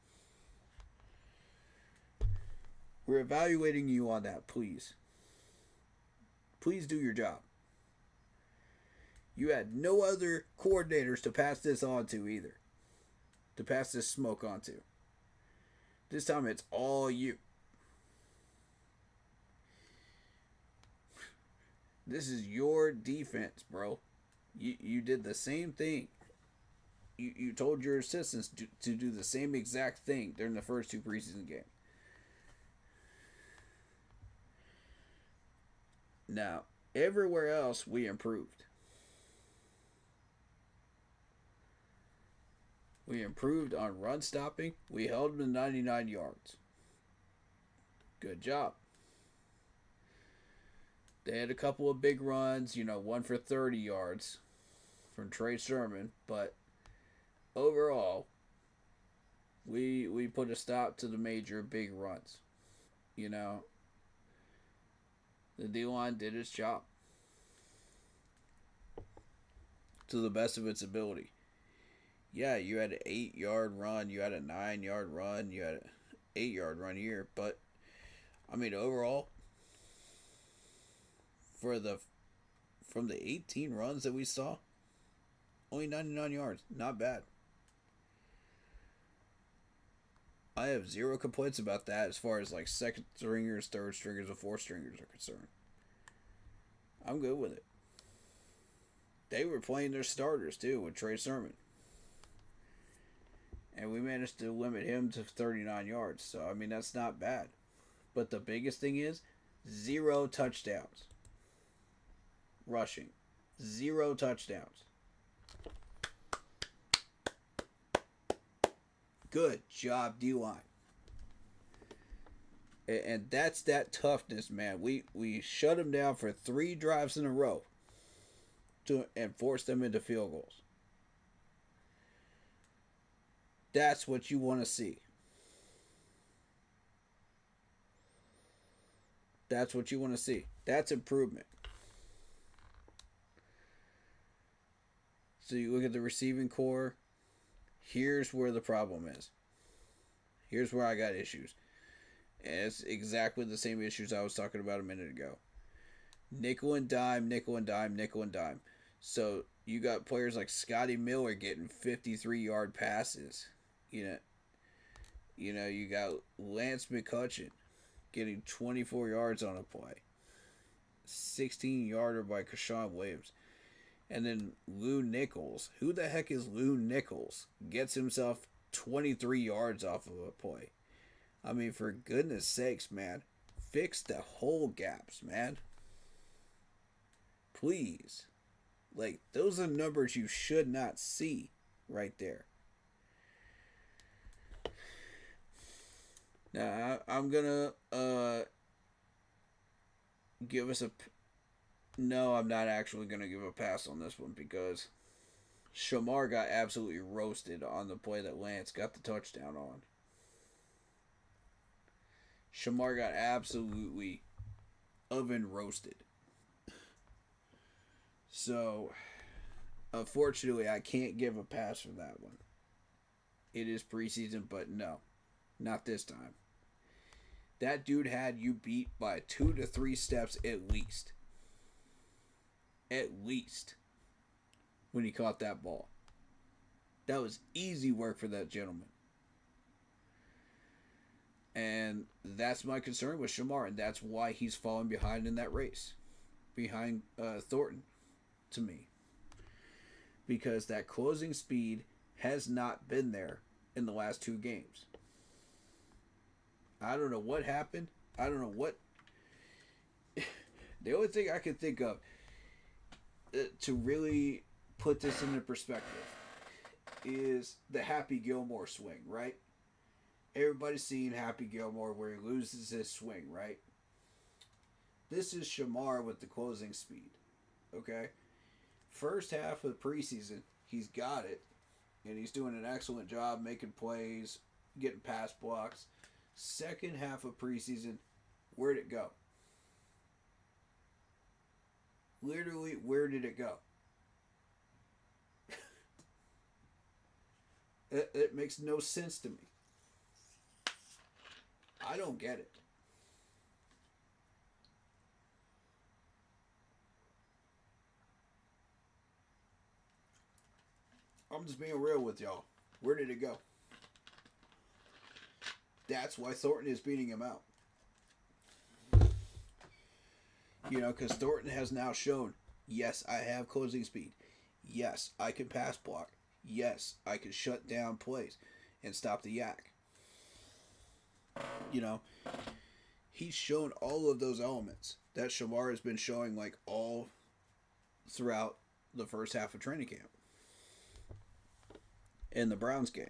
We're evaluating you on that, please. Please do your job. You had no other coordinators to pass this on to either. To pass this smoke on to. This time it's all you. This is your defense, bro. You did the same thing. You told your assistants to do the same exact thing during the first 2 preseason games. Now, everywhere else we improved. We improved on run stopping. We held them to 99 yards. Good job. They had a couple of big runs, you know, one for 30 yards from Trey Sermon, but overall, we put a stop to the major big runs. You know, The D-line did its job to the best of its ability. Yeah, you had an 8-yard run, you had a 9-yard run, you had an 8-yard run here, but I mean overall, from the 18 runs that we saw, only 99 yards, not bad. I have zero complaints about that as far as like second stringers, third stringers, and fourth stringers are concerned. I'm good with it. They were playing their starters too with Trey Sermon. And we managed to limit him to 39 yards. So, I mean, that's not bad. But the biggest thing is 0 touchdowns. Rushing. 0 touchdowns. Good job, D-line. And that's that toughness, man. We shut them down for 3 drives in a row and forced them into field goals. That's what you want to see. That's what you want to see. That's improvement. So you look at the receiving core. Here's where the problem is. Here's where I got issues. And it's exactly the same issues I was talking about a minute ago. Nickel and dime, nickel and dime, nickel and dime. So you got players like Scotty Miller getting 53-yard passes. You know, you got Lance McCutcheon getting 24 yards on a play. 16-yarder by Keshawn Williams. And then Lou Nichols. Who the heck is Lou Nichols? Gets himself 23 yards off of a play. I mean, for goodness sakes, man. Fix the hole gaps, man. Please. Like, those are numbers you should not see right there. Now, I'm going to give us a... No, I'm not actually going to give a pass on this one because Shamar got absolutely roasted on the play that Lance got the touchdown on. Shamar got absolutely oven roasted. So, unfortunately, I can't give a pass for that one. It is preseason, but no, not this time. That dude had you beat by 2 to 3 steps at least. At least. When he caught that ball. That was easy work for that gentleman. And that's my concern with Shamar, and that's why he's falling behind in that race. Behind Thornton, to me. Because that closing speed has not been there in the last 2 games. I don't know what happened. I don't know what... The only thing I can think of to really put this into perspective is the Happy Gilmore swing, right? Everybody's seen Happy Gilmore where he loses his swing, right? This is Shamar with the closing speed, okay? First half of the preseason, he's got it, and he's doing an excellent job making plays, getting pass blocks. Second half of preseason, where'd it go? Literally, where did it go? It makes no sense to me. I don't get it. I'm just being real with y'all. Where did it go? That's why Thornton is beating him out. You know, because Thornton has now shown, yes, I have closing speed. Yes, I can pass block. Yes, I can shut down plays and stop the yak. You know, he's shown all of those elements that Shamar has been showing like all throughout the first half of training camp. In the Browns game.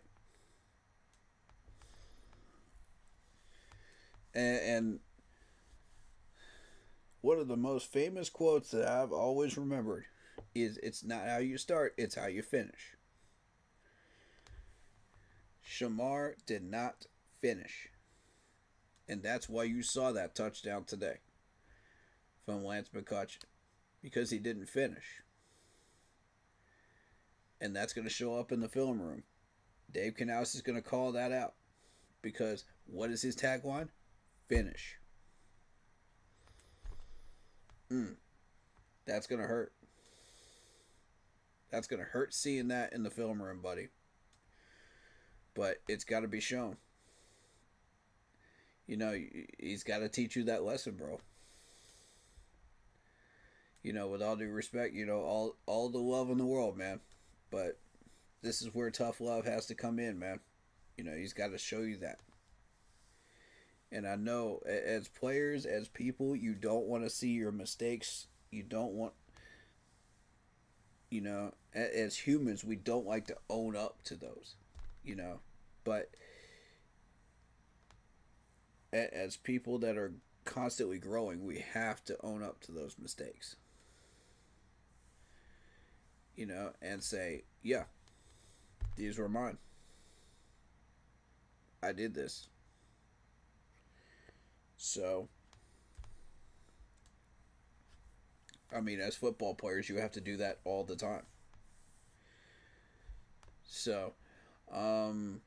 And one of the most famous quotes that I've always remembered is, it's not how you start, it's how you finish. Shamar did not finish. And that's why you saw that touchdown today. from Lance McCutcheon because he didn't finish. And that's going to show up in the film room. Dave Canales is going to call that out because what is his tagline? Finish. That's going to hurt. That's going to hurt seeing that in the film room, buddy. But it's got to be shown. You know, he's got to teach you that lesson, bro. You know, with all due respect, you know, all the love in the world, man. But this is where tough love has to come in, man. You know, he's got to show you that. And I know, as players, as people, you don't want to see your mistakes. You don't want, you know, as humans, we don't like to own up to those, you know. But as people that are constantly growing, we have to own up to those mistakes. You know, and say, yeah, these were mine. I did this. So, I mean, as football players, you have to do that all the time. So, you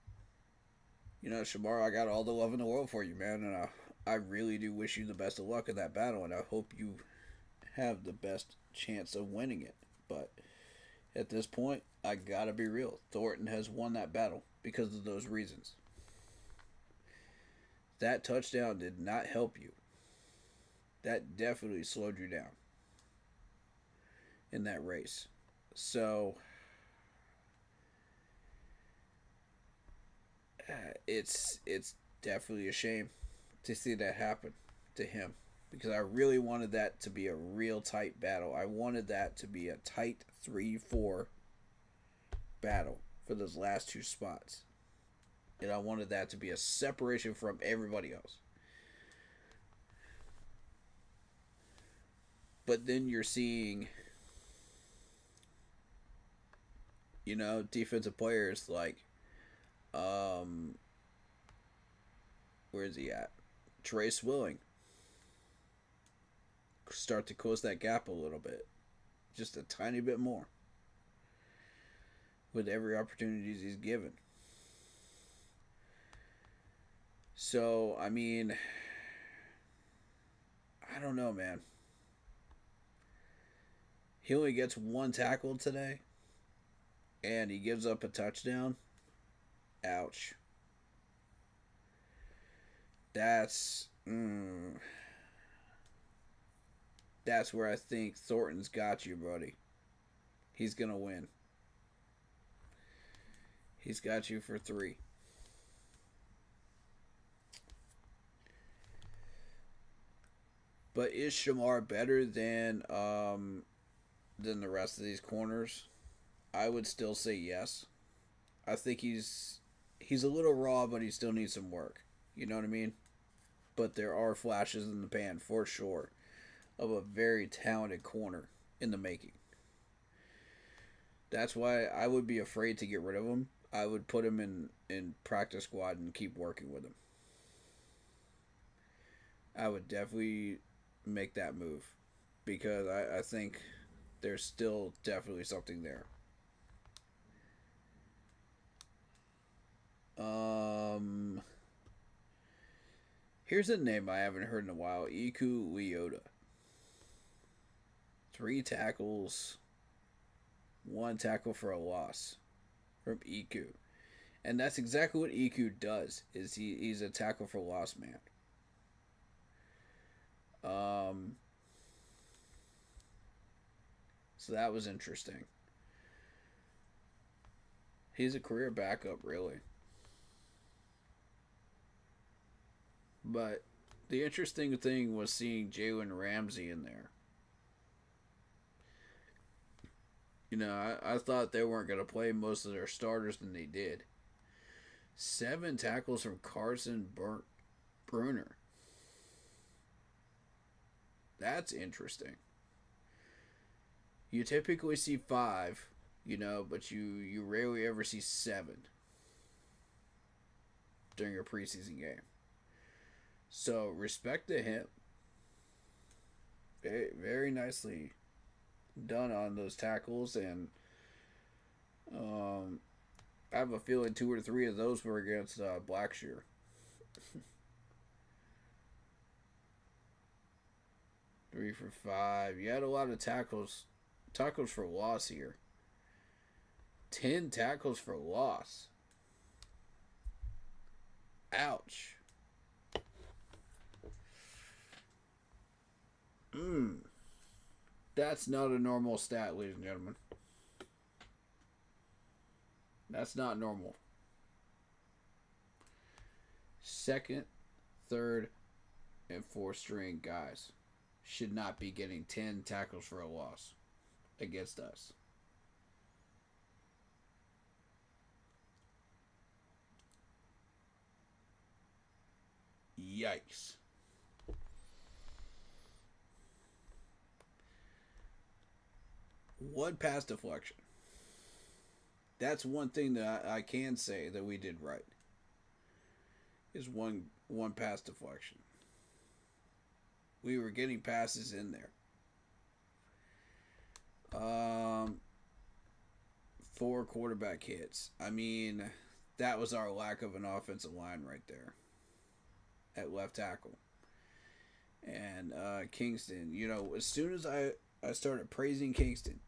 know, Shamar, I got all the love in the world for you, man, and I really do wish you the best of luck in that battle, and I hope you have the best chance of winning it. But at this point, I gotta be real. Thornton has won that battle because of those reasons. That touchdown did not help you. That definitely slowed you down in that race. So, it's definitely a shame to see that happen to him. Because I really wanted that to be a real tight battle. I wanted that to be a tight 3-4 battle for those last two spots. And I wanted that to be a separation from everybody else. But then you're seeing, you know, defensive players like, where is he at? Trey Swilling. Start to close that gap a little bit. Just a tiny bit more. With every opportunity he's given. So, I mean, I don't know, man. He only gets one tackle today. And he gives up a touchdown. Ouch. That's where I think Thornton's got you, buddy. He's going to win. He's got you for 3. But is Shamar better than the rest of these corners? I would still say yes. I think he's a little raw, but he still needs some work. You know what I mean? But there are flashes in the pan for sure of a very talented corner in the making. That's why I would be afraid to get rid of him. I would put him in practice squad and keep working with him. I would definitely make that move because I think there's still definitely something there. Here's a name I haven't heard in a while. Iku Leota. 3 tackles, 1 tackle for a loss from Iku. And that's exactly what Iku does, is he's a tackle for loss man. So that was interesting. He's a career backup, really. But the interesting thing was seeing Jalen Ramsey in there. You know, I thought they weren't going to play most of their starters, and they did. 7 tackles from Carson Bruner. That's interesting. You typically see 5, you know, but you rarely ever see 7 during a preseason game. So, respect to him Very, very nicely done on those tackles, and I have a feeling 2 or 3 of those were against Blackshear. 3 for 5. You had a lot of tackles for loss here. 10 tackles for loss. Ouch. That's not a normal stat, ladies and gentlemen. That's not normal. Second, third, and fourth string guys should not be getting 10 tackles for a loss against us. Yikes. One pass deflection. That's one thing that I can say that we did right. Is one pass deflection. We were getting passes in there. 4 quarterback hits. I mean, that was our lack of an offensive line right there at left tackle. And Kingston, you know, as soon as I started praising Kingston,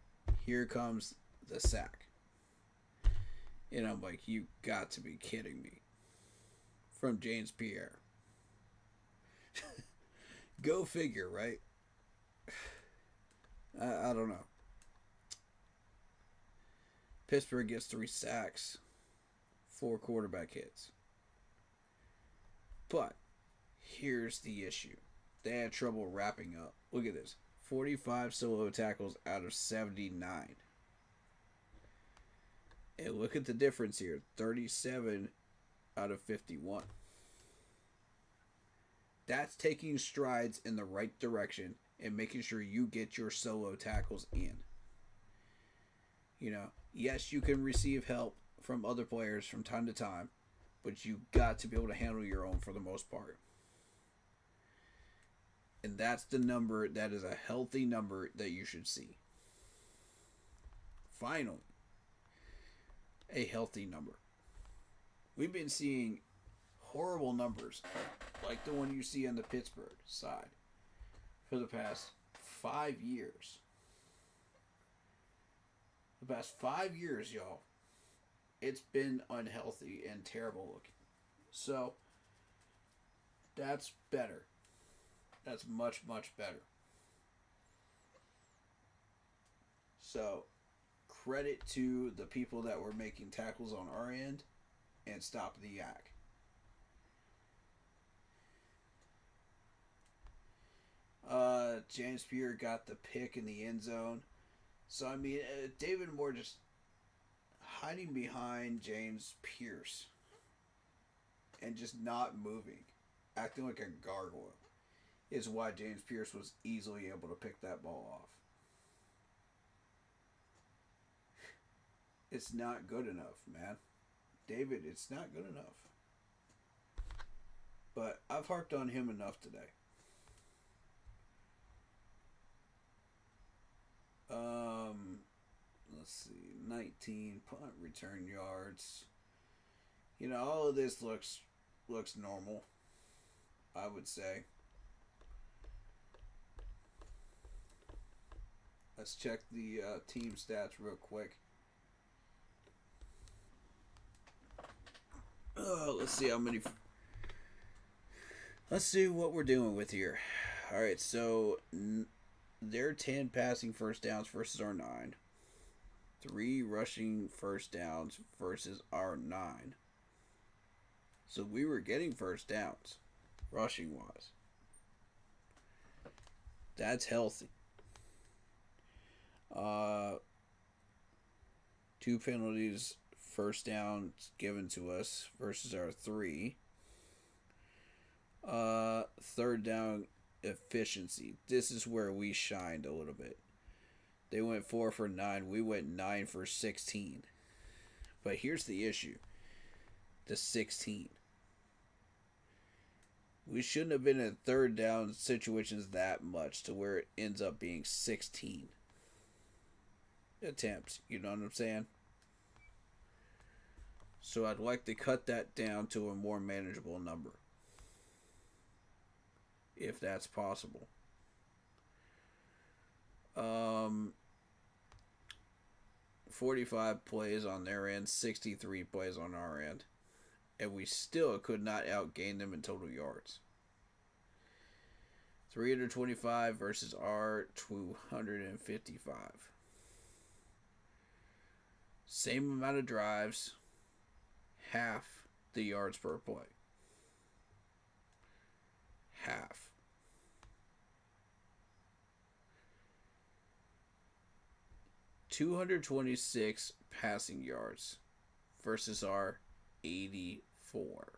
here comes the sack. And I'm like, you got to be kidding me. From James Pierre. Go figure, right? I don't know. Pittsburgh gets 3 sacks, 4 quarterback hits. But here's the issue. They had trouble wrapping up. Look at this. 45 solo tackles out of 79. And look at the difference here. 37 out of 51. That's taking strides in the right direction and making sure you get your solo tackles in. You know, yes, you can receive help from other players from time to time, but you got to be able to handle your own for the most part. And that's the number that is a healthy number that you should see. Finally, a healthy number. We've been seeing horrible numbers like the one you see on the Pittsburgh side for the past 5 years. The past 5 years, y'all, it's been unhealthy and terrible looking. So, that's better. That's much, much better. So, credit to the people that were making tackles on our end and stopping the yak. James Pierre got the pick in the end zone. So, I mean, David Moore just hiding behind James Pierce and just not moving, acting like a gargoyle, is why James Pierce was easily able to pick that ball off. It's not good enough, man. David, it's not good enough. But I've harped on him enough today. Let's see, 19 punt return yards. You know, all of this looks normal, I would say. Let's check the team stats real quick. Let's see how many. Let's see what we're doing with here. All right, so their 10 passing first downs versus our 9. 3 rushing first downs versus our 9. So we were getting first downs, rushing wise. That's healthy. 2 penalties, first downs given to us versus our 3. Third down efficiency. This is where we shined a little bit. They went 4 for 9. We went 9 for 16. But here's the issue. The 16. We shouldn't have been in third down situations that much to where it ends up being 16 attempts. You know what I'm saying? So I'd like to cut that down to a more manageable number, if that's possible. 45 plays on their end, 63 plays on our end, and we still could not outgain them in total yards. 325 versus our 255. Same amount of drives, half the yards per play. Half. $226 passing yards versus our 84.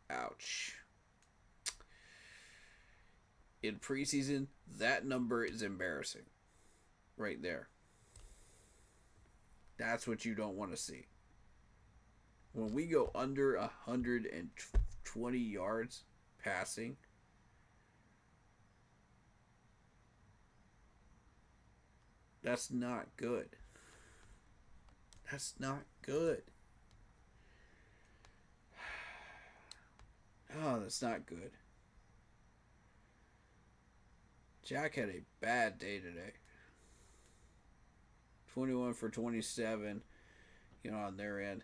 Ouch. In preseason, that number is embarrassing. Right there. That's what you don't want to see. When we go under 120 yards passing, that's not good. That's not good. Oh, that's not good. Jack had a bad day today. 21 for 27, on their end.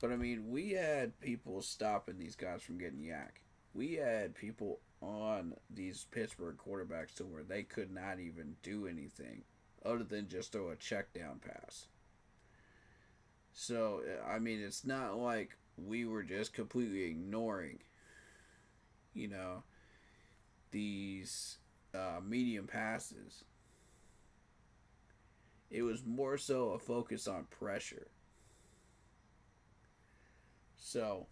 But, I mean, we had people stopping these guys from getting yak. We had people on these Pittsburgh quarterbacks to where they could not even do anything other than just throw a check down pass. So, I mean, it's not like we were just completely ignoring, these medium passes. It was more so a focus on pressure. So,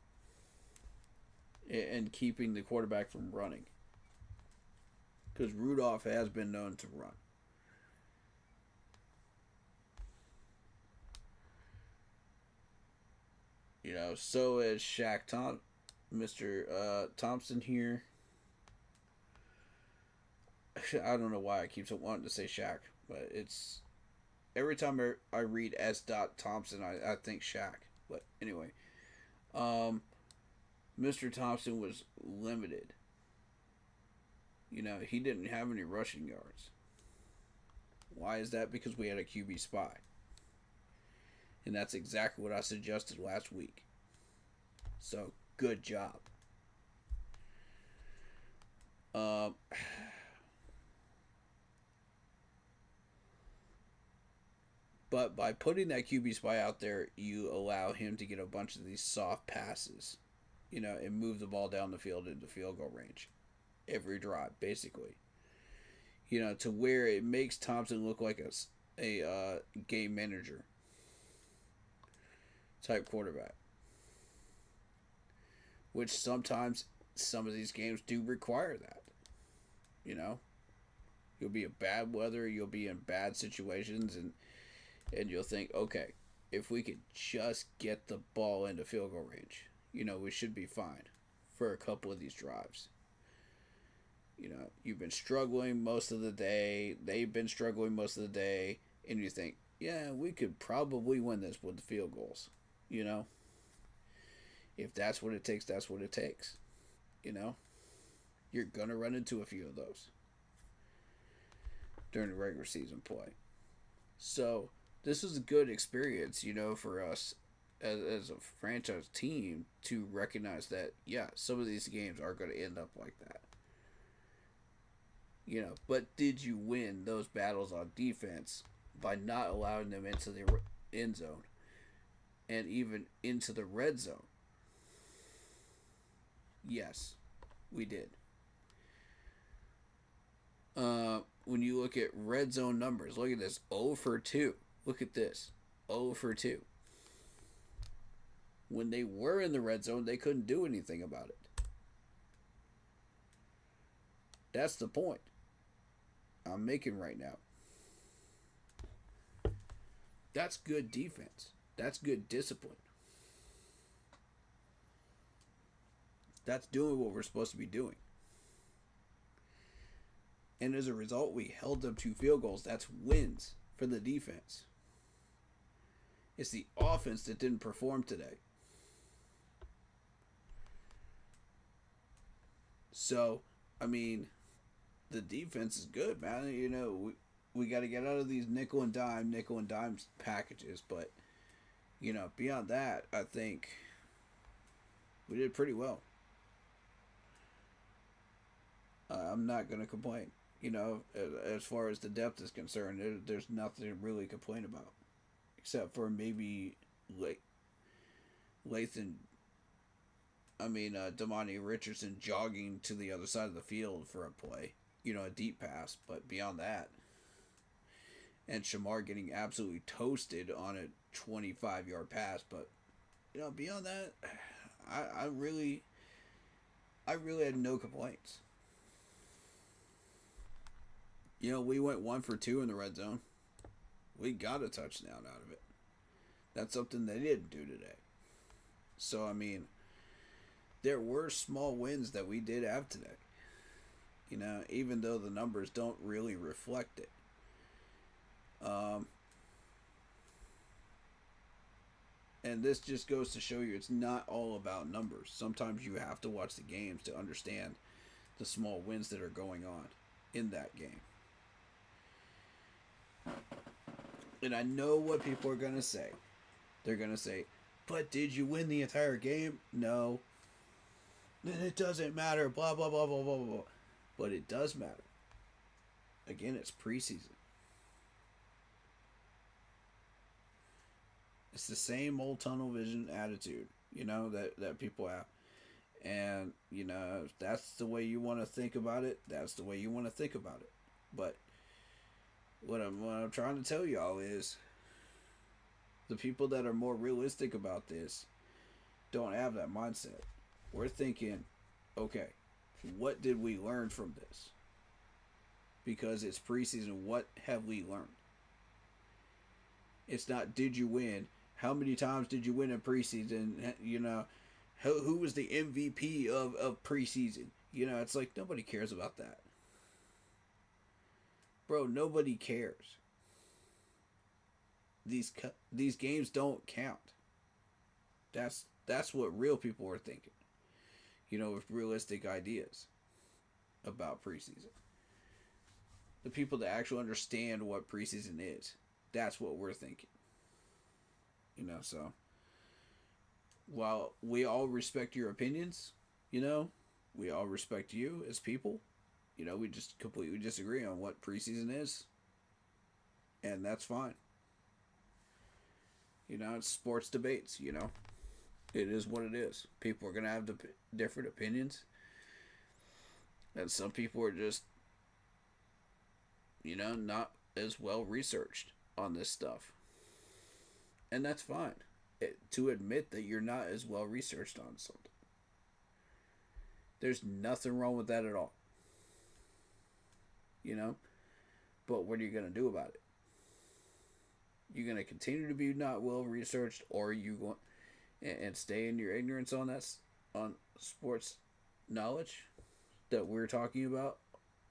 and keeping the quarterback from running. Because Rudolph has been known to run. So is Mr. Thompson here. I don't know why I keep wanting to say Shaq, but it's every time I read S. Thompson, I think Shaq. But anyway, Mr. Thompson was limited. He didn't have any rushing yards. Why is that? Because we had a QB spy. And that's exactly what I suggested last week. So, good job. But by putting that QB spy out there, you allow him to get a bunch of these soft passes, and move the ball down the field into field goal range. Every drive, basically. To where it makes Thompson look like a game manager type quarterback. Which sometimes some of these games do require that. You'll be in bad weather, you'll be in bad situations, and you'll think, okay, if we could just get the ball into field goal range, we should be fine for a couple of these drives. You've been struggling most of the day, they've been struggling most of the day, and you think, yeah, we could probably win this with the field goals. If that's what it takes, that's what it takes. You're going to run into a few of those during the regular season play. So, this is a good experience, for us as a franchise team to recognize that, yeah, some of these games are going to end up like that. But did you win those battles on defense by not allowing them into the end zone and even into the red zone? Yes, we did. When you look at red zone numbers, look at this, 0 for 2. Look at this, 0 for 2. When they were in the red zone, they couldn't do anything about it. That's the point I'm making right now. That's good defense. That's good discipline. That's doing what we're supposed to be doing. And as a result, we held them 2 field goals. That's wins for the defense. It's the offense that didn't perform today. So, I mean, the defense is good, man. You know, we got to get out of these nickel and dime packages. But, you know, beyond that, I think we did pretty well. I'm not going to complain. You know, as far as the depth is concerned, there's nothing to really complain about. Except for maybe Damani Richardson jogging to the other side of the field for a play. You know, a deep pass. But beyond that, and Shamar getting absolutely toasted on a 25-yard pass. But, you know, beyond that, I really had no complaints. You know, we went 1 for 2 in the red zone. We got a touchdown out of it. That's something they didn't do today. So, I mean, there were small wins that we did have today. You know, even though the numbers don't really reflect it. And this just goes to show you it's not all about numbers. Sometimes you have to watch the games to understand the small wins that are going on in that game. And I know what people are going to say. They're going to say, but did you win the entire game? No. Then it doesn't matter, blah, blah, blah, blah, blah, blah. But it does matter. Again, it's preseason. It's the same old tunnel vision attitude, you know, that people have. And, you know, if that's the way you want to think about it, that's the way you want to think about it. But what I'm trying to tell y'all is the people that are more realistic about this don't have that mindset. We're thinking, okay, what did we learn from this? Because it's preseason, what have we learned? It's not, did you win? How many times did you win in preseason? You know, who was the MVP of preseason? You know, it's like nobody cares about that. Bro, nobody cares. These games don't count. That's what real people are thinking. You know, with realistic ideas about preseason. The people that actually understand what preseason is. That's what we're thinking. You know, so while we all respect your opinions, you know, we all respect you as people. You know, we just completely disagree on what preseason is. And that's fine. You know, it's sports debates, you know. It is what it is. People are going to have different opinions. And some people are just, you know, not as well researched on this stuff. And that's fine. To admit that you're not as well researched on something. There's nothing wrong with that at all. You know? But what are you going to do about it? You're going to continue to be not well researched, or are you going and stay in your ignorance on that, on sports knowledge that we're talking about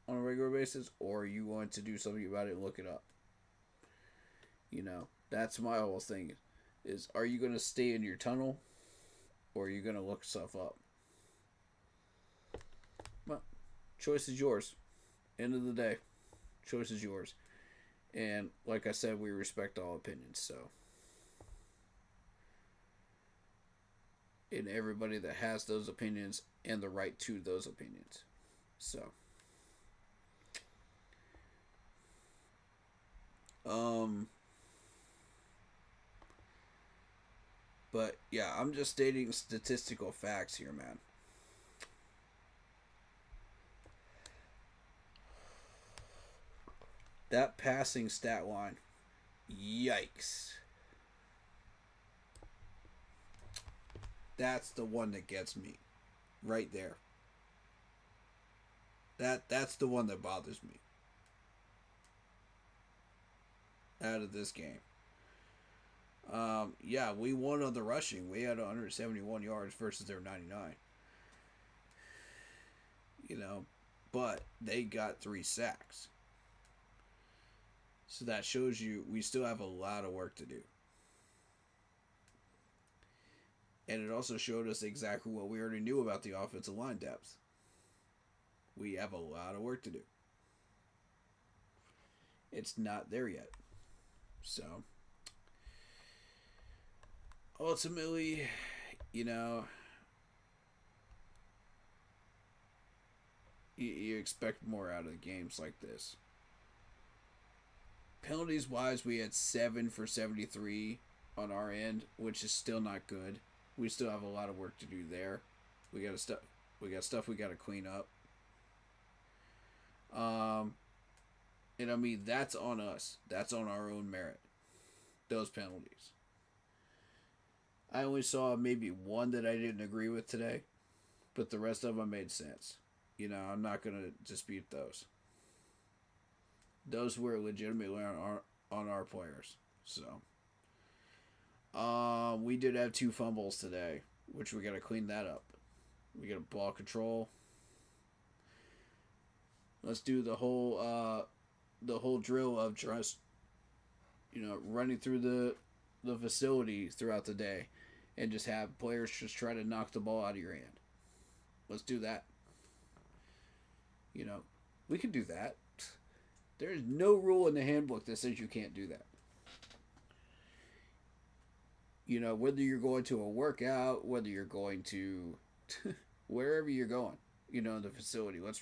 on a regular basis, or are you going to do something about it and look it up? You know, that's my whole thing. Is are you going to stay in your tunnel, or are you going to look stuff up? Well, choice is yours. End of the day, choice is yours. And like I said, we respect all opinions, so. And everybody that has those opinions and the right to those opinions. So. But yeah, I'm just stating statistical facts here, man. That passing stat line, yikes. That's the one that gets me. Right there. That's the one that bothers me. Out of this game. Yeah, we won on the rushing. We had 171 yards versus their 99. but they got 3 sacks. So that shows you we still have a lot of work to do. And it also showed us exactly what we already knew about the offensive line depth. We have a lot of work to do. It's not there yet. So, ultimately, you expect more out of the games like this. Penalties wise, we had 7 for 73 on our end, which is still not good. We still have a lot of work to do there. We got stuff we got to clean up. And I mean, that's on us. That's on our own merit. Those penalties. I only saw maybe one that I didn't agree with today, but the rest of them made sense. I'm not going to dispute those. Those were legitimately on our players. So, we did have 2 fumbles today, which we got to clean that up. We got ball control. Let's do the whole drill of just, running through the facility throughout the day, and just have players just try to knock the ball out of your hand. Let's do that. We can do that. There's no rule in the handbook that says you can't do that. Whether you're going to a workout, whether you're going to wherever you're going, in the facility, let's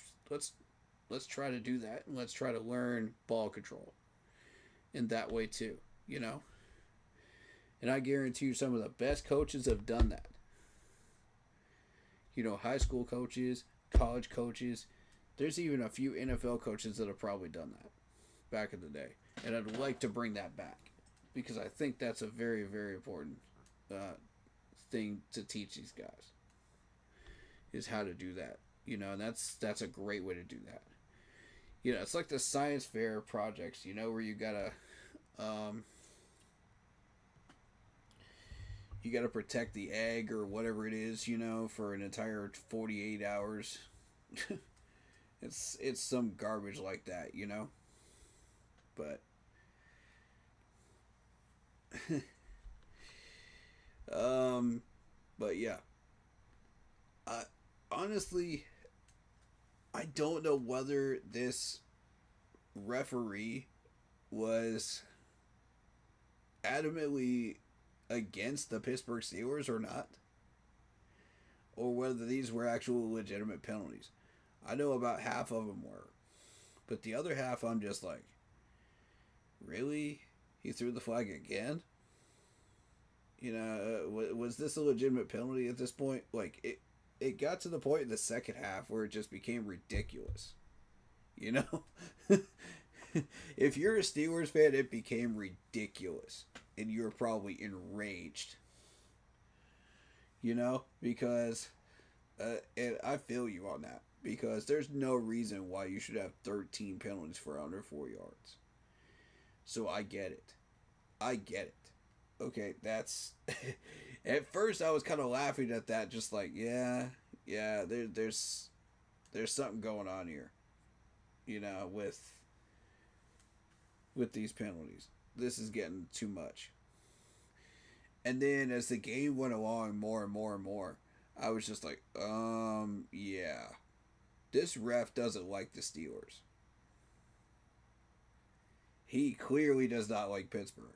try to do that, and let's try to learn ball control in that way too, And I guarantee you some of the best coaches have done that. High school coaches, college coaches. There's even a few NFL coaches that have probably done that back in the day. And I'd like to bring that back because I think that's a very, very important thing to teach these guys is how to do that. And that's a great way to do that. It's like the science fair projects, where you gotta protect the egg or whatever it is, for an entire 48 hours. It's some garbage like that, But but yeah. Honestly, I don't know whether this referee was adamantly against the Pittsburgh Steelers or not, or whether these were actual legitimate penalties. I know about half of them were, but the other half I'm just like, really? He threw the flag again? Was this a legitimate penalty at this point? Like, it got to the point in the second half where it just became ridiculous. If you're a Steelers fan, it became ridiculous. And you're probably enraged. Because, and I feel you on that. Because there's no reason why you should have 13 penalties for under 4 yards. So I get it. Okay, that's... At first I was kind of laughing at that, just like, yeah, there's something going on here. With these penalties. This is getting too much. And then as the game went along more and more and more, I was just like, yeah. This ref doesn't like the Steelers. He clearly does not like Pittsburgh.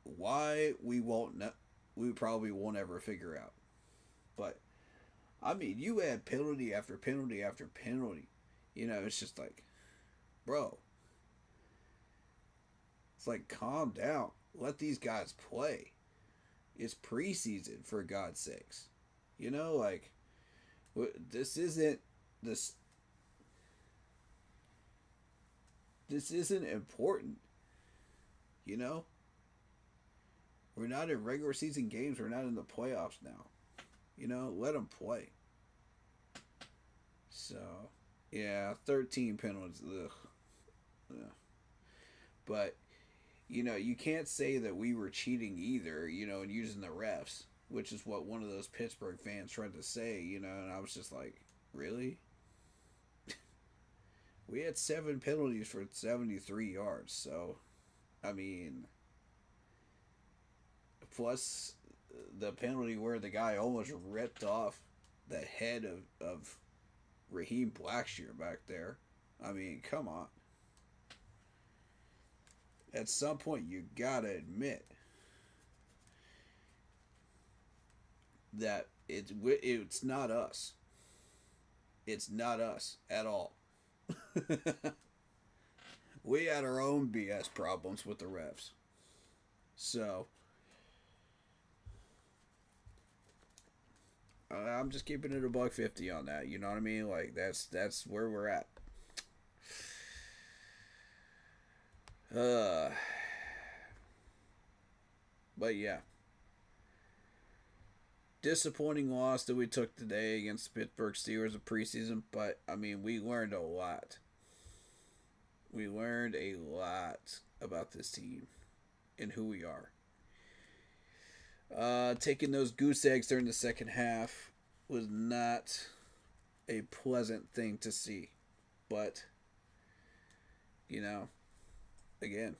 Why, we probably won't ever figure out. But, I mean, you had penalty after penalty after penalty. It's just like, bro. It's like, calm down. Let these guys play. It's preseason, for God's sakes. This isn't important. We're not in regular season games. We're not in the playoffs now. Let them play. So, yeah, 13 penalties. Ugh. Yeah. But, you can't say that we were cheating either, and using the refs, which is what one of those Pittsburgh fans tried to say, and I was just like, really? We had 7 penalties for 73 yards. So, I mean, plus the penalty where the guy almost ripped off the head of Raheem Blackshear back there. I mean, come on. At some point, you gotta admit that it's not us. It's not us at all. We had our own BS problems with the refs. So, I'm just keeping it $1.50 on that. You know what I mean? Like, that's where we're at. But yeah. Disappointing loss that we took today against the Pittsburgh Steelers in preseason, but I mean, we learned a lot. We learned a lot about this team and who we are. Taking those goose eggs during the second half was not a pleasant thing to see, but you know, again,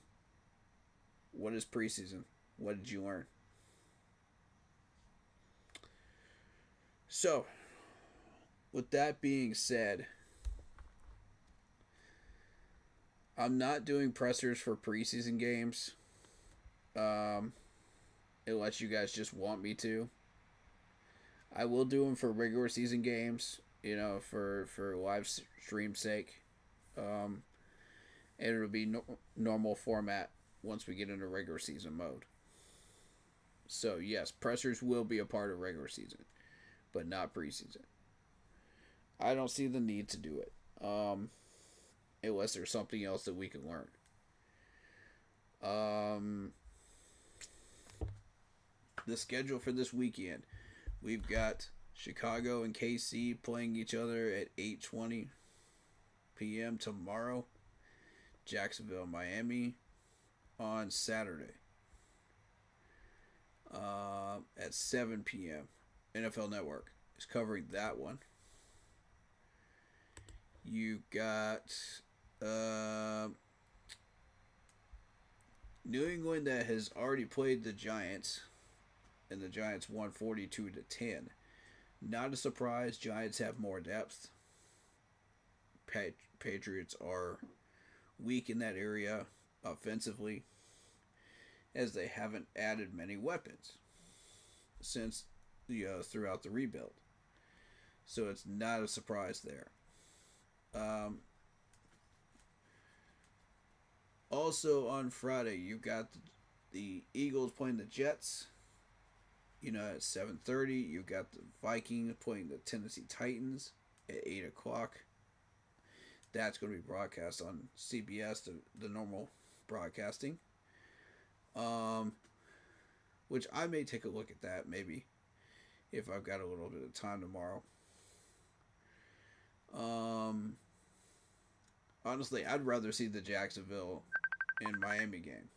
what is preseason? What did you learn? So, with that being said, I'm not doing pressers for preseason games. Unless you guys just want me to. I will do them for regular season games, you know, for live stream sake. And it'll be normal format once we get into regular season mode. So, yes, pressers will be a part of regular season, but not preseason. I don't see the need to do it. Unless there's something else that we can learn. The schedule for this weekend. We've got Chicago and KC playing each other at 8:20 p.m. tomorrow. Jacksonville, Miami on Saturday at 7 p.m. NFL Network is covering that one. You got New England that has already played the Giants, and the Giants won 42-10. Not a surprise. Giants have more depth. Patriots are weak in that area offensively, as they haven't added many weapons since throughout the rebuild. So it's not a surprise there. Also on Friday, you've got the Eagles playing the Jets. You know, at 7:30, you've got the Vikings playing the Tennessee Titans at 8 o'clock. That's going to be broadcast on CBS, the normal broadcasting. Which I may take a look at that, maybe, if I've got a little bit of time tomorrow. Honestly, I'd rather see the Jacksonville and Miami game.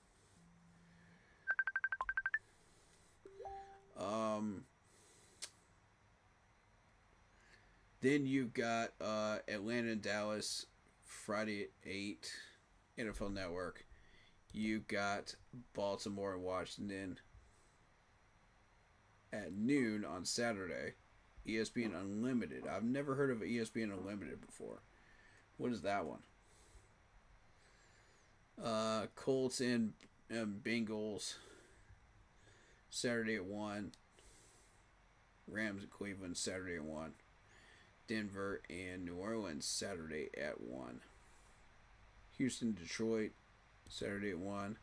Then you've got Atlanta and Dallas Friday at 8, NFL Network. You've got Baltimore and Washington at noon on Saturday. ESPN Unlimited. I've never heard of ESPN Unlimited before. What is that one? Colts and Bengals Saturday at 1. Rams and Cleveland Saturday at 1. Denver and New Orleans Saturday at 1. Houston, Detroit Saturday at 1.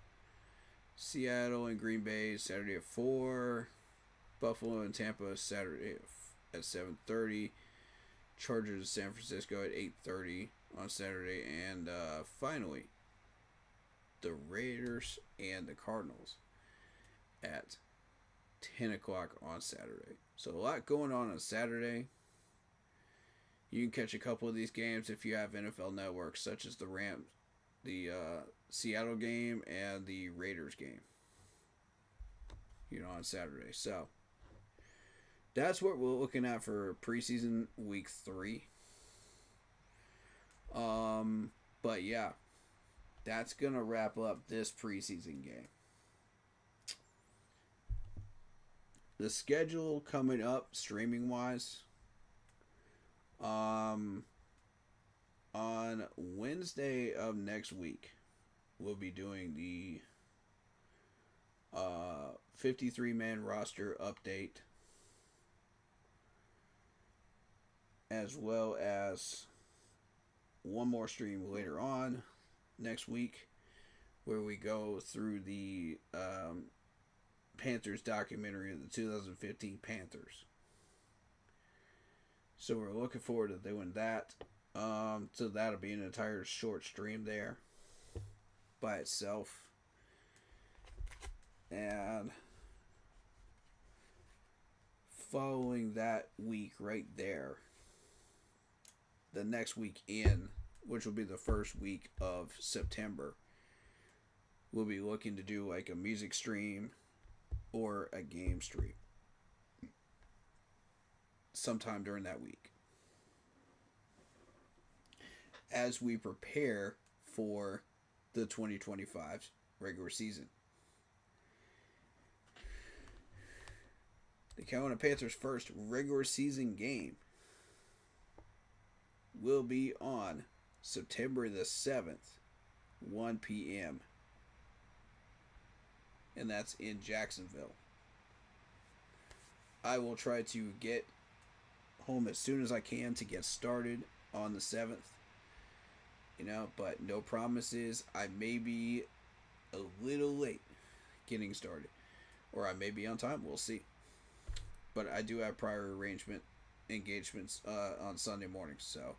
Seattle and Green Bay Saturday at 4. Buffalo and Tampa Saturday at 7:30. Chargers San Francisco at 8:30 on Saturday. And finally, the Raiders and the Cardinals at 10 o'clock on Saturday. So a lot going on Saturday. You can catch a couple of these games if you have NFL Network, such as the Rams, the Seattle game, and the Raiders game. You know, on Saturday. So that's what we're looking at for preseason week 3. But yeah, that's gonna wrap up this preseason game. The schedule coming up, streaming wise, on Wednesday of next week, we'll be doing the 53-man roster update, as well as one more stream later on next week where we go through the Panthers documentary of the 2015 Panthers. So we're looking forward to doing that. So that'll be an entire short stream there by itself. And following that week right there, the next week in, which will be the first week of September, we'll be looking to do like a music stream or a game stream sometime during that week, as we prepare for the 2025 regular season. The Carolina Panthers' first regular season game will be on September the 7th, 1 p.m. And that's in Jacksonville. I will try to get home as soon as I can to get started on the 7th. But no promises. I may be a little late getting started, or I may be on time. We'll see. But I do have prior engagements on Sunday mornings, so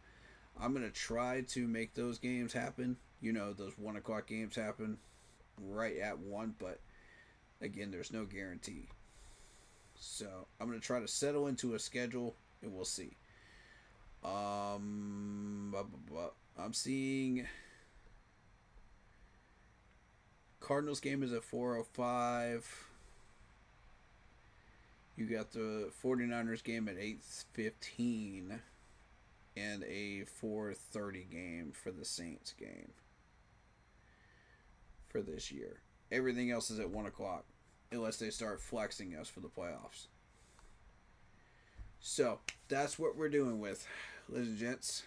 I'm going to try to make those games happen. Those 1 o'clock games happen right at 1, but again, there's no guarantee. So I'm going to try to settle into a schedule, and we'll see. I'm seeing Cardinals game is at 4:05. You got the 49ers game at 8:15 and a 4:30 game for the Saints game for this year. Everything else is at 1 o'clock unless they start flexing us for the playoffs. So that's what we're doing with, ladies and gents.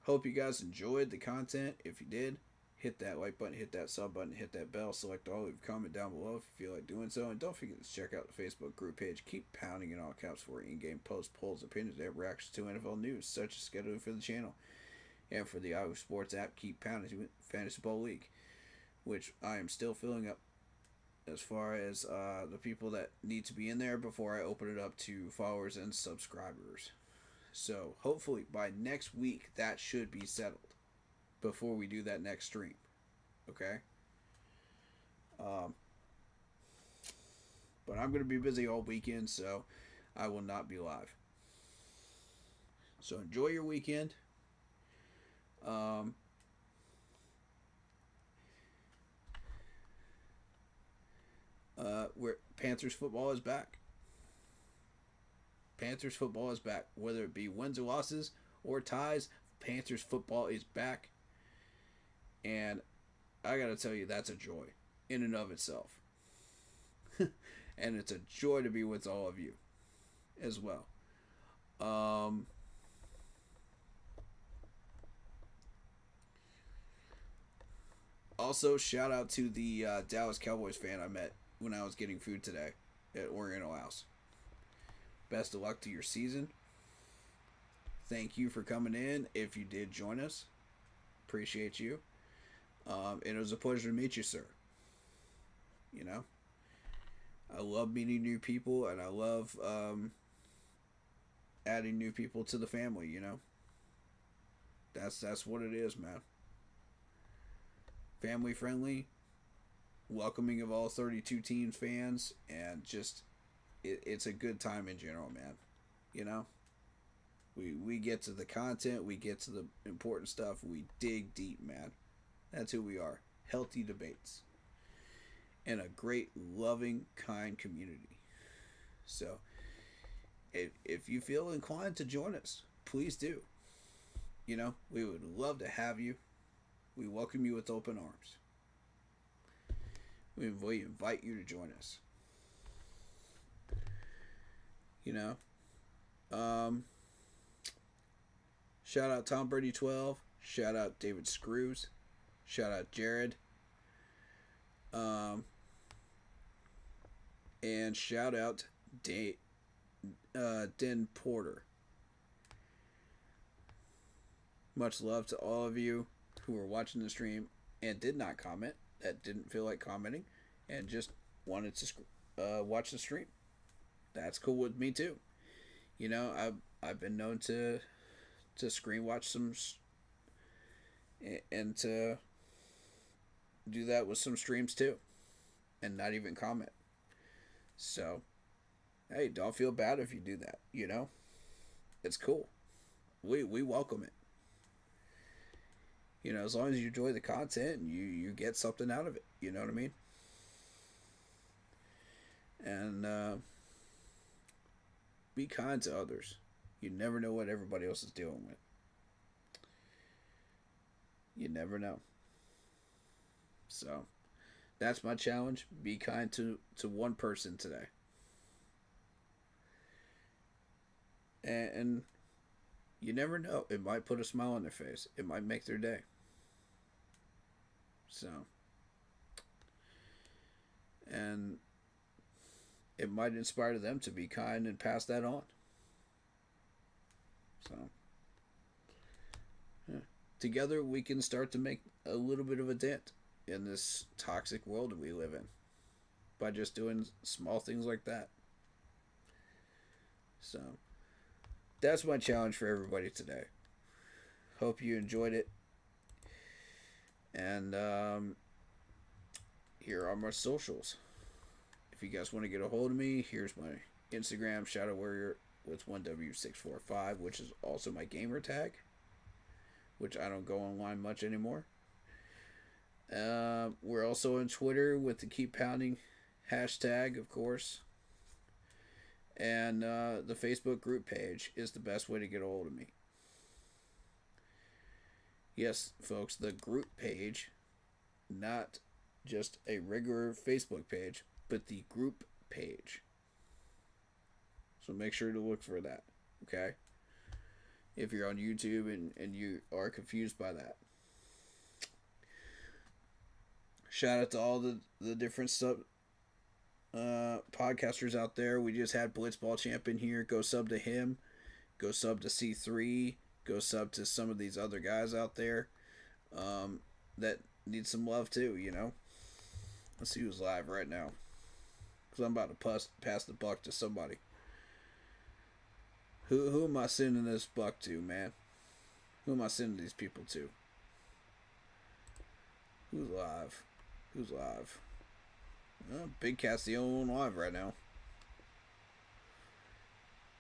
Hope you guys enjoyed the content. If you did, hit that like button, hit that sub button, hit that bell, select all, leave a comment down below if you feel like doing so. And don't forget to check out the Facebook group page. Keep pounding in all caps for in-game posts, polls, opinions, and reactions to NFL news, such as scheduling for the channel. And for the Yahoo Sports app, keep pounding to Fantasy Bowl League, which I am still filling up as far as the people that need to be in there before I open it up to followers and subscribers. So hopefully by next week that should be settled before we do that next stream. Okay? But I'm going to be busy all weekend, so I will not be live. So enjoy your weekend. Where Panthers football is back. Panthers football is back. Whether it be wins or losses or ties, Panthers football is back. And I gotta tell you, that's a joy in and of itself. And it's a joy to be with all of you as well. Also, shout out to the Dallas Cowboys fan I met when I was getting food today at Oriental House. Best of luck to your season. Thank you for coming in. If you did join us, appreciate you. And it was a pleasure to meet you, sir. I love meeting new people, and I love adding new people to the family. That's what it is, man. Family friendly, welcoming of all 32 teams fans, and just it's a good time in general, man. We get to the content, we get to the important stuff, we dig deep, man. That's who we are. Healthy debates and a great, loving, kind community. So if you feel inclined to join us, please do. You know, we would love to have you. We welcome you with open arms. We invite you to join us. You know, shout out Tom Brady 12. Shout out David Screws. Shout out Jared. And shout out Den Porter. Much love to all of you who were watching the stream and did not comment, that didn't feel like commenting, and just wanted to watch the stream. That's cool with me too. You know, I've been known to screen watch some and to do that with some streams too, and not even comment. So, hey, don't feel bad if you do that. You know, it's cool. We welcome it. You know, as long as you enjoy the content and you get something out of it. You know what I mean? And be kind to others. You never know what everybody else is dealing with. You never know. So, that's my challenge. Be kind to one person today. And you never know. It might put a smile on their face. It might make their day. So, and it might inspire them to be kind and pass that on. So, yeah. Together we can start to make a little bit of a dent in this toxic world that we live in by just doing small things like that. So, that's my challenge for everybody today. Hope you enjoyed it. And here are my socials. If you guys want to get a hold of me, here's my Instagram, Shadow Warrior with 1W645, which is also my gamer tag, which I don't go online much anymore. We're also on Twitter with the Keep Pounding hashtag, of course. And the Facebook group page is the best way to get a hold of me. Yes, folks, the group page, not just a regular Facebook page, but the group page. So make sure to look for that, okay? If you're on YouTube and you are confused by that. Shout out to all the different podcasters out there. We just had Blitzball Champion here. Go sub to him. Go sub to C3. Go sub to some of these other guys out there that need some love too, you know. Let's see who's live right now. Because I'm about to pass the buck to somebody. Who am I sending this buck to, man? Who am I sending these people to? Who's live? Who's live? Well, Big Cat's the only one live right now.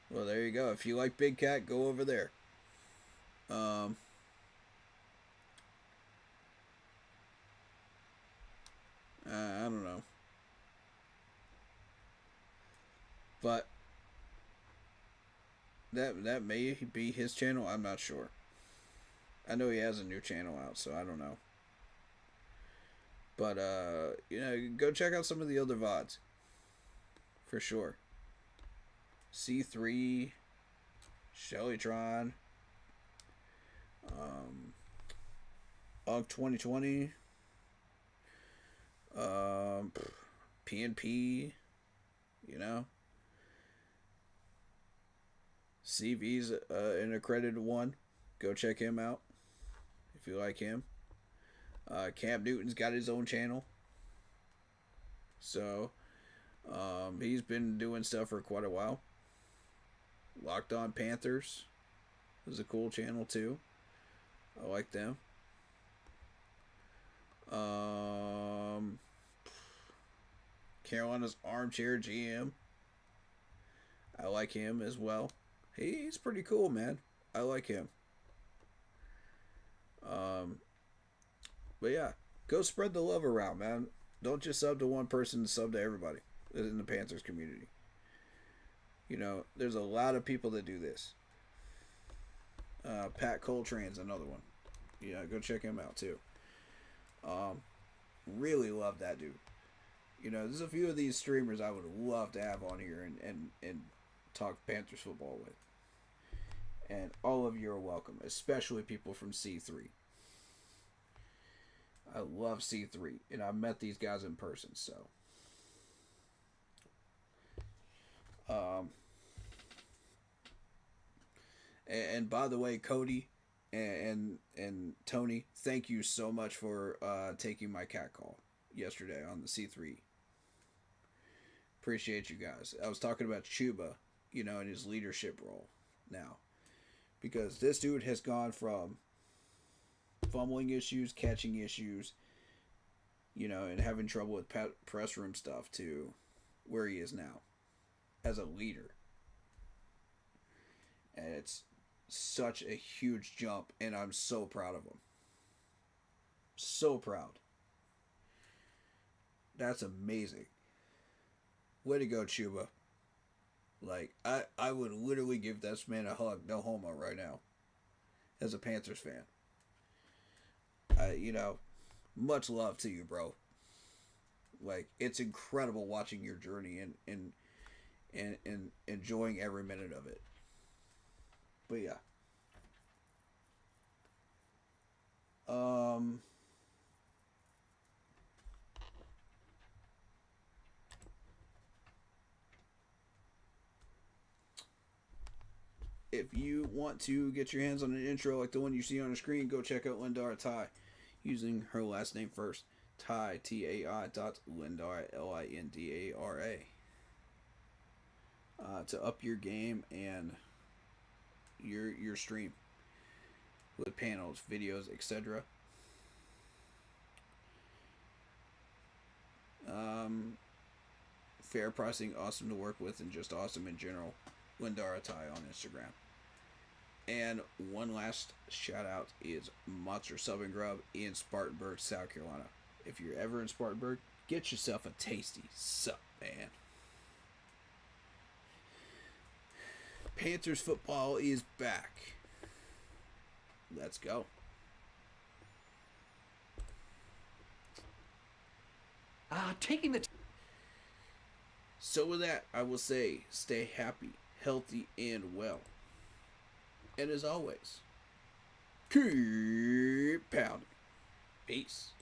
Well, there you go. If you like Big Cat, go over there. I don't know. But that may be his channel. I'm not sure. I know he has a new channel out, so I don't know. But you know, go check out some of the other VODs. For sure. C3, Shellytron, UG 2020, PNP, you know. CV's an accredited one. Go check him out if you like him. Cam Newton's got his own channel. So, he's been doing stuff for quite a while. Locked On Panthers is a cool channel too. I like them. Carolina's Armchair GM. I like him as well. He's pretty cool, man. I like him. But yeah, go spread the love around, man. Don't just sub to one person, sub to everybody in the Panthers community. You know, there's a lot of people that do this. Pat Coltrane's another one. Yeah, go check him out too. Really love that dude. You know, there's a few of these streamers I would love to have on here and talk Panthers football with. And all of you are welcome, especially people from C3. I love C3, and I've met these guys in person, so. And by the way, Cody and Tony, thank you so much for taking my cat call yesterday on the C3. Appreciate you guys. I was talking about Chuba, you know, in his leadership role now. Because this dude has gone from fumbling issues, catching issues, you know, and having trouble with press room stuff to where he is now as a leader. And it's such a huge jump, and I'm so proud of him. So proud. That's amazing. Way to go, Chuba. Like, I would literally give this man a hug, no homo, right now. As a Panthers fan. You know, much love to you, bro. Like, it's incredible watching your journey and enjoying every minute of it. But yeah. If you want to get your hands on an intro like the one you see on the screen, go check out Lindara Tai using her last name first. Tai, T-A-I Lindara, Lindara. To up your game and your stream with panels, videos, etc. Fair pricing, awesome to work with, and just awesome in general. Lindara Tai on Instagram. And one last shout out is Monster Sub and Grub in Spartanburg, South Carolina. If you're ever in Spartanburg, get yourself a tasty sub, man. Panthers football is back. Let's go. So with that, I will say, stay happy, healthy, and well. And as always, keep pounding. Peace.